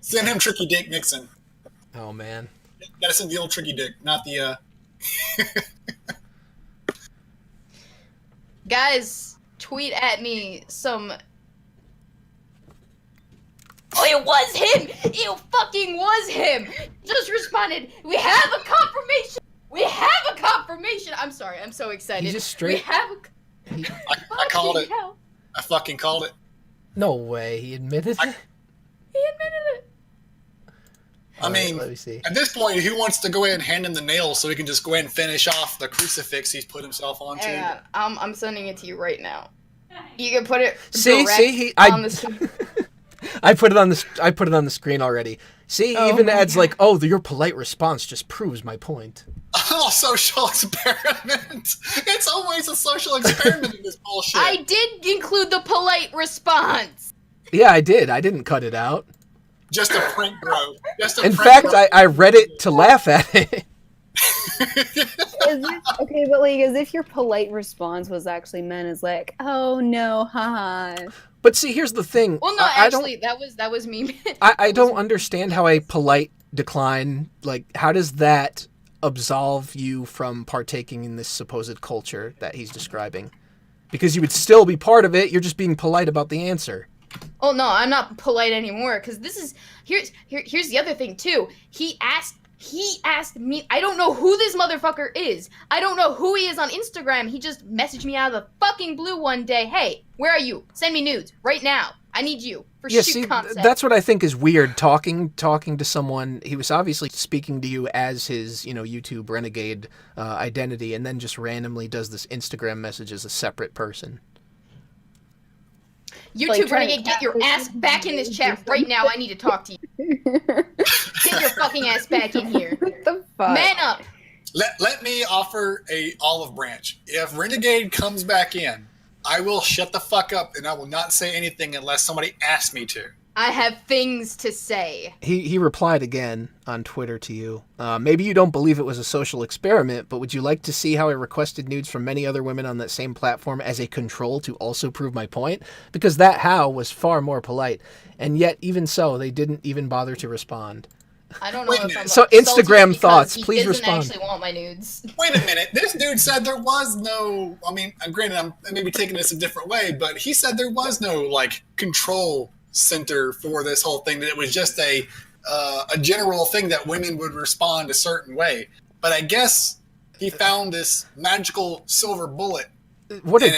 Send him Tricky Dick Nixon. Oh man. Gotta send the old Tricky Dick, not the. Guys, tweet at me some. Oh, it was him! It fucking was him! Just responded, we have a confirmation! We have a confirmation! I'm sorry, I'm so excited. He just straight... We have I called it. Hell. I fucking called it. No way, he admitted it? He admitted it! I mean, let me see. At this point, who wants to go ahead and hand him the nail so he can just go ahead and finish off the crucifix he's put himself onto? Hang on, I'm sending it to you right now. You can put it See, direct see, on the I put it on the screen already. See, he even adds like, "Oh, your polite response just proves my point." Oh, social experiment. It's always a social experiment in this bullshit. I did include the polite response. Yeah, I did. I didn't cut it out. Just a print, bro. In fact, I read it to laugh at it. Okay, but like, as if your polite response was actually meant as like, "Oh no, haha." But see, here's the thing. Well, no, actually, that was me. I don't understand how a polite decline, like, how does that absolve you from partaking in this supposed culture that he's describing? Because you would still be part of it. You're just being polite about the answer. Oh no, I'm not polite anymore. Because this is here's the other thing too. He asked me. I don't know who this motherfucker is. I don't know who he is on Instagram. He just messaged me out of the fucking blue one day. Hey, where are you? Send me nudes right now. I need you for shoot concept. That's what I think is weird. Talking to someone. He was obviously speaking to you as his, YouTube Renegade identity, and then just randomly does this Instagram message as a separate person. YouTube Renegade, get your ass back in this chat right now. I need to talk to you. Get your fucking ass back in here. What the fuck? Man up. Let me offer a olive branch. If Renegade comes back in, I will shut the fuck up and I will not say anything unless somebody asks me to. I have things to say. He replied again on Twitter to you. Maybe you don't believe it was a social experiment, but would you like to see how I requested nudes from many other women on that same platform as a control to also prove my point? Because that how was far more polite. And yet, even so, they didn't even bother to respond. I don't know if I'm so Instagram thoughts, please respond. He doesn't actually want my nudes. Wait a minute. This dude said there was no, granted, I'm maybe taking this a different way, but he said there was no, control center for this whole thing, that it was just a general thing that women would respond a certain way. But I guess he found this magical silver bullet. What a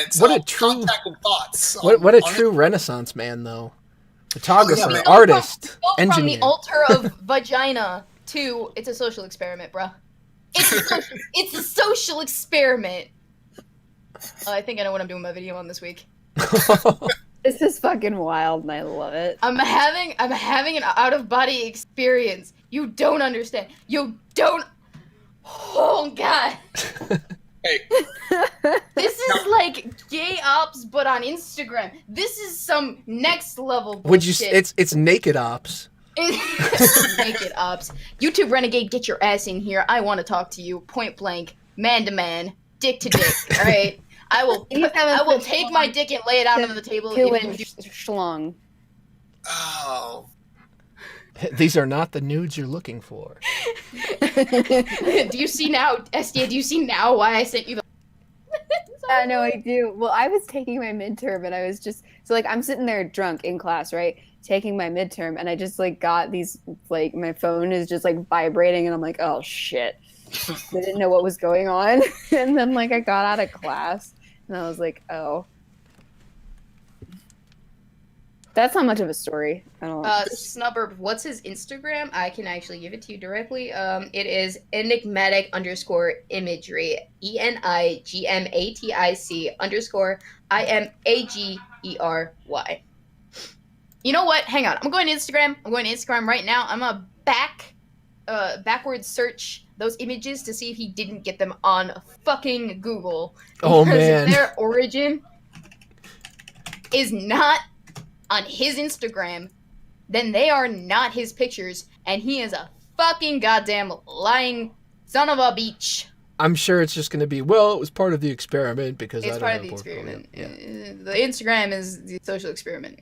true thoughts. What a true Renaissance man, though. Photographer, yeah, artist, engineer. From the engineer. altar of vagina to it's a social experiment, bruh. It's a social experiment. I think I know what I'm doing my video on this week. This is fucking wild, and I love it. I'm having an out of body experience. You don't understand. You don't. Oh God. Hey. This is like gay ops, but on Instagram. This is some next level bullshit. Would you? It's naked ops. It's naked ops. YouTube Renegade, get your ass in here. I want to talk to you, point blank, man to man, dick to dick. All right. I will take my dick and lay it out on the table. 2-inch schlong. Oh. These are not the nudes you're looking for. Do you see now, SDA? Do you see now why I sent you the? I know I do. Well, I was taking my midterm, and I was just I'm sitting there drunk in class, right, taking my midterm, and I just got these my phone is just vibrating, and I'm like, oh shit. I didn't know what was going on, and then I got out of class. And I was like, oh. That's not much of a story. I don't know. Snubber, what's his Instagram? I can actually give it to you directly. It is enigmatic_imagery. ENIGMATIC_IMAGERY. You know what? Hang on. I'm going to Instagram. right now. I'm going to backwards search those images to see if he didn't get them on fucking Google. Oh, because man. if their origin is not on his Instagram, then they are not his pictures, and he is a fucking goddamn lying son of a bitch. I'm sure it's just going to be, well, it was part of the experiment because it's I don't part know of the experiment. Yeah. The Instagram is the social experiment.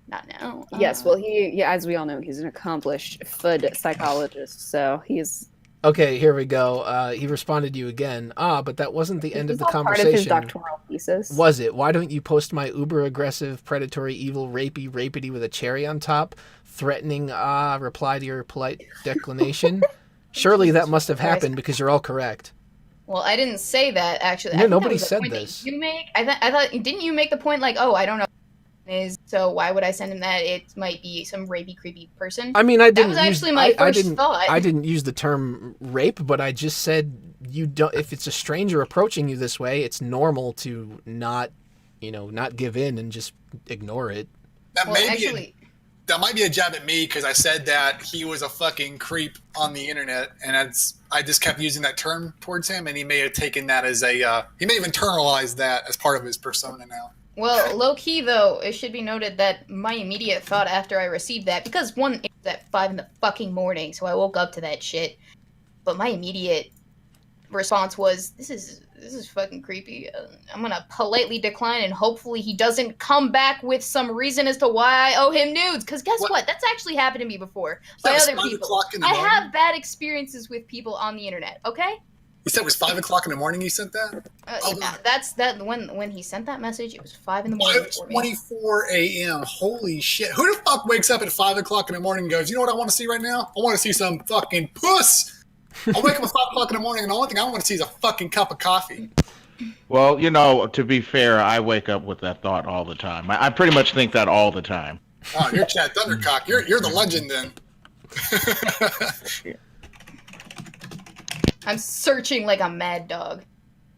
Not now. Yes, well, as we all know, he's an accomplished food psychologist, so he's... Okay, here we go. He responded to you again. But that wasn't the end of the conversation. Part of his doctoral thesis. Was it? Why don't you post my uber-aggressive, predatory, evil, rapey with a cherry on top, threatening, reply to your polite declination? Surely that must have happened because you're all correct. Well, I didn't say that, actually. No, nobody said this. You make. I thought, didn't you make the point I don't know is, so why would I send him that? It might be some rapey, creepy person. I mean, I didn't. That was actually my first thought. I didn't use the term rape, but I just said you don't. If it's a stranger approaching you this way, it's normal to not, not give in and just ignore it. That Well, may be actually, that might be a jab at me because I said that he was a fucking creep on the internet, and I just kept using that term towards him, and he may have taken that as he may have internalized that as part of his persona now. well, low key though, it should be noted that my immediate thought after I received that, because one, it was at 5 in the fucking morning, so I woke up to that shit. But my immediate response was, "This is fucking creepy. I'm gonna politely decline, and hopefully he doesn't come back with some reason as to why I owe him nudes. Because guess what? That's actually happened to me before by That was other 5 people. o'clock in the I morning? have bad experiences with people on the internet. Okay." You said it was 5 o'clock in the morning. You sent that. Oh, Yeah, that's that. When he sent that message, it was 5 in the morning for me. 5:24 a.m. Holy shit! Who the fuck wakes up at 5 o'clock in the morning and goes, "You know what I want to see right now? I want to see some fucking puss." I wake up at 5 o'clock in the morning, and the only thing I want to see is a fucking cup of coffee. Well, to be fair, I wake up with that thought all the time. I pretty much think that all the time. Oh, you're Chad Thundercock. You're the legend then. I'm searching like a mad dog.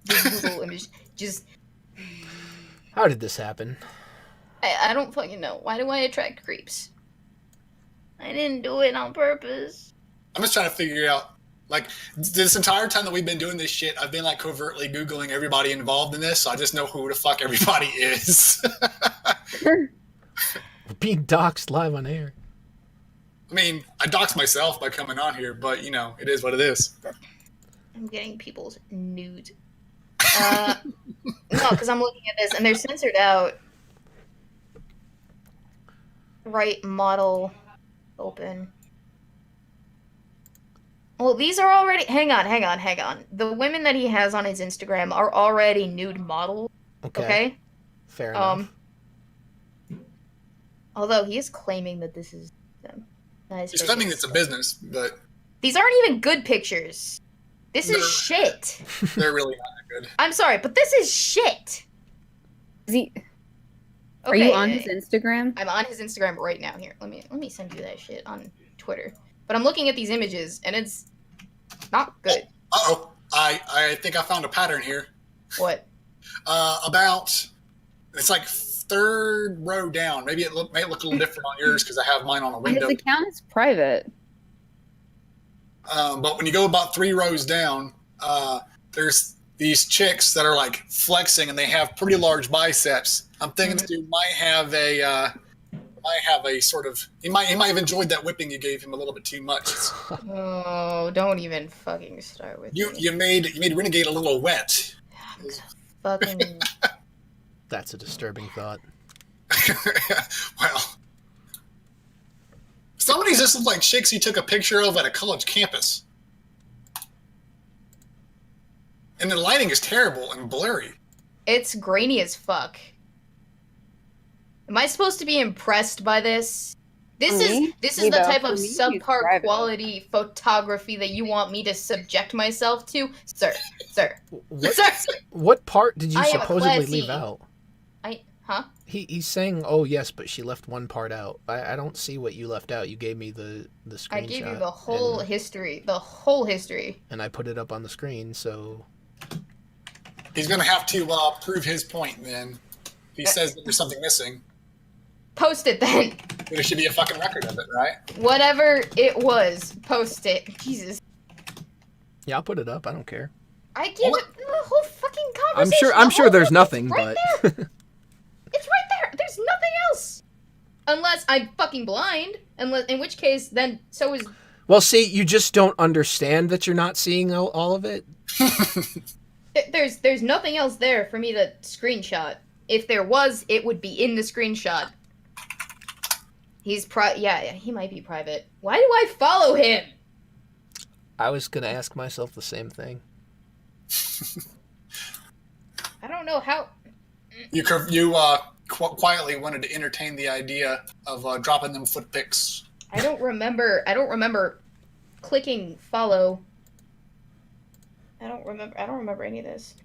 This Google image just. How did this happen? I don't fucking know. Why do I attract creeps? I didn't do it on purpose. I'm just trying to figure out, like, this entire time that we've been doing this shit, I've been, like, covertly Googling everybody involved in this, so I just know who the fuck everybody is. Being doxxed live on air. I mean, I doxed myself by coming on here, but, it is what it is. I'm getting people's nudes. No, because I'm looking at this, and they're censored out. Right model. Open. Well, these are already... Hang on. The women that he has on his Instagram are already nude models. Okay? Fair enough. Although he is claiming that this is them. He's claiming it's a business, but... These aren't even good pictures. This is shit. They're really not that good. I'm sorry, but this is shit. Is he? Are Okay, you on his Instagram? I'm on his Instagram right now. Here, let me send you that shit on Twitter. But I'm looking at these images, and it's not good. Uh-oh. I think I found a pattern here. What? It's like third row down. Maybe it may look a little different on yours because I have mine on a His window. account is private. But when you go about 3 rows down, there's these chicks that are like flexing and they have pretty large biceps. I'm thinking this dude might have a sort of he might have enjoyed that whipping you gave him a little bit too much. Oh, don't even fucking start with You made Renegade a little wet. fucking. That's a disturbing thought. Well, some of these just look like chicks he took a picture of at a college campus. And the lighting is terrible and blurry. It's grainy as fuck. Am I supposed to be impressed by this? This is the type of subpar quality photography that you want me to subject myself to, sir. What part did you I am supposedly classy. leave out? Huh? He's saying, "Oh yes, but she left one part out." I don't see what you left out. You gave me the screenshot. I gave you the whole history. The whole history. And I put it up on the screen, so He's going to have to prove his point then. He says that there's something missing. Post it then. There should be a fucking record of it, right? Whatever it was, post it. Jesus. yeah, I'll put it up. I don't care. I give it the whole fucking conversation. I'm sure there's nothing, It's right but there. It's right there. There's nothing else. Unless I'm fucking blind. In which case, then so is. well, see, you just don't understand that you're not seeing all of it. There's nothing else there for me to screenshot. If there was, it would be in the screenshot. He's yeah, he might be private. Why do I follow him? I was gonna ask myself the same thing. I don't know how. You quietly wanted to entertain the idea of dropping them foot pics. I don't remember clicking follow. I don't remember any of this.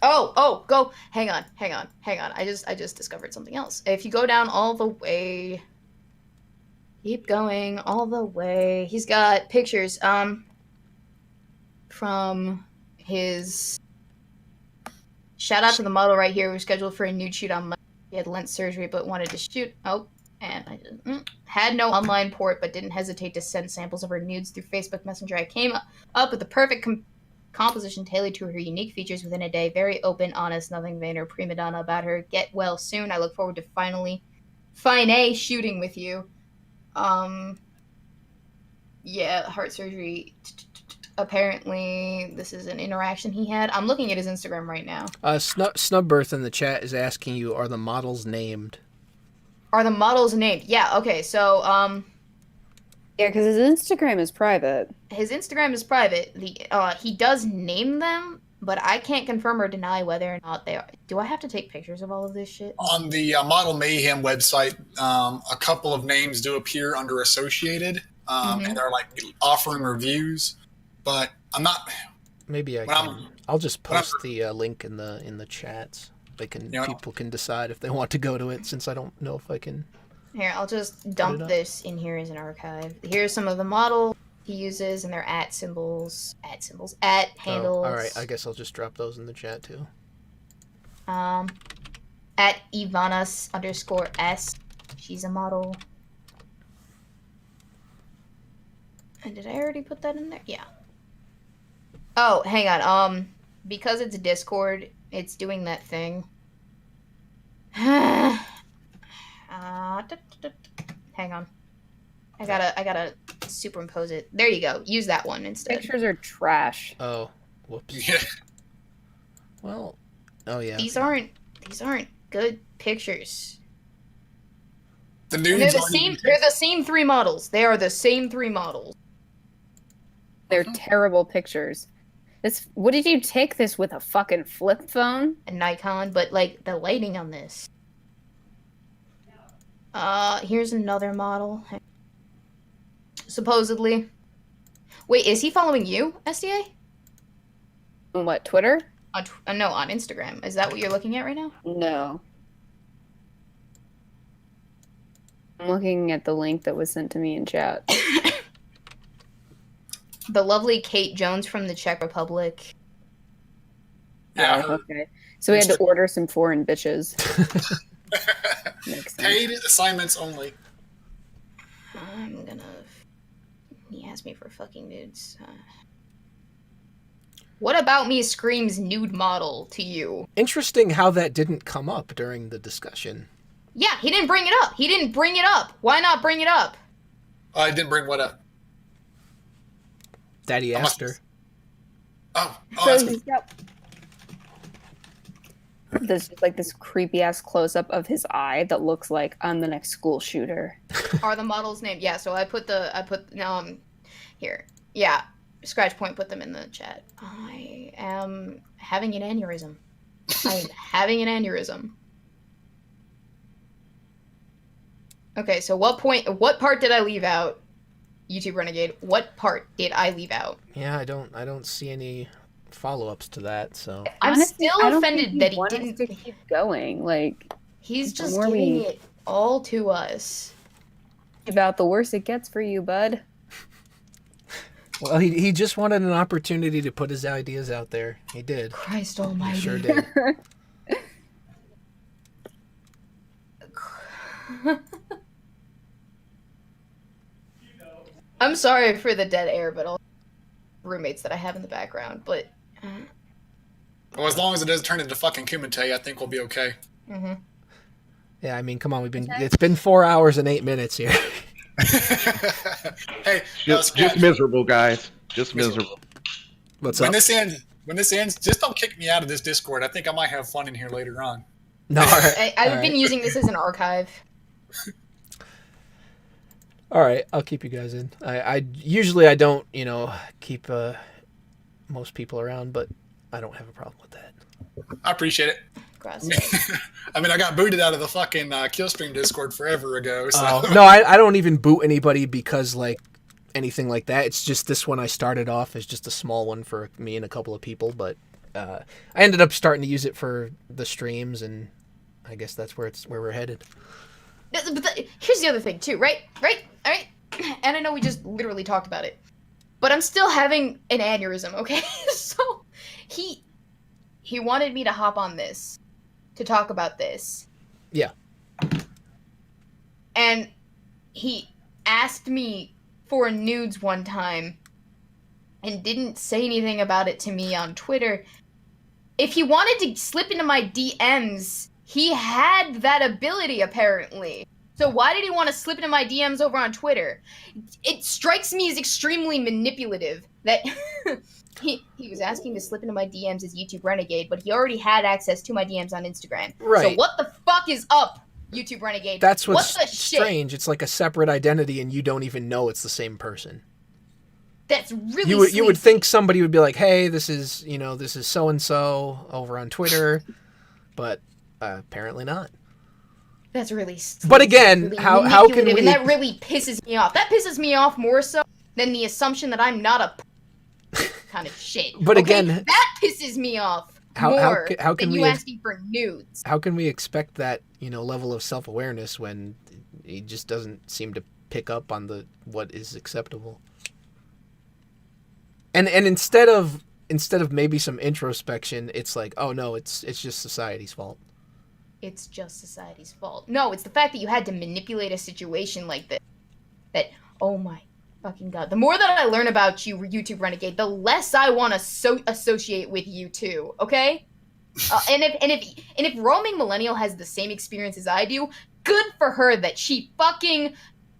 Oh, go. Hang on. I just discovered something else. If you go down all the way, keep going all the way. He's got pictures from his Shout out to the model right here who's scheduled for a nude shoot on Monday. He had lens surgery but wanted to shoot. Oh, and I didn't. Had no online port but didn't hesitate to send samples of her nudes through Facebook Messenger. I came up with the perfect composition tailored to her unique features within a day. Very open, honest, nothing vain or prima donna about her. Get well soon. I look forward to finally shooting with you. Yeah, heart surgery. Apparently, this is an interaction he had. I'm looking at his Instagram right now. Snubberth in the chat is asking you, are the models named? Are the models named? Yeah, okay, so, Yeah, because his Instagram is private. his Instagram is private. He does name them, but I can't confirm or deny whether or not they are. Do I have to take pictures of all of this shit? On the Model Mayhem website, a couple of names do appear under associated, and they're like offering reviews. But I'm not. Maybe I can. I'll just post the link in the chats. They can people can decide if they want to go to it. Since I don't know if I can. Here, I'll just dump this in here as an archive. Here's some of the models he uses and their @ handles. All right, I guess I'll just drop those in the chat too. @ Ivanas_S. She's a model. And did I already put that in there? Yeah. Oh, hang on. Because it's Discord, it's doing that thing. Hang on. I gotta superimpose it. There you go. Use that one instead. Pictures are trash. Oh, whoops. Yeah. Well, oh yeah. These aren't good pictures. The They're nudes the aren't same. even- They're the same 3 models. They are the same 3 models. They're terrible pictures. What did you take this with, a fucking flip phone? A Nikon, but like the lighting on this. Here's another model. Supposedly. Wait, is he following you, SDA? On what, Twitter? No, on Instagram. Is that what you're looking at right now? No. I'm looking at the link that was sent to me in chat. The lovely Kate Jones from the Czech Republic. Yeah, Oh, okay. So we had to order some foreign bitches. Makes sense. paid assignments only. I'm gonna... He asked me for fucking nudes. What about me screams nude model to you? Interesting how that didn't come up during the discussion. Yeah, he didn't bring it up. Why not bring it up? I didn't bring what up. Daddy asked her. Oh, So that's he's got this creepy ass close up of his eye that looks like I'm the next school shooter. Are the models named? Yeah, so here. Yeah, Scratch Point put them in the chat. I am having an aneurysm. Okay, so what part did I leave out? YouTube Renegade, what part did I leave out? Yeah, I don't see any follow-ups to that, so I'm Honestly, still I don't offended think that he wants didn't. to keep going. Like, He's the just more giving we- it all to us. about the worse it gets for you, bud. well, he just wanted an opportunity to put his ideas out there. He did. Christ He almighty. sure did. I'm sorry for the dead air, but all roommates that I have in the background, but well, as long as it doesn't turn into fucking Kumite, I think we'll be okay. Yeah, I mean, come on, it's been 4 hours and 8 minutes here. Hey, Just miserable, guys. Just miserable. What's when up? this ends, just don't kick me out of this Discord. I think I might have fun in here later on. No, all right. I've been using this as an archive. All right, I'll keep you guys in. I usually I don't, keep most people around, but I don't have a problem with that. I appreciate it. Gracias. I mean, I got booted out of the fucking Killstream Discord forever ago. So. No, I don't even boot anybody because like anything like that. It's just this one I started off as just a small one for me and a couple of people, but I ended up starting to use it for the streams, and I guess that's where we're headed. But here's the other thing too, right? All right. And I know we just literally talked about it, but I'm still having an aneurysm. Okay, so he wanted me to hop on this to talk about this. Yeah. And he asked me for nudes one time and didn't say anything about it to me on Twitter. If he wanted to slip into my DMs, he had that ability, apparently. So why did he want to slip into my DMs over on Twitter? It strikes me as extremely manipulative that he was asking to slip into my DMs as YouTube Renegade, but he already had access to my DMs on Instagram. Right. So what the fuck is up, YouTube Renegade? That's what what's the shit? strange. It's like a separate identity, and you don't even know it's the same person. That's really you would think somebody would be like, hey, this is so and so over on Twitter, but apparently not. That's really sleazy. But again, really how can we? And that really pisses me off. That pisses me off more so than the assumption that I'm not a kind of shit. But okay? again, that pisses me off how more can than we you asking for nudes. How can we expect that level of self-awareness when he just doesn't seem to pick up on what is acceptable? And instead of maybe some introspection, it's like, oh no, it's just society's fault. It's just society's fault. No, it's the fact that you had to manipulate a situation like this. That, oh my fucking god. The more that I learn about you, YouTube Renegade, the less I want to associate with you too, okay? And if Roaming Millennial has the same experience as I do, good for her that she fucking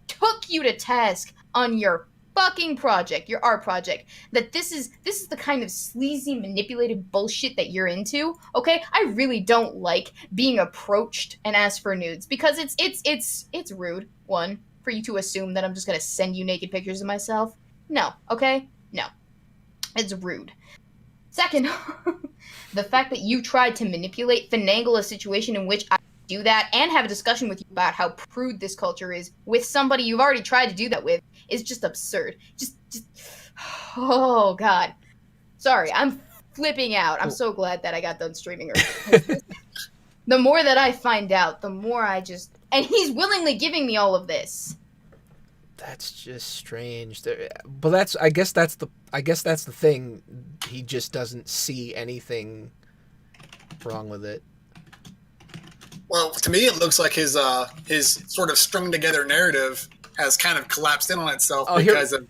took you to task on your fucking project, your art project, that this is the kind of sleazy, manipulative bullshit that you're into, okay? I really don't like being approached and asked for nudes, because it's rude, one, for you to assume that I'm just gonna send you naked pictures of myself. No, okay? No. It's rude. Second, the fact that you tried to finagle a situation in which I do that and have a discussion with you about how prude this culture is with somebody you've already tried to do that with is just absurd. Just oh god. Sorry, I'm flipping out. I'm so glad that I got done streaming earlier. The more that I find out, the more and he's willingly giving me all of this. That's just strange. But I guess that's the thing. He just doesn't see anything wrong with it. Well, to me, it looks like his sort of strung together narrative has kind of collapsed in on itself because of.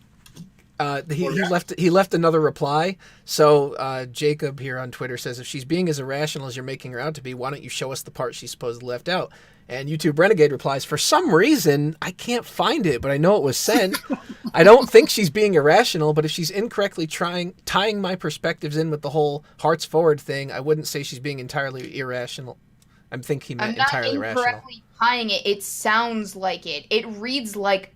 He left another reply. So Jacob here on Twitter says, if she's being as irrational as you're making her out to be, why don't you show us the part she supposedly left out? And YouTube Renegade replies, for some reason, I can't find it, but I know it was sent. I don't think she's being irrational, but if she's incorrectly tying my perspectives in with the whole hearts forward thing, I wouldn't say she's being entirely irrational. I think he meant entirely rational. I'm not incorrectly tying it. It sounds like it. It reads like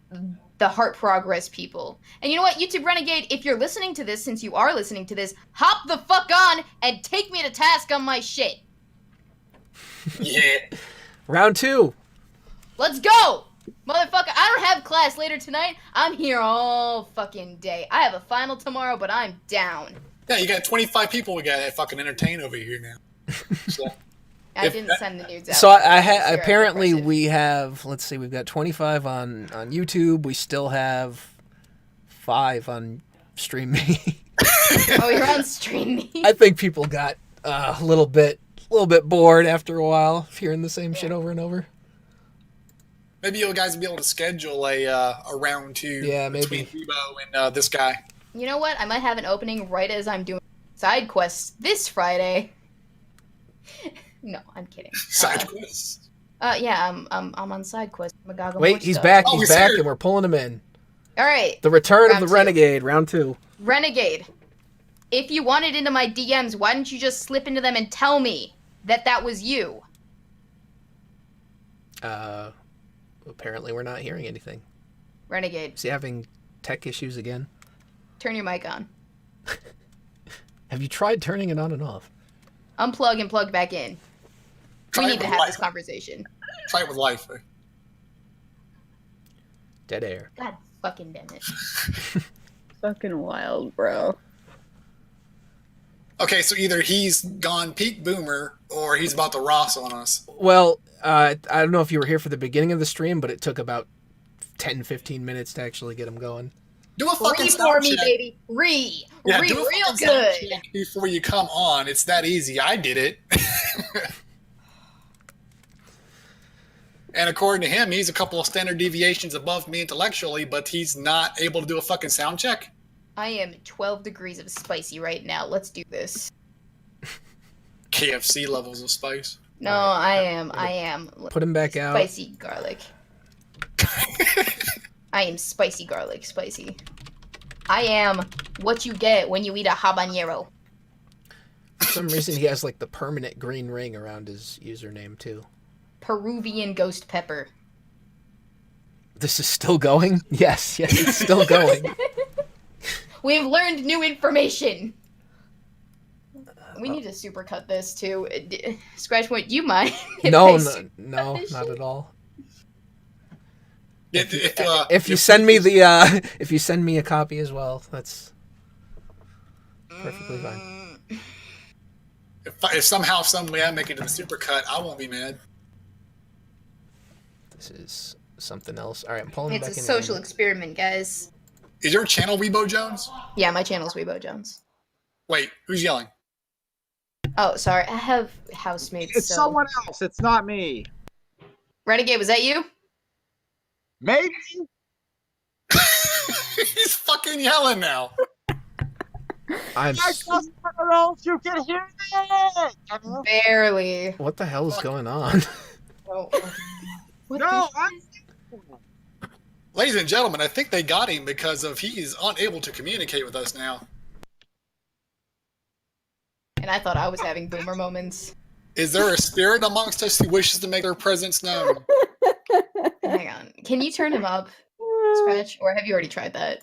the Heart Progress people. And you know what, YouTube Renegade, if you're listening to this, since you are listening to this, hop the fuck on and take me to task on my shit. Yeah. Round 2. Let's go! Motherfucker, I don't have class later tonight. I'm here all fucking day. I have a final tomorrow, but I'm down. Yeah, you got 25 people we got to fucking entertain over here now. So. I didn't send the nudes out. So apparently we have, let's see, we've got 25 on YouTube. We still have 5 on Stream Me. Oh, you're on Stream Me. I think people got a little bit bored after a while of hearing the same shit over and over. Maybe you guys will be able to schedule a round 2 between Weebo and this guy. You know what? I might have an opening right as I'm doing side quests this Friday. No, I'm kidding. Side quests? Yeah, I'm on side quest. Wait, he's back. He's back, and we're pulling him in. All right. The return of the Renegade, round 2. Renegade, if you wanted into my DMs, why didn't you just slip into them and tell me that was you? Apparently we're not hearing anything. Renegade. Is he having tech issues again? Turn your mic on. Have you tried turning it on and off? Unplug and plug back in. We need to have this conversation. Try it with life. Dead air. God fucking damn it. Fucking wild, bro. Okay, so either he's gone peak boomer or he's about to Ross on us. Well, I don't know if you were here for the beginning of the stream, but it took about 10-15 minutes to actually get him going. Do a fucking Re for sound me, check. baby. Do a Real fucking sound good. check before you come on. It's that easy. I did it. And according to him, he's a couple of standard deviations above me intellectually, but he's not able to do a fucking sound check. I am 12 degrees of spicy right now. Let's do this. KFC levels of spice. No, I am. Put him back out. Spicy garlic. I am spicy garlic, spicy. I am what you get when you eat a habanero. For some reason, he has like the permanent green ring around his username too. Peruvian ghost pepper. This is still going? Yes, it's still going. We've learned new information. We need to supercut this too. Scratch Point, do you mind? No, not at all. If you send me if you send me a copy as well, that's perfectly fine. If somehow, some way I make it to the supercut, I won't be mad. This is something else. All right, I'm pulling It's back a in. social experiment, guys. Is your channel Weebo Jones? Yeah, my channel's Weebo Jones. Wait, who's yelling? Oh, sorry. I have housemates. It's so... someone else. It's not me. Renegade, was that you? Maybe. He's fucking yelling now. I'm. You can hear it. Barely. What the hell is going on? Oh. What No, Ladies and gentlemen, I think they got him because of he's unable to communicate with us now. And I thought I was having boomer moments. Is there a spirit amongst us who wishes to make their presence known? Hang on. Can you turn him up, Scratch? Or have you already tried that?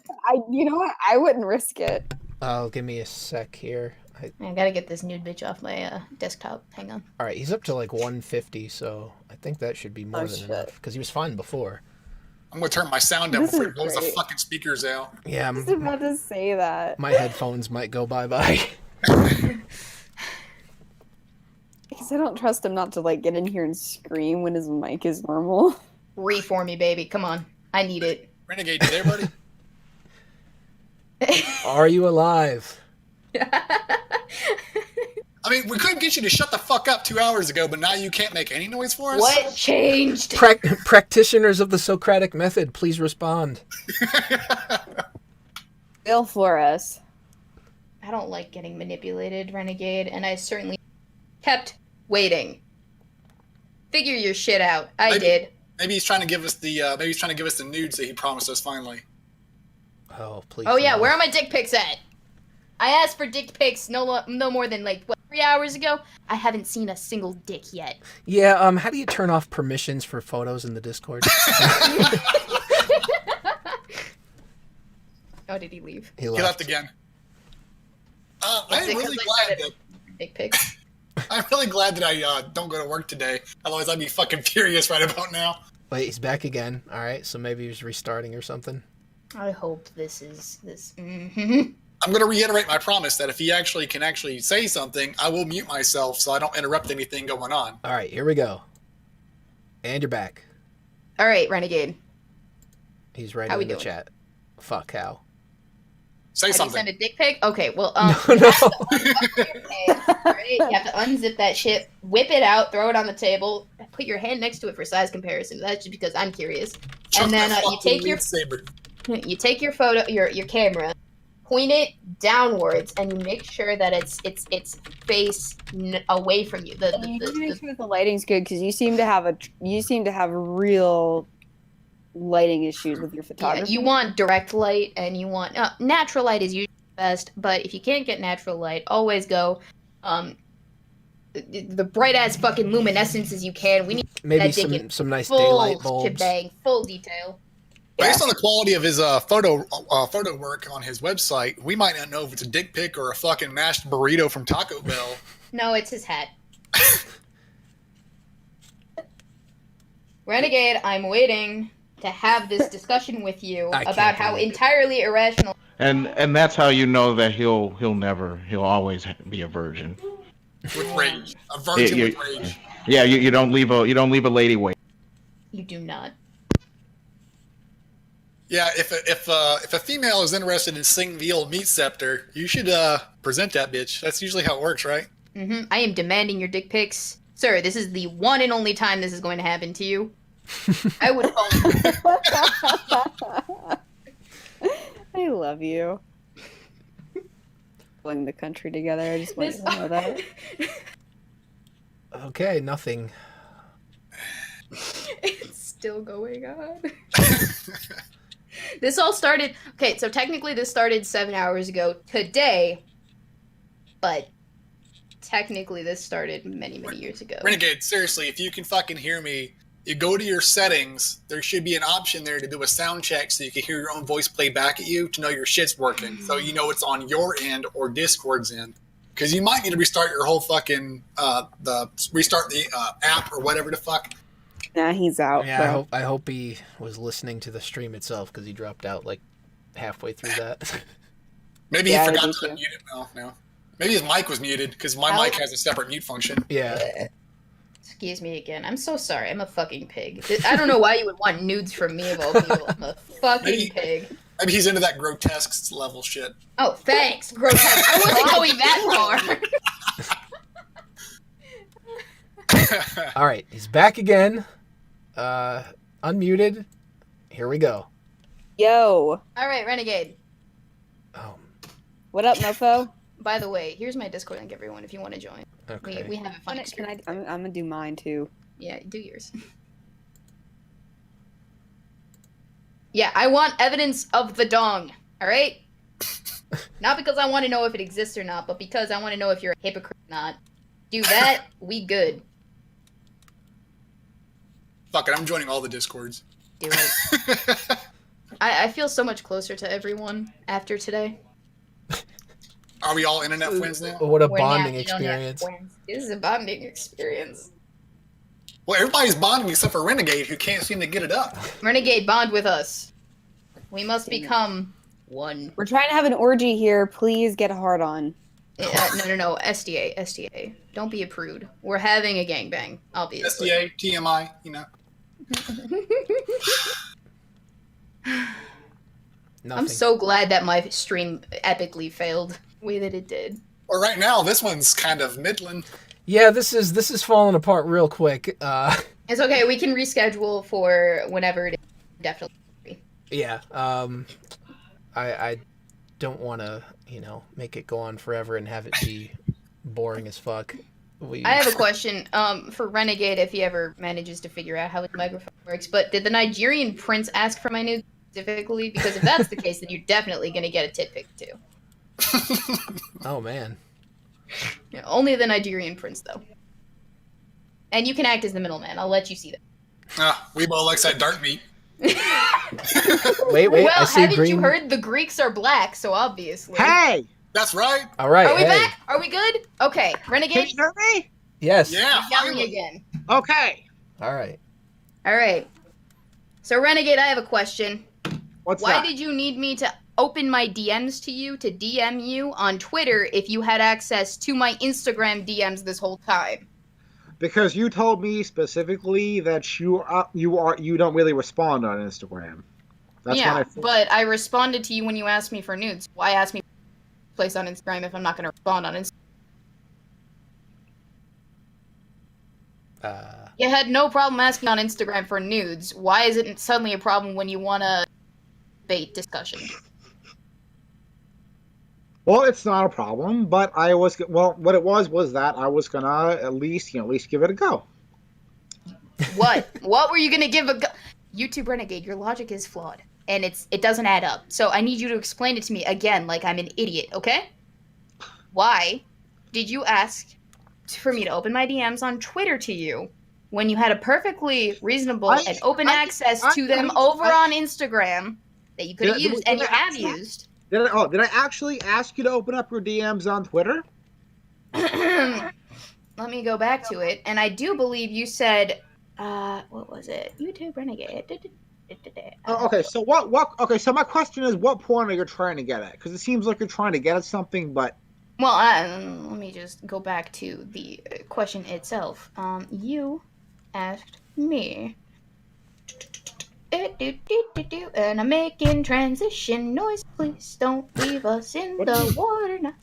You know what? I wouldn't risk it. Oh, give me a sec here. I gotta get this nude bitch off my desktop. Hang on. All right, he's up to like 150, so I think that should be more Oh, than shit. enough because he was fine before. I'm gonna turn my sound down This before is he blows the great. fucking speakers out. Yeah, I was about to say that. my headphones might go bye-bye. Because I don't trust him not to like get in here and scream when his mic is normal. Re for me, baby. Come on. I need it. Renegade, you there, buddy? Are you alive? I mean, we couldn't get you to shut the fuck up 2 hours ago, but now you can't make any noise for us? What changed? Practitioners of the Socratic method, please respond. Bill Flores. I don't like getting manipulated, Renegade, and I certainly kept waiting. Figure your shit out. I did. Maybe he's trying to give us the nudes that he promised us finally. Oh, please. Oh yeah, no. where are my dick pics at? I asked for dick pics no more than like what, 3 hours ago. I haven't seen a single dick yet. Yeah, how do you turn off permissions for photos in the Discord? Oh, did he leave? He He left again. I'm really glad that Dick pics. I'm really glad that I don't go to work today. Otherwise, I'd be fucking furious right about now. Wait, he's back again. All right, so maybe he's restarting or something. I hope this is this. Mm-hmm. I'm going to reiterate my promise that if he can actually say something, I will mute myself so I don't interrupt anything going on. All right, here we go. And you're back. All right, Renegade. He's right How in we the doing? chat. Fuck how. Say Have you something. sent a dick pic? Okay, well, No. you have to unzip your hand, right? You have to unzip that shit, whip it out, throw it on the table, put your hand next to it for size comparison. That's just because I'm curious. And then you take your photo, your camera, point it downwards, and you make sure that it's face away from you. You need to make sure that the lighting's good because you seem to have real lighting issues with your Yeah, photography. you want direct light, and you want natural light is usually best. But if you can't get natural light, always go the bright ass fucking luminescence as you can. We need Maybe that dick in some nice full daylight bulbs. shebang, full detail. Based on the quality of his photo work on his website, we might not know if it's a dick pic or a fucking mashed burrito from Taco Bell. No, it's his hat. Renegade, I'm waiting to have this discussion with you I can't about how believe it. entirely irrational. And that's how you know that he'll always be a virgin. With rage. A virgin with rage. Yeah, you don't leave a lady wait. You do not. Yeah, if a female is interested in singing the old meat scepter, you should present that bitch. That's usually how it works, right? I am demanding your dick pics. Sir, this is the one and only time this is going to happen to you. I would I love you. Pulling the country together. I just want you to know that. Okay, nothing. It's still going on. This all started... Okay, so technically this started 7 hours ago today, but technically this started many, many years ago. Renegade, seriously, if you can fucking hear me, you go to your settings, there should be an option there to do a sound check so you can hear your own voice play back at you to know your shit's working. So you know it's on your end or Discord's end. Because you might need to restart your whole fucking, restart the app or whatever the fuck. Nah, he's out. Yeah, Bro. I hope he was listening to the stream itself because he dropped out like halfway through that. Maybe Yeah, he I forgot do to too. unmute it. No. Maybe his mic was muted because my mic has a separate mute function. Yeah. Excuse me again. I'm so sorry. I'm a fucking pig. I don't know why you would want nudes from me of all people. I'm a fucking pig. Maybe he's into that grotesque level shit. Oh, thanks. Grotesque. I wasn't going that far. All right, he's back again. Unmuted. Here we go. Yo. All right, Renegade. Oh, What up, mofo? By the way, here's my Discord link, everyone, if you want to join. okay. We have a fun experience. I'm gonna do mine too. Yeah, do yours. Yeah, I want evidence of the dong, alright? Not because I want to know if it exists or not, but because I want to know if you're a hypocrite or not. Do that, we good. Fuck it, I'm joining all the Discords. Do it. I feel so much closer to everyone after today. Are we all internet friends now? What a We're now- bonding we don't have experience. friends. This is a bonding experience. Well, everybody's bonding except for Renegade, who can't seem to get it up. Renegade, bond with us. We must become one. We're trying to have an orgy here. Please get a hard on. No. SDA. Don't be a prude. We're having a gangbang, obviously. SDA, TMI, you know. Nothing. I'm so glad that my stream epically failed the way that it did. Well, right now, this one's kind of middling. Yeah, this is falling apart real quick. It's okay. We can reschedule for whenever it is. Definitely. Yeah. I don't want to, make it go on forever and have it be boring as fuck. I have a question for Renegade if he ever manages to figure out how his microphone works. But did the Nigerian prince ask for my nudes specifically? Because if that's the case, then you're definitely going to get a tit pic too. Oh man. Yeah, only the Nigerian prince, though. And you can act as the middleman. I'll let you see that. Weebo likes that dark meat. Wait. Well, I see haven't green. you heard the Greeks are black? So obviously. Hey, That's right. All right. Are we hey. back? Are we good? Okay, can Renegade. you hear me? Yes. Yeah, Yelling finally. again. Okay. All right. All right. So Renegade, I have a question. What's Why that? did you need me to open my DMs to you, to DM you on Twitter, if you had access to my Instagram DMs this whole time? Because you told me specifically that you don't really respond on Instagram. That's yeah, when but I responded to you when you asked me for nudes. Why ask me to place on Instagram if I'm not going to respond on Instagram? You had no problem asking on Instagram for nudes. Why is it suddenly a problem when you want to debate discussion? Well, it's not a problem, but what it was that I was gonna at least give it a go. What? What were you going to give a go? YouTube Renegade, your logic is flawed. And it doesn't add up. So I need you to explain it to me again like I'm an idiot, okay? Why did you ask for me to open my DMs on Twitter to you when you had a perfectly reasonable and open access to them over on Instagram that you could have used and you have used? Did I actually ask you to open up your DMs on Twitter? Let me go back to it. And I do believe you said, what was it? YouTube Renegade. Okay, so okay, so my question is, what point are you trying to get at? Because it seems like you're trying to get at something, but... Well, let me just go back to the question itself. You asked me And I'm making transition noise. Please don't leave us in What do the you- water now.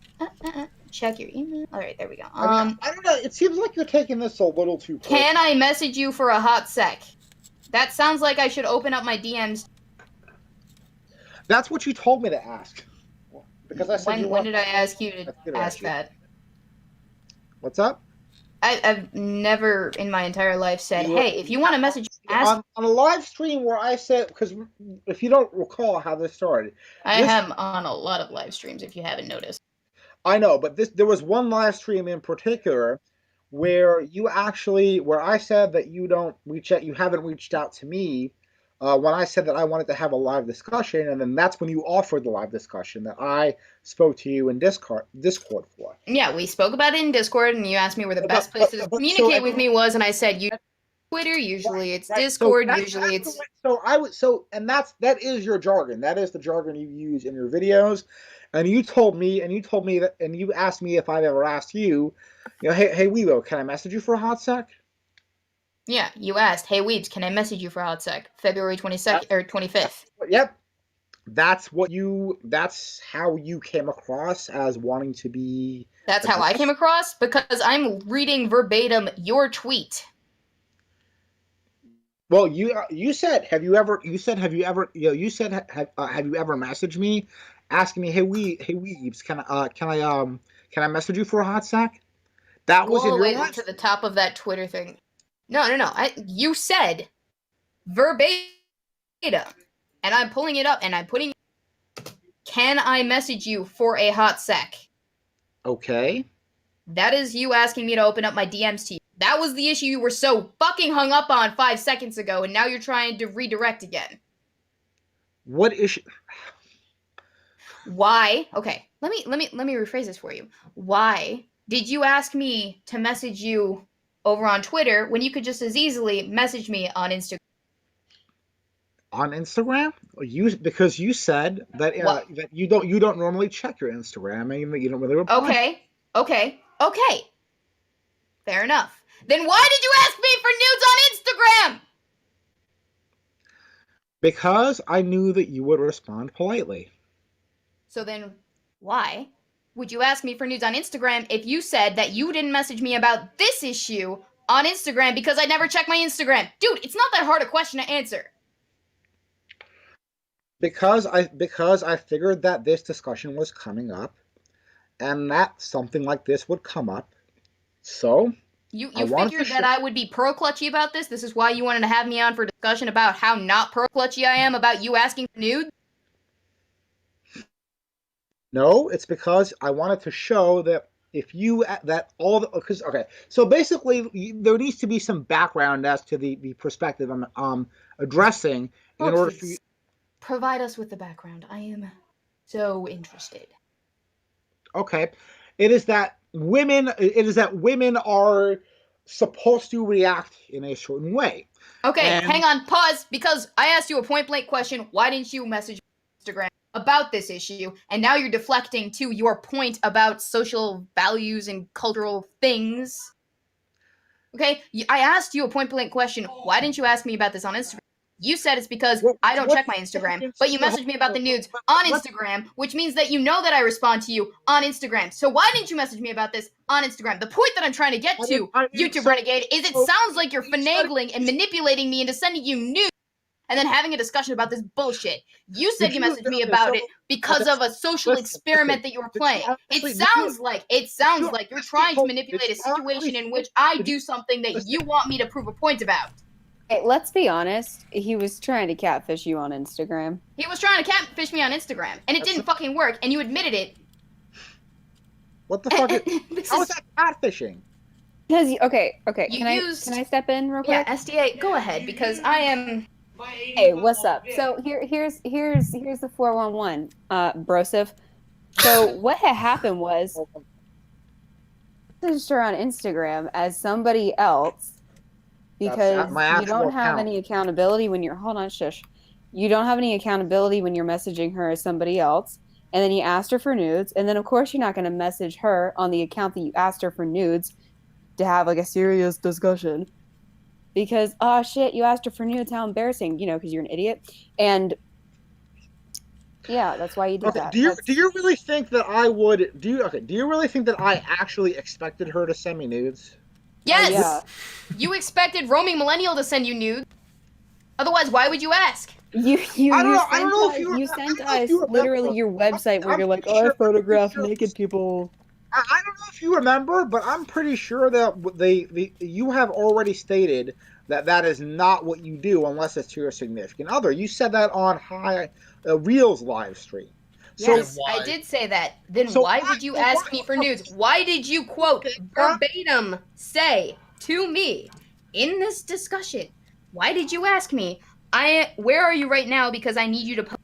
Check your email. All right, there we go. I mean, I don't know. It seems like you're taking this a little too personal. Can I message you for a hot sec? That sounds like I should open up my DMs. That's what you told me to ask. Because I said When did I ask you to ask that? What's up? I've never in my entire life said, You- hey, if you want to message, ask. On a live stream where I said, because if you don't recall how this started, I am on a lot of live streams if you haven't noticed. I know, but there was one live stream in particular where I said that you haven't reached out to me when I said that I wanted to have a live discussion, and then that's when you offered the live discussion that I spoke to you in Discord for. Yeah, we spoke about it in Discord, and you asked me where the best place to communicate with me was, and I said, Twitter, usually it's Discord, usually it's... that is your jargon. That is the jargon you use in your videos. And you told me that, and you asked me if I've ever asked you, hey Weebo, can I message you for a hot sec? Yeah, you asked, hey Weebs, can I message you for a hot sec? February 22nd or 25th. Yep. That's how you came across as wanting to be. That's how I came across, because I'm reading verbatim your tweet. Well, you said have you ever messaged me asking me, hey Weebs, can I message you for a hot sec? That was all in the way your to the top of that Twitter thing. No. You said verbatim, and I'm pulling it up and I'm putting. Can I message you for a hot sec? Okay. That is you asking me to open up my DMs to you. That was the issue you were so fucking hung up on 5 seconds ago, and now you're trying to redirect again. What issue? Why? Okay, let me rephrase this for you. Why did you ask me to message you over on Twitter when you could just as easily message me on Instagram? On Instagram? Because you said that that you don't normally check your Instagram and you don't really reply. Okay. Fair enough. Then why did you ask me for nudes on Instagram? Because I knew that you would respond politely. So then why would you ask me for nudes on Instagram if you said that you didn't message me about this issue on Instagram because I never checked my Instagram? Dude, it's not that hard a question to answer. Because I figured that this discussion was coming up and that something like this would come up. So You figured that I would be pro-clutchy about this? This is why you wanted to have me on for discussion about how not pro-clutchy I am about you asking for nudes? No, it's because I wanted to show that so basically there needs to be some background as to the perspective I'm addressing in order for you. Provide us with the background. I am so interested. Okay. It is that women are supposed to react in a certain way. Okay, hang on, pause, because I asked you a point-blank question. Why didn't you message me on Instagram about this issue? And now you're deflecting to your point about social values and cultural things. Okay, I asked you a point-blank question. Why didn't you ask me about this on Instagram? You said it's because I don't check my Instagram, but you messaged me about the nudes on Instagram, which means that you know that I respond to you on Instagram. So why didn't you message me about this on Instagram? The point that I'm trying to get to, YouTube Renegade, is it sounds like you're finagling and manipulating me into sending you nudes and then having a discussion about this bullshit. You said you messaged me about it because of a social experiment that you were playing. It sounds like you're trying to manipulate a situation in which I do something that you want me to prove a point about. Hey, let's be honest. He was trying to catfish you on Instagram. He was trying to catfish me on Instagram, and it didn't fucking work, and you admitted it. What the fuck? How is that catfishing? Because can I step in real quick? Yeah, SDA, go ahead, because I am. Hey, what's up? So here's the 411, Broseph. So what had happened was, I messaged her on Instagram as somebody else. Because you don't have any accountability when you're You don't have any accountability when you're messaging her as somebody else. And then you asked her for nudes. And then of course you're not going to message her on the account that you asked her for nudes to have like a serious discussion. because, oh shit, you asked her for nudes, how embarrassing, because you're an idiot. And yeah, that's why you did Okay, that. do you really think that I would do you really think that I actually expected her to send me nudes? Yes! Yeah. You expected roaming millennial to send you nudes. Otherwise, why would you ask? You I don't know if you you sent I don't know if us you remember. literally your website where I'm you're like, pretty oh, I sure- photograph I'm pretty naked sure- people. I don't know if you remember, but I'm pretty sure that you have already stated that is not what you do unless it's to your significant other. You said that on Reels live stream. So Yes, I why? did say that. Then So why why- would you so ask why- me for nudes? Why did you quote Okay, verbatim say to me in this discussion? Why did you ask me? Where are you right now? Because I need you to post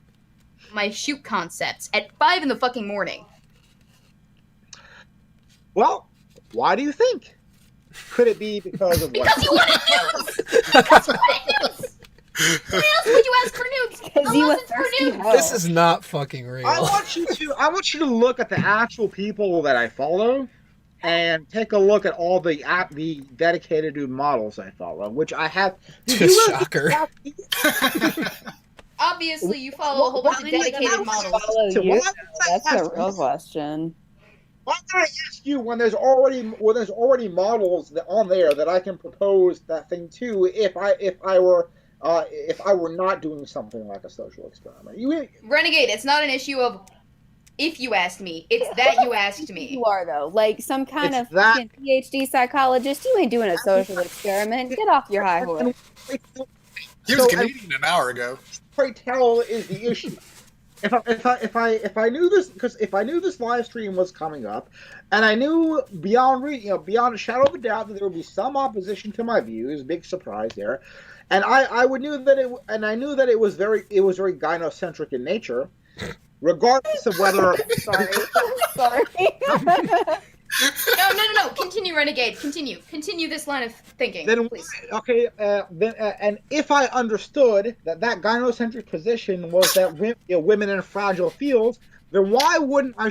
my shoot concepts at 5 in the fucking morning. well, why do you think? Could it be because of what? Because you wanted nudes. That's what it is. Why else would you ask for nudes? Because you Unless a it's for thirsty nudes. hoe. This is not fucking real. I want you to look at the actual people that I follow, and take a look at all the dedicated nude models I follow, which I have. Shocker. Obviously, you follow a whole bunch of dedicated models. Follow So you, why though. would I That's the ask real you? question. Why would I ask you when there's already models on there that I can propose that thing to if I were not doing something like a social experiment? Renegade, it's not an issue of if you asked me, it's that you asked me. You are, though. Like some kind It's of that- fucking PhD psychologist. You ain't doing a social experiment. Get off your high horse. He was So, Canadian an hour ago. Pray tell is the issue. If I knew this, because if I knew this live stream was coming up, and I knew beyond a shadow of a doubt that there would be some opposition to my views, big surprise there, and I knew that it was very gynocentric in nature, regardless of whether. Sorry. Sorry. No. Continue, Renegade. Continue this line of thinking, Then please. okay, and if I understood that gynocentric position was that women in fragile fields, then why wouldn't I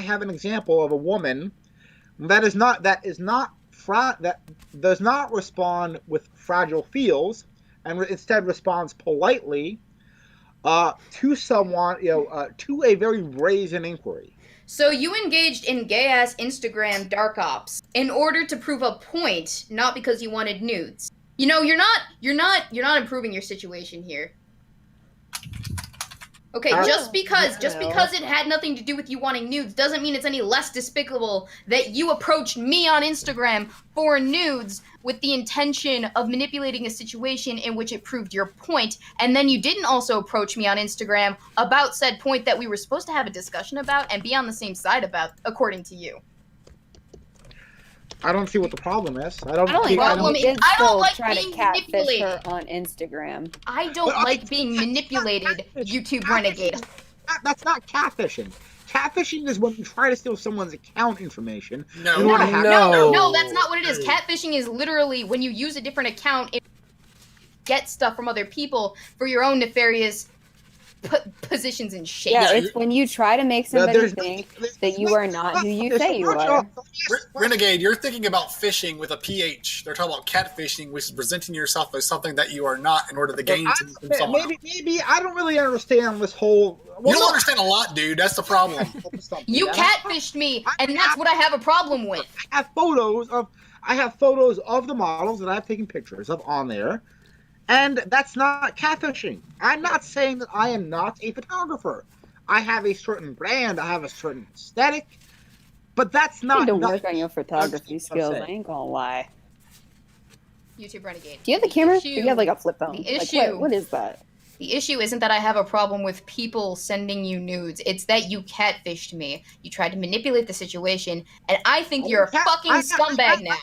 have an example of a woman that does not respond with fragile feels and instead responds politely to someone, to a very brazen inquiry. So you engaged in gay-ass Instagram dark ops in order to prove a point, not because you wanted nudes. You're not improving your situation here. Okay, just because it had nothing to do with you wanting nudes doesn't mean it's any less despicable that you approached me on Instagram for nudes with the intention of manipulating a situation in which it proved your point, and then you didn't also approach me on Instagram about said point that we were supposed to have a discussion about and be on the same side about, according to you. I don't see what the problem is. I don't like problem how you is- I don't still like try to being catfish manipulated. her on Instagram. I don't like being manipulated, YouTube Renegade. That's not catfishing. Catfishing is when you try to steal someone's account information. No. in order to have- No, that's not what it is. Catfishing is literally when you use a different account and get stuff from other people for your own nefarious positions and shit. Yeah, Yeah, it's when you try to make somebody there's- think there's- that you are not who you there's say you much are. of- Renegade, you're thinking about fishing with a PH. They're talking about catfishing, which is presenting yourself as something that you are not in order to gain something from someone else. Maybe I don't really understand this whole. You don't understand a lot, dude. That's the problem. You catfished me, and that's what I have a problem with. I have photos of the models that I've taken pictures of on there, and that's not catfishing. I'm not saying that I am not a photographer. I have a certain brand. I have a certain aesthetic, but that's You not. need to not- work on your photography That's what I'm skills. I saying. ain't gonna lie. YouTube Renegade. Do you have the camera? issue- Or do you have like a flip phone? the Like, issue- what is that? The issue isn't that I have a problem with people sending you nudes. It's that you catfished me. You tried to manipulate the situation, and I think you're a fucking scumbag now.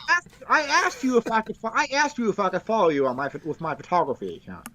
I asked you if I could. I asked you if I could follow you on with my photography account,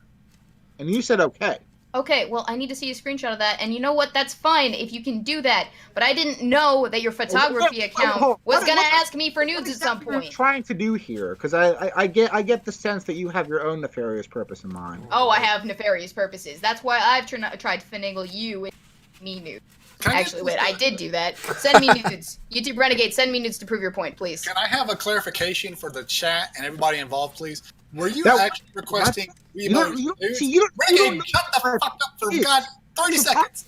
and you said okay. Okay, well, I need to see a screenshot of that, and you know what? That's fine if you can do that. But I didn't know that your photography account was gonna ask me for nudes at some What are you point. trying to do here? Because I get the sense that you have your own nefarious purpose in mind. Oh, I have nefarious purposes. That's why I've tried to finagle you into me nudes. Can I Actually, wait, I did do that. Send me nudes. YouTube Renegade, send me nudes to prove your point, please. Can I have a clarification for the chat and everybody involved, please? Were you That- actually requesting You don't, Weebo you don't, nudes? see, you don't, you don't Renegade, shut the fuck up for God 30 seconds.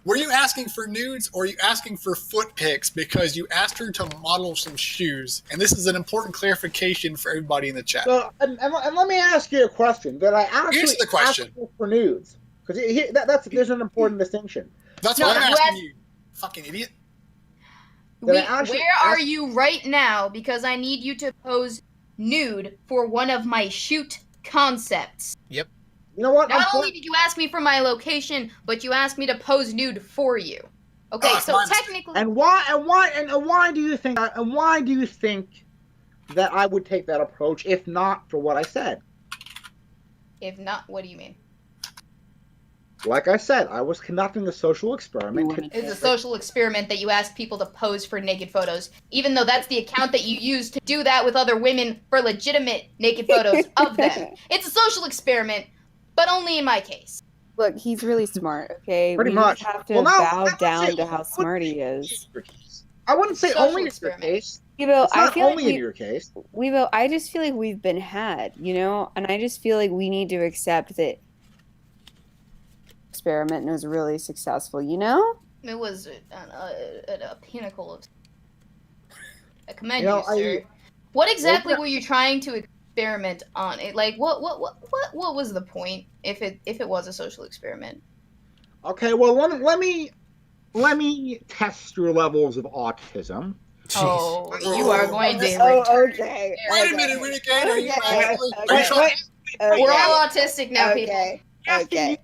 Were you asking for nudes or are you asking for foot pics because you asked her to model some shoes? And this is an important clarification for everybody in the chat. So, and let me ask you a question. That I actually Answer the question. asked for nudes because there's an important distinction. That's No, what I'm you asking asked- you, fucking idiot. Did I actually Where are ask- you right now? Because I need you to pose nude for one of my shoot concepts. You know what? Not only did you ask me for my location, but you asked me to pose nude for you. Okay, Oh, so my mistake. technically, And why do you think that I would take that approach if not for what I said? if not, what do you mean? Like I said, I was conducting a social experiment. It's a social experiment that you ask people to pose for naked photos, even though that's the account that you use to do that with other women for legitimate naked photos of them. It's a social experiment, but only in my case. Look, he's really smart, okay? Pretty we much. just have to Well, no, bow I would down say to how only smart he is. I wouldn't say Social only in your experiment. case. Weebo, It's I not feel only like in your case. Weebo, I just feel like we've been had, you know? And I just feel like we need to accept that experiment was really successful, you know? It was a pinnacle of. I commend You know, you, sir. I- What exactly Well, were you trying to experiment on? It like what was the point if it was a social experiment? Okay, well let me test your levels of autism. Jeez. Oh, you are going to. okay. Wait a minute, Renegade, are you Okay. actually? Okay. Are you trying? We're all autistic now, people. Okay.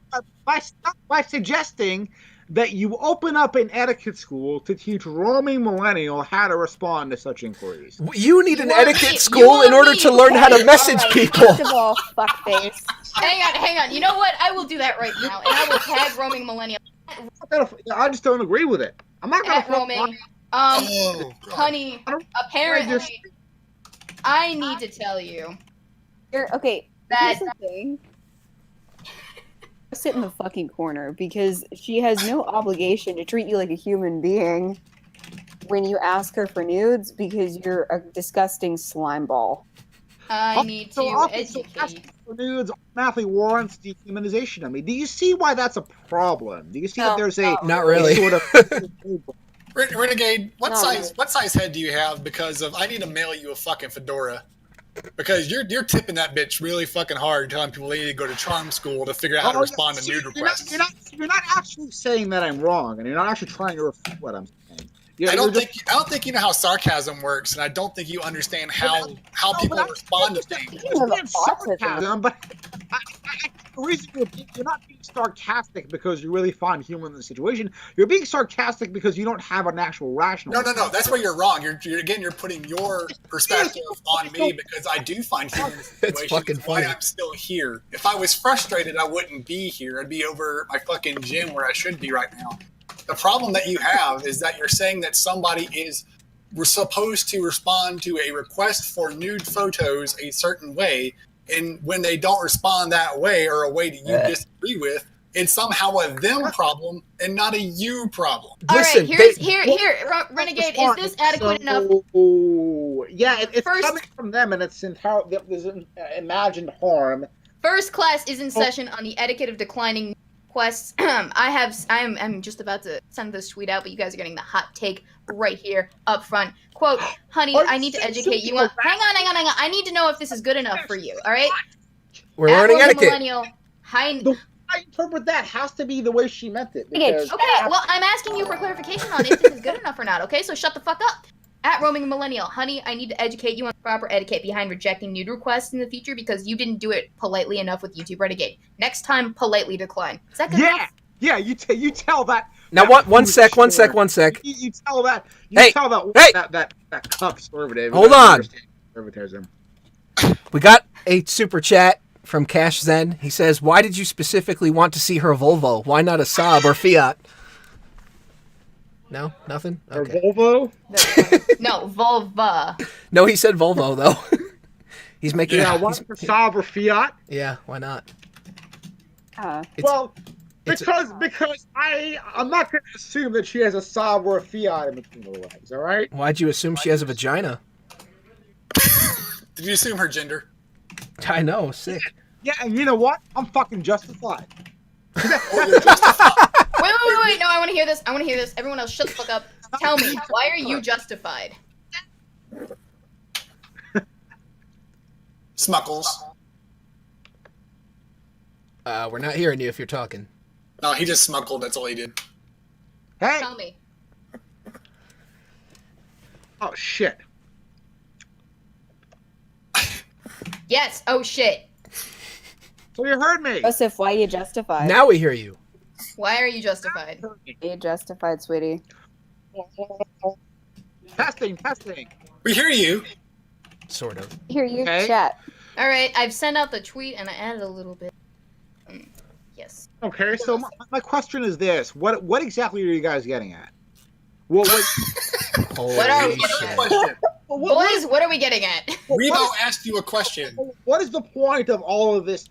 By suggesting that you open up an etiquette school to teach roaming millennial how to respond to such inquiries. You need You an want etiquette me- you school in want order me- to learn how to Okay, message alright, people. First of all, fuckface. Hang on. You know what? I will do that right now, and I will tag roaming millennial I just don't agree with it. I'm not gonna at roaming. Oh, God. Honey, I don't- apparently, I need to tell you Okay, that here's the thing. Sit in the fucking corner because she has no obligation to treat you like a human being when you ask her for nudes because you're a disgusting slime ball. I need to asking educate. for nudes automatically warrants dehumanization of me. Do you see why that's a problem? Do you see that No, there's a Not really. sort of Renegade, what No. size head do you have? Because I need to mail you a fucking fedora. Because you're tipping that bitch really fucking hard, telling people they need to go to charm school to figure out how to respond to nude requests. You're not actually saying that I'm wrong, and you're not actually trying to refute what I'm saying. I don't think you know how sarcasm works, and I don't think you understand how people respond to things. You have autism. sarcasm, but the reason you're not being sarcastic because you really find humor in the situation. You're being sarcastic because you don't have an actual rational. No. That's where you're wrong. You're putting your perspective on me because I do find humor in the situation. That's fucking That's why funny. I'm still here. If I was frustrated, I wouldn't be here. I'd be over at my fucking gym where I should be right now. The problem that you have is that you're saying that we're supposed to respond to a request for nude photos a certain way, and when they don't respond that way or a way that you disagree with, it's somehow a them problem and not a you problem. Listen, All right, here, Renegade. Is this adequate enough? Yeah, it's First- coming from them, and it's entirely there's an imagined harm. First class is in session on the etiquette of declining requests. I'm just about to send this tweet out, but you guys are getting the hot take right here up front. Quote, honey, I need to educate you on. Hang on. I need to know if this is good enough for you. All right. We're At learning Roman etiquette. Millennial, hi. I interpret that has to be the way she meant it. Okay, Because Okay, well, I'm asking you for clarification on if this is good enough or not, okay? So shut the fuck up. At Roaming Millennial, honey, I need to educate you on proper etiquette behind rejecting nude requests in the future because you didn't do it politely enough with YouTube Renegade. Next time, politely decline. Is that good enough? yeah, you tell that. Now, that one sec. You tell that. Hey, tell that. hey! That cuck conservative. Hold who doesn't on. understand conservatism. We got a super chat from Cash Zen. He says, "Why did you specifically want to see her Volvo? Why not a Saab or Fiat?" No, nothing. Or Okay. Volvo. No, vulva. No, he said Volvo though. He's making. Yeah, he's- one for Saab or Fiat. yeah, why not? Uh, It's- Well, Because I'm not going to assume that she has a sob or a fiat in between her legs. All right. Why'd you assume she has a vagina? Did you assume her gender? I know, sick. Yeah, and you know what? I'm fucking justified. Oh, you're justified. Wait. No, I want to hear this. Everyone else, shut the fuck up. Tell me, why are you justified? Smuckles. We're not hearing you if you're talking. No, he just smuggled. That's all he did. Hey. Tell me. Oh shit. Yes. Oh shit. So you heard me. Joseph, why you justified? Now we hear you. Why are you justified? You justified, sweetie. Testing. We hear you. Sort of. Hear you Okay. chat. All right, I've sent out the tweet and I added a little bit. Yes. Okay, so my question is this: what exactly are you guys getting at? Well, What are we Holy getting shit. at? Question. Boys, what are we getting at? Weebo asked you a question. what is the point of all of this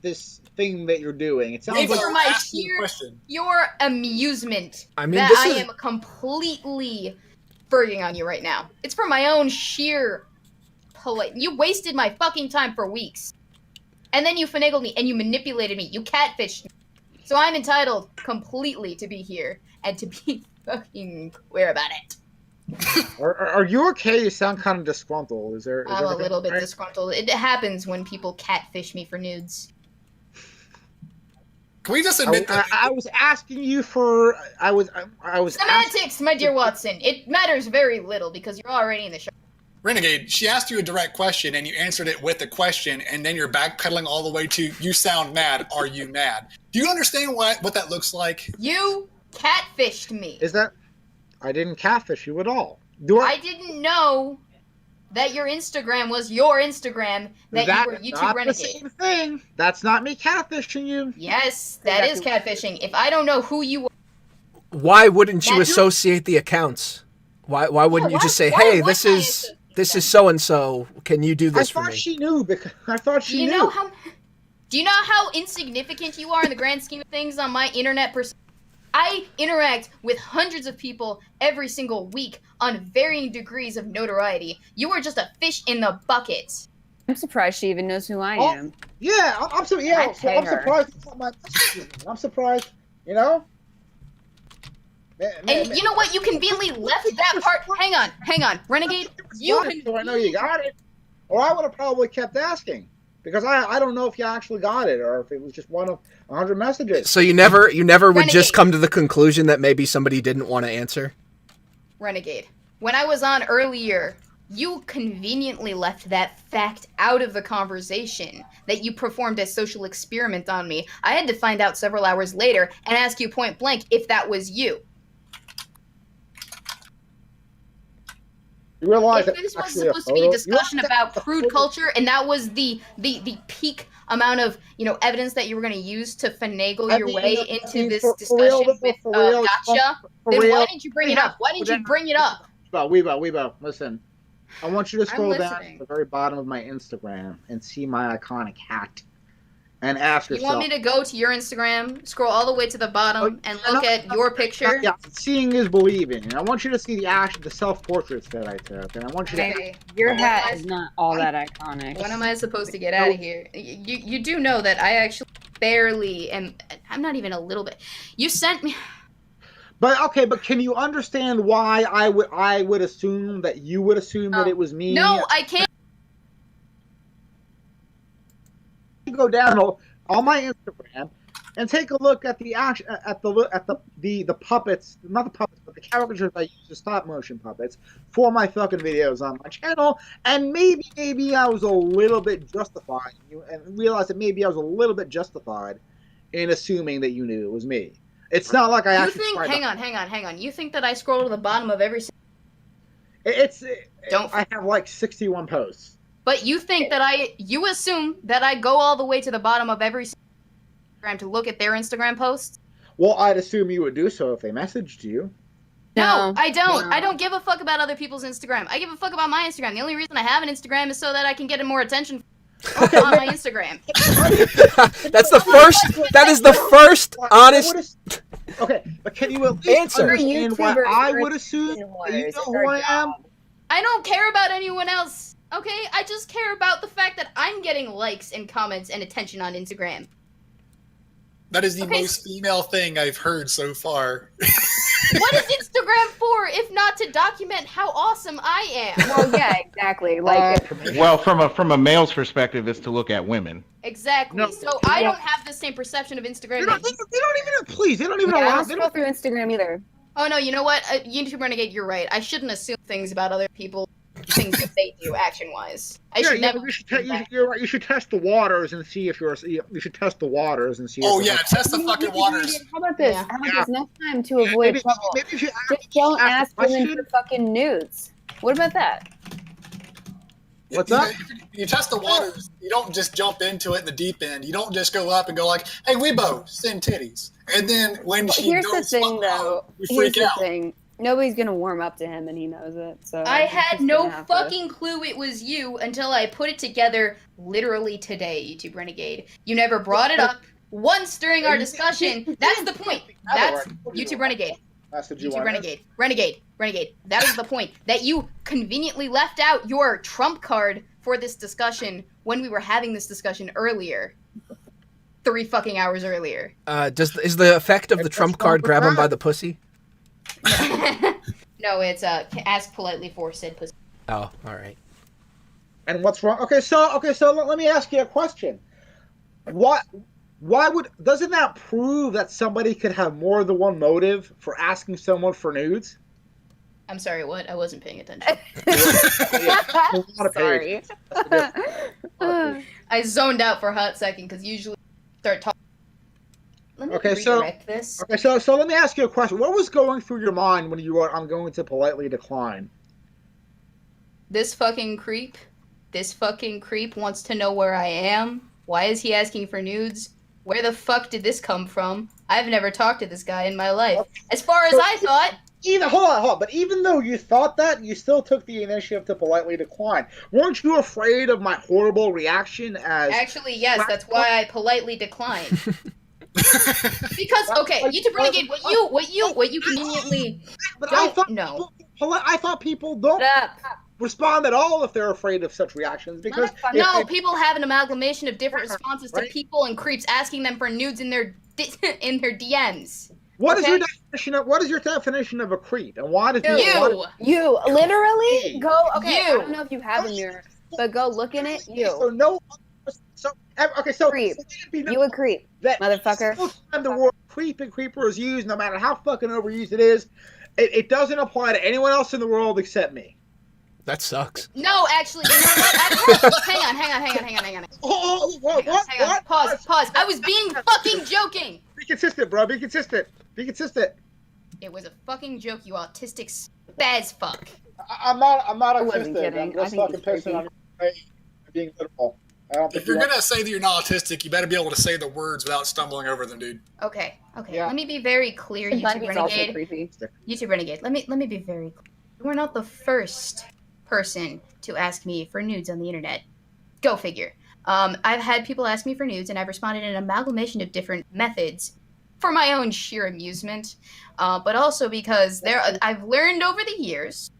thing that you're doing? It sounds It's like for my asked you a sheer, question. your amusement. I mean, that this I is- am completely ferging on you right now. It's for my own sheer polite. You wasted my fucking time for weeks. And then you finagled me and you manipulated me. You catfished me. So I'm entitled completely to be here and to be fucking clear about it. Are you okay? You sound kind of disgruntled. Is there? I'm a everything little bit right? disgruntled. It happens when people catfish me for nudes. Can we just admit that? I was asking you for. I was Semantics, my dear Watson. It matters very little because you're already in the show. Renegade, she asked you a direct question and you answered it with a question, and then you're backpedaling all the way to "you sound mad. Are you mad?" Do you understand what that looks like? You catfished me. Is that? I didn't catfish you at all. Do I didn't know that your Instagram was your Instagram, that you were That's YouTube not Renegade. the same thing. That's not me catfishing you. Yes, that is catfishing. If I don't know who you are, Why wouldn't you That's- associate the accounts? Why wouldn't you just say, why hey, would this I is associate so and so. Can you do I this for thought me? she knew because I thought do she you knew. know how? Do you know how insignificant you are in the grand scheme of things on my internet I interact with hundreds of people every single week on varying degrees of notoriety. You are just a fish in the bucket. I'm surprised she even knows who I Oh. am. Yeah, I'm I'd pay I'm her. surprised. I'm surprised. You know. And you know what? You conveniently left that part. Hang on, Renegade. You can. So I know you got it, or I would have probably kept asking because I don't know if you actually got it or if it was just one of 100 messages. So you never would just Renegade. come to the conclusion that maybe somebody didn't want to answer? Renegade. When I was on earlier, you conveniently left that fact out of the conversation that you performed a social experiment on me. I had to find out several hours later and ask you point blank if that was you. You realize If that this was actually supposed to be a photo- discussion you about prude culture, and that was the peak amount of evidence that you were going to use to finagle I your mean, way I into mean, this for discussion real, with for real, Gotcha, for then real. why didn't you bring it up? Why didn't you bring it up? Weebo, listen. I want you to scroll down listening. to the very bottom of my Instagram and see my iconic hat, and ask You yourself. want me to go to your Instagram, scroll all the way to the bottom, and Oh, look at your picture? Yeah, seeing is believing. And I want you to see the self-portraits that I took, and I want you to. Okay. Your What hat am I- is not all that iconic. When am I supposed to get out of here? You do know that I actually barely am. I'm not even a little bit. You sent me. But can you understand why I would assume that you would assume that it was me? No, I can't. You go down on my Instagram and take a look at the puppets, not the puppets, but the caricatures I use, the stop motion puppets for my fucking videos on my channel, and maybe I was a little bit justified, and realized that maybe I was a little bit justified in assuming that you knew it was me. It's not like I You actually. think? Hang on. You think that I scroll to the bottom of every? Don't. I have like 61 posts. But you think that you assume that I go all the way to the bottom of every Instagram to look at their Instagram posts? Well, I'd assume you would do so if they messaged you. No, No. I don't. No. I don't give a fuck about other people's Instagram. I give a fuck about my Instagram. The only reason I have an Instagram is so that I can get more attention. on my Instagram. That's the first. That is the first honest. Okay, but can you at least Answer. understand why YouTubers I are would assume that you It's know our who I am? job. I don't care about anyone else. Okay, I just care about the fact that I'm getting likes and comments and attention on Instagram. That is the Okay. most female thing I've heard so far. What is Instagram for if not to document how awesome I am? Well, yeah, exactly. Like, Well, from a male's perspective, it's to look at women. Exactly. No, So I don't have the same perception of Instagram. They don't even, please, they don't even yeah, I allow. don't They scroll don't, through Instagram either. Oh no, you know what? YouTube Renegade, you're right. I shouldn't assume things about other people, things that they do action-wise. I should never. you should you're right. You should test the waters and see if you're. You should test the waters and see. Oh if yeah, test the fucking waters. How about this? Yeah. How about Yeah. this? Next time to avoid trouble, maybe if you just don't ask ask the women question. for fucking nudes. What about that? What's You- up? You test the waters. You don't just jump into it in the deep end. You don't just go up and go like, "Hey, Weebo, send titties," and then when Well, she here's the goes, thing, "Fuck though. no," you Here's freak the out. thing. Nobody's gonna warm up to him, and he knows it. So I he's had just no gonna have to- fucking clue it was you until I put it together literally today, YouTube Renegade. You never brought it up once during our discussion. That's the point. That's YouTube Renegade. That's the YouTube Renegade. That is the point. That you conveniently left out your trump card for this discussion when we were having this discussion earlier. 3 fucking hours earlier. Is the effect of the trump card grab him by the pussy? No, it's ask politely for said pussy. Oh, all right. And what's wrong? Okay, so let me ask you a question. Why doesn't that prove that somebody could have more than one motive for asking someone for nudes? I'm sorry, what? I wasn't paying attention. Sorry. I zoned out for a hot second because usually I start talking. Let me Okay, so- redirect this. Okay, so let me ask you a question. What was going through your mind when you wrote, "I'm going to politely decline"? This fucking creep wants to know where I am. Why is he asking for nudes? Where the fuck did this come from? I've never talked to this guy in my life. As far as I thought, Hold on. But even though you thought that, you still took the initiative to politely decline. Weren't you afraid of my horrible reaction as? actually, yes, that's why I politely declined. Because okay, YouTube Renegade, what you conveniently But don't know. I thought people don't respond at all if they're afraid of such reactions because No, people have an amalgamation of different responses to people and creeps asking them for nudes in their DMs. What is Okay. your definition of a creep, and why does You. Literally go. Okay, I You. don't know if you have a mirror, but go look in it. So You. no. So Creep. let it be known You a creep, that motherfucker. every time the word creep and creeper is used, no matter how fucking overused it is, it doesn't apply to anyone else in the world except me. That sucks. No, actually, you know what? Hang on. What? Hang on. Pause. I was being fucking joking. Be consistent, bro. Be consistent. It was a fucking joke, you autistic spaz fuck. I'm not I wasn't autistic. kidding. I'm just I think fucking he's pissing on creepy. you being literal. I don't think If you're you gonna say that you're not autistic, you better be able to say the words without stumbling over them, dude. Okay. Yeah. Let me be very clear, YouTube Bunny's also Renegade. creepy. YouTube Renegade. Let me be very clear. You are not the first person to ask me for nudes on the internet. Go figure. I've had people ask me for nudes, and I've responded in an amalgamation of different methods for my own sheer amusement, but also because I've learned over the years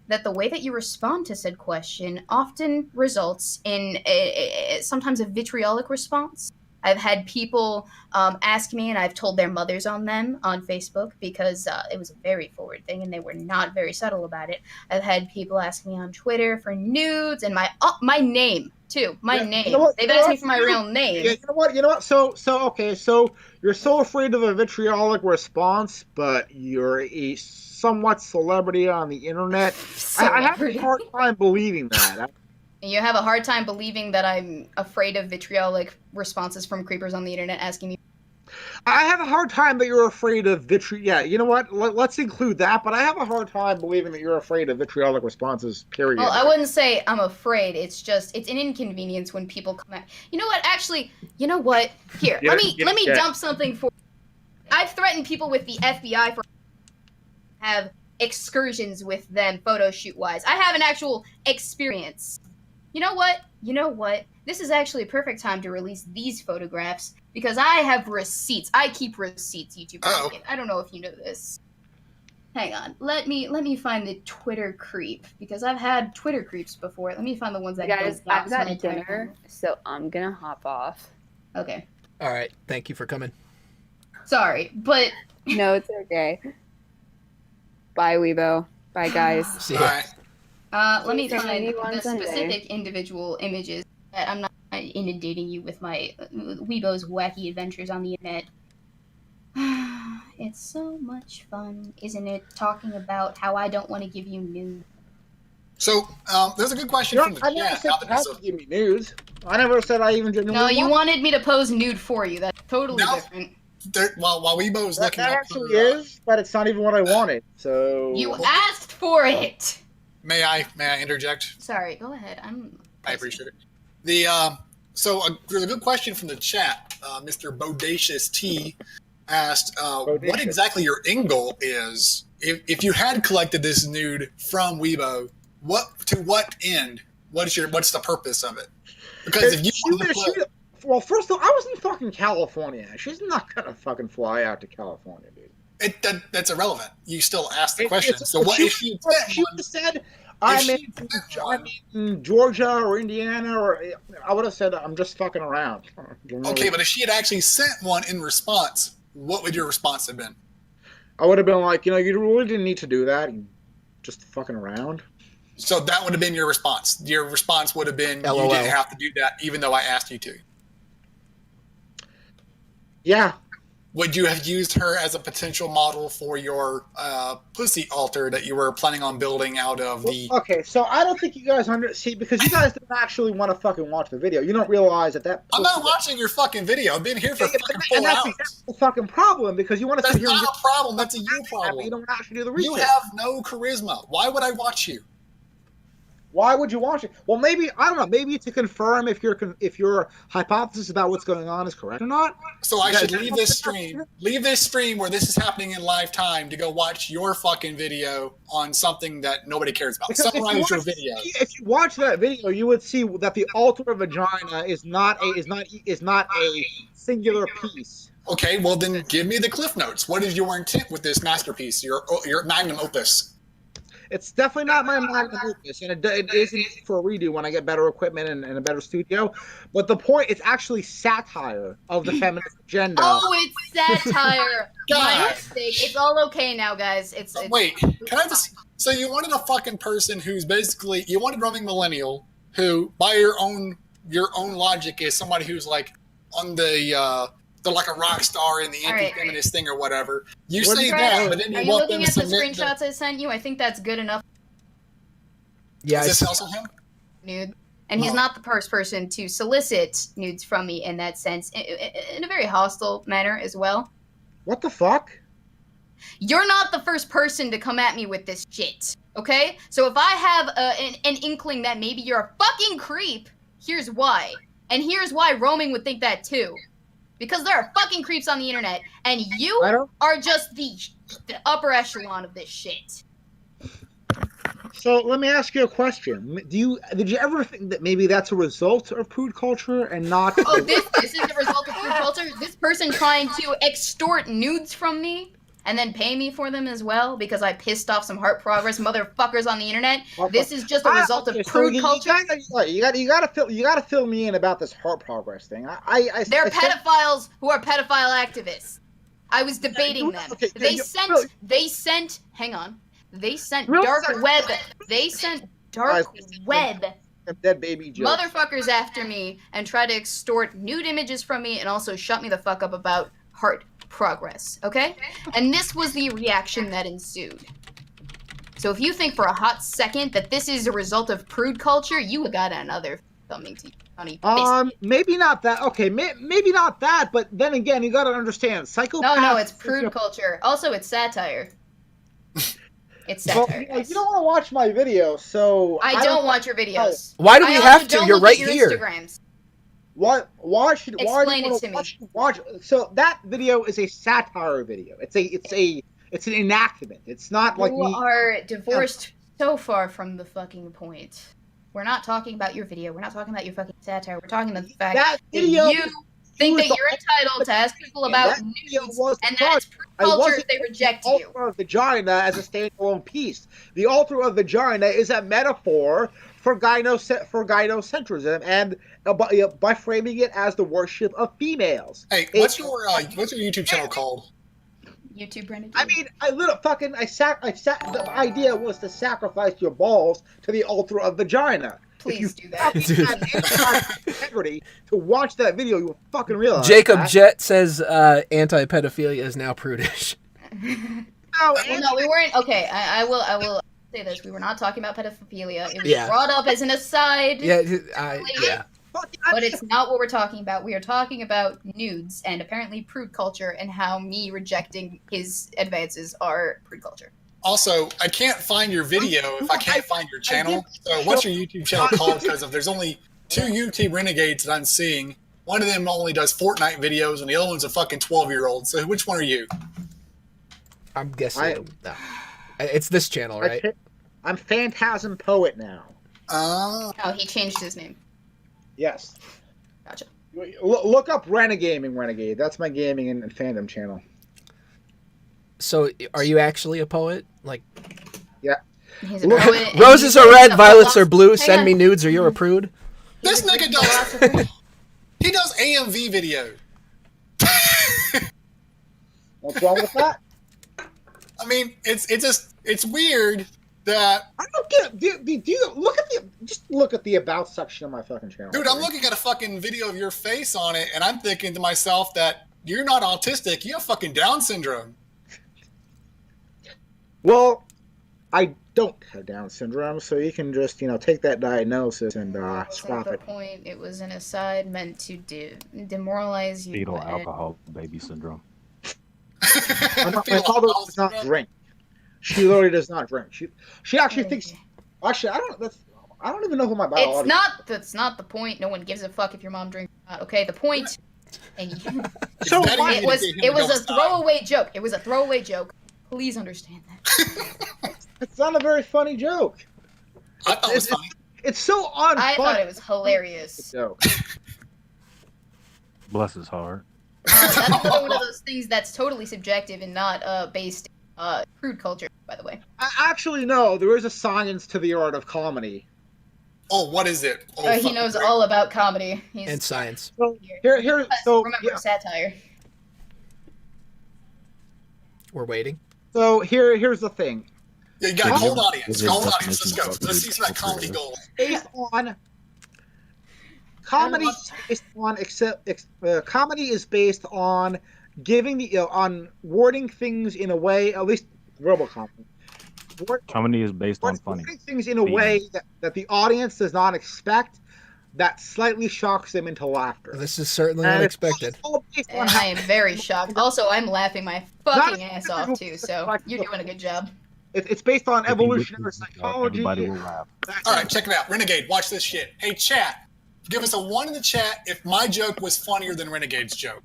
that the way that you respond to said question often results in sometimes a vitriolic response. I've had people ask me, and I've told their mothers on them on Facebook because it was a very forward thing, and they were not very subtle about it. I've had people ask me on Twitter for nudes and my name too. My name. You know what? They've asked me for my real name. Yeah, you know what? So okay. So you're so afraid of a vitriolic response, but you're a somewhat celebrity on the internet. I have a hard time believing that. And you have a hard time believing that I'm afraid of vitriolic responses from creepers on the internet asking me. I have a hard time that you're afraid of Yeah, you know what? Let's include that. But I have a hard time believing that you're afraid of vitriolic responses. Period. Well, I wouldn't say I'm afraid. It's just it's an inconvenience when people come at. You know what? Actually, you know what? Here, let me dump something for. I've threatened people with the FBI for have excursions with them photo shoot wise. I have an actual experience You know what? This is actually a perfect time to release these photographs because I have receipts. I keep receipts, YouTube Renegade. I don't know if you know this. Hang on. Let me find the Twitter creep because I've had Twitter creeps before. Let me find the ones that Guys, don't I've dox my got entire dinner, family. so I'm gonna hop off. Okay. All right. Thank you for coming. Sorry, but No, it's okay. Bye, Weebo. Bye, guys. See All ya. right. let me Okay, find maybe one the Sunday. specific individual images that I'm not inundating you with my Weebo's wacky adventures on the internet. It's so much fun, isn't it? Talking about how I don't want to give you news. So there's a good question You from know, the I never chat. said Now you that have it's to give me nudes. I never said I even didn't. No, you wanted me to pose nude for you. That's totally No. different. while Weebo is That looking up actually her, is, but it's not even what I wanted. So You asked for it. may I interject? Sorry, go ahead. I appreciate it. There's a good question from the chat. Mr. Bodacious T asked, what Bodacious. exactly your end goal is. If you had collected this nude from Weebo, to what end? What's the purpose of it? Because if you wanted to put, well, first of all, I was in fucking California. She's not gonna fucking fly out to California, dude. that's irrelevant. You still asked the question. So what if she had said I'm in Georgia or Indiana, or I would have said I'm just fucking around. Okay, but if she had actually sent one in response, what would your response have been? I would have been like, you really didn't need to do that. You just fucking around. So that would have been your response. Your response would have been, LOL. You didn't have to do that, even though I asked you to. Yeah. Would you have used her as a potential model for your pussy altar that you were planning on building out of the... Okay, so I don't think you guys see, because you guys don't actually want to fucking watch the video. You don't realize that... I'm not watching your fucking video. I've been here for fucking 4 and that's hours. the fucking problem, because you want to That's sit here not and a problem. That's a you but problem. you don't actually do the research. You have no charisma. Why would I watch you? Why would you watch it? Well, maybe, I don't know, maybe to confirm if your hypothesis about what's going on is correct or not. So I should leave this stream where this is happening in live time to go watch your fucking video on something that nobody cares about. Because Summarize your video. If you watch that video, you would see that the altar of vagina is not a singular piece. Okay, well then give me the cliff notes. What is your intent with this masterpiece, your magnum opus? It's definitely not my magnum opus, and it isn't for a redo when I get better equipment and a better studio. But the point, it's actually satire of the feminist agenda. Oh, it's satire. My God. mistake. It's all okay now, guys. It's Wait, can I just... So you wanted a fucking person who's basically... You wanted roaming millennial who, by your own logic, is somebody who's like on the... they're like a rock star in the anti-feminist thing or whatever. You say that, but then you want them to submit... Are you looking at the screenshots I sent you? I think that's good enough. Yeah. Is this also him? Nude. And he's not the first person to solicit nudes from me in that sense, in a very hostile manner as well. What the fuck? You're not the first person to come at me with this shit, okay? So if I have an inkling that maybe you're a fucking creep, here's why. And here's why roaming would think that too. Because there are fucking creeps on the internet, and you are just the upper echelon of this shit. So let me ask you a question. Did you ever think that maybe that's a result of prude culture and not... Oh, this is the result of prude culture? This person trying to extort nudes from me and then pay me for them as well because I pissed off some heart progress motherfuckers on the internet? This is just a result of prude culture? You gotta fill me in about this heart progress thing. They're pedophiles who are pedophile activists. I was debating them. They sent hang on. They sent dark web. They sent dark web dead baby jokes. Motherfuckers after me and try to extort nude images from me and also shut me the fuck up about heart progress, okay? And this was the reaction that ensued. So if you think for a hot second that this is a result of prude culture, you got another something to funny. Maybe not that. Okay, maybe not that, but then again, you gotta understand, psychopaths... No, it's prude culture. Also, it's satire. It's satire. Well, you don't want to watch my video, so... I don't watch your videos. Why do we have to? You're right here. Instagrams. Why do you Explain want it to me. watch? So that video is a satire video. It's an enactment. It's not like You are divorced so far from the fucking point. We're not talking about your video. We're not talking about your fucking satire. We're talking about the fact That that video you think that was you're entitled to ask people about that video nudes, was and fun. that's Prude I culture wasn't if they reject the you. altar of vagina as a standalone piece. The altar of vagina is a metaphor for gynocentrism, and by framing it as the worship of females. Hey, what's your YouTube channel called? YouTube Renegade. I mean, the idea was to sacrifice your balls to the altar of vagina. Please do that. Integrity to watch that video, you will fucking realize. Jacob that. Jett says anti-pedophilia is now prudish. No, Well, no, we weren't. Okay, I will say this. We were not talking about pedophilia. It was brought up as an aside. Yeah, But it's not what we're talking about. We are talking about nudes and apparently prude culture and how me rejecting his advances are prude culture. Also, I can't find your video if I can't find your channel. So what's your YouTube channel called? Because if there's only 2 YouTube Renegades that I'm seeing, one of them only does Fortnite videos and the other one's a fucking 12-year-old. So which one are you? I'm guessing. It's this channel, right? I'm Phantasm Poet now. Oh, he changed his name. Yes. Gotcha. Look up Renegade. That's my gaming and fandom channel. So, are you actually a poet? Like, yeah. He's a poet. Roses are red, violets are blue. Send me nudes, or you're a prude. This nigga does. He does AMV video. What's wrong with that? I mean, it's weird that. I don't get. Do you look at the about section of my fucking channel? Dude, I'm looking at a fucking video of your face on it, and I'm thinking to myself that you're not autistic. You have fucking Down syndrome. Well, I don't have Down syndrome, so you can just take that diagnosis and scrap it. Point. It was an aside meant to demoralize you. Fetal alcohol baby syndrome. My father does not drink. She literally does not drink. She actually thinks. Actually, I don't even know who my biological. That's not the point. No one gives a fuck if your mom drinks or not. Okay, the point. It was a throwaway joke. It was a throwaway joke. Please understand that. It's not a very funny joke. I thought it was funny. It's so unfunny. I thought it was hilarious. Joke. Bless his heart. That's another one of those things that's totally subjective and not based crude culture, by the way. Actually, no. There is a science to the art of comedy. Oh, what is it? Oh, He knows all about comedy. And science. So remember yeah. satire. We're waiting. So here's the thing. Yeah, you got a cold audience. Cold audience. Let's go. Let's see some of that comedy gold. Based on comedy, comedy is based on giving on wording things in a way. At least verbal comedy. Comedy is based on funny. Wording things in a way that the audience does not expect. That slightly shocks them into laughter. This is certainly unexpected. And I am very shocked. Also, I'm laughing my fucking ass off too, so you're doing a good job. It's based on evolutionary psychology. Everybody will laugh. All right, check it out. Renegade, watch this shit. Hey, chat. Give us a 1 in the chat if my joke was funnier than Renegade's joke.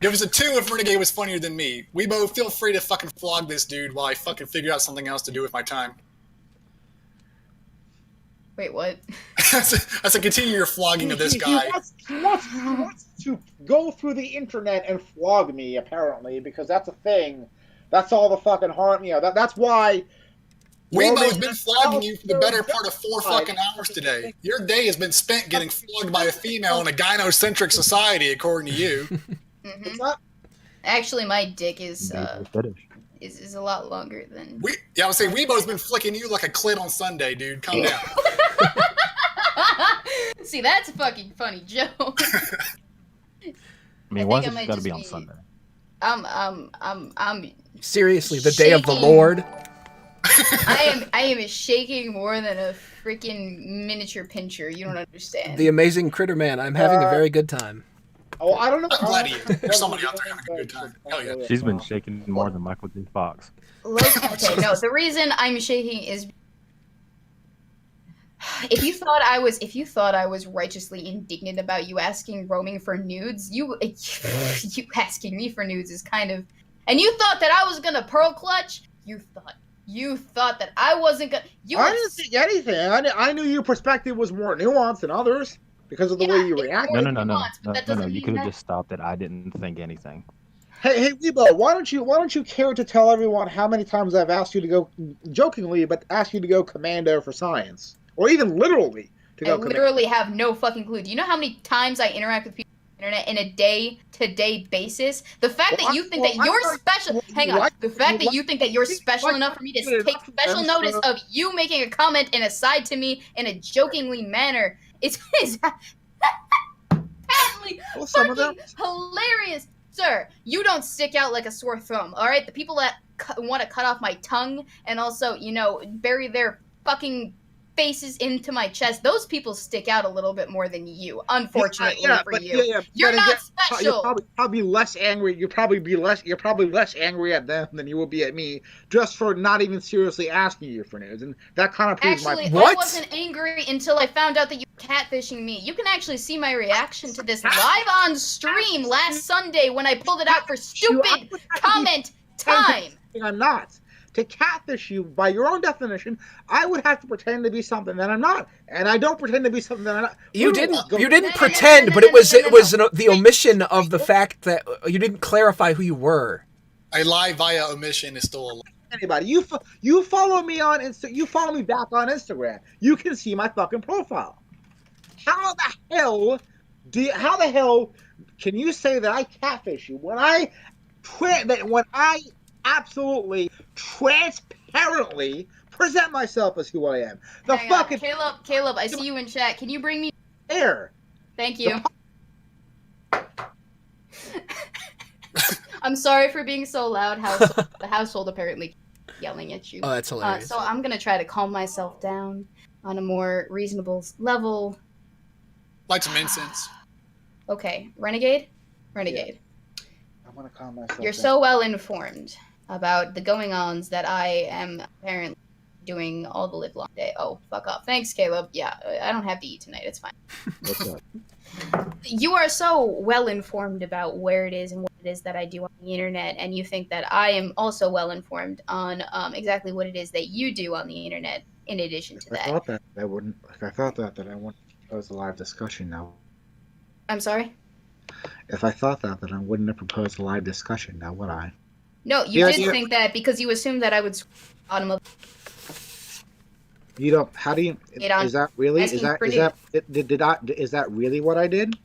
Give us a 2 if Renegade was funnier than me. Weebo, feel free to fucking flog this dude while I fucking figure out something else to do with my time. Wait, what? I said, continue your flogging of this guy. He wants to go through the internet and flog me, apparently, because that's a thing. That's all the fucking harm. That's why. Weebo's been flogging you for the better part of 4 fucking hours today. Your day has been spent getting flogged by a female in a gynocentric society, according to you. Mm-hmm. Actually, my dick is a lot longer than. I would say Weebo's been flicking you like a clit on Sunday, dude. Calm down. See, that's a fucking funny joke. I mean, why is it got to be on Sunday? I'm seriously, the day of the Lord. I am shaking more than a freaking miniature pincher. You don't understand. The amazing Critter Man. I'm having a very good time. Oh, I don't know. I'm glad there's somebody out there having a good time. Hell yeah. She's been shaking more than Michael J. Fox. Okay, no. The reason I'm shaking is if you thought I was righteously indignant about you asking roaming for nudes, you asking me for nudes is kind of, and you thought that I was gonna pearl clutch. You thought You thought that I wasn't gonna. I didn't think anything. I knew your perspective was more nuanced than others because of the way you it's react. more No. nuanced, but that doesn't You mean could have that- just stopped it. I didn't think anything. Hey, Weebo, why don't you care to tell everyone how many times I've asked you to go, jokingly, but asked you to go commando for science, or even literally to I go commando? literally have no fucking clue. Do you know how many times I interact with people on the internet in a day-to-day basis? The fact that you think that you're special. Hang on. The fact that you think that you're special enough for me to take special notice of you making a comment and aside to me in a jokingly manner is patently Some of them. fucking hilarious. Sir, you don't stick out like a sore thumb, alright? The people that want to cut off my tongue and also, bury their fucking faces into my chest, those people stick out a little bit more than you, unfortunately for you. You're not special. You're probably less angry. You're probably less angry at them than you will be at me, just for not even seriously asking you for news, and that kind of proves Actually, my. I wasn't angry until I found out that you were catfishing me. You can actually see my reaction to this live on stream last Sunday when I pulled it out for stupid comment time. I'm not. To catfish you, by your own definition, I would have to pretend to be something that I'm not, and I don't pretend to be something that I'm not. You didn't pretend, but it was the omission of the fact that you didn't clarify who you were. A lie via omission is still a lie. Anybody, you follow me on you follow me back on Instagram. You can see my fucking profile. How the hell can you say that I catfish you when I absolutely transparently present myself as who I am? Hang on. Caleb, I see you in chat. Can you bring me air? Thank you. I'm sorry for being so loud. The household apparently yelling at you. Oh, that's hilarious. So I'm gonna try to calm myself down on a more reasonable level. Light some incense. Okay, Renegade. I'm gonna calm myself. You're down. so well informed about the going-ons that I am apparently doing all the live long day. Oh, fuck off. Thanks, Caleb. Yeah, I don't have to eat tonight. It's fine. What's up? You are so well informed about where it is and what it is that I do on the internet, and you think that I am also well informed on exactly what it is that you do on the internet. In addition to that, I thought that I wouldn't propose a live discussion now. I'm sorry. If I thought that, then I wouldn't have proposed a live discussion now, would I? No, you did think that because you assumed that I would bottom of. You don't. How do you? Is that really? Is that really what I did?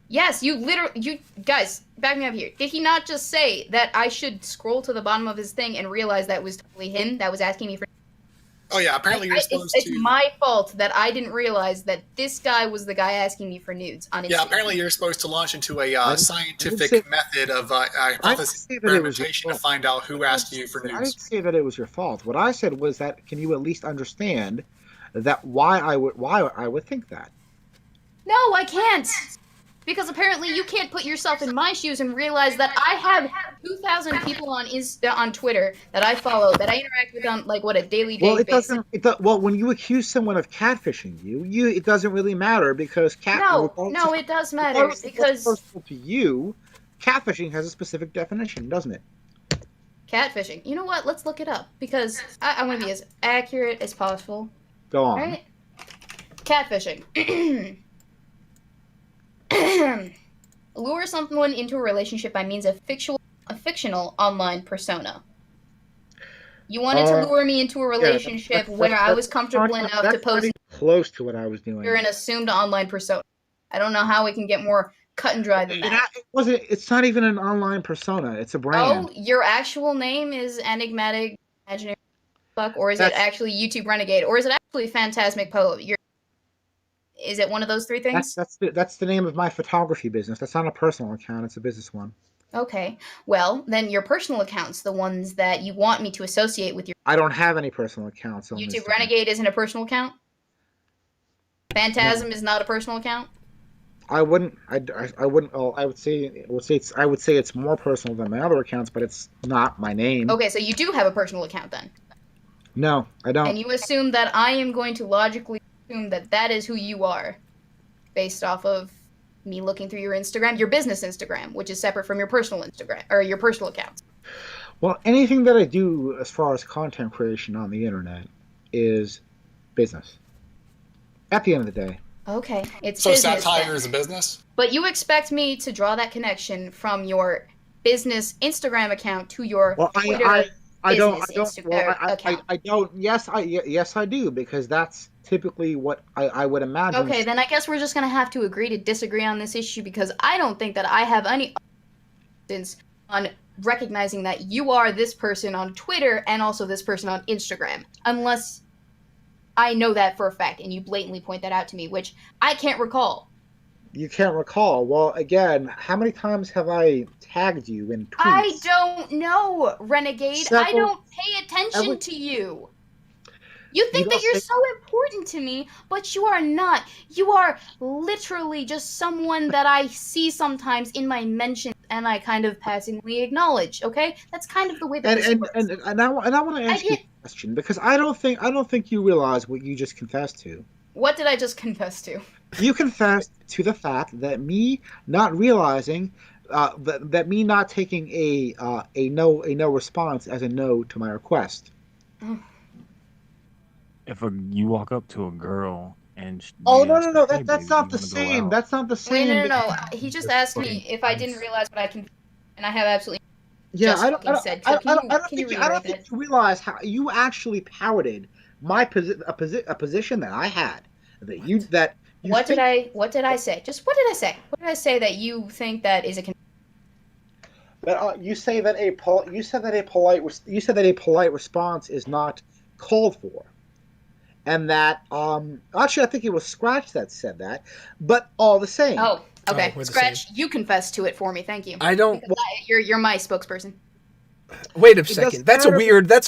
Yes, you guys, back me up here. Did he not just say that I should scroll to the bottom of his thing and realize that was totally him that was asking me for? Oh yeah, apparently you're supposed it's to. It's my fault that I didn't realize that this guy was the guy asking me for nudes on Instagram. Yeah, apparently you're supposed to launch into a scientific method of hypothesis experimentation to find out who asked you for I didn't nudes. say that it was your fault. What I said was that can you at least understand that why I would think that? No, I can't. Because apparently you can't put yourself in my shoes and realize that I have 2,000 people on Twitter that I follow, that I interact with on a daily basis. Well, when you accuse someone of catfishing you it doesn't really matter because No, it does matter because to you, catfishing has a specific definition, doesn't it? Catfishing. You know what? Let's look it up because I want to be as accurate as possible. Go on. All right. Catfishing. Lure someone into a relationship by means of a fictional online persona. You wanted to lure me into a relationship where I was comfortable enough to pose close to what I was doing. You're an assumed online persona. I don't know how we can get more cut and dry than that. It's not even an online persona. It's a brand. Oh, your actual name is Enigmatic Imaginary Fuck, or is it actually YouTube Renegade, or is it actually Phantasmic Poe? Is it one of those three things? That's the name of my photography business. That's not a personal account. It's a business one. Okay. Well, then your personal accounts, the ones that you want me to associate with your... I don't have any personal accounts. On YouTube Renegade isn't a personal account? Phantasm is not a personal account? I wouldn't. I wouldn't. Oh, I would say it's more personal than my other accounts, but it's not my name. Okay, so you do have a personal account then? No, I don't. And you assume that I am going to logically assume that is who you are, based off of me looking through your Instagram, your business Instagram, which is separate from your personal Instagram or your personal accounts. Well, anything that I do as far as content creation on the internet is business. At the end of the day. Okay, it's So business satire then. is a business? But you expect me to draw that connection from your business Instagram account to your Well, Twitter I don't, business well, account. I don't, yes, I do, because that's typically what I would imagine. Okay, then I guess we're just gonna have to agree to disagree on this issue because I don't think that I have any evidence on recognizing that you are this person on Twitter and also this person on Instagram, unless I know that for a fact and you blatantly point that out to me, which I can't recall. You can't recall. Well, again, how many times have I tagged you in tweets? I don't know, Renegade. I don't pay attention to you. You think that you're so important to me, but you are not. You are literally just someone that I see sometimes in my mentions and I kind of passingly acknowledge, okay? That's kind of the way that this works. And I want to ask you a question, because I don't think you realize what you just confessed to. What did I just confess to? You confessed to the fact that me not realizing that me not taking a no response as a no to my request. If you walk up to a girl and no, that's not the same. That's not the same. Wait, no. He just asked me if I didn't realize what I confessed, and I have absolutely I don't think you realize how you actually parroted my a position that I had. What did I say? Just what did I say? What did I say that you think that is a? You said that a polite response is not called for, and that actually I think it was Scratch that said that, but all the same. Oh, okay. Scratch, you confessed to it for me. Thank you. I don't. You're my spokesperson. Wait a second. That's a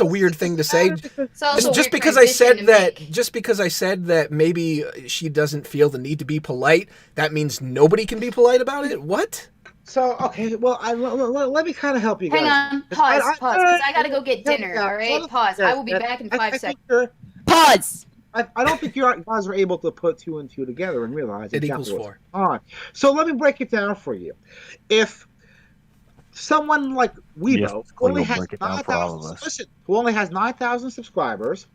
weird thing to say. Just because I said that maybe she doesn't feel the need to be polite, that means nobody can be polite about it? What? So, okay, well, let me kind of help you guys. Hang on, pause, because I gotta go get dinner, all right? Pause. I will be back in 5 seconds. Pause! I don't think you guys are able to put 2 and 2 together and realize it equals 4. All right, so let me break it down for you. If someone like Weebo, who only has 9,000 subscribers,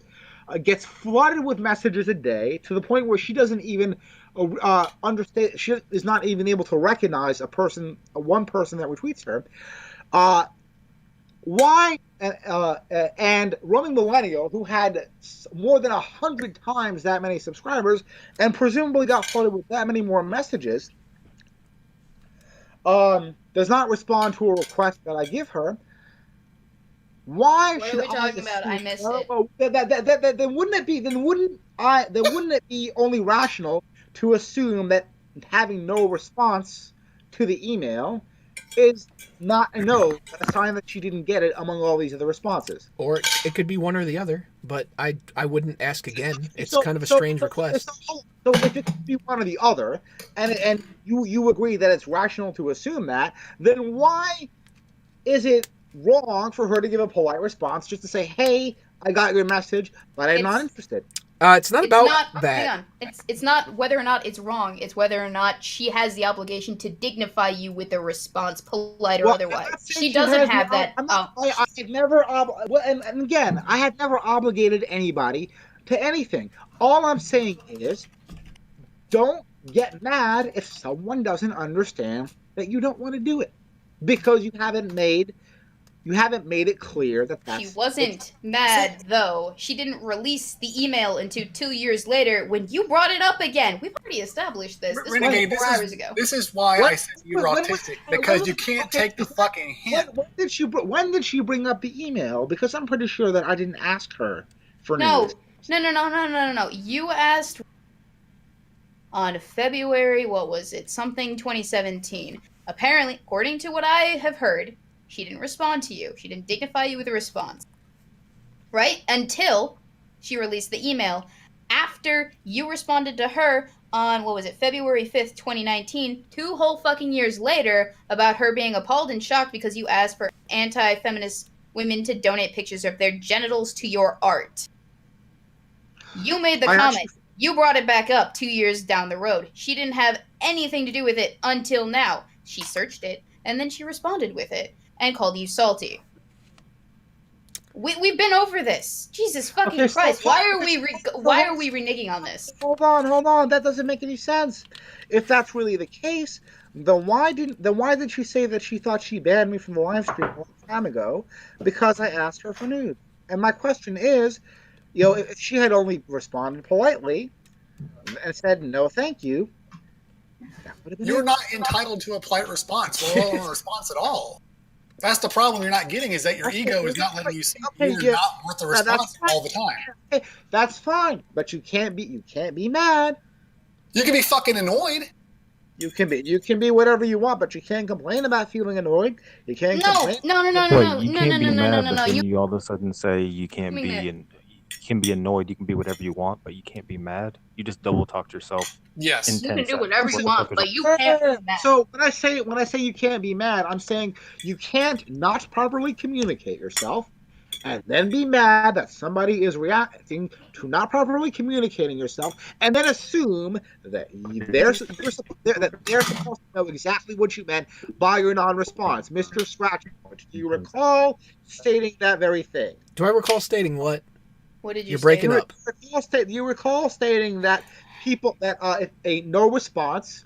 gets flooded with messages a day to the point where she doesn't even understand. She is not even able to recognize one person that retweets her. Why? And Roaming Millennial, who had more than 100 times that many subscribers, and presumably got flooded with that many more messages, does not respond to a request that I give her. Why what should are we talking about? I missed it. Then wouldn't it be only rational to assume that having no response to the email is not a no, a sign that she didn't get it among all these other responses? Or it could be one or the other, but I wouldn't ask again. It's kind of a strange request. So if it could be one or the other, and you agree that it's rational to assume that, then why is it wrong for her to give a polite response, just to say, hey, I got your message, but I'm not interested? It's not about that. Hang on. It's not whether or not it's wrong. It's whether or not she has the obligation to dignify you with a response, polite or otherwise. She doesn't have that. I had never obligated anybody to anything. All I'm saying is, don't get mad if someone doesn't understand that you don't want to do it, because you haven't made it clear that that's... She wasn't mad, though. She didn't release the email until 2 years later when you brought it up again. We've already established this. This Renegade, was 4 hours ago. This is why I said you were autistic, because you can't take the fucking hint. When did she bring up the email? Because I'm pretty sure that I didn't ask her for No. You asked on February, what was it? Something 2017. Apparently, according to what I have heard, she didn't respond to you. She didn't dignify you with a response. Right? Until she released the email after you responded to her on, what was it, February 5th, 2019, 2 whole fucking years later, about her being appalled and shocked because you asked for anti-feminist women to donate pictures of their genitals to your art. You made the comment. You brought it back up 2 years down the road. She didn't have anything to do with it until now. She searched it, and then she responded with it and called you salty. We've been over this. Jesus fucking Okay, so- Christ! Why are we reneging on this? Hold on. That doesn't make any sense. If that's really the case, then why did she say that she thought she banned me from the live stream a long time ago? Because I asked her for nudes. And my question is, if she had only responded politely and said no, thank you, that would have been. You're not entitled to a polite response or a response at all. That's the problem you're not getting, is that your ego is not letting you see you're not worth the response all the time. Okay, that's fine, but you can't be mad. You can be fucking annoyed. You can be whatever you want, but you can't complain about feeling annoyed. You can't complain. You can't be mad, but then you all of a sudden say you can't be you can be annoyed. You can be whatever you want, but you can't be mad. You just double talked yourself. Yes. You can do whatever you want, but you can't be mad. So when I say you can't be mad, I'm saying you can't not properly communicate yourself and then be mad that somebody is reacting to not properly communicating yourself, and then assume that they're supposed to know exactly what you meant by your non-response. Mr. Scratchpoint, do you recall stating that very thing? Do I recall stating what? What did you You're say? breaking up. You recall stating that if a no response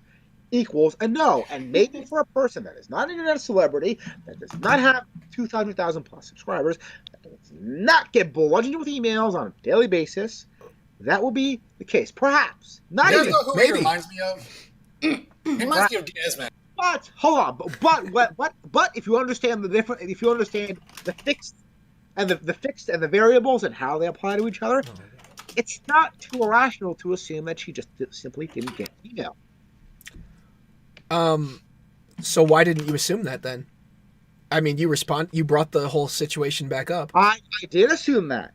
equals a no, and maybe for a person that is not an internet celebrity, that does not have 200,000 plus subscribers, that does not get bludgeoned with emails on a daily basis, that will be the case. Perhaps. Not You even. know who he reminds me of? He reminds me of Desmond. But hold on. But if you understand the fixed and the fixed and the variables and how they apply to each other, it's not too irrational to assume that she just simply didn't get an email. So why didn't you assume that then? I mean, you brought the whole situation back up. I did assume that.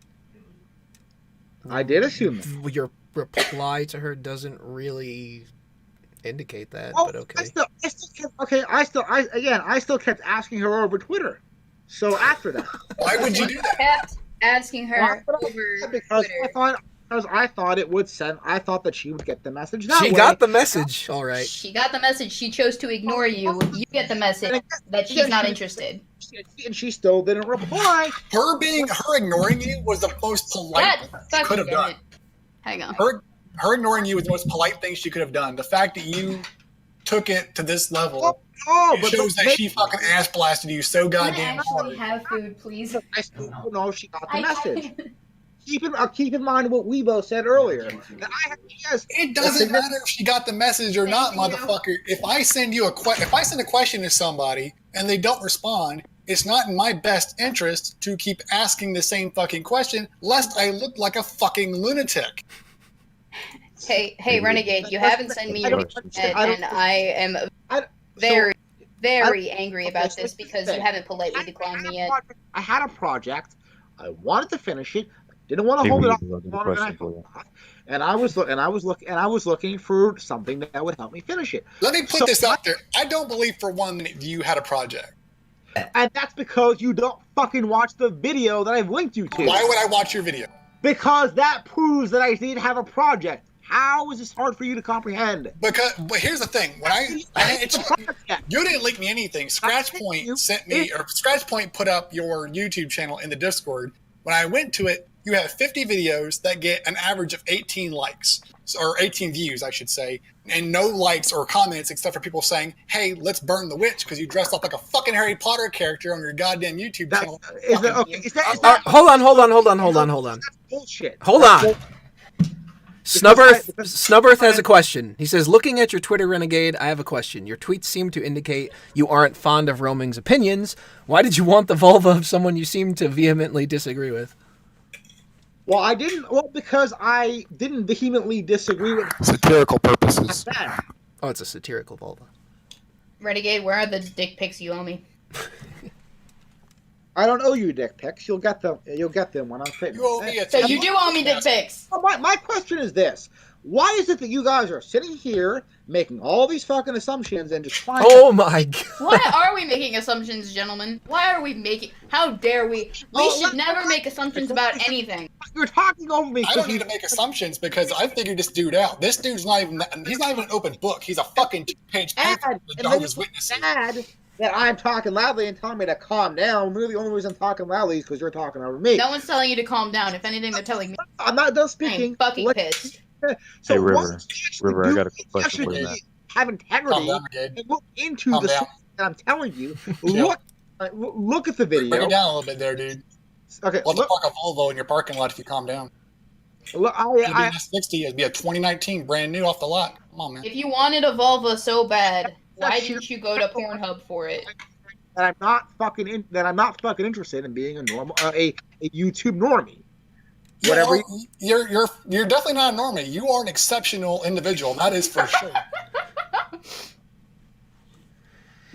Your reply to her doesn't really indicate that, Oh, but okay. I still kept asking her over Twitter. So after that, Why would you do that? Kept asking her over because Twitter. I thought it would send. I thought that she would get the message. That She way. got the message, all right. She got the message. She chose to ignore you. You get the message that she's not interested. And she still didn't reply. Her ignoring you was the most polite thing she could have done. Hang on. Her ignoring you was the most polite thing she could have done. The fact that you took it to this level shows that she fucking ass blasted you so goddamn hard. Have food, please. I still don't know if she got the message. Keep in mind what Weebo said earlier. It doesn't matter if she got the message or not, motherfucker. If I send a question to somebody and they don't respond, it's not in my best interest to keep asking the same fucking question, lest I look like a fucking lunatic. Hey, Renegade, you haven't sent me your and I am very angry about this because you haven't politely declined me yet. I had a project. I wanted to finish it. Didn't want to hold it off. And I was looking for something that would help me finish it. Let me put this out there. I don't believe for 1 minute you had a project. And that's because you don't fucking watch the video that I've linked you to. Why would I watch your video? Because that proves that I did have a project. How is this hard for you to comprehend? But here's the thing: you didn't link me anything. Scratchpoint sent me, or Scratchpoint put up your YouTube channel in the Discord. When I went to it, you have 50 videos that get an average of 18 likes, or 18 views, I should say, and no likes or comments except for people saying, "Hey, let's burn the witch because you dressed up like a fucking Harry Potter character on your goddamn YouTube channel." Hold on. That's bullshit. Hold on. Snubberth has a question. He says, looking at your Twitter, Renegade, I have a question. Your tweets seem to indicate you aren't fond of Roaming's opinions. Why did you want the vulva of someone you seem to vehemently disagree with? Well, I didn't. Well, because I didn't vehemently disagree with satirical purposes. Oh, it's a satirical vulva. Renegade, where are the dick pics you owe me? I don't owe you dick pics. You'll get them when I'm fit. You owe me a So you do owe me dick pics. My question is this: why is it that you guys are sitting here making all these fucking assumptions and just trying? Oh my god! Why are we making assumptions, gentlemen? Why are we making? How dare we? We should never make assumptions about anything. You're talking over me. I don't need to make assumptions because I figured this dude out. This dude's not even. He's not even an open book. He's a fucking 2-page paper. Jehovah's Witnesses. that I'm talking loudly and telling me to calm down. Really, the only reason I'm talking loudly is because you're talking over me. No one's telling you to calm down. If anything, they're telling me. I'm not done I'm speaking. fucking pissed. So Hey, River. once you actually River, I do got a quick question actually for you, man. have Calm integrity down, Renegade. and look into Calm the down. source that I'm telling you, Chill. look at the Bring video. it down a little bit there, dude. Okay, We'll have to park a Volvo in your parking lot if you calm down. look, It'd be an S60. It'd be a 2019, brand new off the lot. Come on, man. If you wanted a Volvo so bad, why didn't you go to Pornhub for it? that I'm not fucking interested in being a normal a YouTube normie. Whatever. You're definitely not a normie. You are an exceptional individual. That is for sure.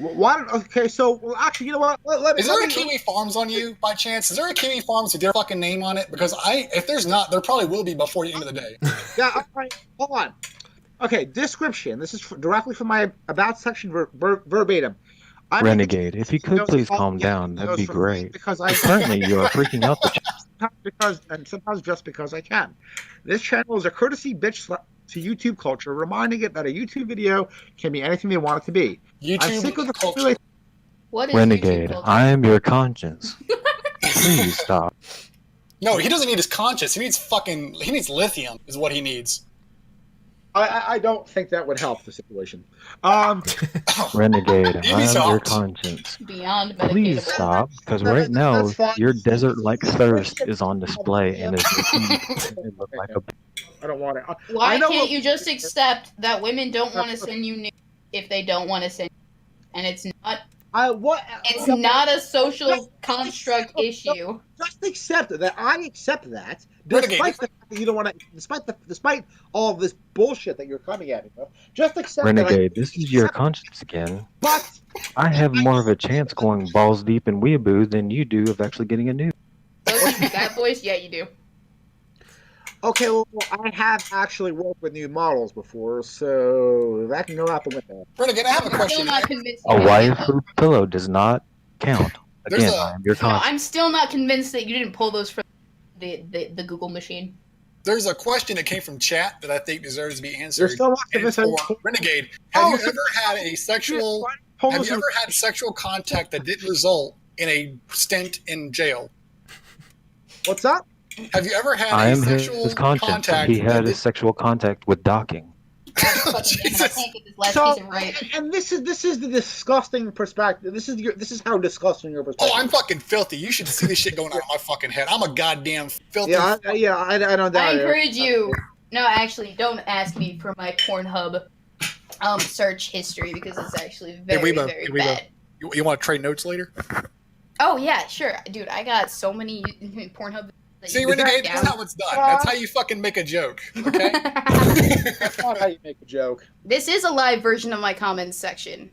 Okay, so actually, you know what? Is there a Kiwi Farms on you by chance? Is there a Kiwi Farms with your fucking name on it? Because if there's not, there probably will be before the end of the day. Yeah, all right, hold on. Okay, description. This is directly from my about section verbatim. Renegade, if you could please calm down, that'd be great. Because Currently, you are freaking out the sometimes just because I can. This channel is a courtesy bitch slap to YouTube culture, reminding it that a YouTube video can be anything they want it to be. I'm sick of the culture. What is Renegade, YouTube culture? I am your conscience. Please stop. No, he doesn't need his conscience. He needs lithium is what he needs. I don't think that would help the situation. Renegade, You I need am your socks. conscience. Beyond Please medicated. stop, because No, right now that's fine. your desert-like thirst is on display and is making you look like a. I don't want it. Why I know can't what- you just accept that women don't want to send you nudes if they don't want to send you? And it's not not a social construct issue. Just accept that. I accept that, Renegade. despite the fact that you don't want to. Despite all of this bullshit that you're coming at me with, just accept Renegade, that. this is your conscience again. But I have more of a chance going balls deep in Weebo than you do of actually getting a nude. That voice, yeah, you do. okay, well, I have actually worked with new models before, so that can go out the window. Renegade, I have a I'm still question. not convinced. A waifu pillow does not count. There's Again, a- I am your No, conscience. I'm still not convinced that you didn't pull those from the Google machine. There's a question that came from chat that I think deserves to be You're answered. still not And convinced. for Renegade, have Oh, you so- ever had a sexual? Hold Have on, you ever had sexual contact that didn't result in a stint in jail? What's up? Have you ever had I a am sexual his conscience. contact? He had that a sexual contact with docking. Fucking damn it, I Jesus. can't get this last So, piece of right. and this is the disgusting perspective. This is how disgusting your perspective. Oh, I'm fucking filthy. You should see this shit going on in my fucking head. I'm a goddamn filthy. I don't doubt I it. encourage you. No, actually, don't ask me for my Pornhub search history because it's actually very, Weebo, very hey, Weebo. bad. You want to trade notes later? Oh yeah, sure, dude. I got so many Pornhub. that See, you can Renegade, track that's how it's done. That's how you fucking make a joke. Okay? down. That's not how you make a joke. This is a live version of my comments section.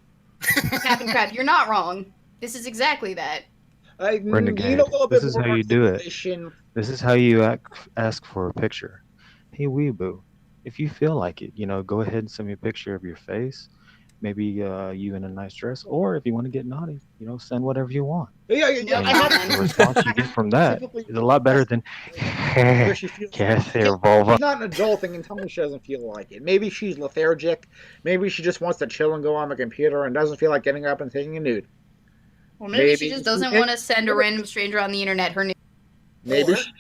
Captain Crab, you're not wrong. This is exactly that. I Renegade, need a little bit this is more how you do it. articulation. This is how you ask for a picture. Hey, Weebo, if you feel like it, go ahead and send me a picture of your face. Maybe you in a nice dress. Or if you want to get naughty, send whatever you want. Yeah, And I have the response you get from that is a lot better than, where she feels yes, here, vulva. She's not an adult thing and tell me she doesn't feel like it. Maybe she's lethargic. Maybe she just wants to chill and go on the computer and doesn't feel like getting up and taking a nude. Well, maybe she Maybe. just doesn't want to send a random stranger on the internet her news. Maybe Or- she,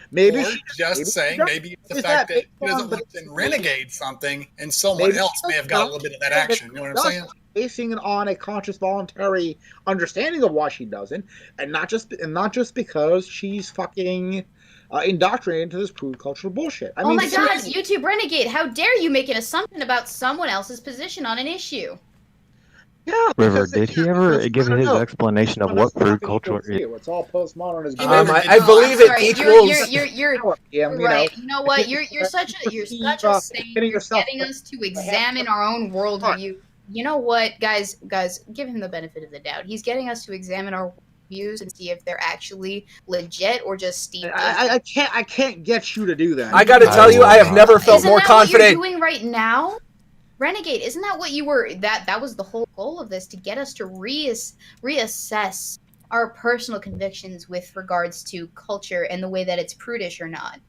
maybe Or she, just maybe saying, she does. maybe it's the Is fact that that he based doesn't on want the- to renegade something, and someone Maybe else may have got a little bit of that action. You know what I'm saying? Basing it on a conscious, voluntary understanding of why she doesn't, and not just because she's fucking indoctrinated into this prude cultural bullshit. I Oh mean, my god, seriously. YouTube Renegade, how dare you make an assumption about someone else's position on an issue? Yeah, River, because- did he yeah, ever because- give no, his no. explanation of No, what that's nothing prude to culture do with is? you. It's all postmodernist. I believe it Sorry, equals. you're right. You know what? You're such a saint. getting You're yourself- getting us to examine our own worldview. You know what, guys, give him the benefit of the doubt. He's getting us to examine our views and see if they're actually legit or just Steve. I can't get you to do that. I gotta I tell you, I have will never not. felt Isn't more that what you're confident. doing right now? Renegade, isn't that what you were that was the whole goal of this, to get us to reassess our personal convictions with regards to culture and the way that it's prudish or not?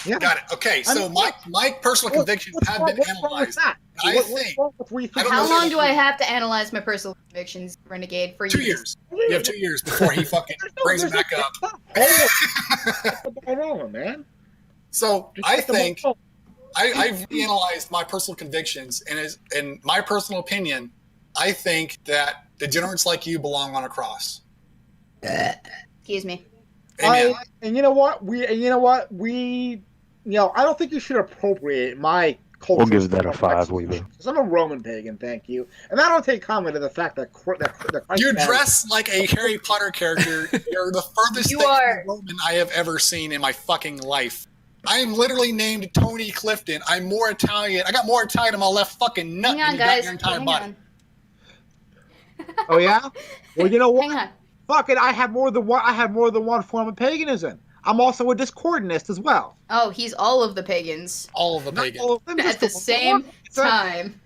Yeah. Got it. Okay, I so mean, my personal convictions have been what's wrong with analyzed. that? I What's think wrong with rethinking? I don't How know long do I have to analyze my personal convictions, Renegade, for 2 you? years. You have 2 years before he fucking brings it back up. Hold on, man. So Just I take them think all. I've reanalyzed my personal convictions, and in my personal opinion, I think that degenerates like you belong on a cross. Excuse me. Amen. And you know what? I don't think you should appropriate my culture. We'll give that a 5, Weebo. Because I'm a Roman pagan, thank you. And I don't take comment to the fact that You dress like a Harry Potter character. You're the furthest You thing are- from a Roman I have ever seen in my fucking life. I am literally named Tony Clifton. I'm more Italian. I got more Italian in my left fucking nut Hang on, than you got in guys. your entire Hang body. on. Oh yeah? Well, you know what? Hang on. Fuck it, I have more than one form of paganism. I'm also a discordantist as well. Oh, he's all of the pagans All of the Not pagans. all of them, at just the one. same It's a- time.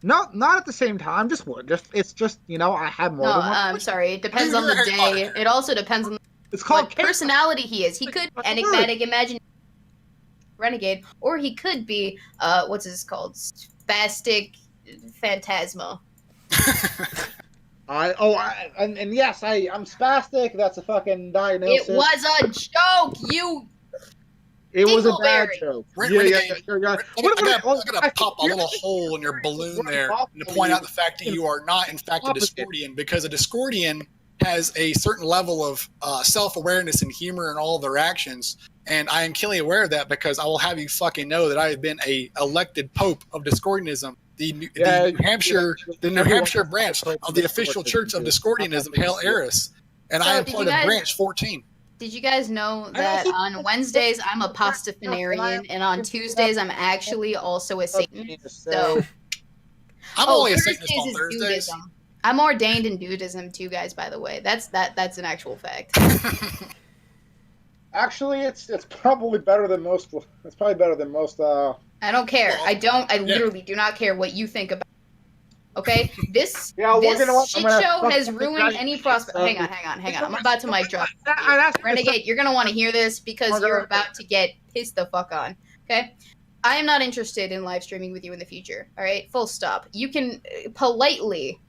No, not at the same time. It's just I have more No, than one. I'm sorry. It depends on You're the Harry day. Potter. It also depends on It's called what personality he is. He could That's a enigmatic, imagine renegade, or he could be what's this called? Spastic phantasma. And yes, I'm spastic. That's a fucking diagnosis. It was a joke. It was a bad Dingleberry. joke. Renegade. Yeah. I gotta pop a little hole in your balloon there and to point out the fact that you are not, in fact, a Discordian, because a Discordian has a certain level of self-awareness and humor in all of their actions. And I am keenly aware of that because I will have you fucking know that I have been a elected pope of Discordianism. The New Hampshire branch of the official Church of Discordianism, Hail Eris. And So I am did part you of guys- Branch 14. Did you guys know that on Wednesdays I'm a pastafarian and on Tuesdays I'm actually also a Satanist? So I'm only a Thursdays Satanist on is Thursdays. Dudism. I'm ordained in Dudism too, guys. By the way, that's an actual fact. Actually, it's probably better than most. It's probably better than most. I don't care. I literally do not care what you think about. Okay, this Yeah, this we're gonna. shit show has ruined any prospect. Hang on. I'm about to mic drop. Renegade, you're gonna want to hear this because you're about to get pissed the fuck on. Okay, I am not interested in live streaming with you in the future. All right, full stop. You can politely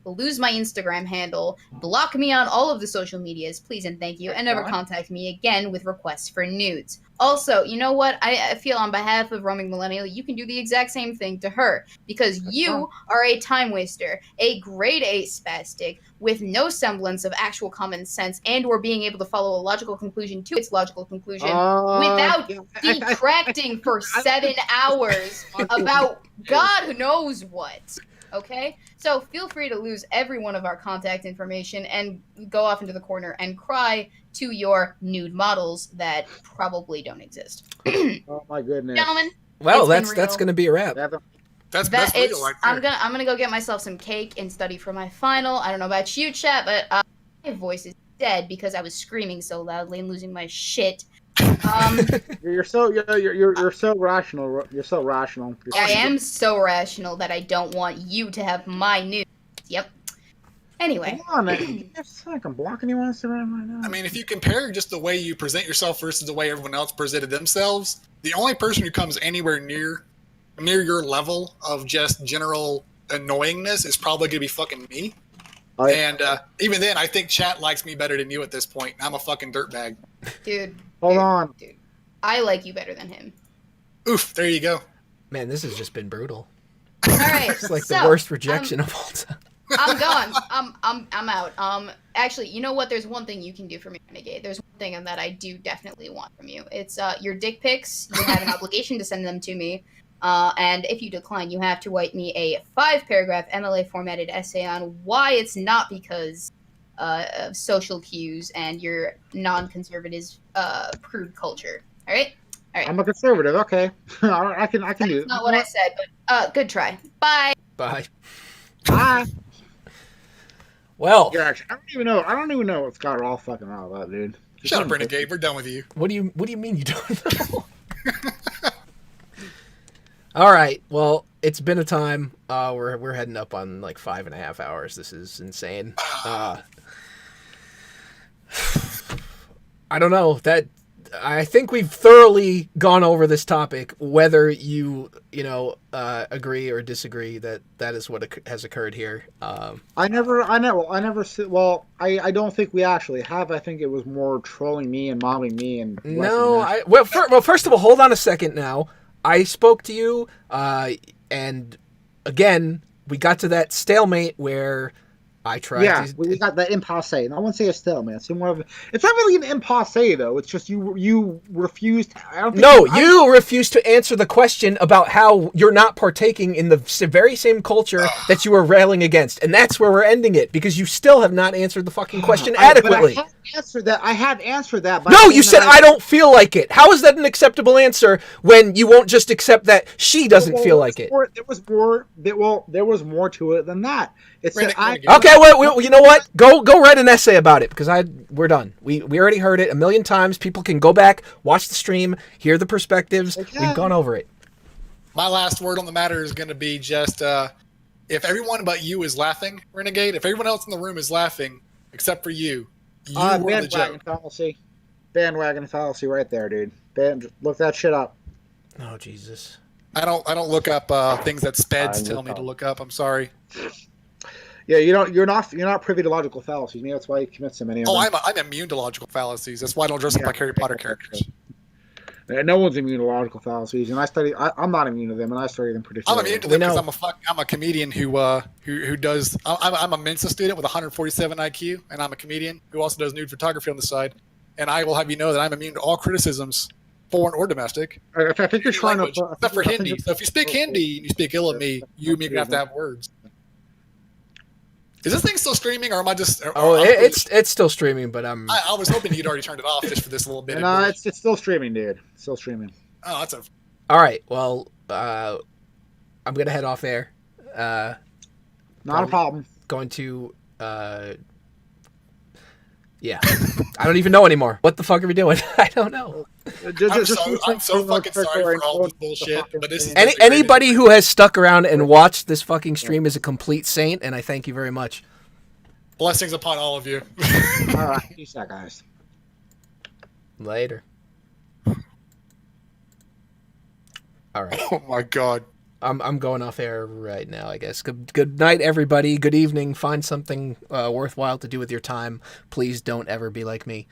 lose my Instagram handle, block me on all of the social medias, please and thank you, and never contact me again with requests for nudes. Also, you know what? I feel on behalf of Roaming Millennial, you can do the exact same thing to her because you are a time waster, a grade A spastic with no semblance of actual common sense and or being able to follow a logical conclusion to its logical conclusion without detracting for 7 hours about God knows what. Okay? So feel free to lose every one of our contact information and go off into the corner and cry to your nude models that probably don't exist. Oh my goodness, Gentlemen, Well, It's been that's real. going to be a wrap. That's that real it's right there. I'm gonna go get myself some cake and study for my final. I don't know about you, chat, but my voice is dead because I was screaming so loudly and losing my shit. you're so rational. You're so rational. I am so rational that I don't want you to have my news. Yep. Anyway. Come on, man. Give me a sec. I'm blocking you on Instagram right now. I mean, if you compare just the way you present yourself versus the way everyone else presented themselves, the only person who comes anywhere near your level of just general annoyingness is probably going to be fucking me. And even then, I think chat likes me better than you at this point. I'm a fucking dirtbag. Dude. Hold on. Dude. I like you better than him. Oof, there you go. Man, this has just been brutal. All right. It's like so, the worst rejection of all time. I'm gone. I'm out. Actually, you know what? There's one thing you can do for me, Renegade. There's one thing that I do definitely want from you. It's your dick pics. You have an obligation to send them to me. And if you decline, you have to write me a 5-paragraph MLA formatted essay on why it's not because of social cues and your non-conservative prude culture. All right. I'm a conservative. Okay, I can do That's it. not what I said, but good try. Bye. Bye. Ah, Well, yeah, actually, I don't even know what's got her all fucking riled up, dude. Shut up, Renegade. We're done with you. what do you mean you don't know? All right. Well, it's been a time. We're heading up on like 5.5 hours. This is insane. I don't know that I think we've thoroughly gone over this topic, whether you agree or disagree that is what has occurred here. I never. Well, I don't think we actually have. I think it was more trolling me and mobbing me and. No, well, first of all, hold on a second. Now, I spoke to you, and again, we got to that stalemate where I tried. Yeah, we got the impasse. And I wouldn't say a stalemate. It's more of. It's not really an impasse though. It's just you refused. You refused to answer the question about how you're not partaking in the very same culture that you were railing against, and that's where we're ending it because you still have not answered the fucking question adequately. I had answered that. No, you said I don't feel like it. How is that an acceptable answer when you won't just accept that she doesn't feel like it? There was more to it than that. It said Okay, well, you know what? Go write an essay about it because we're done. We already heard it a million times. People can go back, watch the stream, hear the perspectives. We've gone over it. My last word on the matter is going to be just if everyone but you is laughing, Renegade, if everyone else in the room is laughing except for you were the joke. Bandwagon fallacy right there, dude. Look that shit up. Oh, Jesus. I don't look up things that speds tell me to look up. I'm sorry. Yeah, you're not privy to logical fallacies. Maybe that's why you commit so many of them. I'm immune to logical fallacies. That's why I don't dress up like Harry Potter characters. No one's immune to logical fallacies, and I'm not immune to them, and I study them pretty. I'm immune to them because I'm a comedian who does. I'm a Mensa student with 147 IQ, and I'm a comedian who also does nude photography on the side. And I will have you know that I'm immune to all criticisms, foreign or domestic. I think you're trying except for Hindi. So if you speak Hindi and you speak ill of me, you and me have to have words. Is this thing still streaming, or am I just? It's still streaming, but I was hoping you'd already turned it off just for this little bit. No, it's still streaming, dude. It's still streaming. Oh, that's all right. Well, I'm gonna head off there. Not a problem. Going to. Yeah, I don't even know anymore. What the fuck are we doing? I don't know. I'm so fucking sorry for all this bullshit. But this is anybody who has stuck around and watched this fucking stream is a complete saint, and I thank you very much. Blessings upon all of you. All right, peace out, guys. Later. All right. Oh my god. I'm going off air right now, I guess. Good night, everybody. Good evening. Find something worthwhile to do with your time. Please don't ever be like me.